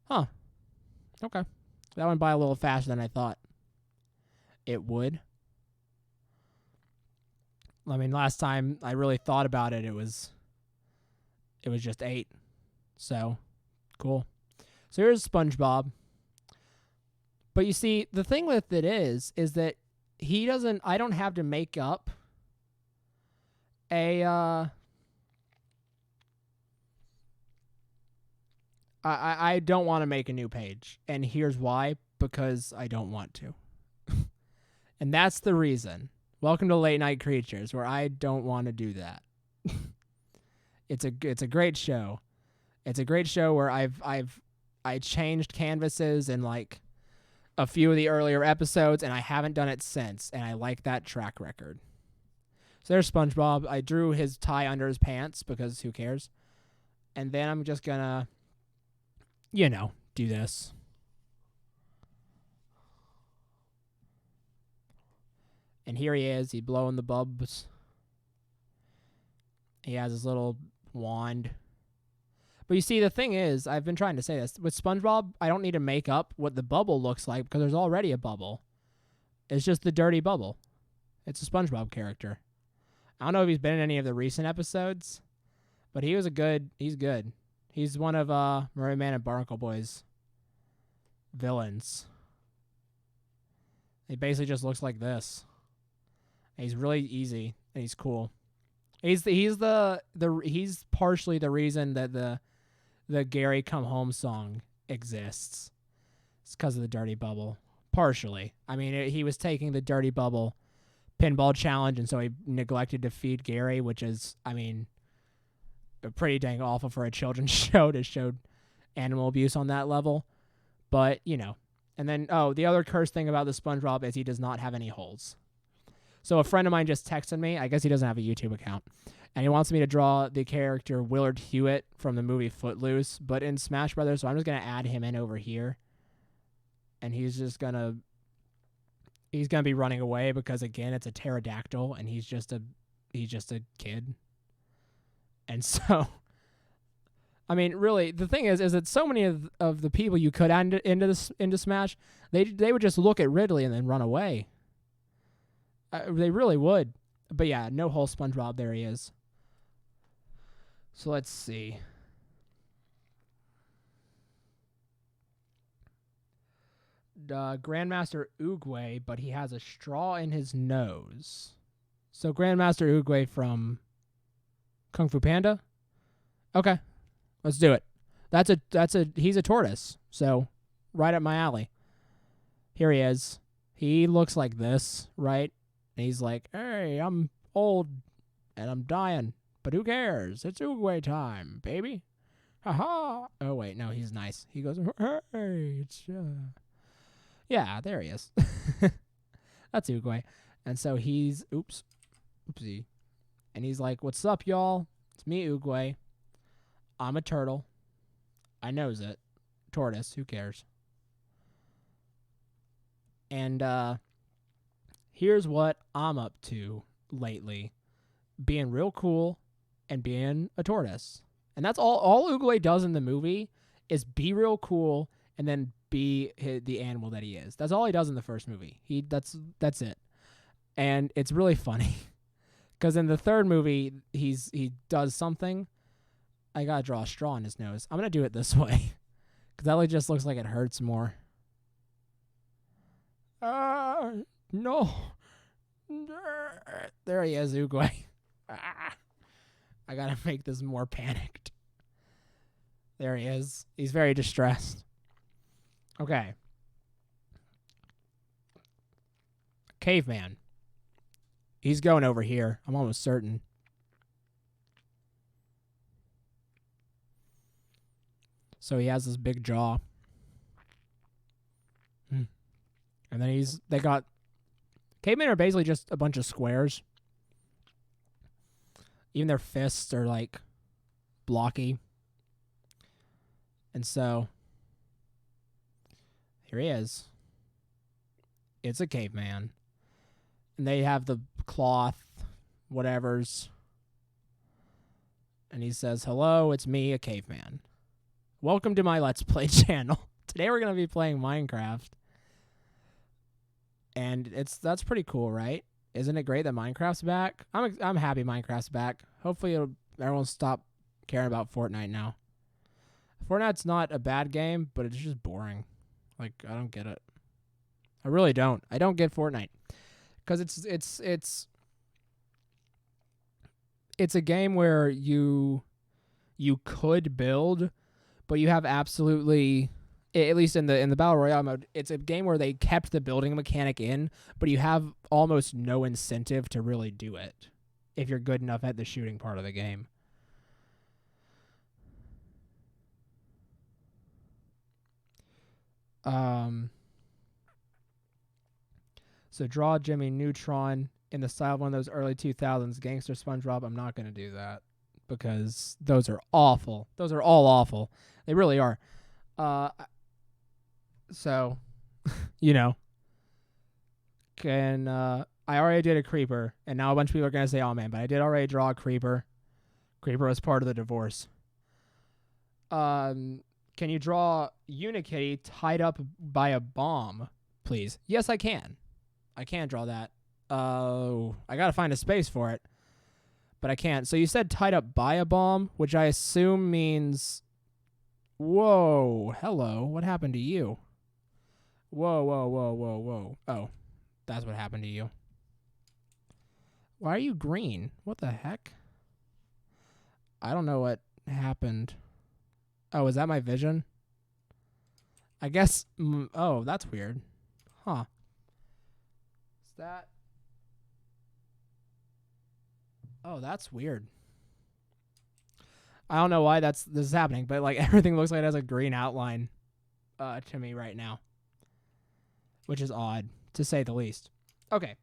Huh. Okay. That went by a little faster than I thought it would. I mean, last time I really thought about it, it was just 8. So, cool. So here's SpongeBob. But you see, the thing with it is that I don't have to make up I don't want to make a new page. And here's why. Because I don't want to. And that's the reason. Welcome to Late Night Creatures, where I don't want to do that. It's a great show. It's a great show where I changed canvases in like a few of the earlier episodes, and I haven't done it since, and I like that track record. So there's SpongeBob. I drew his tie under his pants because who cares? And then I'm just gonna, do this. And here he is. He's blowing the bubs. He has his little wand. But you see, the thing is, I've been trying to say this. With SpongeBob, I don't need to make up what the bubble looks like because there's already a bubble. It's just the dirty bubble. It's a SpongeBob character. I don't know if he's been in any of the recent episodes, but he's good. He's one of Merryman and Barnacle Boy's villains. He basically just looks like this. He's really easy and he's cool. He's partially the reason that the Gary Come Home song exists. It's because of the dirty bubble. Partially. I mean, he was taking the dirty bubble pinball challenge, and so he neglected to feed Gary, which is, I mean, pretty dang awful for a children's show to show animal abuse on that level. But, And then, the other cursed thing about the SpongeBob is he does not have any holes. So a friend of mine just texted me. I guess he doesn't have a YouTube account. And he wants me to draw the character Willard Hewitt from the movie Footloose, but in Smash Brothers. So I'm just going to add him in over here. And he's going to be running away because, again, it's a pterodactyl, and he's just a kid. And so, I mean, really, the thing is that so many of the people you could add into Smash, they would just look at Ridley and then run away. They really would. But yeah, no whole SpongeBob. There he is. So let's see. Grandmaster Oogway, but he has a straw in his nose. So Grandmaster Oogway from Kung Fu Panda? Okay. Let's do it. He's a tortoise. So right up my alley. Here he is. He looks like this, right? And he's like, "Hey, I'm old and I'm dying, but who cares? It's Oogway time, baby. Ha-ha." Oh, wait, no, he's nice. He goes, "Hey, it's, yeah, there he is." That's Oogway. And so he's, oopsie. And he's like, "What's up, y'all? It's me, Oogway. I'm a turtle. I knows it. Tortoise, who cares?" And, here's what I'm up to lately. Being real cool and being a tortoise. And that's all Oogway does in the movie is be real cool and then be the animal that he is. That's all he does in the first movie. That's it. And it's really funny. Because in the third movie, he does something. I got to draw a straw in his nose. I'm going to do it this way. Because that just looks like it hurts more. No. There he is, Oogway. I gotta make this more panicked. There he is. He's very distressed. Okay. Caveman. He's going over here. I'm almost certain. So he has this big jaw. And then they got cavemen are basically just a bunch of squares. Even their fists are like blocky. And so here he is. It's a caveman. And they have the cloth, whatever's. And he says, "Hello, it's me, a caveman. Welcome to my Let's Play channel. Today we're going to be playing Minecraft." And that's pretty cool, right? Isn't it great that Minecraft's back? I'm happy Minecraft's back. Hopefully everyone will stop caring about Fortnite now. Fortnite's not a bad game, but it's just boring. Like, I don't get it. I really don't. I don't get Fortnite. Because it's a game where you could build, but you have absolutely, at least in the Battle Royale mode, it's a game where they kept the building mechanic in, but you have almost no incentive to really do it if you're good enough at the shooting part of the game. So draw Jimmy Neutron in the style of one of those early 2000s gangster SpongeBob. I'm not going to do that because those are awful. Those are all awful. They really are. So, you know, I already did a creeper, and now a bunch of people are going to say, "Oh, man," but I did already draw a creeper. Creeper was part of the divorce. Can you draw Unikitty tied up by a bomb, please? Yes, I can. I can draw that. Oh, I got to find a space for it, but I can't. So you said tied up by a bomb, which I assume means, whoa, hello, what happened to you? Whoa, whoa, whoa, whoa, whoa. Oh, that's what happened to you. Why are you green? What the heck? I don't know what happened. Oh, is that my vision? I guess, oh, that's weird. Huh. Is that? Oh, that's weird. I don't know why this is happening, but like everything looks like it has a green outline to me right now, which is odd to say the least. Okay.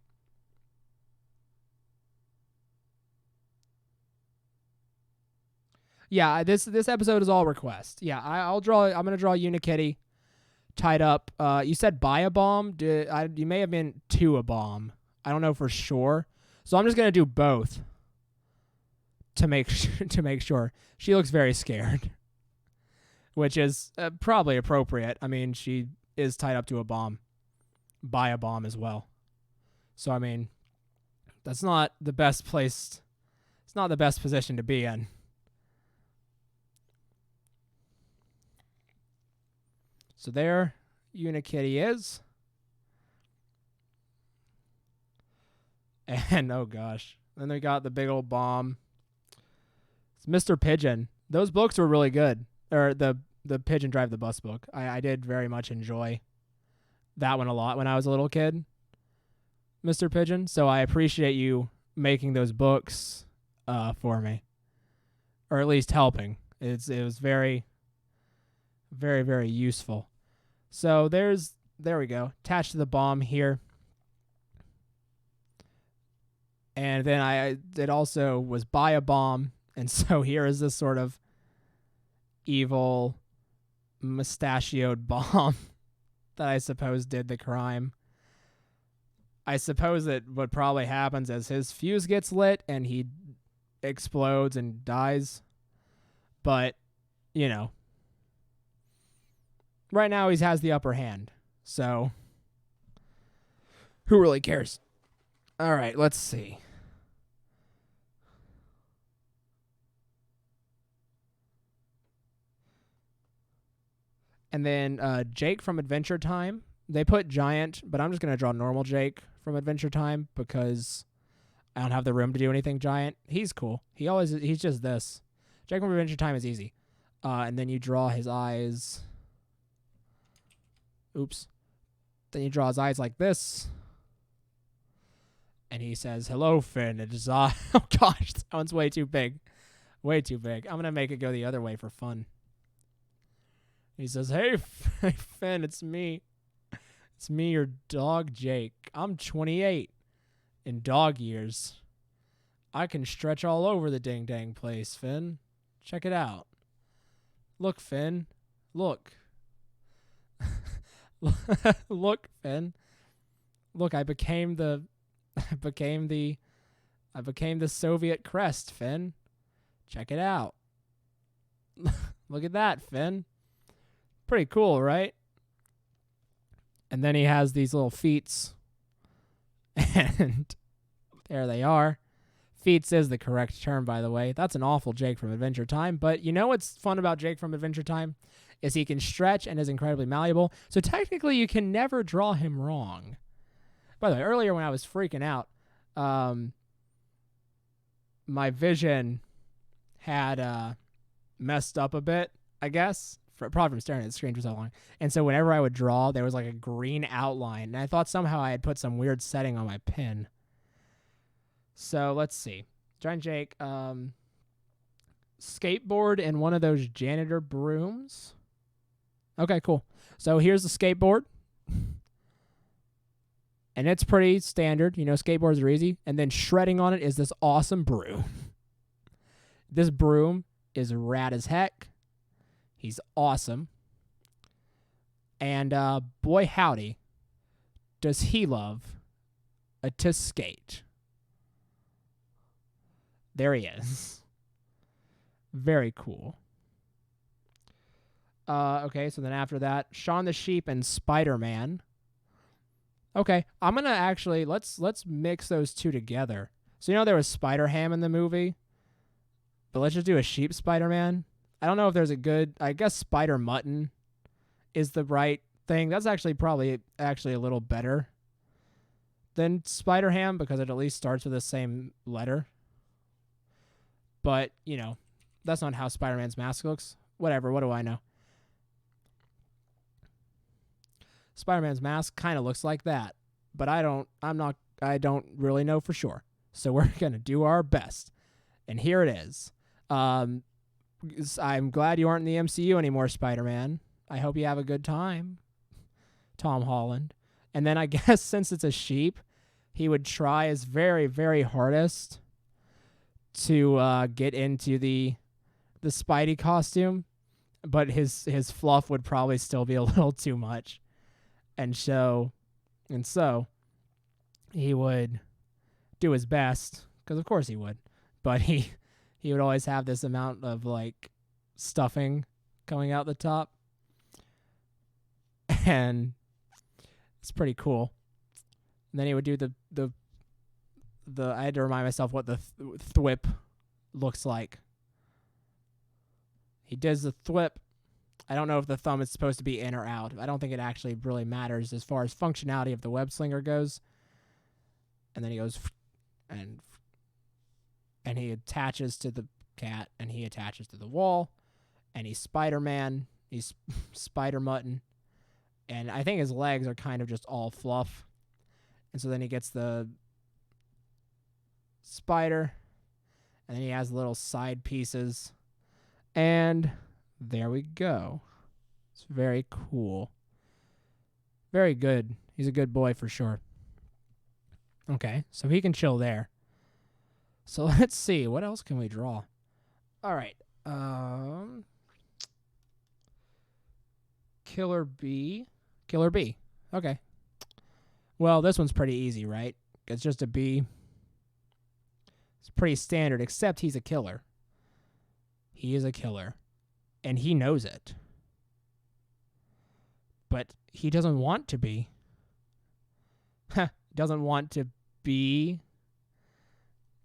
Yeah, this episode is all request. Yeah, I'm gonna draw Unikitty tied up. You said by a bomb. You may have been to a bomb. I don't know for sure. So I'm just gonna do both to make sure. She looks very scared, which is probably appropriate. I mean, she is tied up to a bomb, by a bomb as well. So I mean, that's not the best place. It's not the best position to be in. So there, Unikitty is. And, oh gosh. Then we got the big old bomb. It's Mr. Pigeon. Those books were really good. Or the Pigeon Drive the Bus book. I did very much enjoy that one a lot when I was a little kid, Mr. Pigeon. So I appreciate you making those books for me. Or at least helping. It was very, very, very useful. So there we go. Attached to the bomb here. And then it also was by a bomb. And so here is this sort of evil mustachioed bomb that I suppose did the crime. I suppose that what probably happens is his fuse gets lit and he explodes and dies. But, you know, right now he has the upper hand. So, who really cares? All right, let's see. And then Jake from Adventure Time. They put giant, but I'm just going to draw normal Jake from Adventure Time because I don't have the room to do anything giant. He's cool. He's just this. Jake from Adventure Time is easy. And then you draw his eyes. Oops. Then you draw his eyes like this. And he says, "Hello, Finn." It is oh gosh, that one's way too big. Way too big. I'm going to make it go the other way for fun. He says, "Hey, hey, Finn, it's me. It's me, your dog, Jake. I'm 28 in dog years. I can stretch all over the ding dang place, Finn. Check it out. Look, Finn. Look. Look, Finn. Look, I became the Soviet crest, Finn. Check it out. Look at that, Finn. Pretty cool, right?" And then he has these little feats. And there they are. Feats is the correct term, by the way. That's an awful Jake from Adventure Time. But you know what's fun about Jake from Adventure Time? Is he can stretch and is incredibly malleable. So technically you can never draw him wrong. By the way, earlier when I was freaking out, my vision had messed up a bit, I guess. Probably from staring at the screen for so long. And so whenever I would draw, there was like a green outline. And I thought somehow I had put some weird setting on my pen. So let's see. Giant Jake, skateboard and one of those janitor brooms. Okay, cool. So here's the skateboard. And it's pretty standard. You know, skateboards are easy. And then shredding on it is this awesome broom. This broom is rad as heck. He's awesome. And boy howdy, does he love to skate. There he is. Very cool. Okay, so then after that, Shaun the Sheep and Spider-Man. Okay, I'm going to actually, let's mix those two together. So you know there was Spider-Ham in the movie? But let's just do a sheep Spider-Man. I don't know if there's a good, I guess Spider-Mutton is the right thing. That's actually probably a little better than Spider-Ham because it at least starts with the same letter. But, you know, that's not how Spider-Man's mask looks. Whatever, what do I know? Spider-Man's mask kind of looks like that. But I don't really know for sure. So we're going to do our best. And here it is. I'm glad you aren't in the MCU anymore, Spider-Man. I hope you have a good time, Tom Holland. And then I guess since it's a sheep, he would try his very, very hardest to get into the Spidey costume, but his fluff would probably still be a little too much. And so he would do his best, because of course he would, but he would always have this amount of like stuffing coming out the top. And it's pretty cool. And then he would do the I had to remind myself what the thwip looks like. He does the thwip. I don't know if the thumb is supposed to be in or out. I don't think it actually really matters as far as functionality of the web slinger goes. And then he goes and he attaches to the cat, and he attaches to the wall, and he's Spider-Man. He's Spider-Mutton. And I think his legs are kind of just all fluff. And so then he gets the spider, and then he has little side pieces. And there we go. It's very cool. Very good. He's a good boy for sure. Okay, so he can chill there. So let's see. What else can we draw? All right. Killer Bee. Killer Bee. Okay. Well, this one's pretty easy, right? It's just a bee. It's pretty standard, except he's a killer. He is a killer. And he knows it. But he doesn't want to be. Doesn't want to be.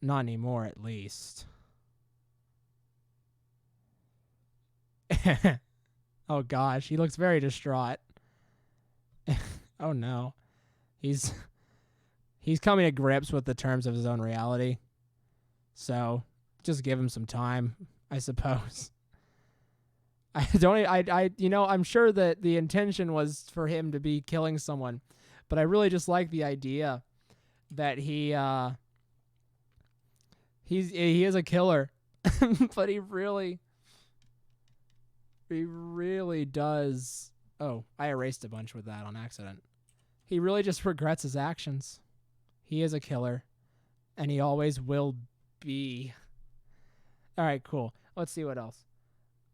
Not anymore, at least. Oh, gosh. He looks very distraught. Oh, no. He's coming to grips with the terms of his own reality. So, just give him some time, I suppose. I'm sure that the intention was for him to be killing someone, but I really just like the idea that he is a killer, but he really He really does. Oh, I erased a bunch with that on accident. He really just regrets his actions. He is a killer, and he always will be. All right, cool. Let's see what else.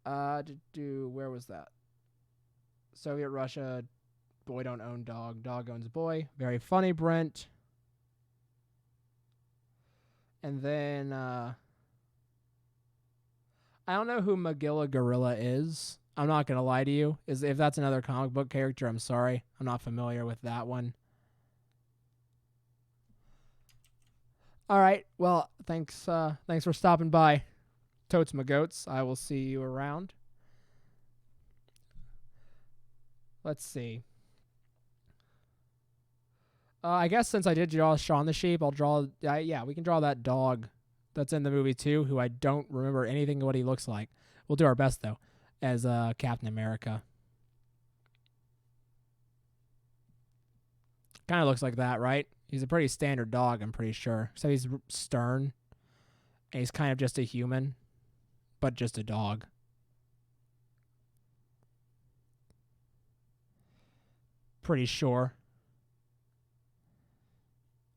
Where was that? Soviet Russia. Boy don't own dog. Dog owns boy. Very funny, Brent. And then I don't know who Magilla Gorilla is. I'm not gonna lie to you. If that's another comic book character, I'm sorry. I'm not familiar with that one. All right. Well, thanks for stopping by, Totes My Goats. I will see you around. Let's see. I guess since I did draw Shaun the Sheep, I'll draw. Yeah, we can draw that dog that's in the movie too, who I don't remember anything of what he looks like. We'll do our best though, as Captain America. Kind of looks like that, right? He's a pretty standard dog, I'm pretty sure. So he's stern, and he's kind of just a human, but just a dog. Pretty sure.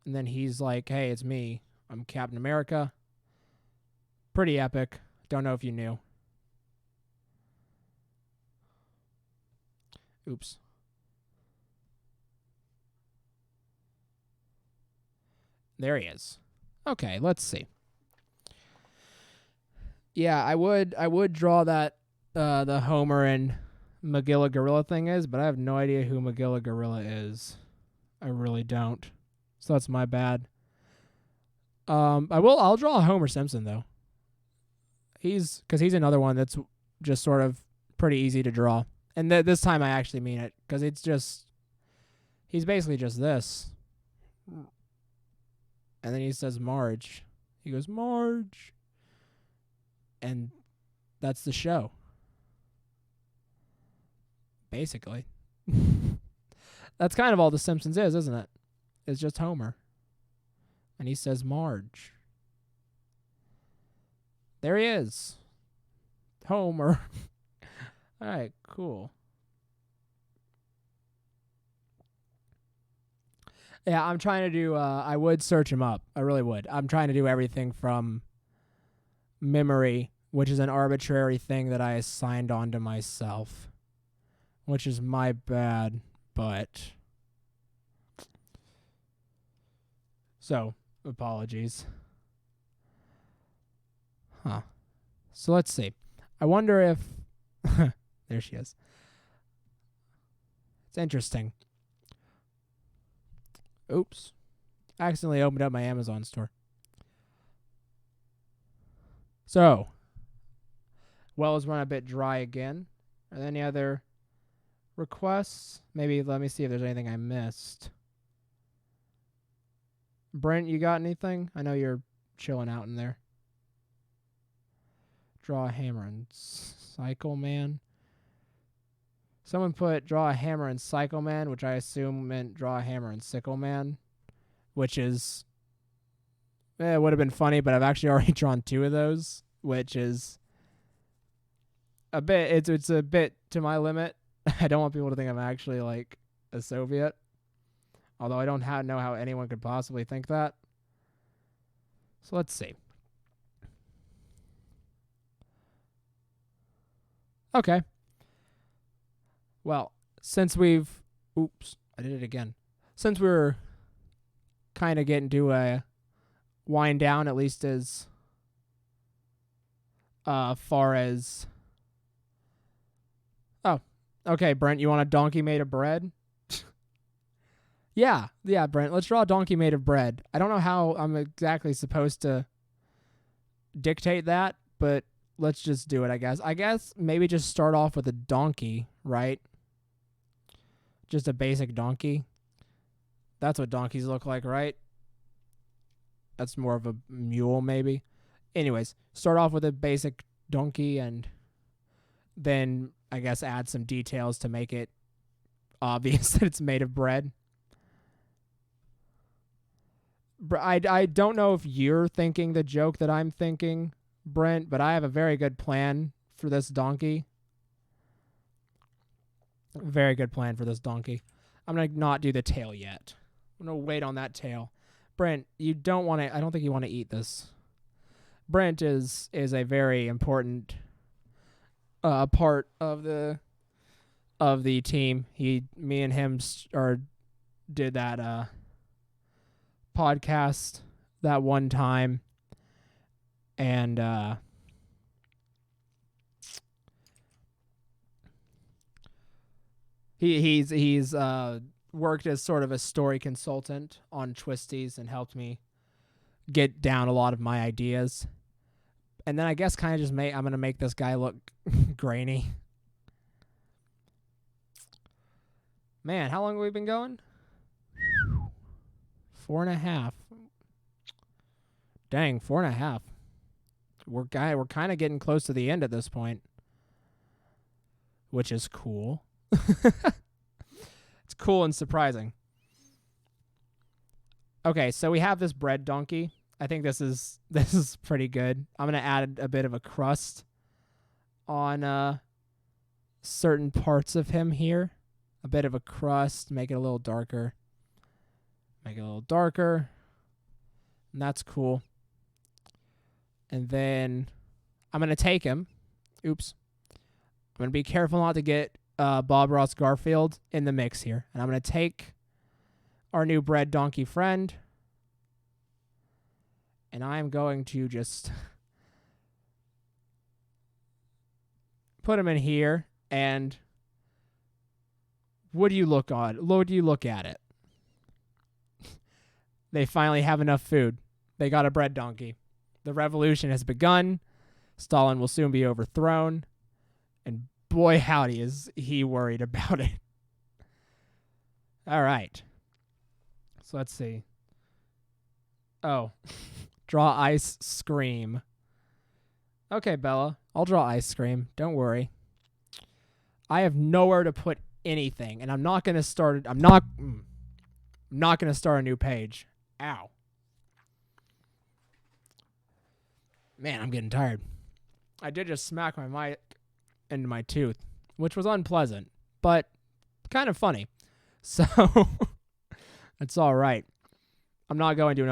And then he's like, hey, it's me. I'm Captain America. Pretty epic. Don't know if you knew. Oops. There he is. Okay, let's see. Yeah, I would draw that the Homer and Magilla Gorilla thing is, but I have no idea who Magilla Gorilla is. I really don't. So that's my bad. I'll draw Homer Simpson though. He's another one that's just sort of pretty easy to draw. And this time I actually mean it, because he's basically just this. And then he says Marge. He goes, Marge. And that's the show. Basically. That's kind of all The Simpsons is, isn't it? It's just Homer. And he says Marge. There he is. Homer. All right, cool. Yeah, I'm trying to do, I would search him up. I really would. I'm trying to do everything from memory, which is an arbitrary thing that I assigned onto myself, which is my bad, but... So, apologies. Huh. So let's see. I wonder if... There she is. It's interesting. Oops. I accidentally opened up my Amazon store. So, well has run a bit dry again. Are there any other requests? Maybe let me see if there's anything I missed. Brent, you got anything? I know you're chilling out in there. Draw a hammer and Cycle Man. Someone put draw a hammer and Cycle Man, which I assume meant draw a hammer and Sickle Man, which is... it would have been funny, but I've actually already drawn 2 of those, which is a bit... It's a bit to my limit. I don't want people to think I'm actually, like, a Soviet. Although I don't know how anyone could possibly think that. So let's see. Okay. Well, since we've... Oops, I did it again. Since we're kind of getting to a wind down, at least as far as... Oh, okay, Brent, you want a donkey made of bread? Yeah, Brent, let's draw a donkey made of bread. I don't know how I'm exactly supposed to dictate that, but let's just do it, I guess. I guess maybe just start off with a donkey, right? Just a basic donkey. That's what donkeys look like, right? That's more of a mule, maybe. Anyways, start off with a basic donkey and then, I guess, add some details to make it obvious that it's made of bread. I don't know if you're thinking the joke that I'm thinking, Brent, but I have a very good plan for this donkey. Very good plan for this donkey. I'm going to not do the tail yet. I'm going to wait on that tail. Brent, you don't want to... I don't think you want to eat this. Brent is a very important part of the team. Me and him did that podcast that one time, and he's worked as sort of a story consultant on Twisties and helped me get down a lot of my ideas. And then I guess kind of just I'm going to make this guy look grainy. Man, how long have we been going? 4.5. Dang, 4.5. We're kind of getting close to the end at this point, which is cool. It's cool and surprising. Okay, so we have this bread donkey. I think this is pretty good. I'm gonna add a bit of a crust on certain parts of him here. A bit of a crust, make it a little darker. Make it a little darker. And that's cool. And then I'm going to take him. Oops. I'm going to be careful not to get Bob Ross Garfield in the mix here. And I'm going to take our new bread donkey friend. And I'm going to just put him in here. And would you look at it? They finally have enough food. They got a bread donkey. The revolution has begun. Stalin will soon be overthrown. And boy, howdy, is he worried about it. All right. So let's see. Oh. Draw ice scream. Okay, Bella. I'll draw ice scream. Don't worry. I have nowhere to put anything. And I'm not going to start... I'm not going to start a new page. Ow. Man, I'm getting tired. I did just smack my mic into my tooth, which was unpleasant, but kind of funny. So, it's all right. I'm not going to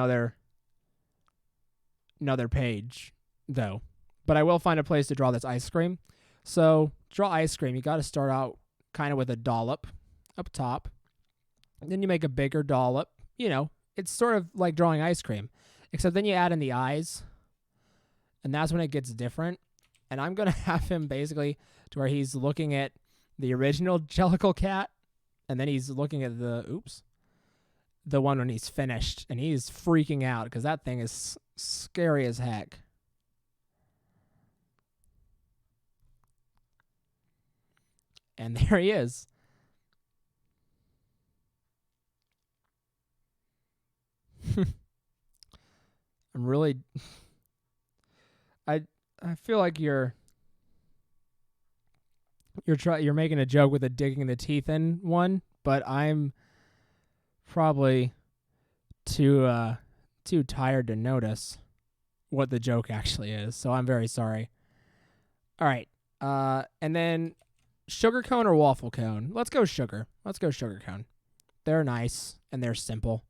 another page, though. But I will find a place to draw this ice cream. So, draw ice cream. You got to start out kind of with a dollop up top. And then you make a bigger dollop. You know, it's sort of like drawing ice cream. Except then you add in the eyes. And that's when it gets different. And I'm going to have him basically to where he's looking at the original Jellicle Cat. And then he's looking at the one when he's finished. And he's freaking out because that thing is scary as heck. And there he is. I'm really... I feel like you're making a joke with the digging the teeth in one, but I'm probably too tired to notice what the joke actually is. So I'm very sorry. All right. And then sugar cone or waffle cone? Let's go sugar. Let's go sugar cone. They're nice and they're simple.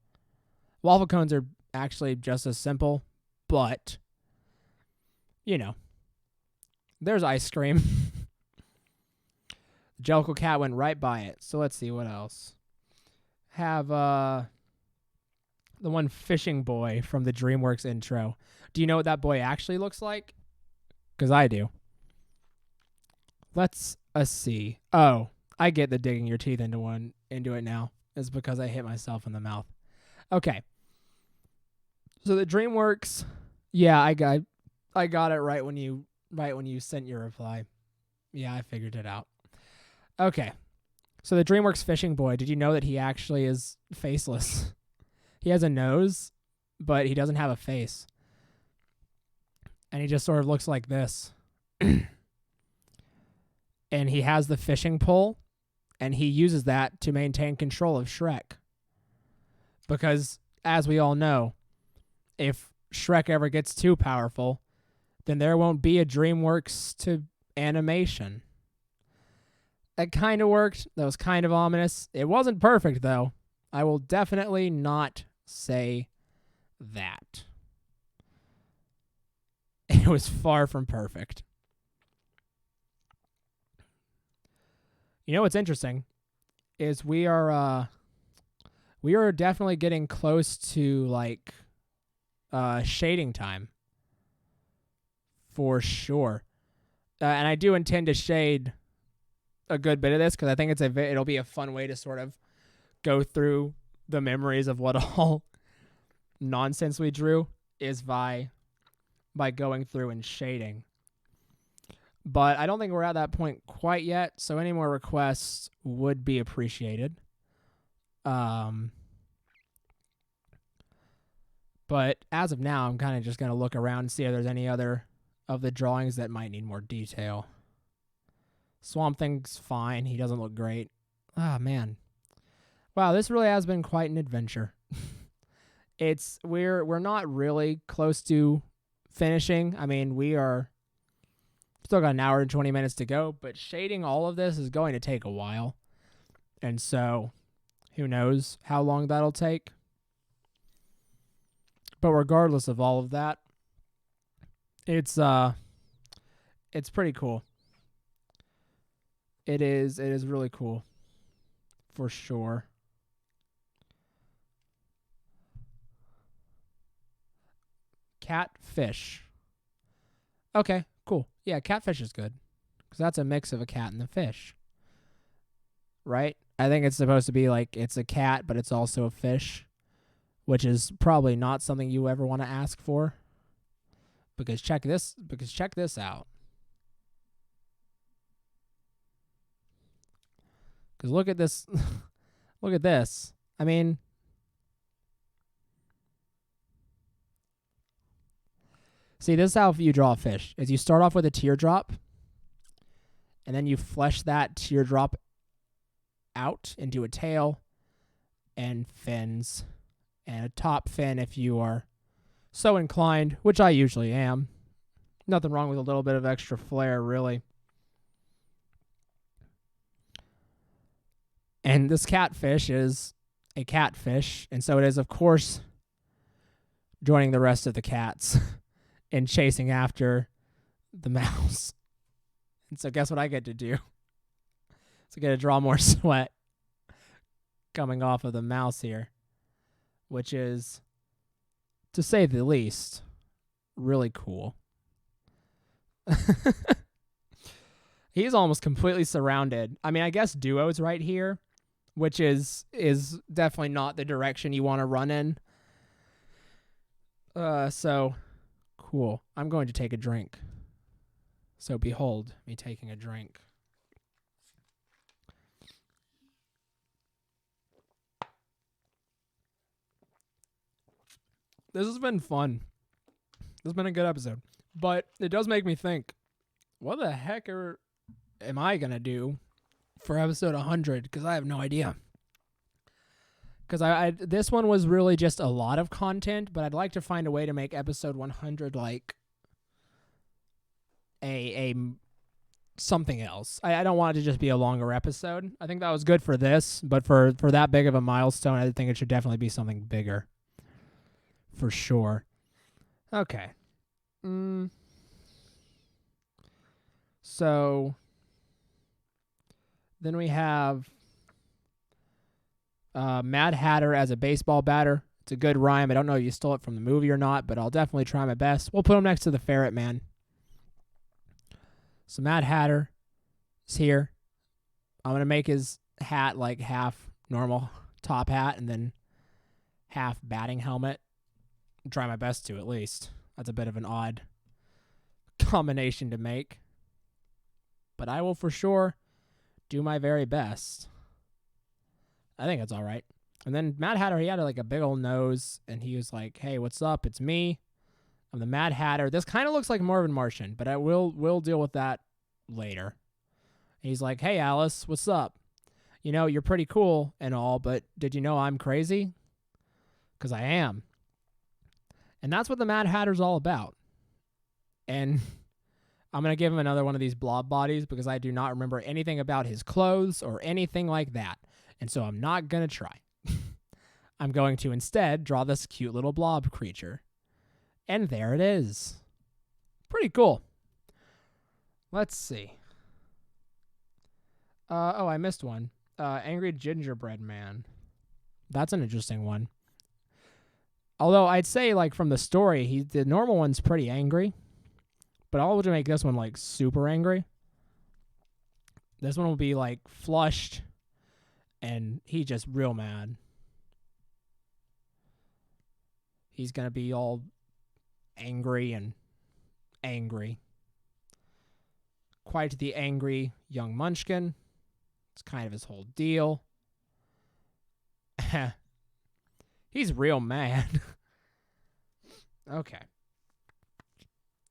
Waffle cones are actually just as simple, but you know, there's ice cream. The Jellicle Cat went right by it. So let's see what else. Have the one fishing boy from the DreamWorks intro. Do you know what that boy actually looks like? Because I do. Let's see. Oh, I get the digging your teeth into it now. It's because I hit myself in the mouth. Okay. So the DreamWorks, yeah, I got it right when you sent your reply. Yeah, I figured it out. Okay. So the DreamWorks fishing boy, did you know that he actually is faceless? He has a nose, but he doesn't have a face. And he just sort of looks like this. And he has the fishing pole, and he uses that to maintain control of Shrek. Because, as we all know, if Shrek ever gets too powerful, then there won't be a DreamWorks to animation. That kind of worked. That was kind of ominous. It wasn't perfect, though. I will definitely not say that. It was far from perfect. You know what's interesting is we are definitely getting close to like shading time for sure. And I do intend to shade a good bit of this because I think it'll be a fun way to sort of go through the memories of what all nonsense we drew is by going through and shading. But I don't think we're at that point quite yet, so any more requests would be appreciated. But as of now, I'm kind of just going to look around and see if there's any other of the drawings that might need more detail. Swamp Thing's fine. He doesn't look great. Ah, man. Wow, this really has been quite an adventure. We're not really close to finishing. I mean, we are still got an hour and 20 minutes to go, but shading all of this is going to take a while. And so, who knows how long that'll take. But regardless of all of that, it's pretty cool. It is really cool. For sure. Catfish. Okay, cool. Yeah, catfish is good. Because that's a mix of a cat and a fish. Right? I think it's supposed to be like it's a cat, but it's also a fish. Which is probably not something you ever want to ask for. Because check this out. Because look at this. Look at this. I mean, see, this is how you draw a fish. Is you start off with a teardrop, and then you flesh that teardrop out into a tail and fins, and a top fin if you are so inclined, which I usually am. Nothing wrong with a little bit of extra flair, really. And this catfish is a catfish, and so it is, of course, joining the rest of the cats in chasing after the mouse. And so guess what I get to do? So I get to draw more sweat coming off of the mouse here, which is, to say the least, really cool. He's almost completely surrounded. I mean, I guess Duo's right here, which is definitely not the direction you want to run in. So, cool. I'm going to take a drink. So behold, me taking a drink. This has been fun. This has been a good episode. But it does make me think, what the heck am I going to do for episode 100? Because I have no idea. Because this one was really just a lot of content, but I'd like to find a way to make episode 100 like a something else. I don't want it to just be a longer episode. I think that was good for this, but for that big of a milestone, I think it should definitely be something bigger. For sure. Okay. So then we have Mad Hatter as a baseball batter. It's a good rhyme. I don't know if you stole it from the movie or not, but I'll definitely try my best. We'll put him next to the Ferret Man. So Mad Hatter is here. I'm going to make his hat like half normal top hat and then half batting helmet. Try my best to, at least. That's a bit of an odd combination to make. But I will for sure do my very best. I think it's all right. And then Mad Hatter, he had like a big old nose, and he was like, "Hey, what's up? It's me. I'm the Mad Hatter." This kind of looks like Marvin Martian, but we'll deal with that later. And he's like, "Hey, Alice, what's up? You know, you're pretty cool and all, but did you know I'm crazy? 'Cause I am." And that's what the Mad Hatter's all about. And I'm going to give him another one of these blob bodies because I do not remember anything about his clothes or anything like that. And so I'm not going to try. I'm going to instead draw this cute little blob creature. And there it is. Pretty cool. Let's see. Oh, I missed one. Angry Gingerbread Man. That's an interesting one. Although I'd say, like, from the story, the normal one's pretty angry. But I'll make this one, like, super angry. This one will be, like, flushed. And he's just real mad. He's going to be all angry and angry. Quite the angry young munchkin. It's kind of his whole deal. He's real mad. Okay.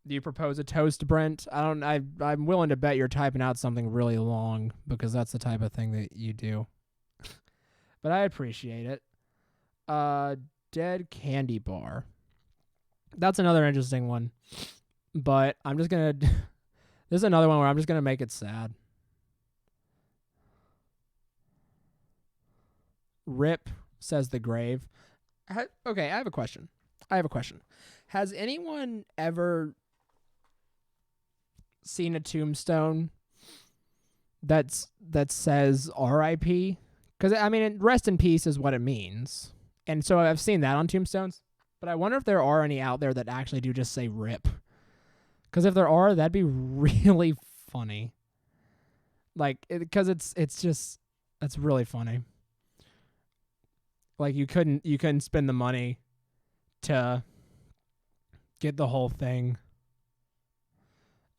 Do you propose a toast, Brent? I'm willing to bet you're typing out something really long because that's the type of thing that you do. But I appreciate it. Dead candy bar. That's another interesting one. But I'm just going to... This is another one where I'm just going to make it sad. Rip, says the grave. Okay, I have a question. Has anyone ever seen a tombstone that says R.I.P.? Because, I mean, rest in peace is what it means. And so I've seen that on tombstones. But I wonder if there are any out there that actually do just say RIP. Because if there are, that'd be really funny. Like, because it's really funny. Like, you couldn't spend the money to get the whole thing.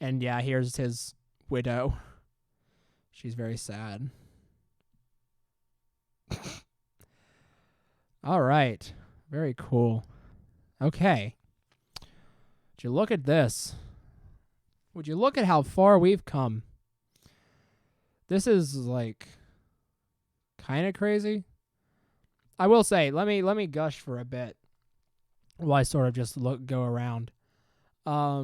And yeah, here's his widow. She's very sad. All right. Very cool. Okay. Would you look at this? Would you look at how far we've come? This is, like, kind of crazy. I will say, let me gush for a bit while I sort of just go around. I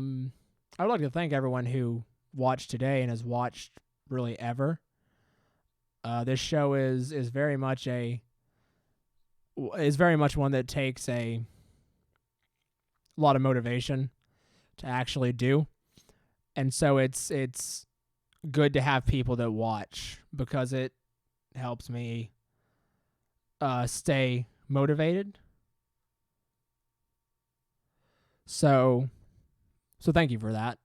would like to thank everyone who watched today and has watched really ever. This show is very much one that takes a lot of motivation to actually do. And so it's good to have people that watch because it helps me stay motivated. So thank you for that.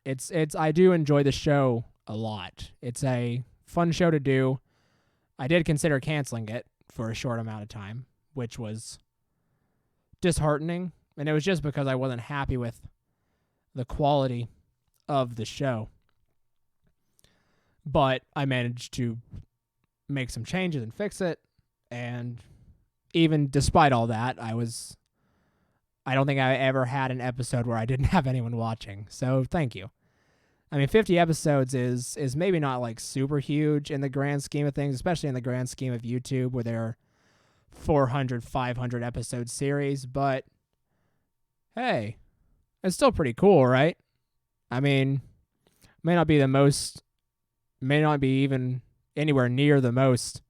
I do enjoy the show a lot. It's a fun show to do. I did consider canceling it for a short amount of time, which was disheartening, and it was just because I wasn't happy with the quality of the show. But I managed to make some changes and fix it, and even despite all that, I don't think I ever had an episode where I didn't have anyone watching. So thank you. I mean, 50 episodes is maybe not like super huge in the grand scheme of things, especially in the grand scheme of YouTube where there are 400, 500 episode series, but hey, it's still pretty cool, right? I mean, may not be even anywhere near the most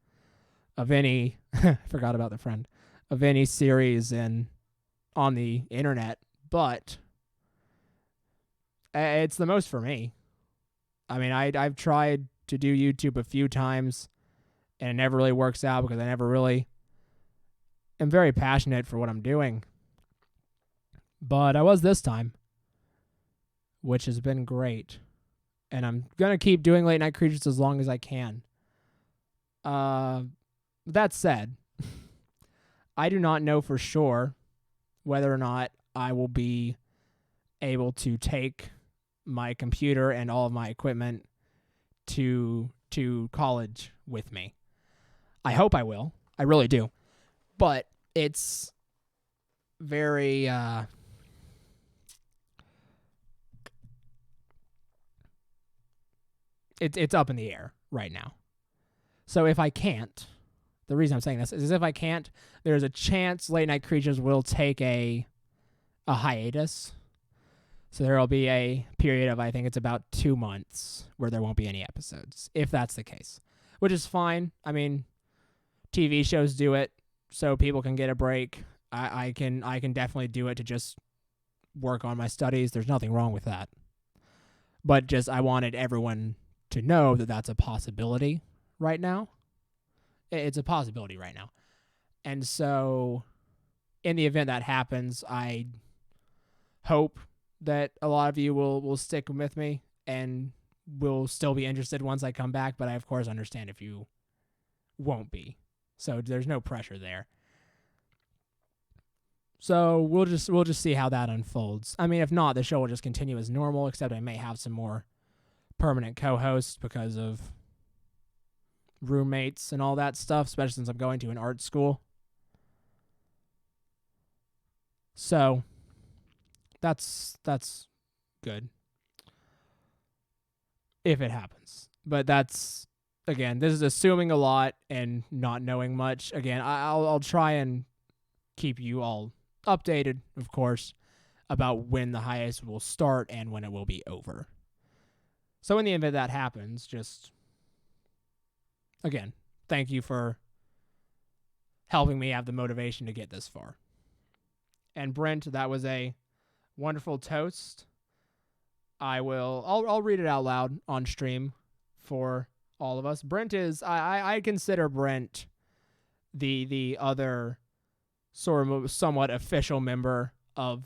of any, forgot about the friend, of any series on the internet, but it's the most for me. I mean, I've tried to do YouTube a few times, and it never really works out because I never really am very passionate for what I'm doing. But I was this time, which has been great. And I'm going to keep doing Late Night Creatures as long as I can. That said, I do not know for sure whether or not I will be able to take my computer and all of my equipment to college with me. I hope I will. I really do. But it's very it's up in the air right now. So if I can't, the reason I'm saying this is if I can't, there's a chance Late Night Creatures will take a hiatus. So there will be a period of, I think it's about 2 months where there won't be any episodes, if that's the case, which is fine. I mean, TV shows do it so people can get a break. I can definitely do it to just work on my studies. There's nothing wrong with that. But just I wanted everyone to know that that's a possibility right now. It's a possibility right now. And so in the event that happens, I hope that a lot of you will stick with me and will still be interested once I come back, but I of course understand if you won't be. So there's no pressure there. So we'll just see how that unfolds. I mean, if not, the show will just continue as normal, except I may have some more permanent co-hosts because of roommates and all that stuff, especially since I'm going to an art school. So that's good if it happens. But that's, again, this is assuming a lot and not knowing much. Again, I'll try and keep you all updated, of course, about when the hiatus will start and when it will be over. So in the event that happens, just, again, thank you for helping me have the motivation to get this far. And Brent, that was a wonderful toast. I'll read it out loud on stream for all of us. Brent is, I consider Brent the other sort of somewhat official member of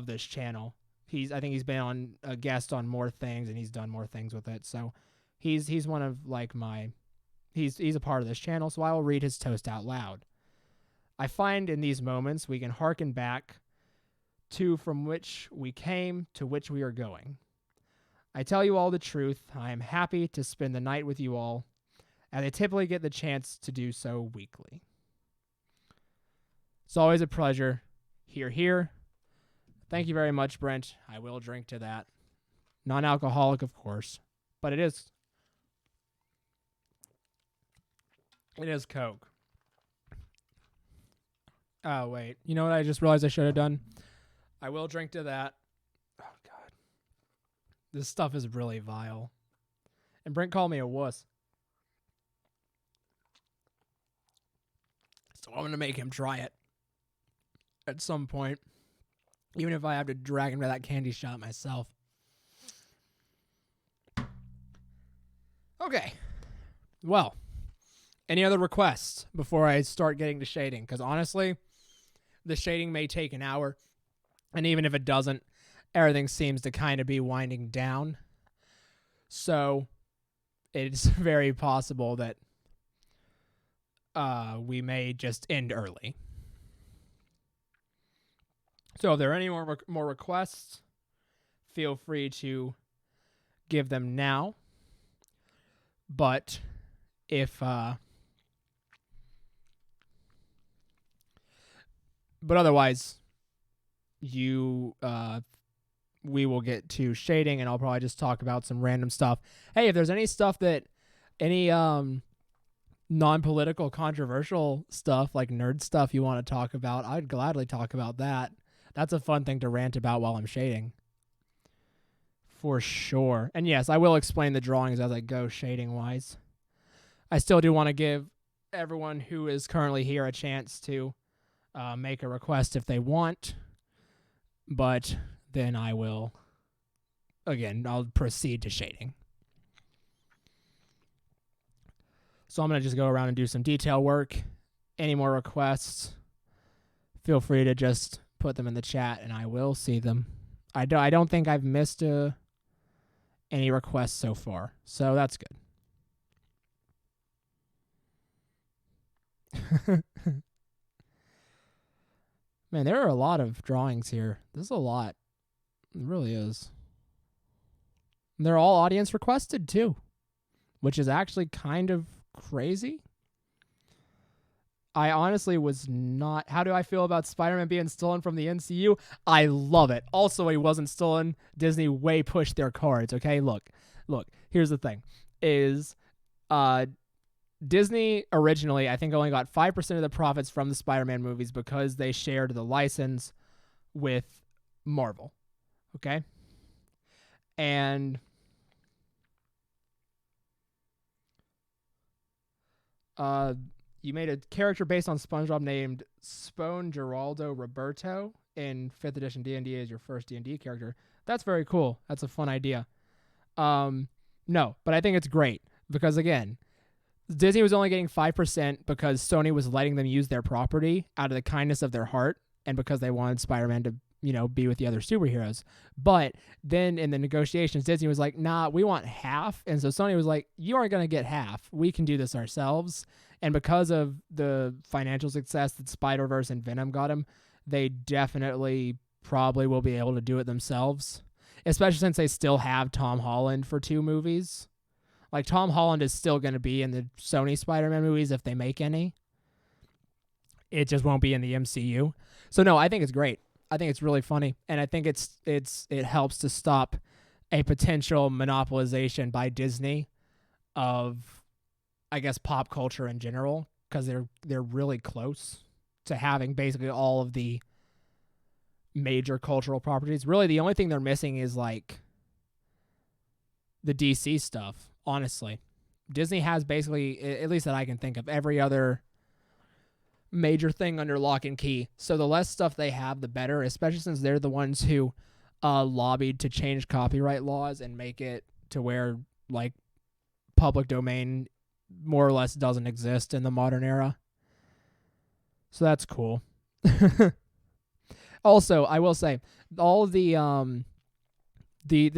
this channel. I think he's been on a guest on more things and he's done more things with it. So he's one of like he's a part of this channel. So I will read his toast out loud. I find in these moments we can hearken back to from which we came to which we are going. I tell you all the truth. I am happy to spend the night with you all, and I typically get the chance to do so weekly. It's always a pleasure. Hear, hear. Thank you very much, Brent. I will drink to that. Non-alcoholic, of course, but it is Coke. Oh, wait. You know what I just realized I should have done? I will drink to that. Oh, God. This stuff is really vile. And Brent called me a wuss. So I'm going to make him try it at some point, even if I have to drag him to that candy shop myself. Okay. Well, any other requests before I start getting to shading? Because honestly, the shading may take an hour, and even if it doesn't, everything seems to kind of be winding down. So it's very possible that we may just end early. So if there are any more requests, feel free to give them now. But if but otherwise, we will get to shading, and I'll probably just talk about some random stuff. Hey, if there's any stuff any non-political, controversial stuff, like nerd stuff you want to talk about, I'd gladly talk about that. That's a fun thing to rant about while I'm shading. For sure. And yes, I will explain the drawings as I go shading-wise. I still do want to give everyone who is currently here a chance to make a request if they want. But then I'll proceed to shading. So I'm going to just go around and do some detail work. Any more requests, feel free to just put them in the chat and I will see them. I don't think I've missed any requests so far, so that's good. Man, there are a lot of drawings here. This is a lot. It really is. And they're all audience requested too, which is actually kind of crazy. I honestly was not... How do I feel about Spider-Man being stolen from the MCU? I love it. Also, he wasn't stolen. Disney way pushed their cards, okay? Look, here's the thing. Disney originally, I think, only got 5% of the profits from the Spider-Man movies because they shared the license with Marvel, okay? And you made a character based on SpongeBob named Spone Geraldo Roberto in 5th edition D&D as your first D&D character. That's very cool. That's a fun idea. No, but I think it's great because, again, Disney was only getting 5% because Sony was letting them use their property out of the kindness of their heart and because they wanted Spider-Man to, be with the other superheroes. But then in the negotiations, Disney was like, nah, we want half. And so Sony was like, you aren't going to get half. We can do this ourselves. And because of the financial success that Spider-Verse and Venom got them, they definitely probably will be able to do it themselves, especially since they still have Tom Holland for 2 movies. Like, Tom Holland is still going to be in the Sony Spider-Man movies if they make any. It just won't be in the MCU. So, no, I think it's great. I think it's really funny. And I think it helps to stop a potential monopolization by Disney of, I guess, pop culture in general, because they're really close to having basically all of the major cultural properties. Really, the only thing they're missing is, like, the DC stuff, honestly. Disney has basically, at least that I can think of, every other major thing under lock and key. So the less stuff they have, the better, especially since they're the ones who lobbied to change copyright laws and make it to where, like, public domain more or less doesn't exist in the modern era. So that's cool. Also, I will say, all of the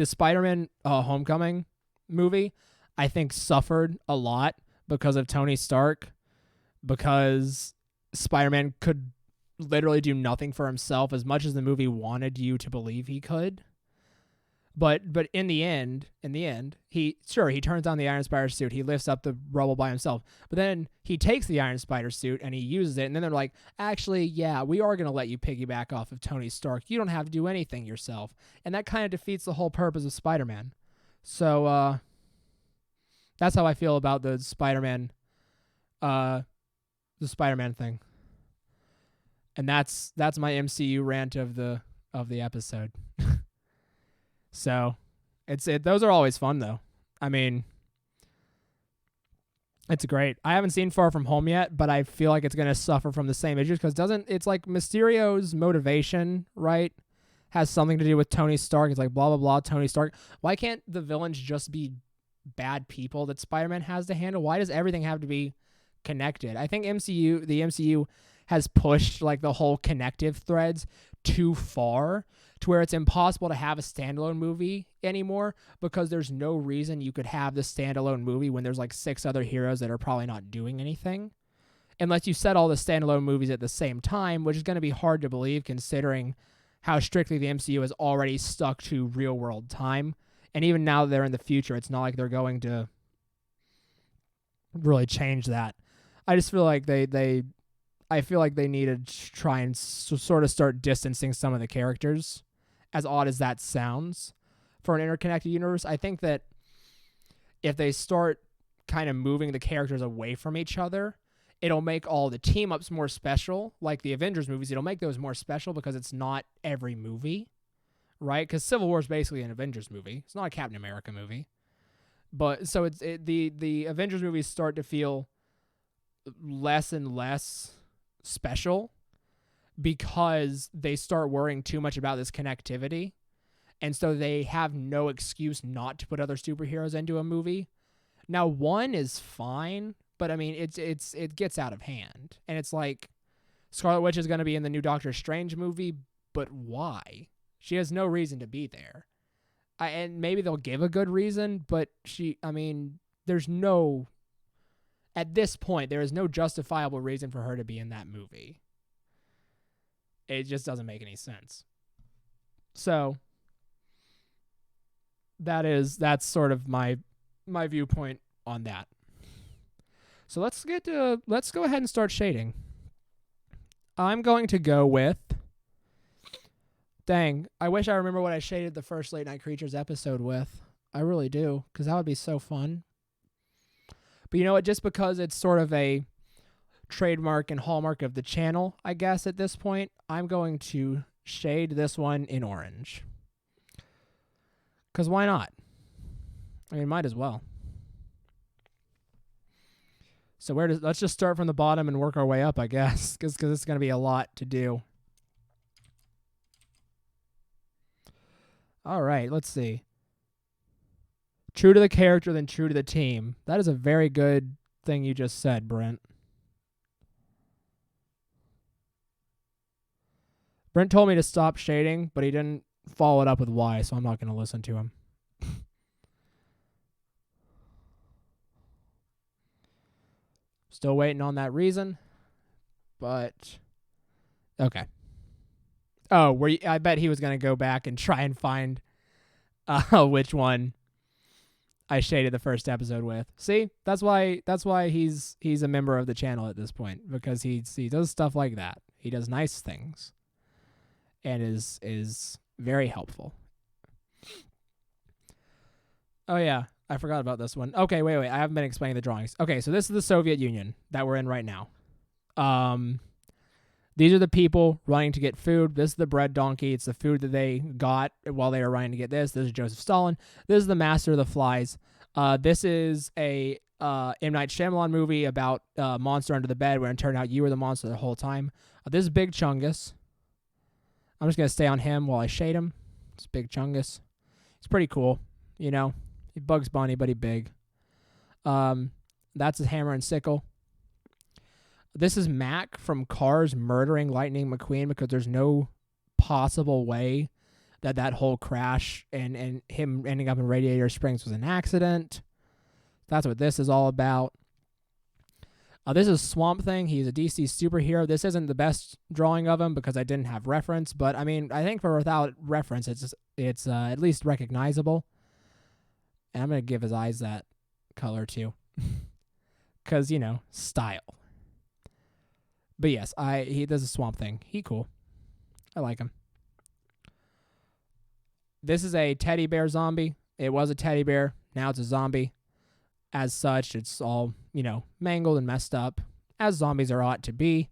Spider-Man Homecoming movie, I think, suffered a lot because of Tony Stark, because Spider-Man could literally do nothing for himself as much as the movie wanted you to believe he could. But in the end, he turns on the Iron Spider suit. He lifts up the rubble by himself. But then he takes the Iron Spider suit and he uses it. And then they're like, actually, yeah, we are going to let you piggyback off of Tony Stark. You don't have to do anything yourself. And that kind of defeats the whole purpose of Spider-Man. So that's how I feel about the Spider-Man thing. And that's my MCU rant of the episode. So, those are always fun, though. I mean, it's great. I haven't seen Far From Home yet, but I feel like it's going to suffer from the same issues because it's like Mysterio's motivation, right, has something to do with Tony Stark. It's like blah, blah, blah, Tony Stark. Why can't the villains just be bad people that Spider-Man has to handle? Why does everything have to be connected? I think the MCU has pushed, like, the whole connective threads too far to where it's impossible to have a standalone movie anymore because there's no reason you could have the standalone movie when there's like 6 other heroes that are probably not doing anything. Unless you set all the standalone movies at the same time, which is going to be hard to believe considering how strictly the MCU has already stuck to real world time. And even now that they're in the future, it's not like they're going to really change that. I just feel like I feel like they need to try and sort of start distancing some of the characters, as odd as that sounds, for an interconnected universe. I think that if they start kind of moving the characters away from each other, it'll make all the team-ups more special. Like the Avengers movies, it'll make those more special because it's not every movie, right? Because Civil War is basically an Avengers movie. It's not a Captain America movie. But so the Avengers movies start to feel less and less special because they start worrying too much about this connectivity, and so they have no excuse not to put other superheroes into a movie. Now, one is fine, but I mean, it gets out of hand, and it's like Scarlet Witch is going to be in the new Doctor Strange movie, but why? She has no reason to be there. And maybe they'll give a good reason, but there's no, at this point, there is no justifiable reason for her to be in that movie. It just doesn't make any sense. So that's sort of my viewpoint on that. So let's go ahead and start shading. I'm going to go with, dang, I wish I remember what I shaded the first Late Night Creatures episode with. I really do, because that would be so fun. But you know what, just because it's sort of a trademark and hallmark of the channel, I guess, at this point, I'm going to shade this one in orange. Because why not? I mean, might as well. So let's just start from the bottom and work our way up, I guess, because it's going to be a lot to do. All right, let's see. True to the character, then true to the team. That is a very good thing you just said, Brent. Brent told me to stop shading, but he didn't follow it up with why, so I'm not going to listen to him. Still waiting on that reason, but okay. Oh, I bet he was going to go back and try and find which one I shaded the first episode with. See, that's why he's a member of the channel at this point, because he does stuff like that. He does nice things, and is very helpful. Oh yeah, I forgot about this one. Okay, wait. I haven't been explaining the drawings. Okay, so this is the Soviet Union that we're in right now. These are the people running to get food. This is the bread donkey. It's the food that they got while they were running to get this. This is Joseph Stalin. This is the Master of the Flies. This is a M. Night Shyamalan movie about monster under the bed, where it turned out you were the monster the whole time. This is Big Chungus. I'm just going to stay on him while I shade him. It's Big Chungus. It's pretty cool, you know. He Bugs Bunny, but he big. That's his hammer and sickle. This is Mac from Cars murdering Lightning McQueen, because there's no possible way that whole crash and him ending up in Radiator Springs was an accident. That's what this is all about. This is Swamp Thing. He's a DC superhero. This isn't the best drawing of him because I didn't have reference, but I mean, I think without reference, it's at least recognizable. And I'm going to give his eyes that color too. Because, you know, style. But yes, he does a Swamp Thing. He cool. I like him. This is a teddy bear zombie. It was a teddy bear. Now it's a zombie. As such, it's all, you know, mangled and messed up, as zombies are ought to be.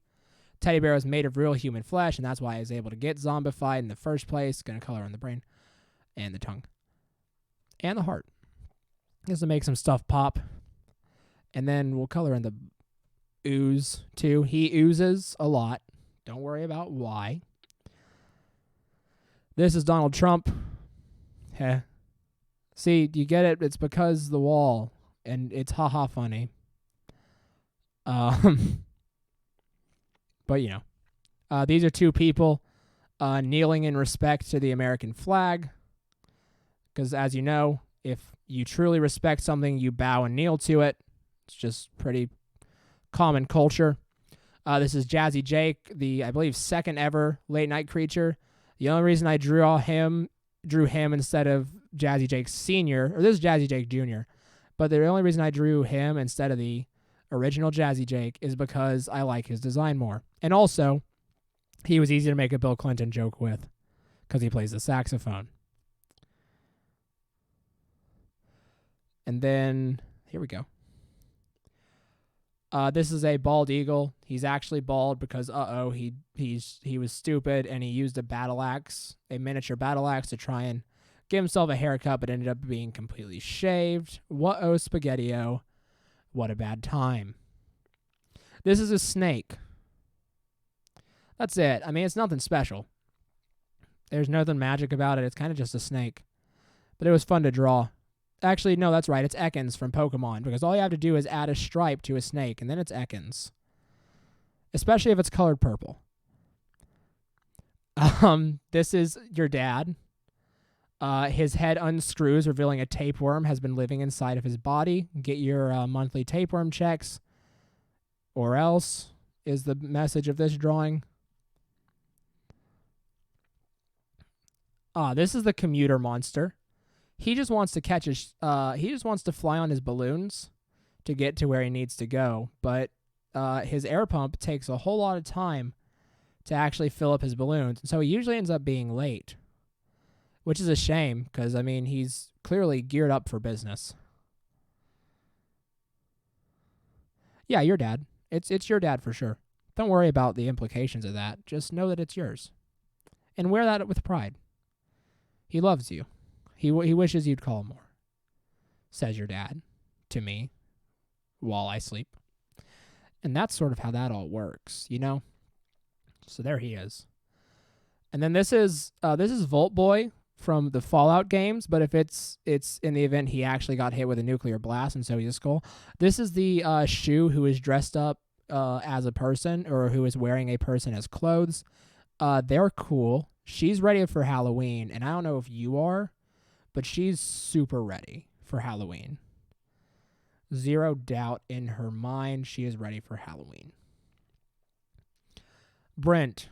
Teddy bear is made of real human flesh, and that's why I was able to get zombified in the first place. Going to color on the brain and the tongue and the heart. Just to make some stuff pop. And then we'll color in the ooze, too. He oozes a lot. Don't worry about why. This is Donald Trump. Heh. See, you get it? It's because the wall. And it's haha funny. But, you know. These are two people kneeling in respect to the American flag. Because, as you know, if you truly respect something, you bow and kneel to it. It's just pretty common culture. This is Jazzy Jake, the, I believe, second ever late night creature. The only reason I drew him instead of Jazzy Jake Sr., or this is Jazzy Jake Jr., but the only reason I drew him instead of the original Jazzy Jake is because I like his design more. And also, he was easy to make a Bill Clinton joke with because he plays the saxophone. And then, here we go. This is a bald eagle. He's actually bald because, he was stupid and he used a battle axe, a miniature battle axe, to try and give himself a haircut, but ended up being completely shaved. What-oh, spaghetti-o. What a bad time. This is a snake. That's it. I mean, it's nothing special. There's nothing magic about it. It's kind of just a snake. But it was fun to draw. Actually, no, that's right. It's Ekans from Pokemon, because all you have to do is add a stripe to a snake, and then it's Ekans. Especially if it's colored purple. This is your dad. His head unscrews, revealing a tapeworm has been living inside of his body. Get your monthly tapeworm checks, or else, is the message of this drawing. This is the commuter monster. He just wants to he just wants to fly on his balloons to get to where he needs to go. But his air pump takes a whole lot of time to actually fill up his balloons. So he usually ends up being late, which is a shame because, I mean, he's clearly geared up for business. Yeah, your dad. It's your dad for sure. Don't worry about the implications of that. Just know that it's yours. And wear that with pride. He loves you. He wishes you'd call more, says your dad to me while I sleep. And that's sort of how that all works, you know? So there he is. And then this is Volt Boy from the Fallout games, but if it's in the event he actually got hit with a nuclear blast and so he's a skull. This is the Shu who is dressed up as a person, or who is wearing a person as clothes. They're cool. She's ready for Halloween, and I don't know if you are, but she's super ready for Halloween. Zero doubt in her mind, she is ready for Halloween. Brent,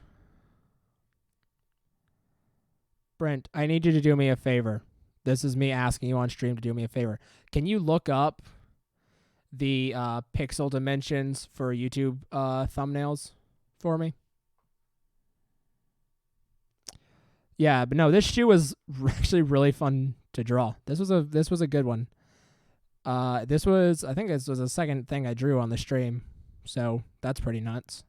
I need you to do me a favor. This is me asking you on stream to do me a favor. Can you look up the pixel dimensions for YouTube thumbnails for me? Yeah, but no, this shoe was actually really fun to draw. This was a good one. I think this was the second thing I drew on the stream, so that's pretty nuts.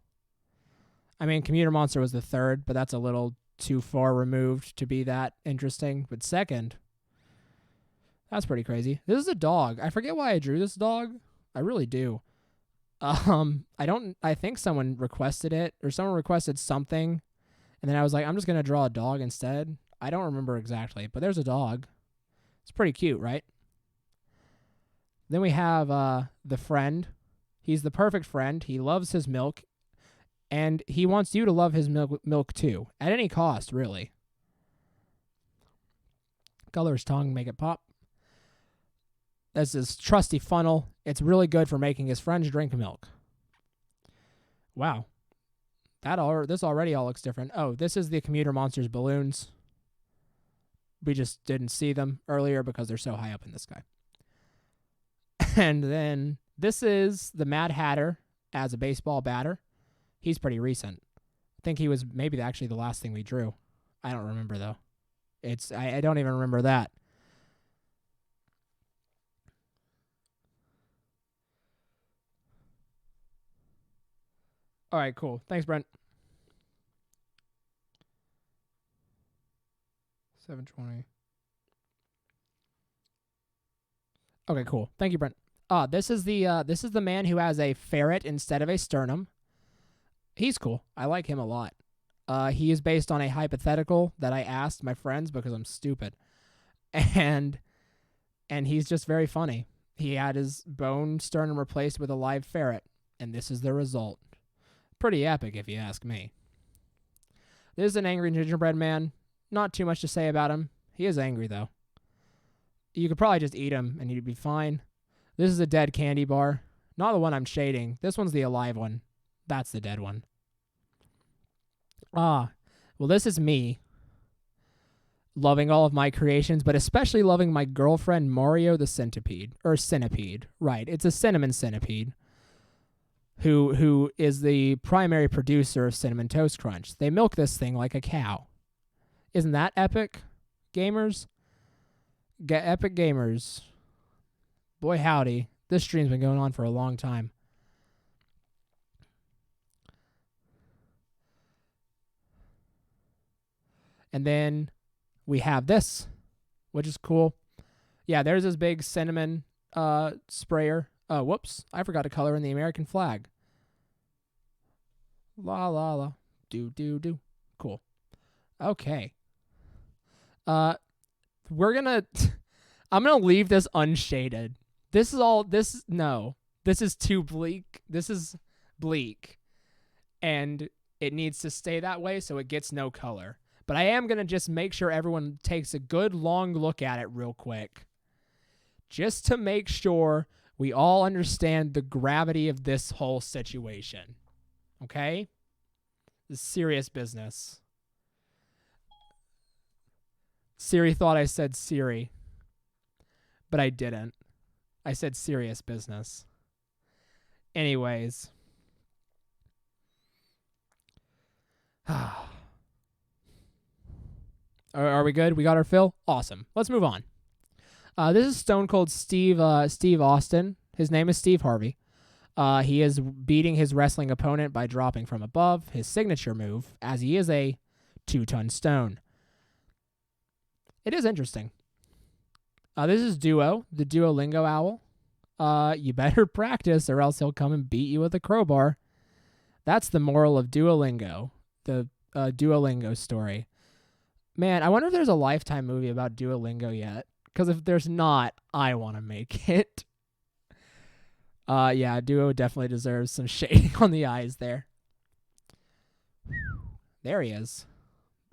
I mean, Commuter Monster was the third, but that's a little too far removed to be that interesting. But second, that's pretty crazy. This is a dog. I forget why I drew this dog. I really do. I think someone requested it, or someone requested something, and then I was like, I'm just gonna draw a dog instead. I don't remember exactly, but there's a dog. It's pretty cute, right? Then we have the friend. He's the perfect friend. He loves his milk, and he wants you to love his milk too, at any cost, really. Color his tongue, make it pop. That's his trusty funnel. It's really good for making his friends drink milk. Wow. This already all looks different. Oh, this is the Commuter Monsters balloons. We just didn't see them earlier because they're so high up in the sky. And then this is the Mad Hatter as a baseball batter. He's pretty recent. I think he was maybe actually the last thing we drew. I don't remember, though. I don't even remember that. All right, cool. Thanks, Brent. 720. Okay, cool. Thank you, Brent. This is the man who has a ferret instead of a sternum. He's cool. I like him a lot. He is based on a hypothetical that I asked my friends because I'm stupid. And he's just very funny. He had his bone sternum replaced with a live ferret, and this is the result. Pretty epic, if you ask me. This is an angry gingerbread man. Not too much to say about him. He is angry, though. You could probably just eat him, and you'd be fine. This is a dead candy bar. Not the one I'm shading. This one's the alive one. That's the dead one. Well, this is me. Loving all of my creations, but especially loving my girlfriend, Mario the Centipede. Or Centipede. Right, it's a cinnamon centipede. Who is the primary producer of Cinnamon Toast Crunch. They milk this thing like a cow. Isn't that epic, gamers? Epic gamers. Boy, howdy. This stream's been going on for a long time. And then we have this, which is cool. Yeah, there's this big cinnamon sprayer. Oh, whoops. I forgot to color in the American flag. La, la, la. Do, do, do. Cool. Okay. I'm going to leave this unshaded. This is too bleak. This is bleak. And it needs to stay that way so it gets no color. But I am going to just make sure everyone takes a good long look at it real quick. Just to make sure we all understand the gravity of this whole situation. Okay? This is serious business. Siri thought I said Siri. But I didn't. I said serious business. Anyways. Are we good? We got our fill? Awesome. Let's move on. This is Stone Cold Steve Austin. His name is Steve Harvey. He is beating his wrestling opponent by dropping from above, his signature move, as he is a 2-ton stone. It is interesting. This is Duo, the Duolingo owl. You better practice or else he'll come and beat you with a crowbar. That's the moral of Duolingo, the Duolingo story. Man, I wonder if there's a Lifetime movie about Duolingo yet. Because if there's not, I want to make it. Yeah, Duo definitely deserves some shading on the eyes there. There he is.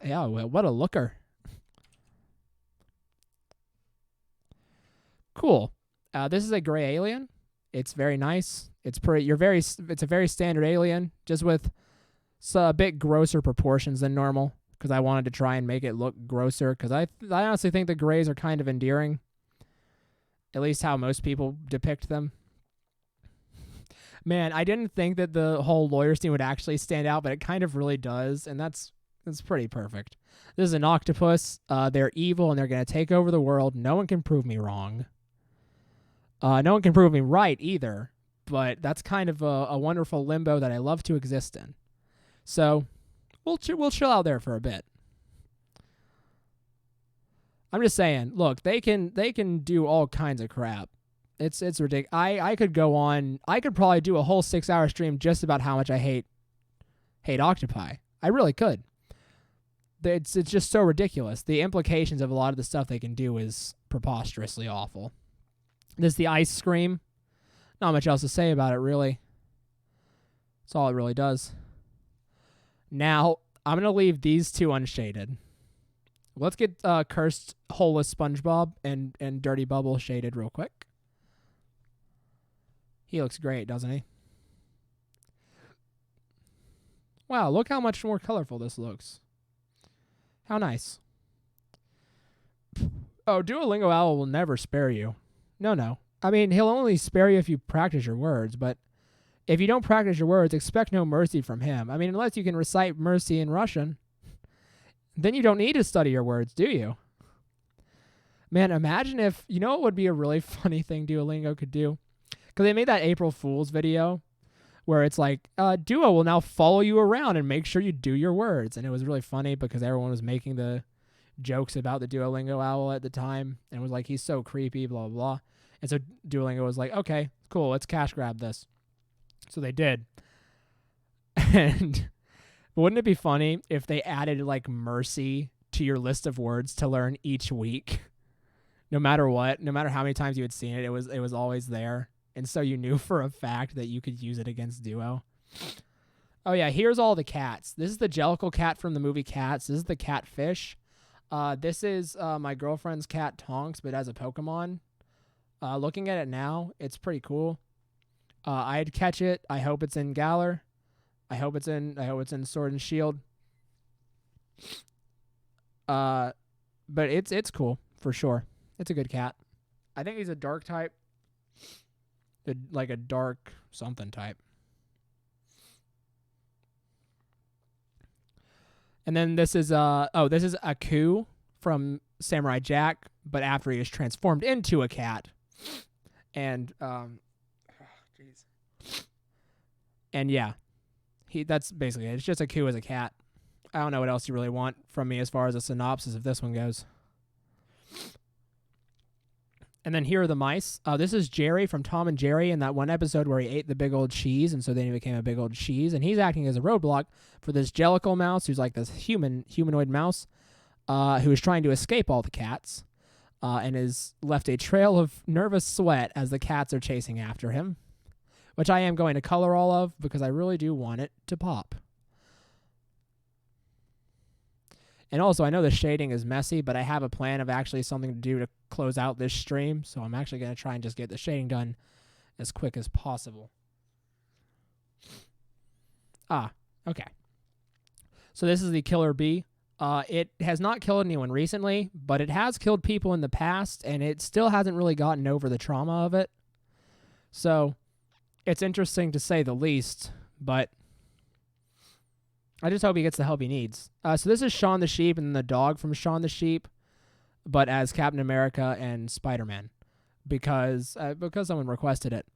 Yeah, well, what a looker. Cool. This is a gray alien. It's very nice. It's a very standard alien, just with a bit grosser proportions than normal. Because I wanted to try and make it look grosser. Because I honestly think the grays are kind of endearing. At least how most people depict them. Man, I didn't think that the whole lawyer scene would actually stand out, but it kind of really does, and that's pretty perfect. This is an octopus. They're evil, and they're going to take over the world. No one can prove me wrong. No one can prove me right either, but that's kind of a wonderful limbo that I love to exist in. So we'll chill out there for a bit. I'm just saying, look, they can do all kinds of crap. It's ridiculous. I could go on. I could probably do a whole 6-hour stream just about how much I hate octopi. I really could. It's just so ridiculous. The implications of a lot of the stuff they can do is preposterously awful. This is the ice scream. Not much else to say about it, really. That's all it really does. Now, I'm going to leave these two unshaded. Let's get Cursed Holeless SpongeBob and Dirty Bubble shaded real quick. He looks great, doesn't he? Wow, look how much more colorful this looks. How nice. Oh, Duolingo Owl will never spare you. No. I mean, he'll only spare you if you practice your words, but if you don't practice your words, expect no mercy from him. I mean, unless you can recite mercy in Russian, then you don't need to study your words, do you? Man, imagine if, you know what would be a really funny thing Duolingo could do? Because they made that April Fool's video where it's like, Duo will now follow you around and make sure you do your words. And it was really funny because everyone was making the jokes about the Duolingo owl at the time. And was like, he's so creepy, blah, blah, blah. And so Duolingo was like, okay, cool, let's cash grab this. So they did. And wouldn't it be funny if they added like mercy to your list of words to learn each week? No matter what, no matter how many times you had seen it, it was always there. And so you knew for a fact that you could use it against Duo. Oh, yeah, here's all the cats. This is the Jellicle cat from the movie Cats. This is the catfish. This is my girlfriend's cat, Tonks, but as a Pokemon. Looking at it now, it's pretty cool. I'd catch it. I hope it's in Galar. I hope it's in Sword and Shield. But it's cool, for sure. It's a good cat. I think he's a dark type. Like a dark something type. And then this is Aku from Samurai Jack, but after he is transformed into a cat. And and yeah. That's basically it. It's just Aku as a cat. I don't know what else you really want from me as far as a synopsis of this one goes. And then here are the mice. This is Jerry from Tom and Jerry in that one episode where he ate the big old cheese, and so then he became a big old cheese. And he's acting as a roadblock for this Jellicle mouse, who's like this humanoid mouse, who is trying to escape all the cats, and has left a trail of nervous sweat as the cats are chasing after him, which I am going to color all of because I really do want it to pop. And also, I know the shading is messy, but I have a plan of actually something to do to close out this stream, so I'm actually going to try and just get the shading done as quick as possible. Okay. So this is the Killer Bee. It has not killed anyone recently, but it has killed people in the past, and it still hasn't really gotten over the trauma of it. So it's interesting to say the least, but I just hope he gets the help he needs. So this is Shaun the Sheep and the dog from Shaun the Sheep, but as Captain America and Spider-Man, because someone requested it.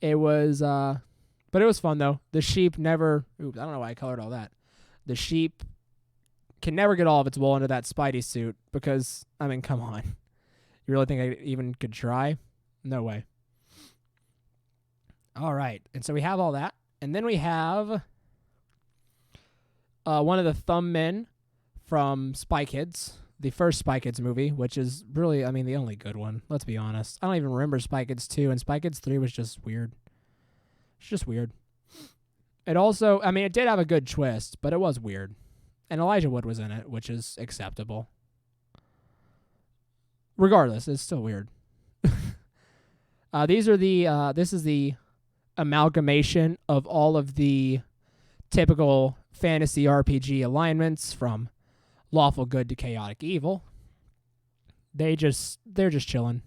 It was, but it was fun though. The sheep never. Oops, I don't know why I colored all that. The sheep can never get all of its wool into that Spidey suit because, I mean, come on, You really think I even could try? No way. All right. And so we have all that. And then we have one of the thumb men from Spy Kids, the first Spy Kids movie, which is really, I mean, the only good one. Let's be honest. I don't even remember Spy Kids 2, and Spy Kids 3 was just weird. It's just weird. It also, I mean, it did have a good twist, but it was weird. And Elijah Wood was in it, which is acceptable. Regardless, it's still weird. This is the amalgamation of all of the typical fantasy RPG alignments from lawful good to chaotic evil. They're just chilling.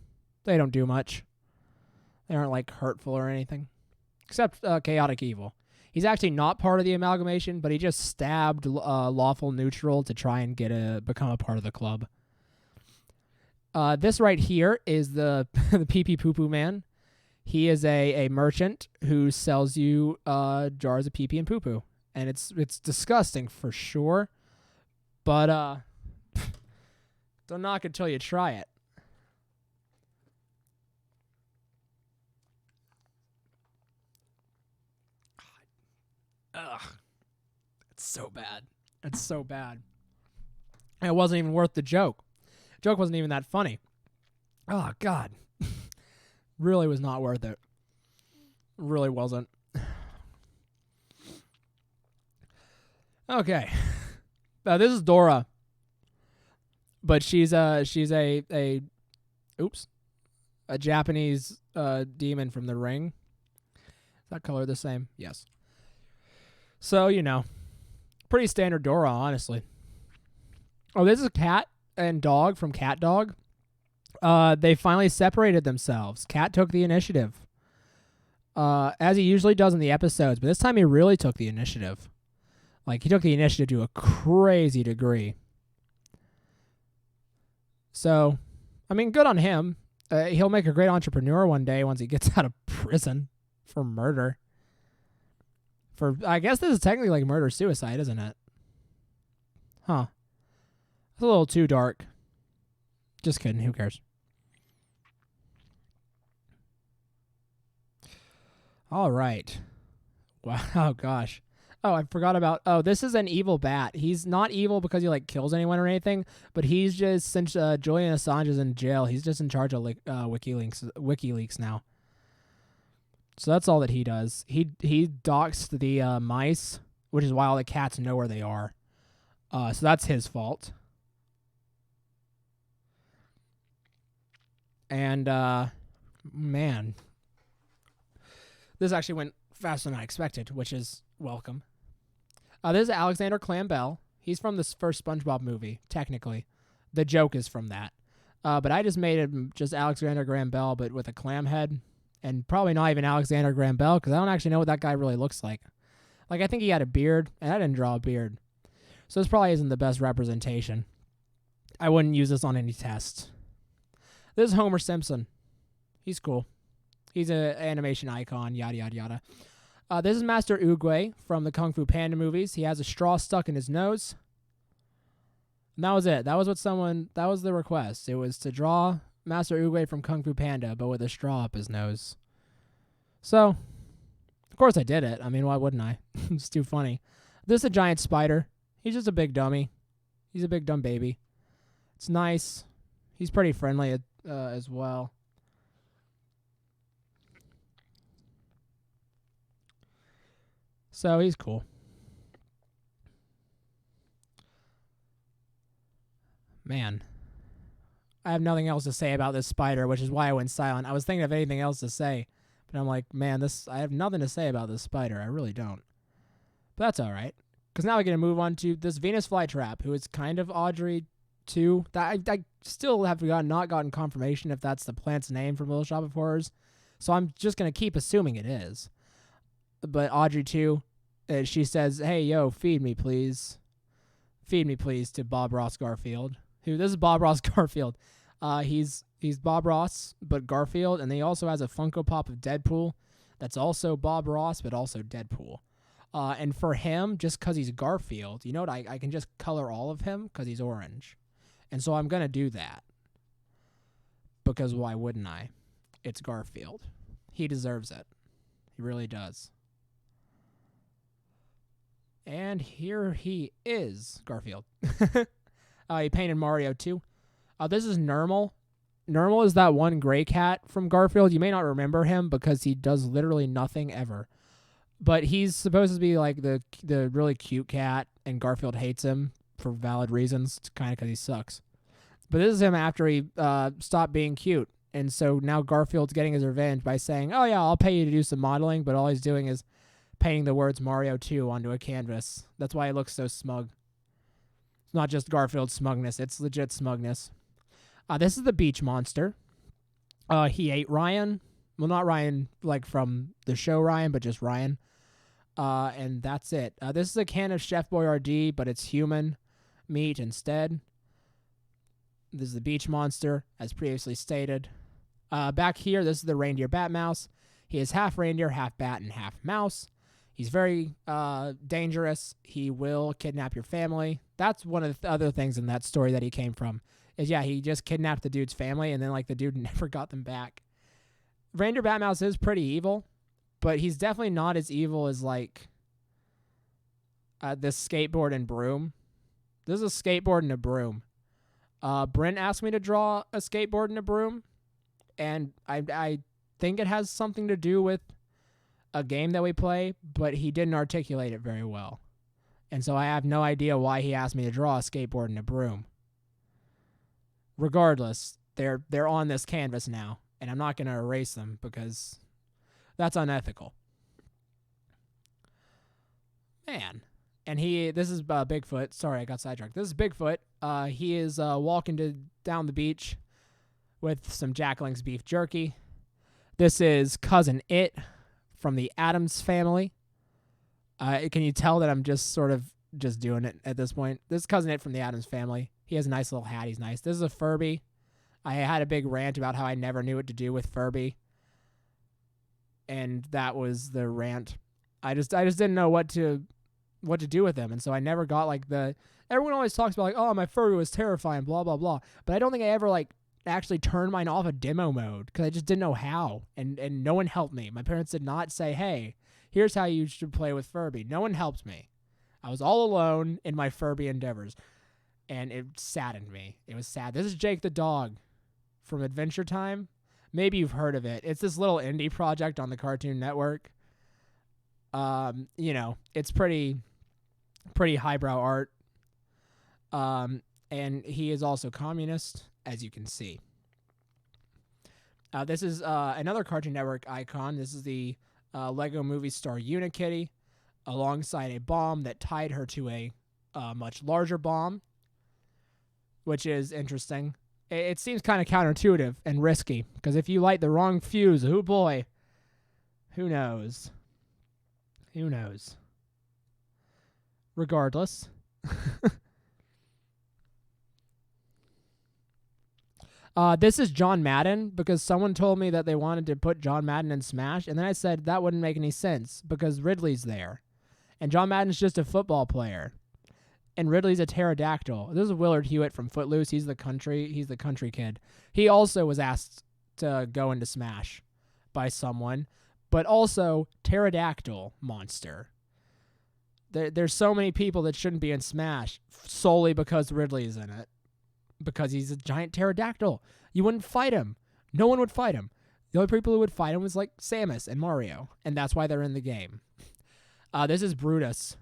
They don't do much. They aren't like hurtful or anything. Except chaotic evil. He's actually not part of the amalgamation, but he just stabbed lawful neutral to try and become a part of the club. This right here is the the pee pee poo poo man. He is a merchant who sells you jars of pee pee and poo poo, and it's disgusting for sure. But don't knock it till you try it. Ugh, it's so bad. It's so bad. And it wasn't even worth the joke. The joke wasn't even that funny. Oh God, really was not worth it. Really wasn't. Okay. This is Dora, but she's a Japanese demon from The Ring. Is that color the same? Yes. So, pretty standard Dora, honestly. Oh, this is Cat and Dog from Cat Dog. They finally separated themselves. Cat took the initiative, as he usually does in the episodes, but this time he really took the initiative. Like, he took the initiative to a crazy degree. So, I mean, good on him. He'll make a great entrepreneur one day once he gets out of prison for murder. I guess this is technically like murder-suicide, isn't it? Huh. It's a little too dark. Just kidding. Who cares? All right. Wow. Oh, gosh. Oh, I forgot about... Oh, this is an evil bat. He's not evil because he, kills anyone or anything, but he's just... Since Julian Assange is in jail, he's just in charge of WikiLeaks now. So that's all that he does. He doxed the mice, which is why all the cats know where they are. So that's his fault. And, man. This actually went faster than I expected, which is welcome. This is Alexander Clam Bell. He's from this first SpongeBob movie, technically. The joke is from that. But I just made him just Alexander Graham Bell, but with a clam head. And probably not even Alexander Graham Bell, because I don't actually know what that guy really looks like. I think he had a beard, and I didn't draw a beard. So this probably isn't the best representation. I wouldn't use this on any test. This is Homer Simpson. He's cool. He's an animation icon, yada, yada, yada. This is Master Oogway from the Kung Fu Panda movies. He has a straw stuck in his nose. And that was it. That was the request. It was to draw Master Oogway from Kung Fu Panda, but with a straw up his nose. So, of course I did it. I mean, why wouldn't I? It's too funny. This is a giant spider. He's just a big dummy. He's a big dumb baby. It's nice. He's pretty friendly as well. So he's cool. Man. I have nothing else to say about this spider, which is why I went silent. I was thinking of anything else to say, but I'm like, man, I have nothing to say about this spider. I really don't. But that's all right, because now we're going to move on to this Venus flytrap, who is kind of Audrey 2. I still have not gotten confirmation if that's the plant's name from Little Shop of Horrors, so I'm just going to keep assuming it is. But Audrey 2, she says, hey, yo, feed me, please. Feed me, please, to Bob Ross Garfield. This is Bob Ross Garfield. He's Bob Ross, but Garfield, and he also has a Funko Pop of Deadpool that's also Bob Ross, but also Deadpool. And for him, just because he's Garfield, you know what? I can just color all of him because he's orange. And so I'm going to do that. because why wouldn't I? It's Garfield. He deserves it. He really does. And here he is, Garfield. He painted Mario too. This is Nermal. Nermal is that one gray cat from Garfield. You may not remember him because he does literally nothing ever. But he's supposed to be like the really cute cat, and Garfield hates him for valid reasons. It's kind of because he sucks. But this is him after he stopped being cute. And so now Garfield's getting his revenge by saying, oh yeah, I'll pay you to do some modeling, but all he's doing is painting the words Mario 2 onto a canvas. That's why he looks so smug. It's not just Garfield's smugness, it's legit smugness. This is the beach monster. He ate Ryan. Well, not Ryan like from the show Ryan, but just Ryan. And that's it. This is a can of Chef Boyardee, but it's human meat instead. This is the beach monster, as previously stated. Back here, this is the reindeer bat mouse. He is half reindeer, half bat, and half mouse. He's very dangerous. He will kidnap your family. That's one of the other things in that story that he came from. Is he just kidnapped the dude's family, and then like the dude never got them back. Reindeer bat mouse is pretty evil, but he's definitely not as evil as like this skateboard and broom. This is a skateboard and a broom. Brent asked me to draw a skateboard and a broom, and I think it has something to do with a game that we play, but he didn't articulate it very well. And so I have no idea why he asked me to draw a skateboard and a broom. Regardless, they're on this canvas now, and I'm not going to erase them because that's unethical. Man. And this is Bigfoot. Sorry, I got sidetracked. This is Bigfoot. He is walking down the beach with some Jack Link's beef jerky. This is Cousin It from the Addams Family. Can you tell that I'm just sort of just doing it at this point? This is Cousin It from the Addams Family. He has a nice little hat. He's nice. This is a Furby. I had a big rant about how I never knew what to do with Furby. And that was the rant. I just didn't know what to do with him. And so I never got like everyone always talks about like, oh, my Furby was terrifying, blah, blah, blah. But I don't think I ever like actually turned mine off of demo mode because I just didn't know how. And no one helped me. My parents did not say, hey, here's how you should play with Furby. No one helped me. I was all alone in my Furby endeavors. And it saddened me. It was sad. This is Jake the dog from Adventure Time. Maybe you've heard of it. It's this little indie project on the Cartoon Network. It's pretty highbrow art. And he is also communist, as you can see. This is another Cartoon Network icon. This is the Lego Movie star Unikitty, alongside a bomb that tied her to a much larger bomb, which is interesting. It seems kind of counterintuitive and risky, because if you light the wrong fuse, oh boy, who knows? Who knows? Regardless. This is John Madden, because someone told me that they wanted to put John Madden in Smash, and then I said that wouldn't make any sense, because Ridley's there. And John Madden's just a football player. And Ridley's a pterodactyl. This is Willard Hewitt from Footloose. He's the country kid. He also was asked to go into Smash by someone, but also pterodactyl monster. There's so many people that shouldn't be in Smash solely because Ridley's in it. Because he's a giant pterodactyl. You wouldn't fight him. No one would fight him. The only people who would fight him was like Samus and Mario, and that's why they're in the game. This is Brutus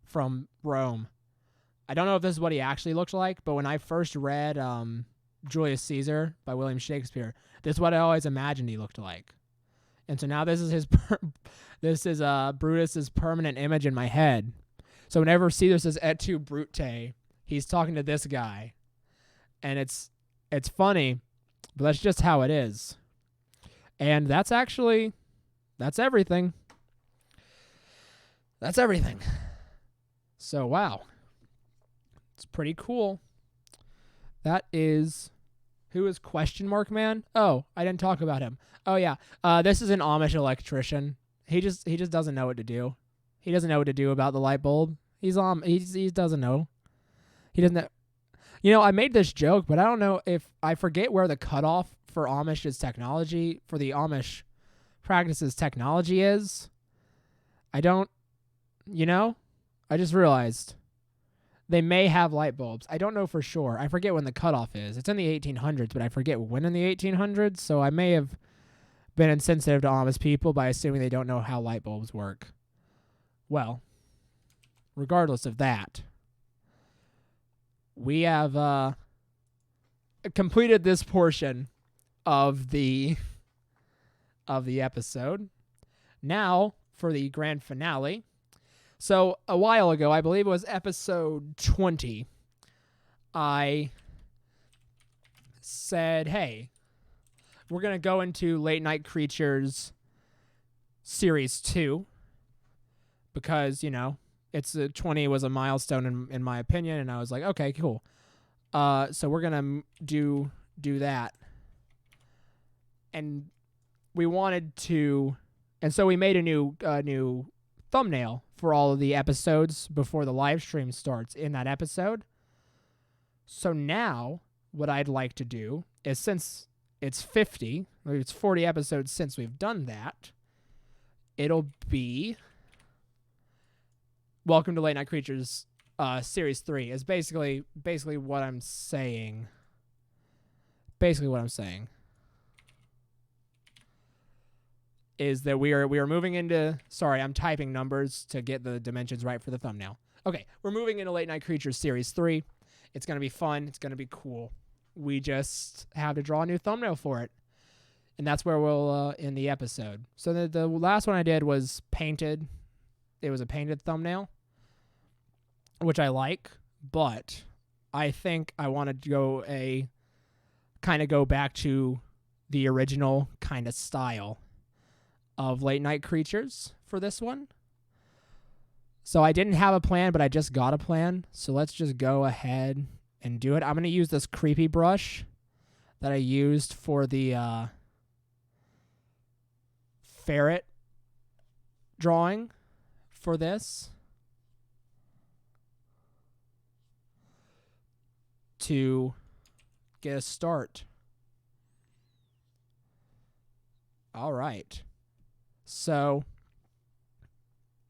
from Rome. I don't know if this is what he actually looked like, but when I first read Julius Caesar by William Shakespeare, this is what I always imagined he looked like. And so now this is Brutus's permanent image in my head. So whenever Caesar says et tu Brute, he's talking to this guy. And it's funny, but that's just how it is. And that's everything. That's everything. So, wow. It's pretty cool. That is... Who is Question Mark Man? Oh, I didn't talk about him. Oh, yeah. This is an Amish electrician. He just doesn't know what to do. He doesn't know what to do about the light bulb. He doesn't know. He doesn't know. I made this joke, but I don't know if I forget where the cutoff for Amish's technology, for the Amish practices technology is. I don't, I just realized they may have light bulbs. I don't know for sure. I forget when the cutoff is. It's in the 1800s, but I forget when in the 1800s, so I may have been insensitive to Amish people by assuming they don't know how light bulbs work. Well, regardless of that, we have completed this portion of the episode. Now for the grand finale. So a while ago, I believe it was episode 20, I said, hey, we're going to go into Late Night Creatures Series 2 because, it's 20 was a milestone in my opinion, and I was like, okay, cool. So we're going to do that. And we wanted to, and so we made a new thumbnail for all of the episodes before the live stream starts in that episode. So now what I'd like to do is, since it's 40 episodes since we've done that, it'll be Welcome to Late Night Creatures Series 3 is basically what I'm saying. Basically what I'm saying is that we are moving into, sorry, I'm typing numbers to get the dimensions right for the thumbnail. Okay, we're moving into Late Night Creatures Series 3. It's going to be fun. It's going to be cool. We just have to draw a new thumbnail for it. And that's where we'll end the episode. So the last one I did was painted. It was a painted thumbnail, which I like, but I think I wanted to go back to the original kind of style of Late Night Creatures for this one. So I didn't have a plan, but I just got a plan. So let's just go ahead and do it. I'm going to use this creepy brush that I used for the ferret drawing for this to get a start. All right. So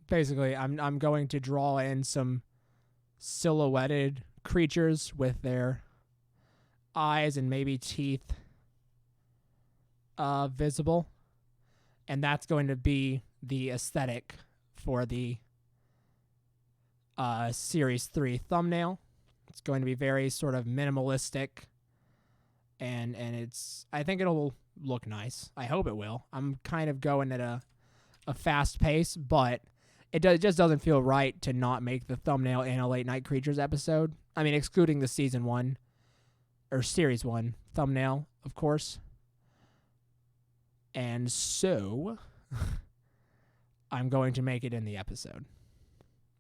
basically I'm going to draw in some silhouetted creatures with their eyes and maybe teeth visible. And that's going to be the aesthetic for the Series 3 thumbnail. It's going to be very sort of minimalistic, and I think it'll look nice. I hope it will. I'm kind of going at a fast pace, but it just doesn't feel right to not make the thumbnail in a Late Night Creatures episode. I mean, excluding the Season 1 or Series 1 thumbnail, of course. And so I'm going to make it in the episode.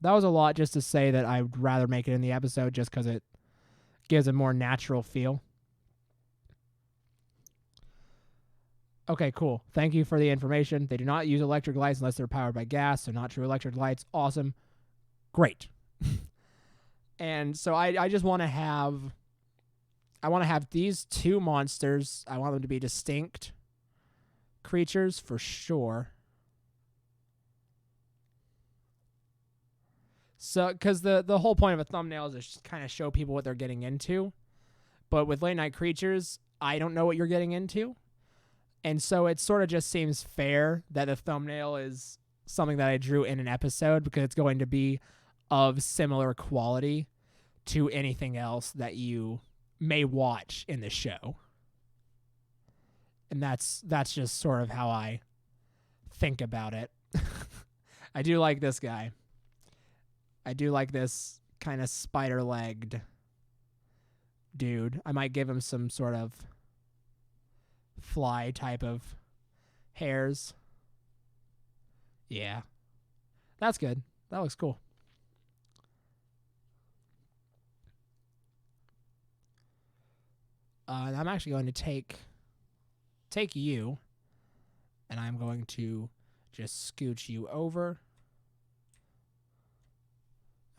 That was a lot just to say that I'd rather make it in the episode just because it gives a more natural feel. Okay, cool. Thank you for the information. They do not use electric lights unless they're powered by gas, so not true electric lights. Awesome. Great. And so I just want to have these two monsters. I want them to be distinct creatures for sure. So, because the whole point of a thumbnail is to just kind of show people what they're getting into. But with Late Night Creatures, I don't know what you're getting into. And so it sort of just seems fair that the thumbnail is something that I drew in an episode because it's going to be of similar quality to anything else that you may watch in the show. And that's just sort of how I think about it. I do like this guy. I do like this kind of spider-legged dude. I might give him some sort of fly type of hairs. Yeah. That's good. That looks cool. I'm actually going to take you, and I'm going to just scooch you over.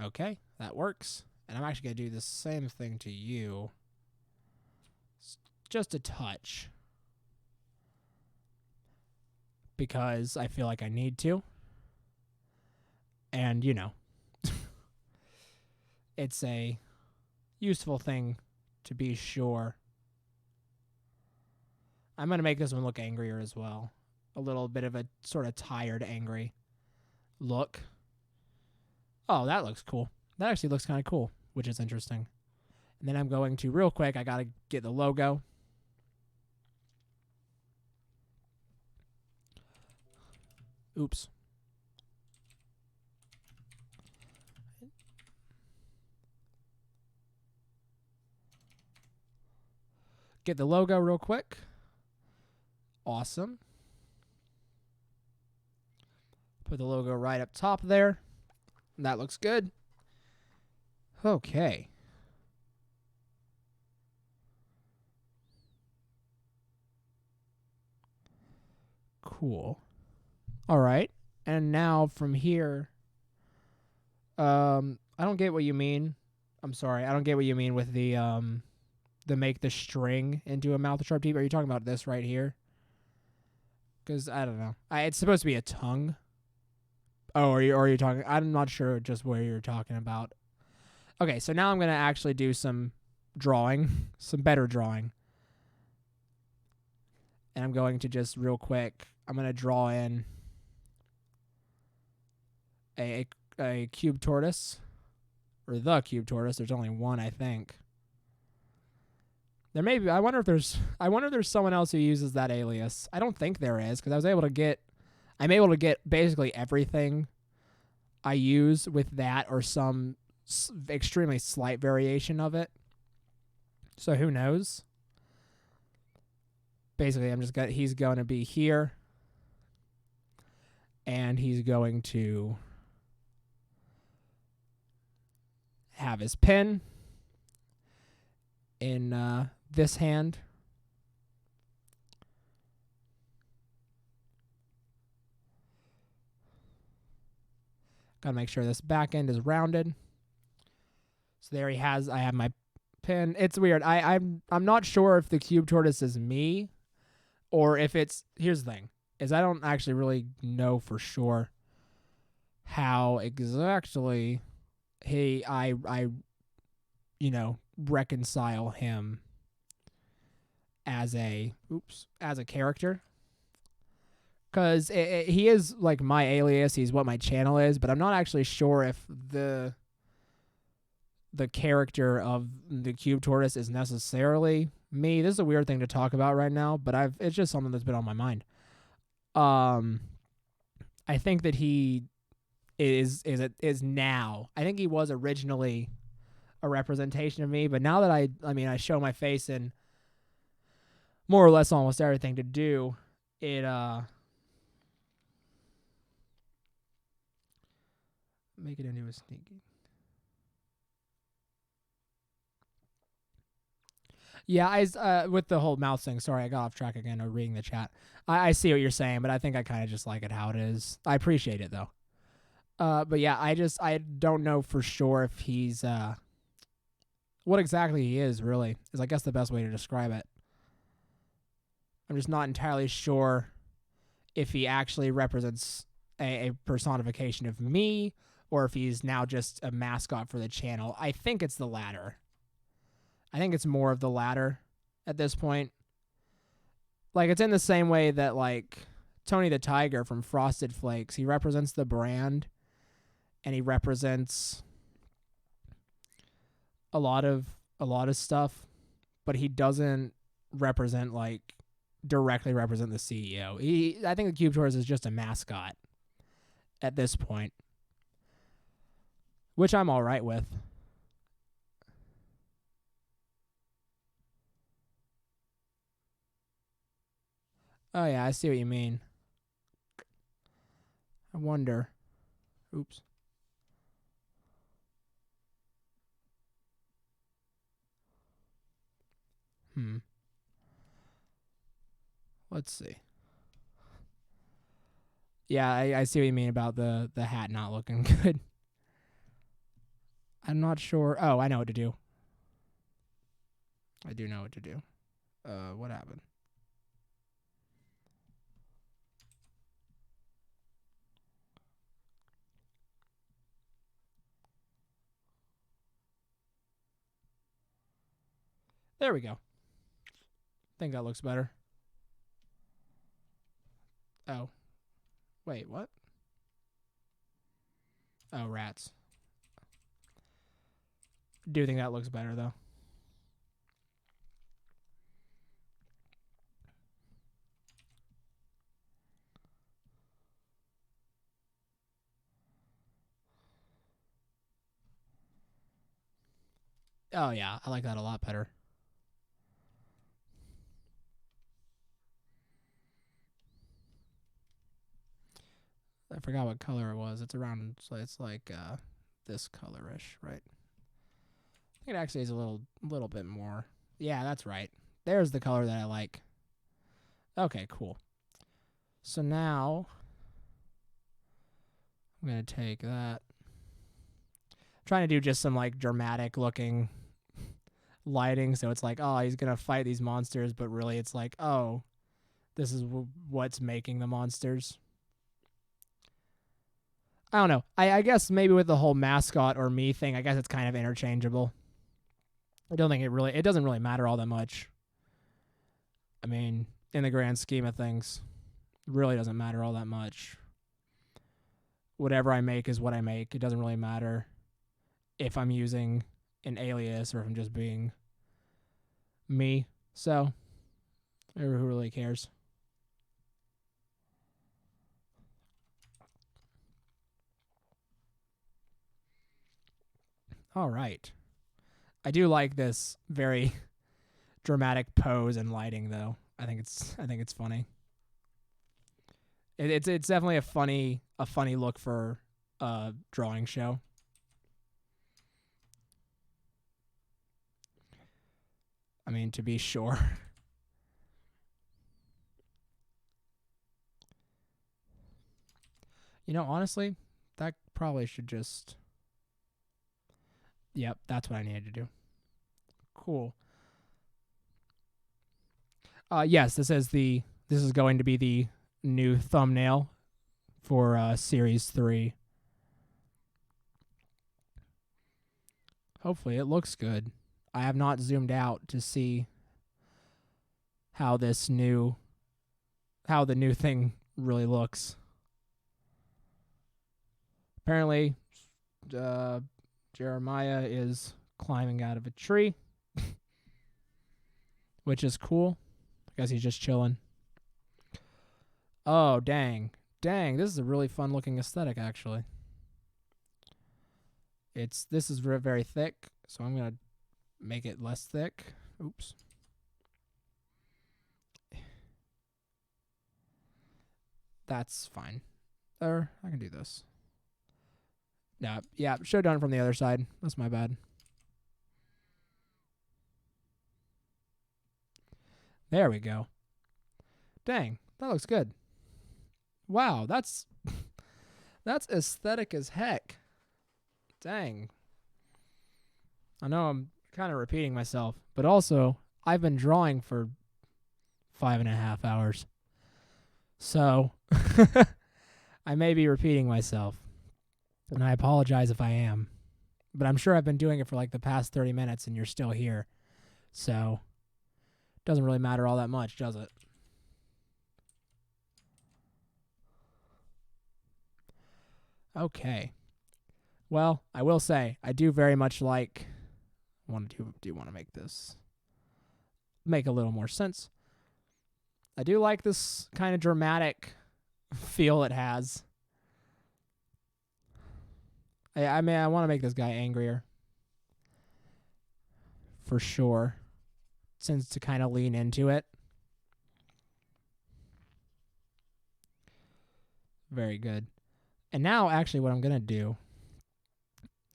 Okay, that works. And I'm actually going to do the same thing to you. Just a touch. Because I feel like I need to. And, you know, it's a useful thing to be sure. I'm going to make this one look angrier as well. A little bit of a sort of tired, angry look. Oh, that looks cool. That actually looks kind of cool, which is interesting. And then I'm going to, real quick, I got to get the logo. Oops. Get the logo real quick. Awesome. Put the logo right up top there. That looks good. Okay. Cool. All right. And now from here, I don't get what you mean. I'm sorry. I don't get what you mean with the make the string into a mouth sharp teeth. Are you talking about this right here? Because I don't know. It's supposed to be a tongue. Oh, are you talking? I'm not sure just where you're talking about. Okay, so now I'm going to actually do some drawing, some better drawing. And I'm going to just real quick, I'm going to draw in a cube tortoise, or the cube tortoise. There's only one, I think. There may be. I wonder if there's someone else who uses that alias. I don't think there is, because I'm able to get basically everything I use with that or some extremely slight variation of it. So who knows? Basically, he's going to be here, and he's going to have his pen in this hand. Got to make sure this back end is rounded. So there he has. I have my pen. It's weird. I'm not sure if the cube tortoise is me, or if it's. Here's the thing: is I don't actually really know for sure how exactly I reconcile him as a character. Because he is like my alias. He's what my channel is, but I'm not actually sure if the character of the cube tortoise is necessarily me. This is a weird thing to talk about right now, but it's just something that's been on my mind. I think that he is now. I think he was originally a representation of me, but now that I show my face in more or less almost everything to do, it make it into a sneaky. Yeah, with the whole mouth thing. Sorry, I got off track again. Reading the chat. I see what you're saying, but I think I kind of just like it how it is. I appreciate it though. But yeah, I don't know for sure if he's what exactly he is really is I guess the best way to describe it. I'm just not entirely sure if he actually represents a personification of me, or if he's now just a mascot for the channel. I think it's the latter. I think it's more of the latter at this point. Like, it's in the same way that, like, Tony the Tiger from Frosted Flakes, he represents the brand, and he represents a lot of stuff, but he doesn't represent, like, directly represent the CEO. I think the Cube Tortoise is just a mascot at this point, which I'm all right with. Oh yeah, I see what you mean. I wonder. Oops. Let's see. Yeah, I see what you mean about the hat not looking good. I'm not sure. Oh, I know what to do. I do know what to do. What happened? There we go. I think that looks better. Oh. Wait, what? Oh, rats. Do think that looks better, though. Oh, yeah. I like that a lot better. I forgot what color it was. It's around, so it's like this colorish, right? I think it actually is a little bit more. Yeah, that's right. There's the color that I like. Okay, cool. So now I'm going to take that. I'm trying to do just some like dramatic looking lighting. So it's like, oh, he's going to fight these monsters. But really it's like, oh, this is what's making the monsters. I don't know. I guess maybe with the whole mascot or me thing, I guess it's kind of interchangeable. I don't think it doesn't really matter all that much. I mean, in the grand scheme of things, it really doesn't matter all that much. Whatever I make is what I make. It doesn't really matter if I'm using an alias or if I'm just being me. So, who really cares? All right. I do like this very dramatic pose and lighting, though. I think it's funny. It's definitely a funny look for a drawing show. I mean, to be sure. You know, honestly, that probably should just. Yep, that's what I needed to do. Cool. Yes, this is going to be the new thumbnail for series 3. Hopefully it looks good. I have not zoomed out to see how the new thing really looks. Apparently, Jeremiah is climbing out of a tree, which is cool. I guess he's just chilling. Oh, dang. Dang, this is a really fun looking aesthetic, actually. This is very thick, so I'm going to make it less thick. Oops. That's fine. Or I can do this. No, yeah, should have done it from the other side. That's my bad. There we go. Dang, that looks good. Wow, that's aesthetic as heck. Dang. I know I'm kind of repeating myself, but also I've been drawing for 5.5 hours. So I may be repeating myself, and I apologize if I am. But I'm sure I've been doing it for like the past 30 minutes and you're still here. So it doesn't really matter all that much, does it? Okay. Well, I will say I do very much like. Do want to make this make a little more sense. I do like this kind of dramatic feel it has. I mean, I want to make this guy angrier. For sure. Since to kind of lean into it. Very good. And now, actually, what I'm going to do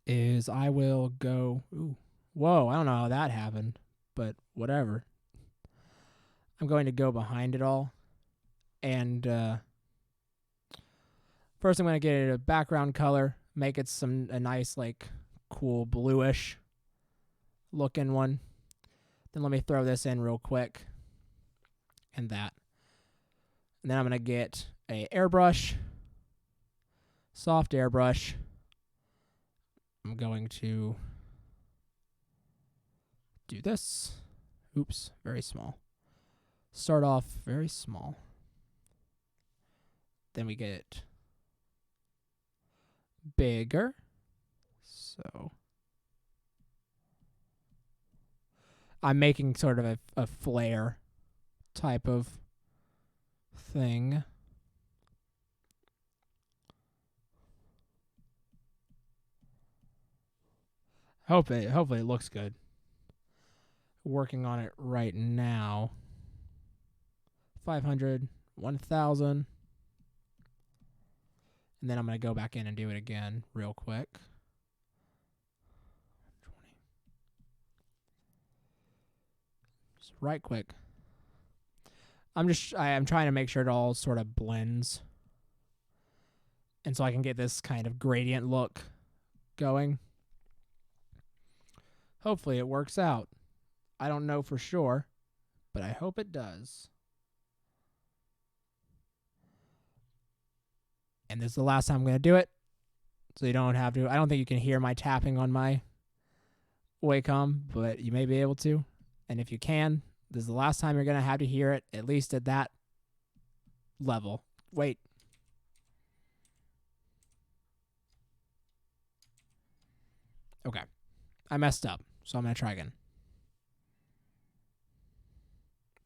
is I will go. Ooh, whoa, I don't know how that happened, but whatever. I'm going to go behind it all. And first, I'm going to get it a background color, make it a nice, like, cool bluish looking one. Then let me throw this in real quick. And that. And then I'm going to get a airbrush. Soft airbrush. I'm going to do this. Oops, very small. Start off very small. Then we get bigger. So I'm making sort of a flare type of thing. Hopefully it looks good. Working on it right now. 500, 1,000. And then I'm going to go back in and do it again real quick. 20. Just right quick. I'm trying to make sure it all sort of blends. And so I can get this kind of gradient look going. Hopefully it works out. I don't know for sure, but I hope it does. And this is the last time I'm going to do it, so you don't have to. I don't think you can hear my tapping on my Wacom, but you may be able to. And if you can, this is the last time you're going to have to hear it, at least at that level. Wait. Okay. I messed up, so I'm going to try again.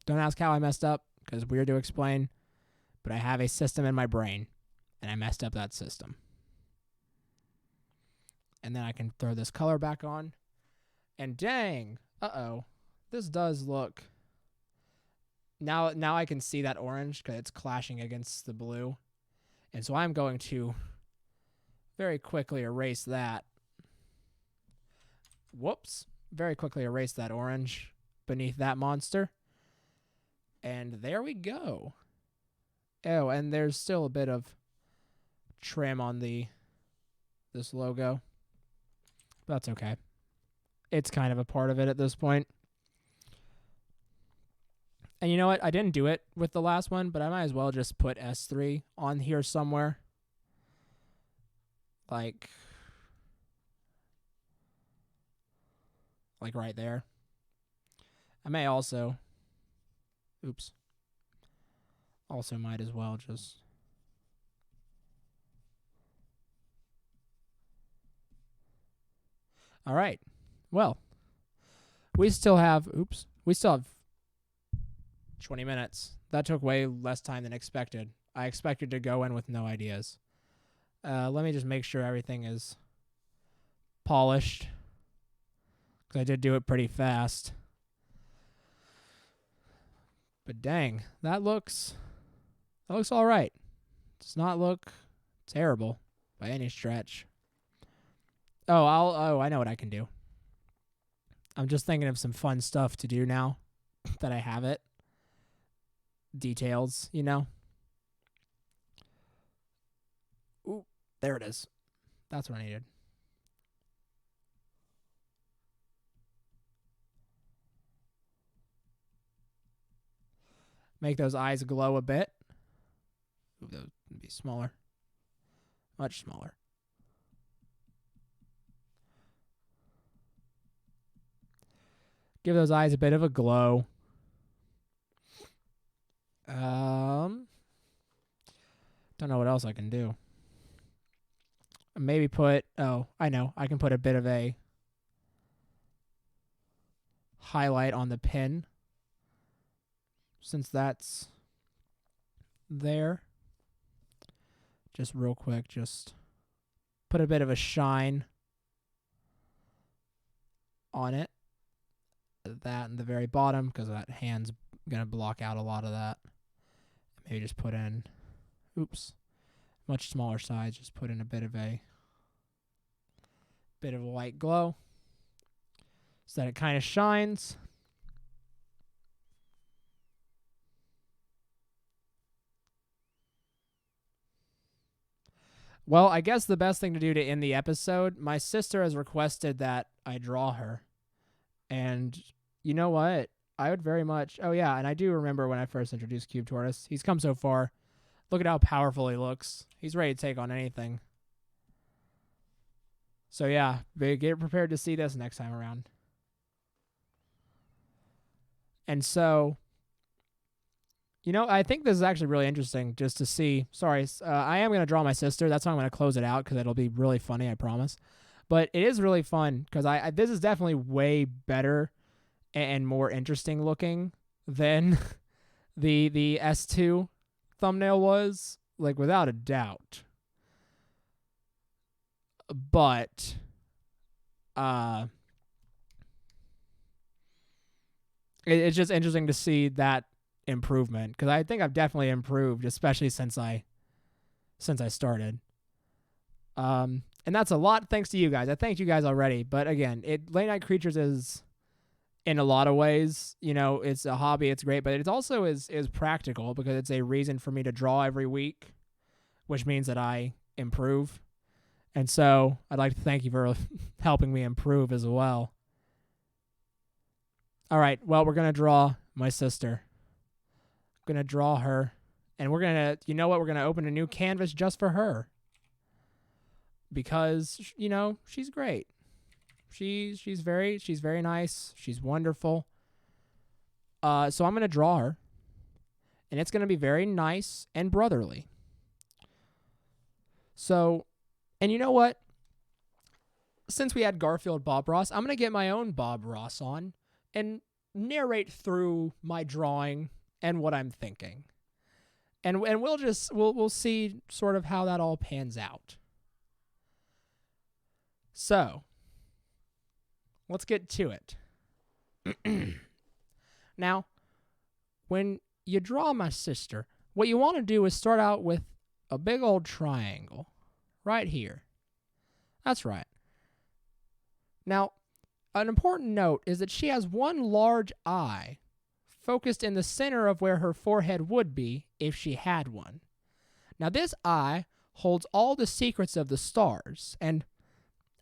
Don't ask how I messed up, because it's weird to explain, but I have a system in my brain, and I messed up that system. And then I can throw this color back on, and dang, this does look... Now I can see that orange, because it's clashing against the blue, and so I'm going to very quickly erase that. Whoops. Very quickly erase that orange beneath that monster. And there we go. Oh, and there's still a bit of trim on this logo. That's okay. It's kind of a part of it at this point. And you know what? I didn't do it with the last one, but I might as well just put S3 on here somewhere. Like right there. I may also... Oops. Also might as well just... All right. Well, we still have 20 minutes. That took way less time than expected. I expected to go in with no ideas. Let me just make sure everything is polished, because I did do it pretty fast. But dang, that looks all right. Does not look terrible by any stretch. I know what I can do. I'm just thinking of some fun stuff to do now that I have it. Details, you know. Ooh, there it is. That's what I needed. Make those eyes glow a bit. Ooh, those would be smaller. Much smaller. Give those eyes a bit of a glow. Don't know what else I can do. Maybe put... Oh, I know. I can put a bit of a highlight on the pin, since that's there. Just real quick, just put a bit of a shine on it. That in the very bottom, because that hand's going to block out a lot of that. Maybe just put in, much smaller size, just put in a bit of a white glow so that it kind of shines. Well, I guess the best thing to do to end the episode, my sister has requested that I draw her. And you know what? I would very much. Oh, yeah. And I do remember when I first introduced Cube Tortoise. He's come so far. Look at how powerful he looks. He's ready to take on anything. So, yeah, get prepared to see this next time around. And so, I think this is actually really interesting just to see. Sorry, I am going to draw my sister. That's why I'm going to close it out because it'll be really funny, I promise. But it is really fun because this is definitely way better and more interesting looking than the S2 thumbnail was, like, without a doubt. But it's just interesting to see that improvement because I think I've definitely improved, especially since I started. And that's a lot thanks to you guys. I thanked you guys already, but again, Late Night Creatures is, in a lot of ways, it's a hobby, it's great, but it also is practical because it's a reason for me to draw every week, which means that I improve. And so I'd like to thank you for helping me improve as well. All right, well, we're going to draw my sister. I'm going to draw her, and we're going to, we're going to open a new canvas just for her. Because, she's great. She's very nice. She's wonderful. So I'm going to draw her, and it's going to be very nice and brotherly. So, and you know what? Since we had Garfield Bob Ross, I'm going to get my own Bob Ross on and narrate through my drawing and what I'm thinking. And we'll see sort of how that all pans out. So, let's get to it. Now, when you draw my sister, what you want to do is start out with a big old triangle right here. That's right. Now, an important note is that she has one large eye focused in the center of where her forehead would be if she had one. Now, this eye holds all the secrets of the stars and,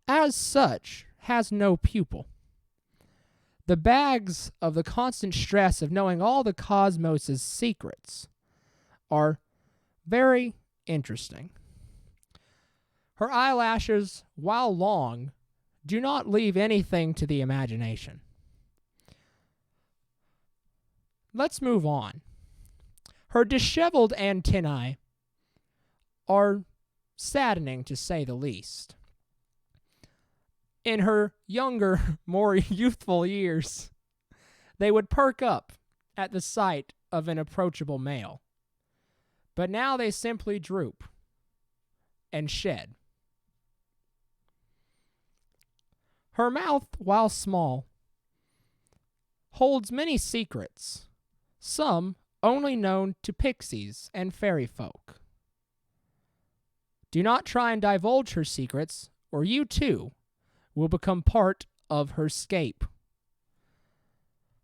as such, has no pupil. The bags of the constant stress of knowing all the cosmos' secrets are very interesting. Her eyelashes, while long, do not leave anything to the imagination. Let's move on. Her disheveled antennae are saddening, to say the least. In her younger, more youthful years, they would perk up at the sight of an approachable male. But now they simply droop and shed. Her mouth, while small, holds many secrets, some only known to pixies and fairy folk. Do not try and divulge her secrets, or you too will become part of her scape.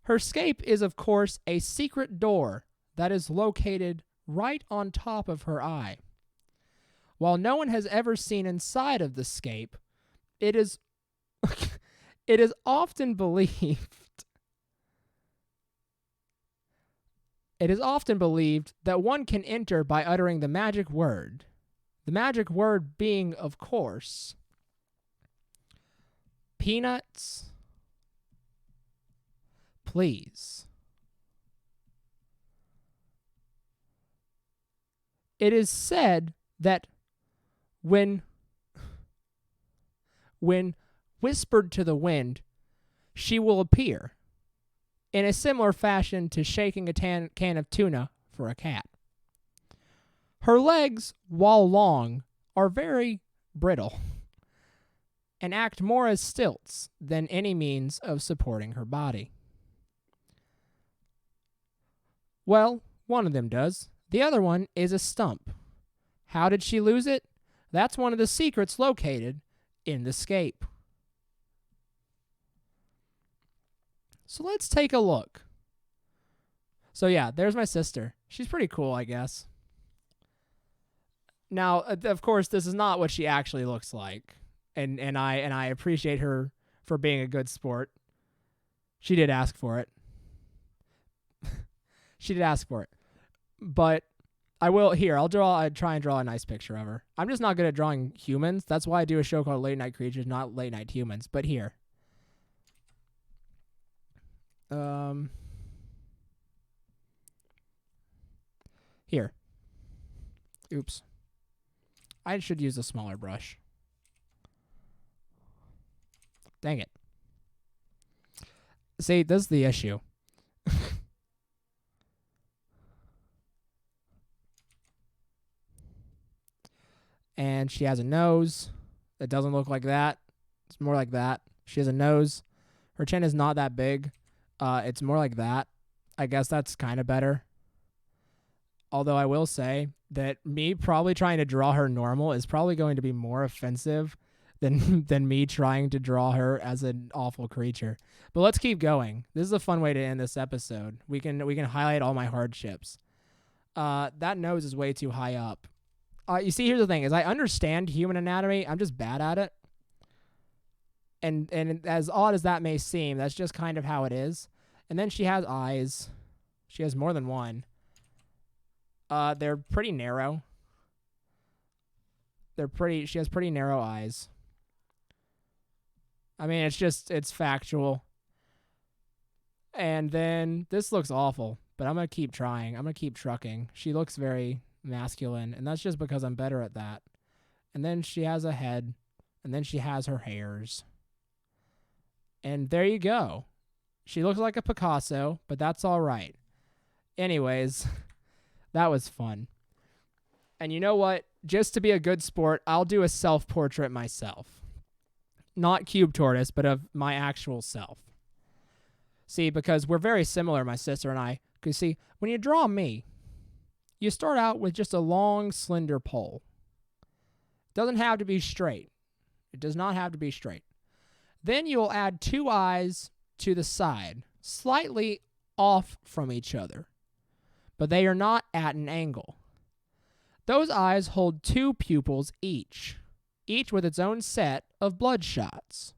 Her scape is, of course, a secret door that is located right on top of her eye. While no one has ever seen inside of the scape, it is often believed that one can enter by uttering the magic word. The magic word being, of course, peanuts, please. It is said that when whispered to the wind, she will appear, in a similar fashion to shaking a can of tuna for a cat. Her legs, while long, are very brittle and act more as stilts than any means of supporting her body. Well, one of them does. The other one is a stump. How did she lose it? That's one of the secrets located in the scape. So let's take a look. So yeah, there's my sister. She's pretty cool, I guess. Now, of course, this is not what she actually looks like, and I appreciate her for being a good sport. She did ask for it. She did ask for it, but I will here. I try and draw a nice picture of her. I'm just not good at drawing humans. That's why I do a show called Late Night Creatures, not Late Night Humans. But here, here. Oops. I should use a smaller brush. Dang it. See, this is the issue. And she has a nose that doesn't look like that. It's more like that. She has a nose. Her chin is not that big. It's more like that. I guess that's kind of better. Although I will say that me probably trying to draw her normal is probably going to be more offensive than me trying to draw her as an awful creature. But let's keep going. This is a fun way to end this episode. We can highlight all my hardships. That nose is way too high up. You see, here's the thing: is I understand human anatomy. I'm just bad at it. And as odd as that may seem, that's just kind of how it is. And then she has eyes. She has more than one. They're pretty narrow. She has pretty narrow eyes. I mean, it's factual. And then this looks awful, but I'm going to keep trying. I'm going to keep trucking. She looks very masculine, and that's just because I'm better at that. And then she has a head, and then she has her hairs. And there you go. She looks like a Picasso, but that's all right. Anyways, that was fun. And you know what? Just to be a good sport, I'll do a self-portrait myself. Not Cube Tortoise, but of my actual self. See, because we're very similar, my sister and I. Because see, when you draw me, you start out with just a long, slender pole. It doesn't have to be straight. It does not have to be straight. Then you'll add two eyes to the side, slightly off from each other, but they are not at an angle. Those eyes hold two pupils each with its own set of blood shots.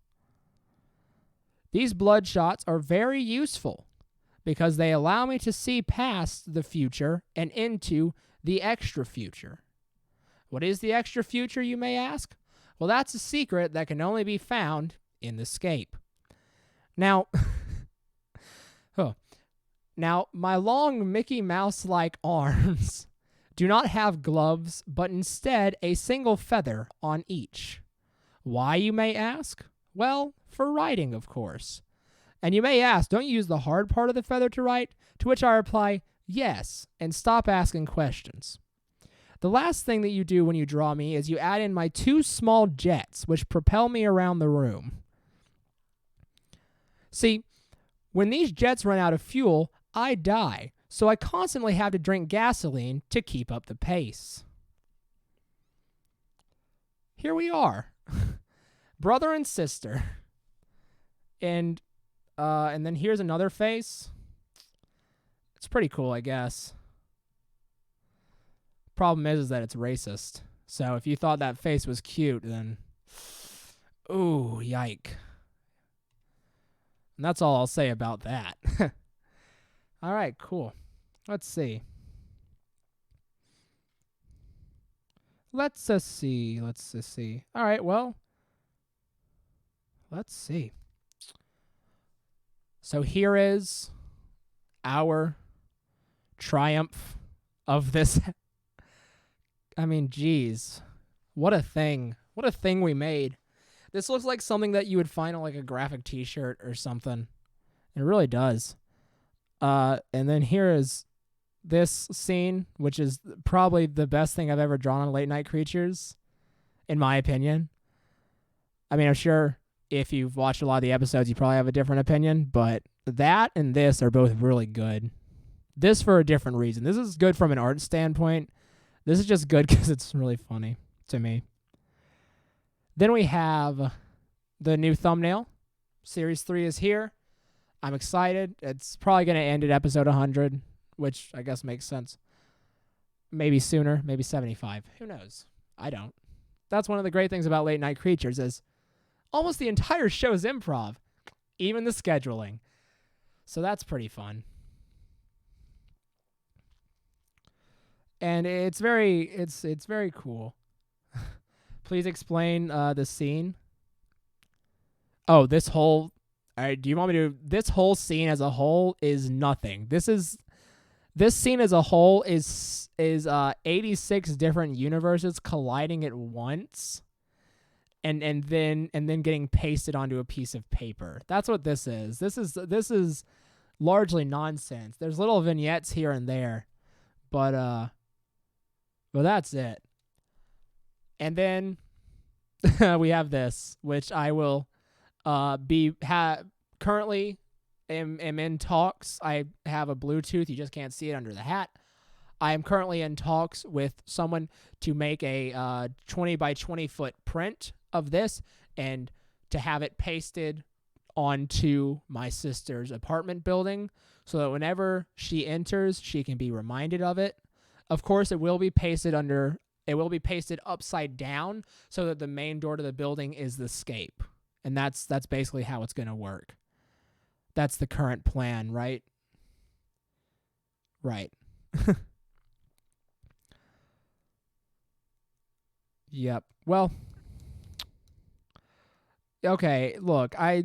These blood shots are very useful because they allow me to see past the future and into the extra future. What is the extra future, you may ask? Well, that's a secret that can only be found in the scape. Now, Now, my long Mickey Mouse-like arms do not have gloves, but instead a single feather on each. Why, you may ask? Well, for writing, of course. And you may ask, don't you use the hard part of the feather to write? To which I reply, yes, and stop asking questions. The last thing that you do when you draw me is you add in my two small jets, which propel me around the room. See, when these jets run out of fuel, I die, so I constantly have to drink gasoline to keep up the pace. Here we are, brother and sister. And then here's another face. It's pretty cool, I guess. Problem is that it's racist. So if you thought that face was cute, then ooh, yike. And that's all I'll say about that. All right, cool. Let's see. Let's see. All right, well, let's see. So here is our triumph of this. I mean, geez, what a thing. What a thing we made. This looks like something that you would find on like a graphic t-shirt or something. It really does. And then here is this scene, which is probably the best thing I've ever drawn on Late Night Creatures, in my opinion. I mean, I'm sure if you've watched a lot of the episodes, you probably have a different opinion, but that and this are both really good. This for a different reason. This is good from an art standpoint. This is just good because it's really funny to me. Then we have the new thumbnail. Series 3 is here. I'm excited. It's probably going to end at episode 100, which I guess makes sense. maybe sooner, maybe 75. Who knows? I don't. That's one of the great things about Late Night Creatures is almost the entire show's improv, even the scheduling. So that's pretty fun. And it's very cool. Please explain the scene. Oh, this whole do you want me to this whole scene as a whole is nothing. This scene as a whole is 86 different universes colliding at once and then getting pasted onto a piece of paper. That's what this is. This is largely nonsense. There's little vignettes here and there, but that's it. And then we have this, which I will currently am in talks. I have a Bluetooth. You just can't see it under the hat. I am currently in talks with someone to make a 20 by 20 foot print of this and to have it pasted onto my sister's apartment building so that whenever she enters, she can be reminded of it. Of course, it will be pasted upside down so that the main door to the building is the scape. And that's basically how it's going to work. That's the current plan, right? Right. Yep. Well, okay, look, I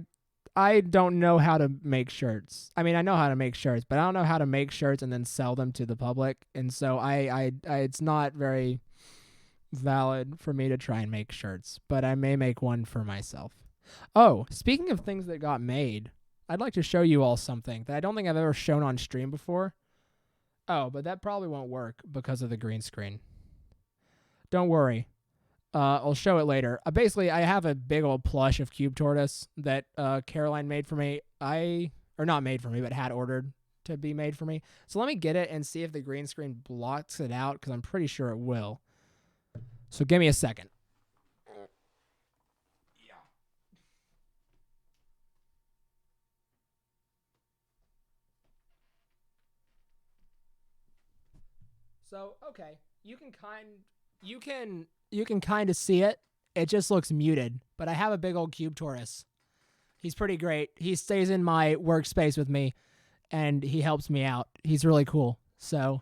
don't know how to make shirts. I mean, I know how to make shirts, but I don't know how to make shirts and then sell them to the public. And so I it's not very valid for me to try and make shirts, but I may make one for myself. Oh, speaking of things that got made, I'd like to show you all something that I don't think I've ever shown on stream before. Oh, but that probably won't work because of the green screen. Don't worry. I'll show it later. Basically, I have a big old plush of Cube Tortoise that Caroline made for me. Or not made for me, but had ordered to be made for me. So let me get it and see if the green screen blocks it out, because I'm pretty sure it will. So give me a second. Yeah. So, okay, you can kind of see it. It just looks muted, but I have a big old Cube Tortoise. He's pretty great. He stays in my workspace with me, and he helps me out. He's really cool. So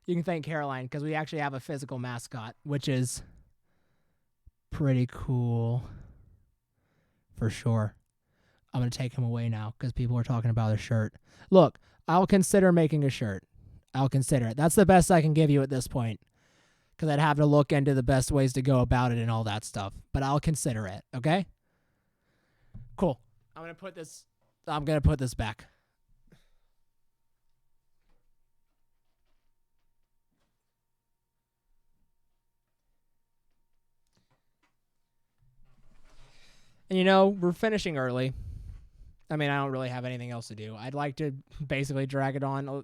you can thank Caroline, because we actually have a physical mascot, which is pretty cool for sure. I'm going to take him away now because people are talking about a shirt. Look, I'll consider making a shirt. I'll consider it. That's the best I can give you at this point, because I'd have to look into the best ways to go about it and all that stuff. But I'll consider it, okay? Cool. I'm going to put this back. And we're finishing early. I mean, I don't really have anything else to do. I'd like to basically drag it on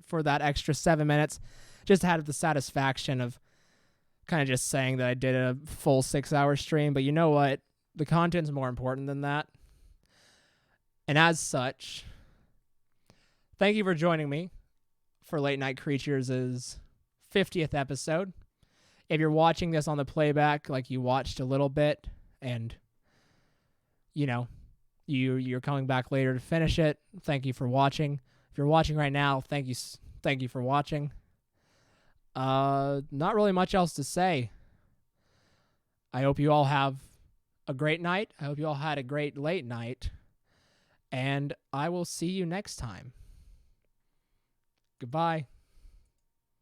for that extra 7 minutes, just to have the satisfaction of kind of just saying that I did a full 6-hour stream. But you know what? The content's more important than that. And as such, thank you for joining me for Late Night Creatures' 50th episode. If you're watching this on the playback, like you watched a little bit, and you're coming back later to finish it, thank you for watching. If you're watching right now, thank you for watching. Not really much else to say. I hope you all have a great night. I hope you all had a great late night. And I will see you next time. Goodbye.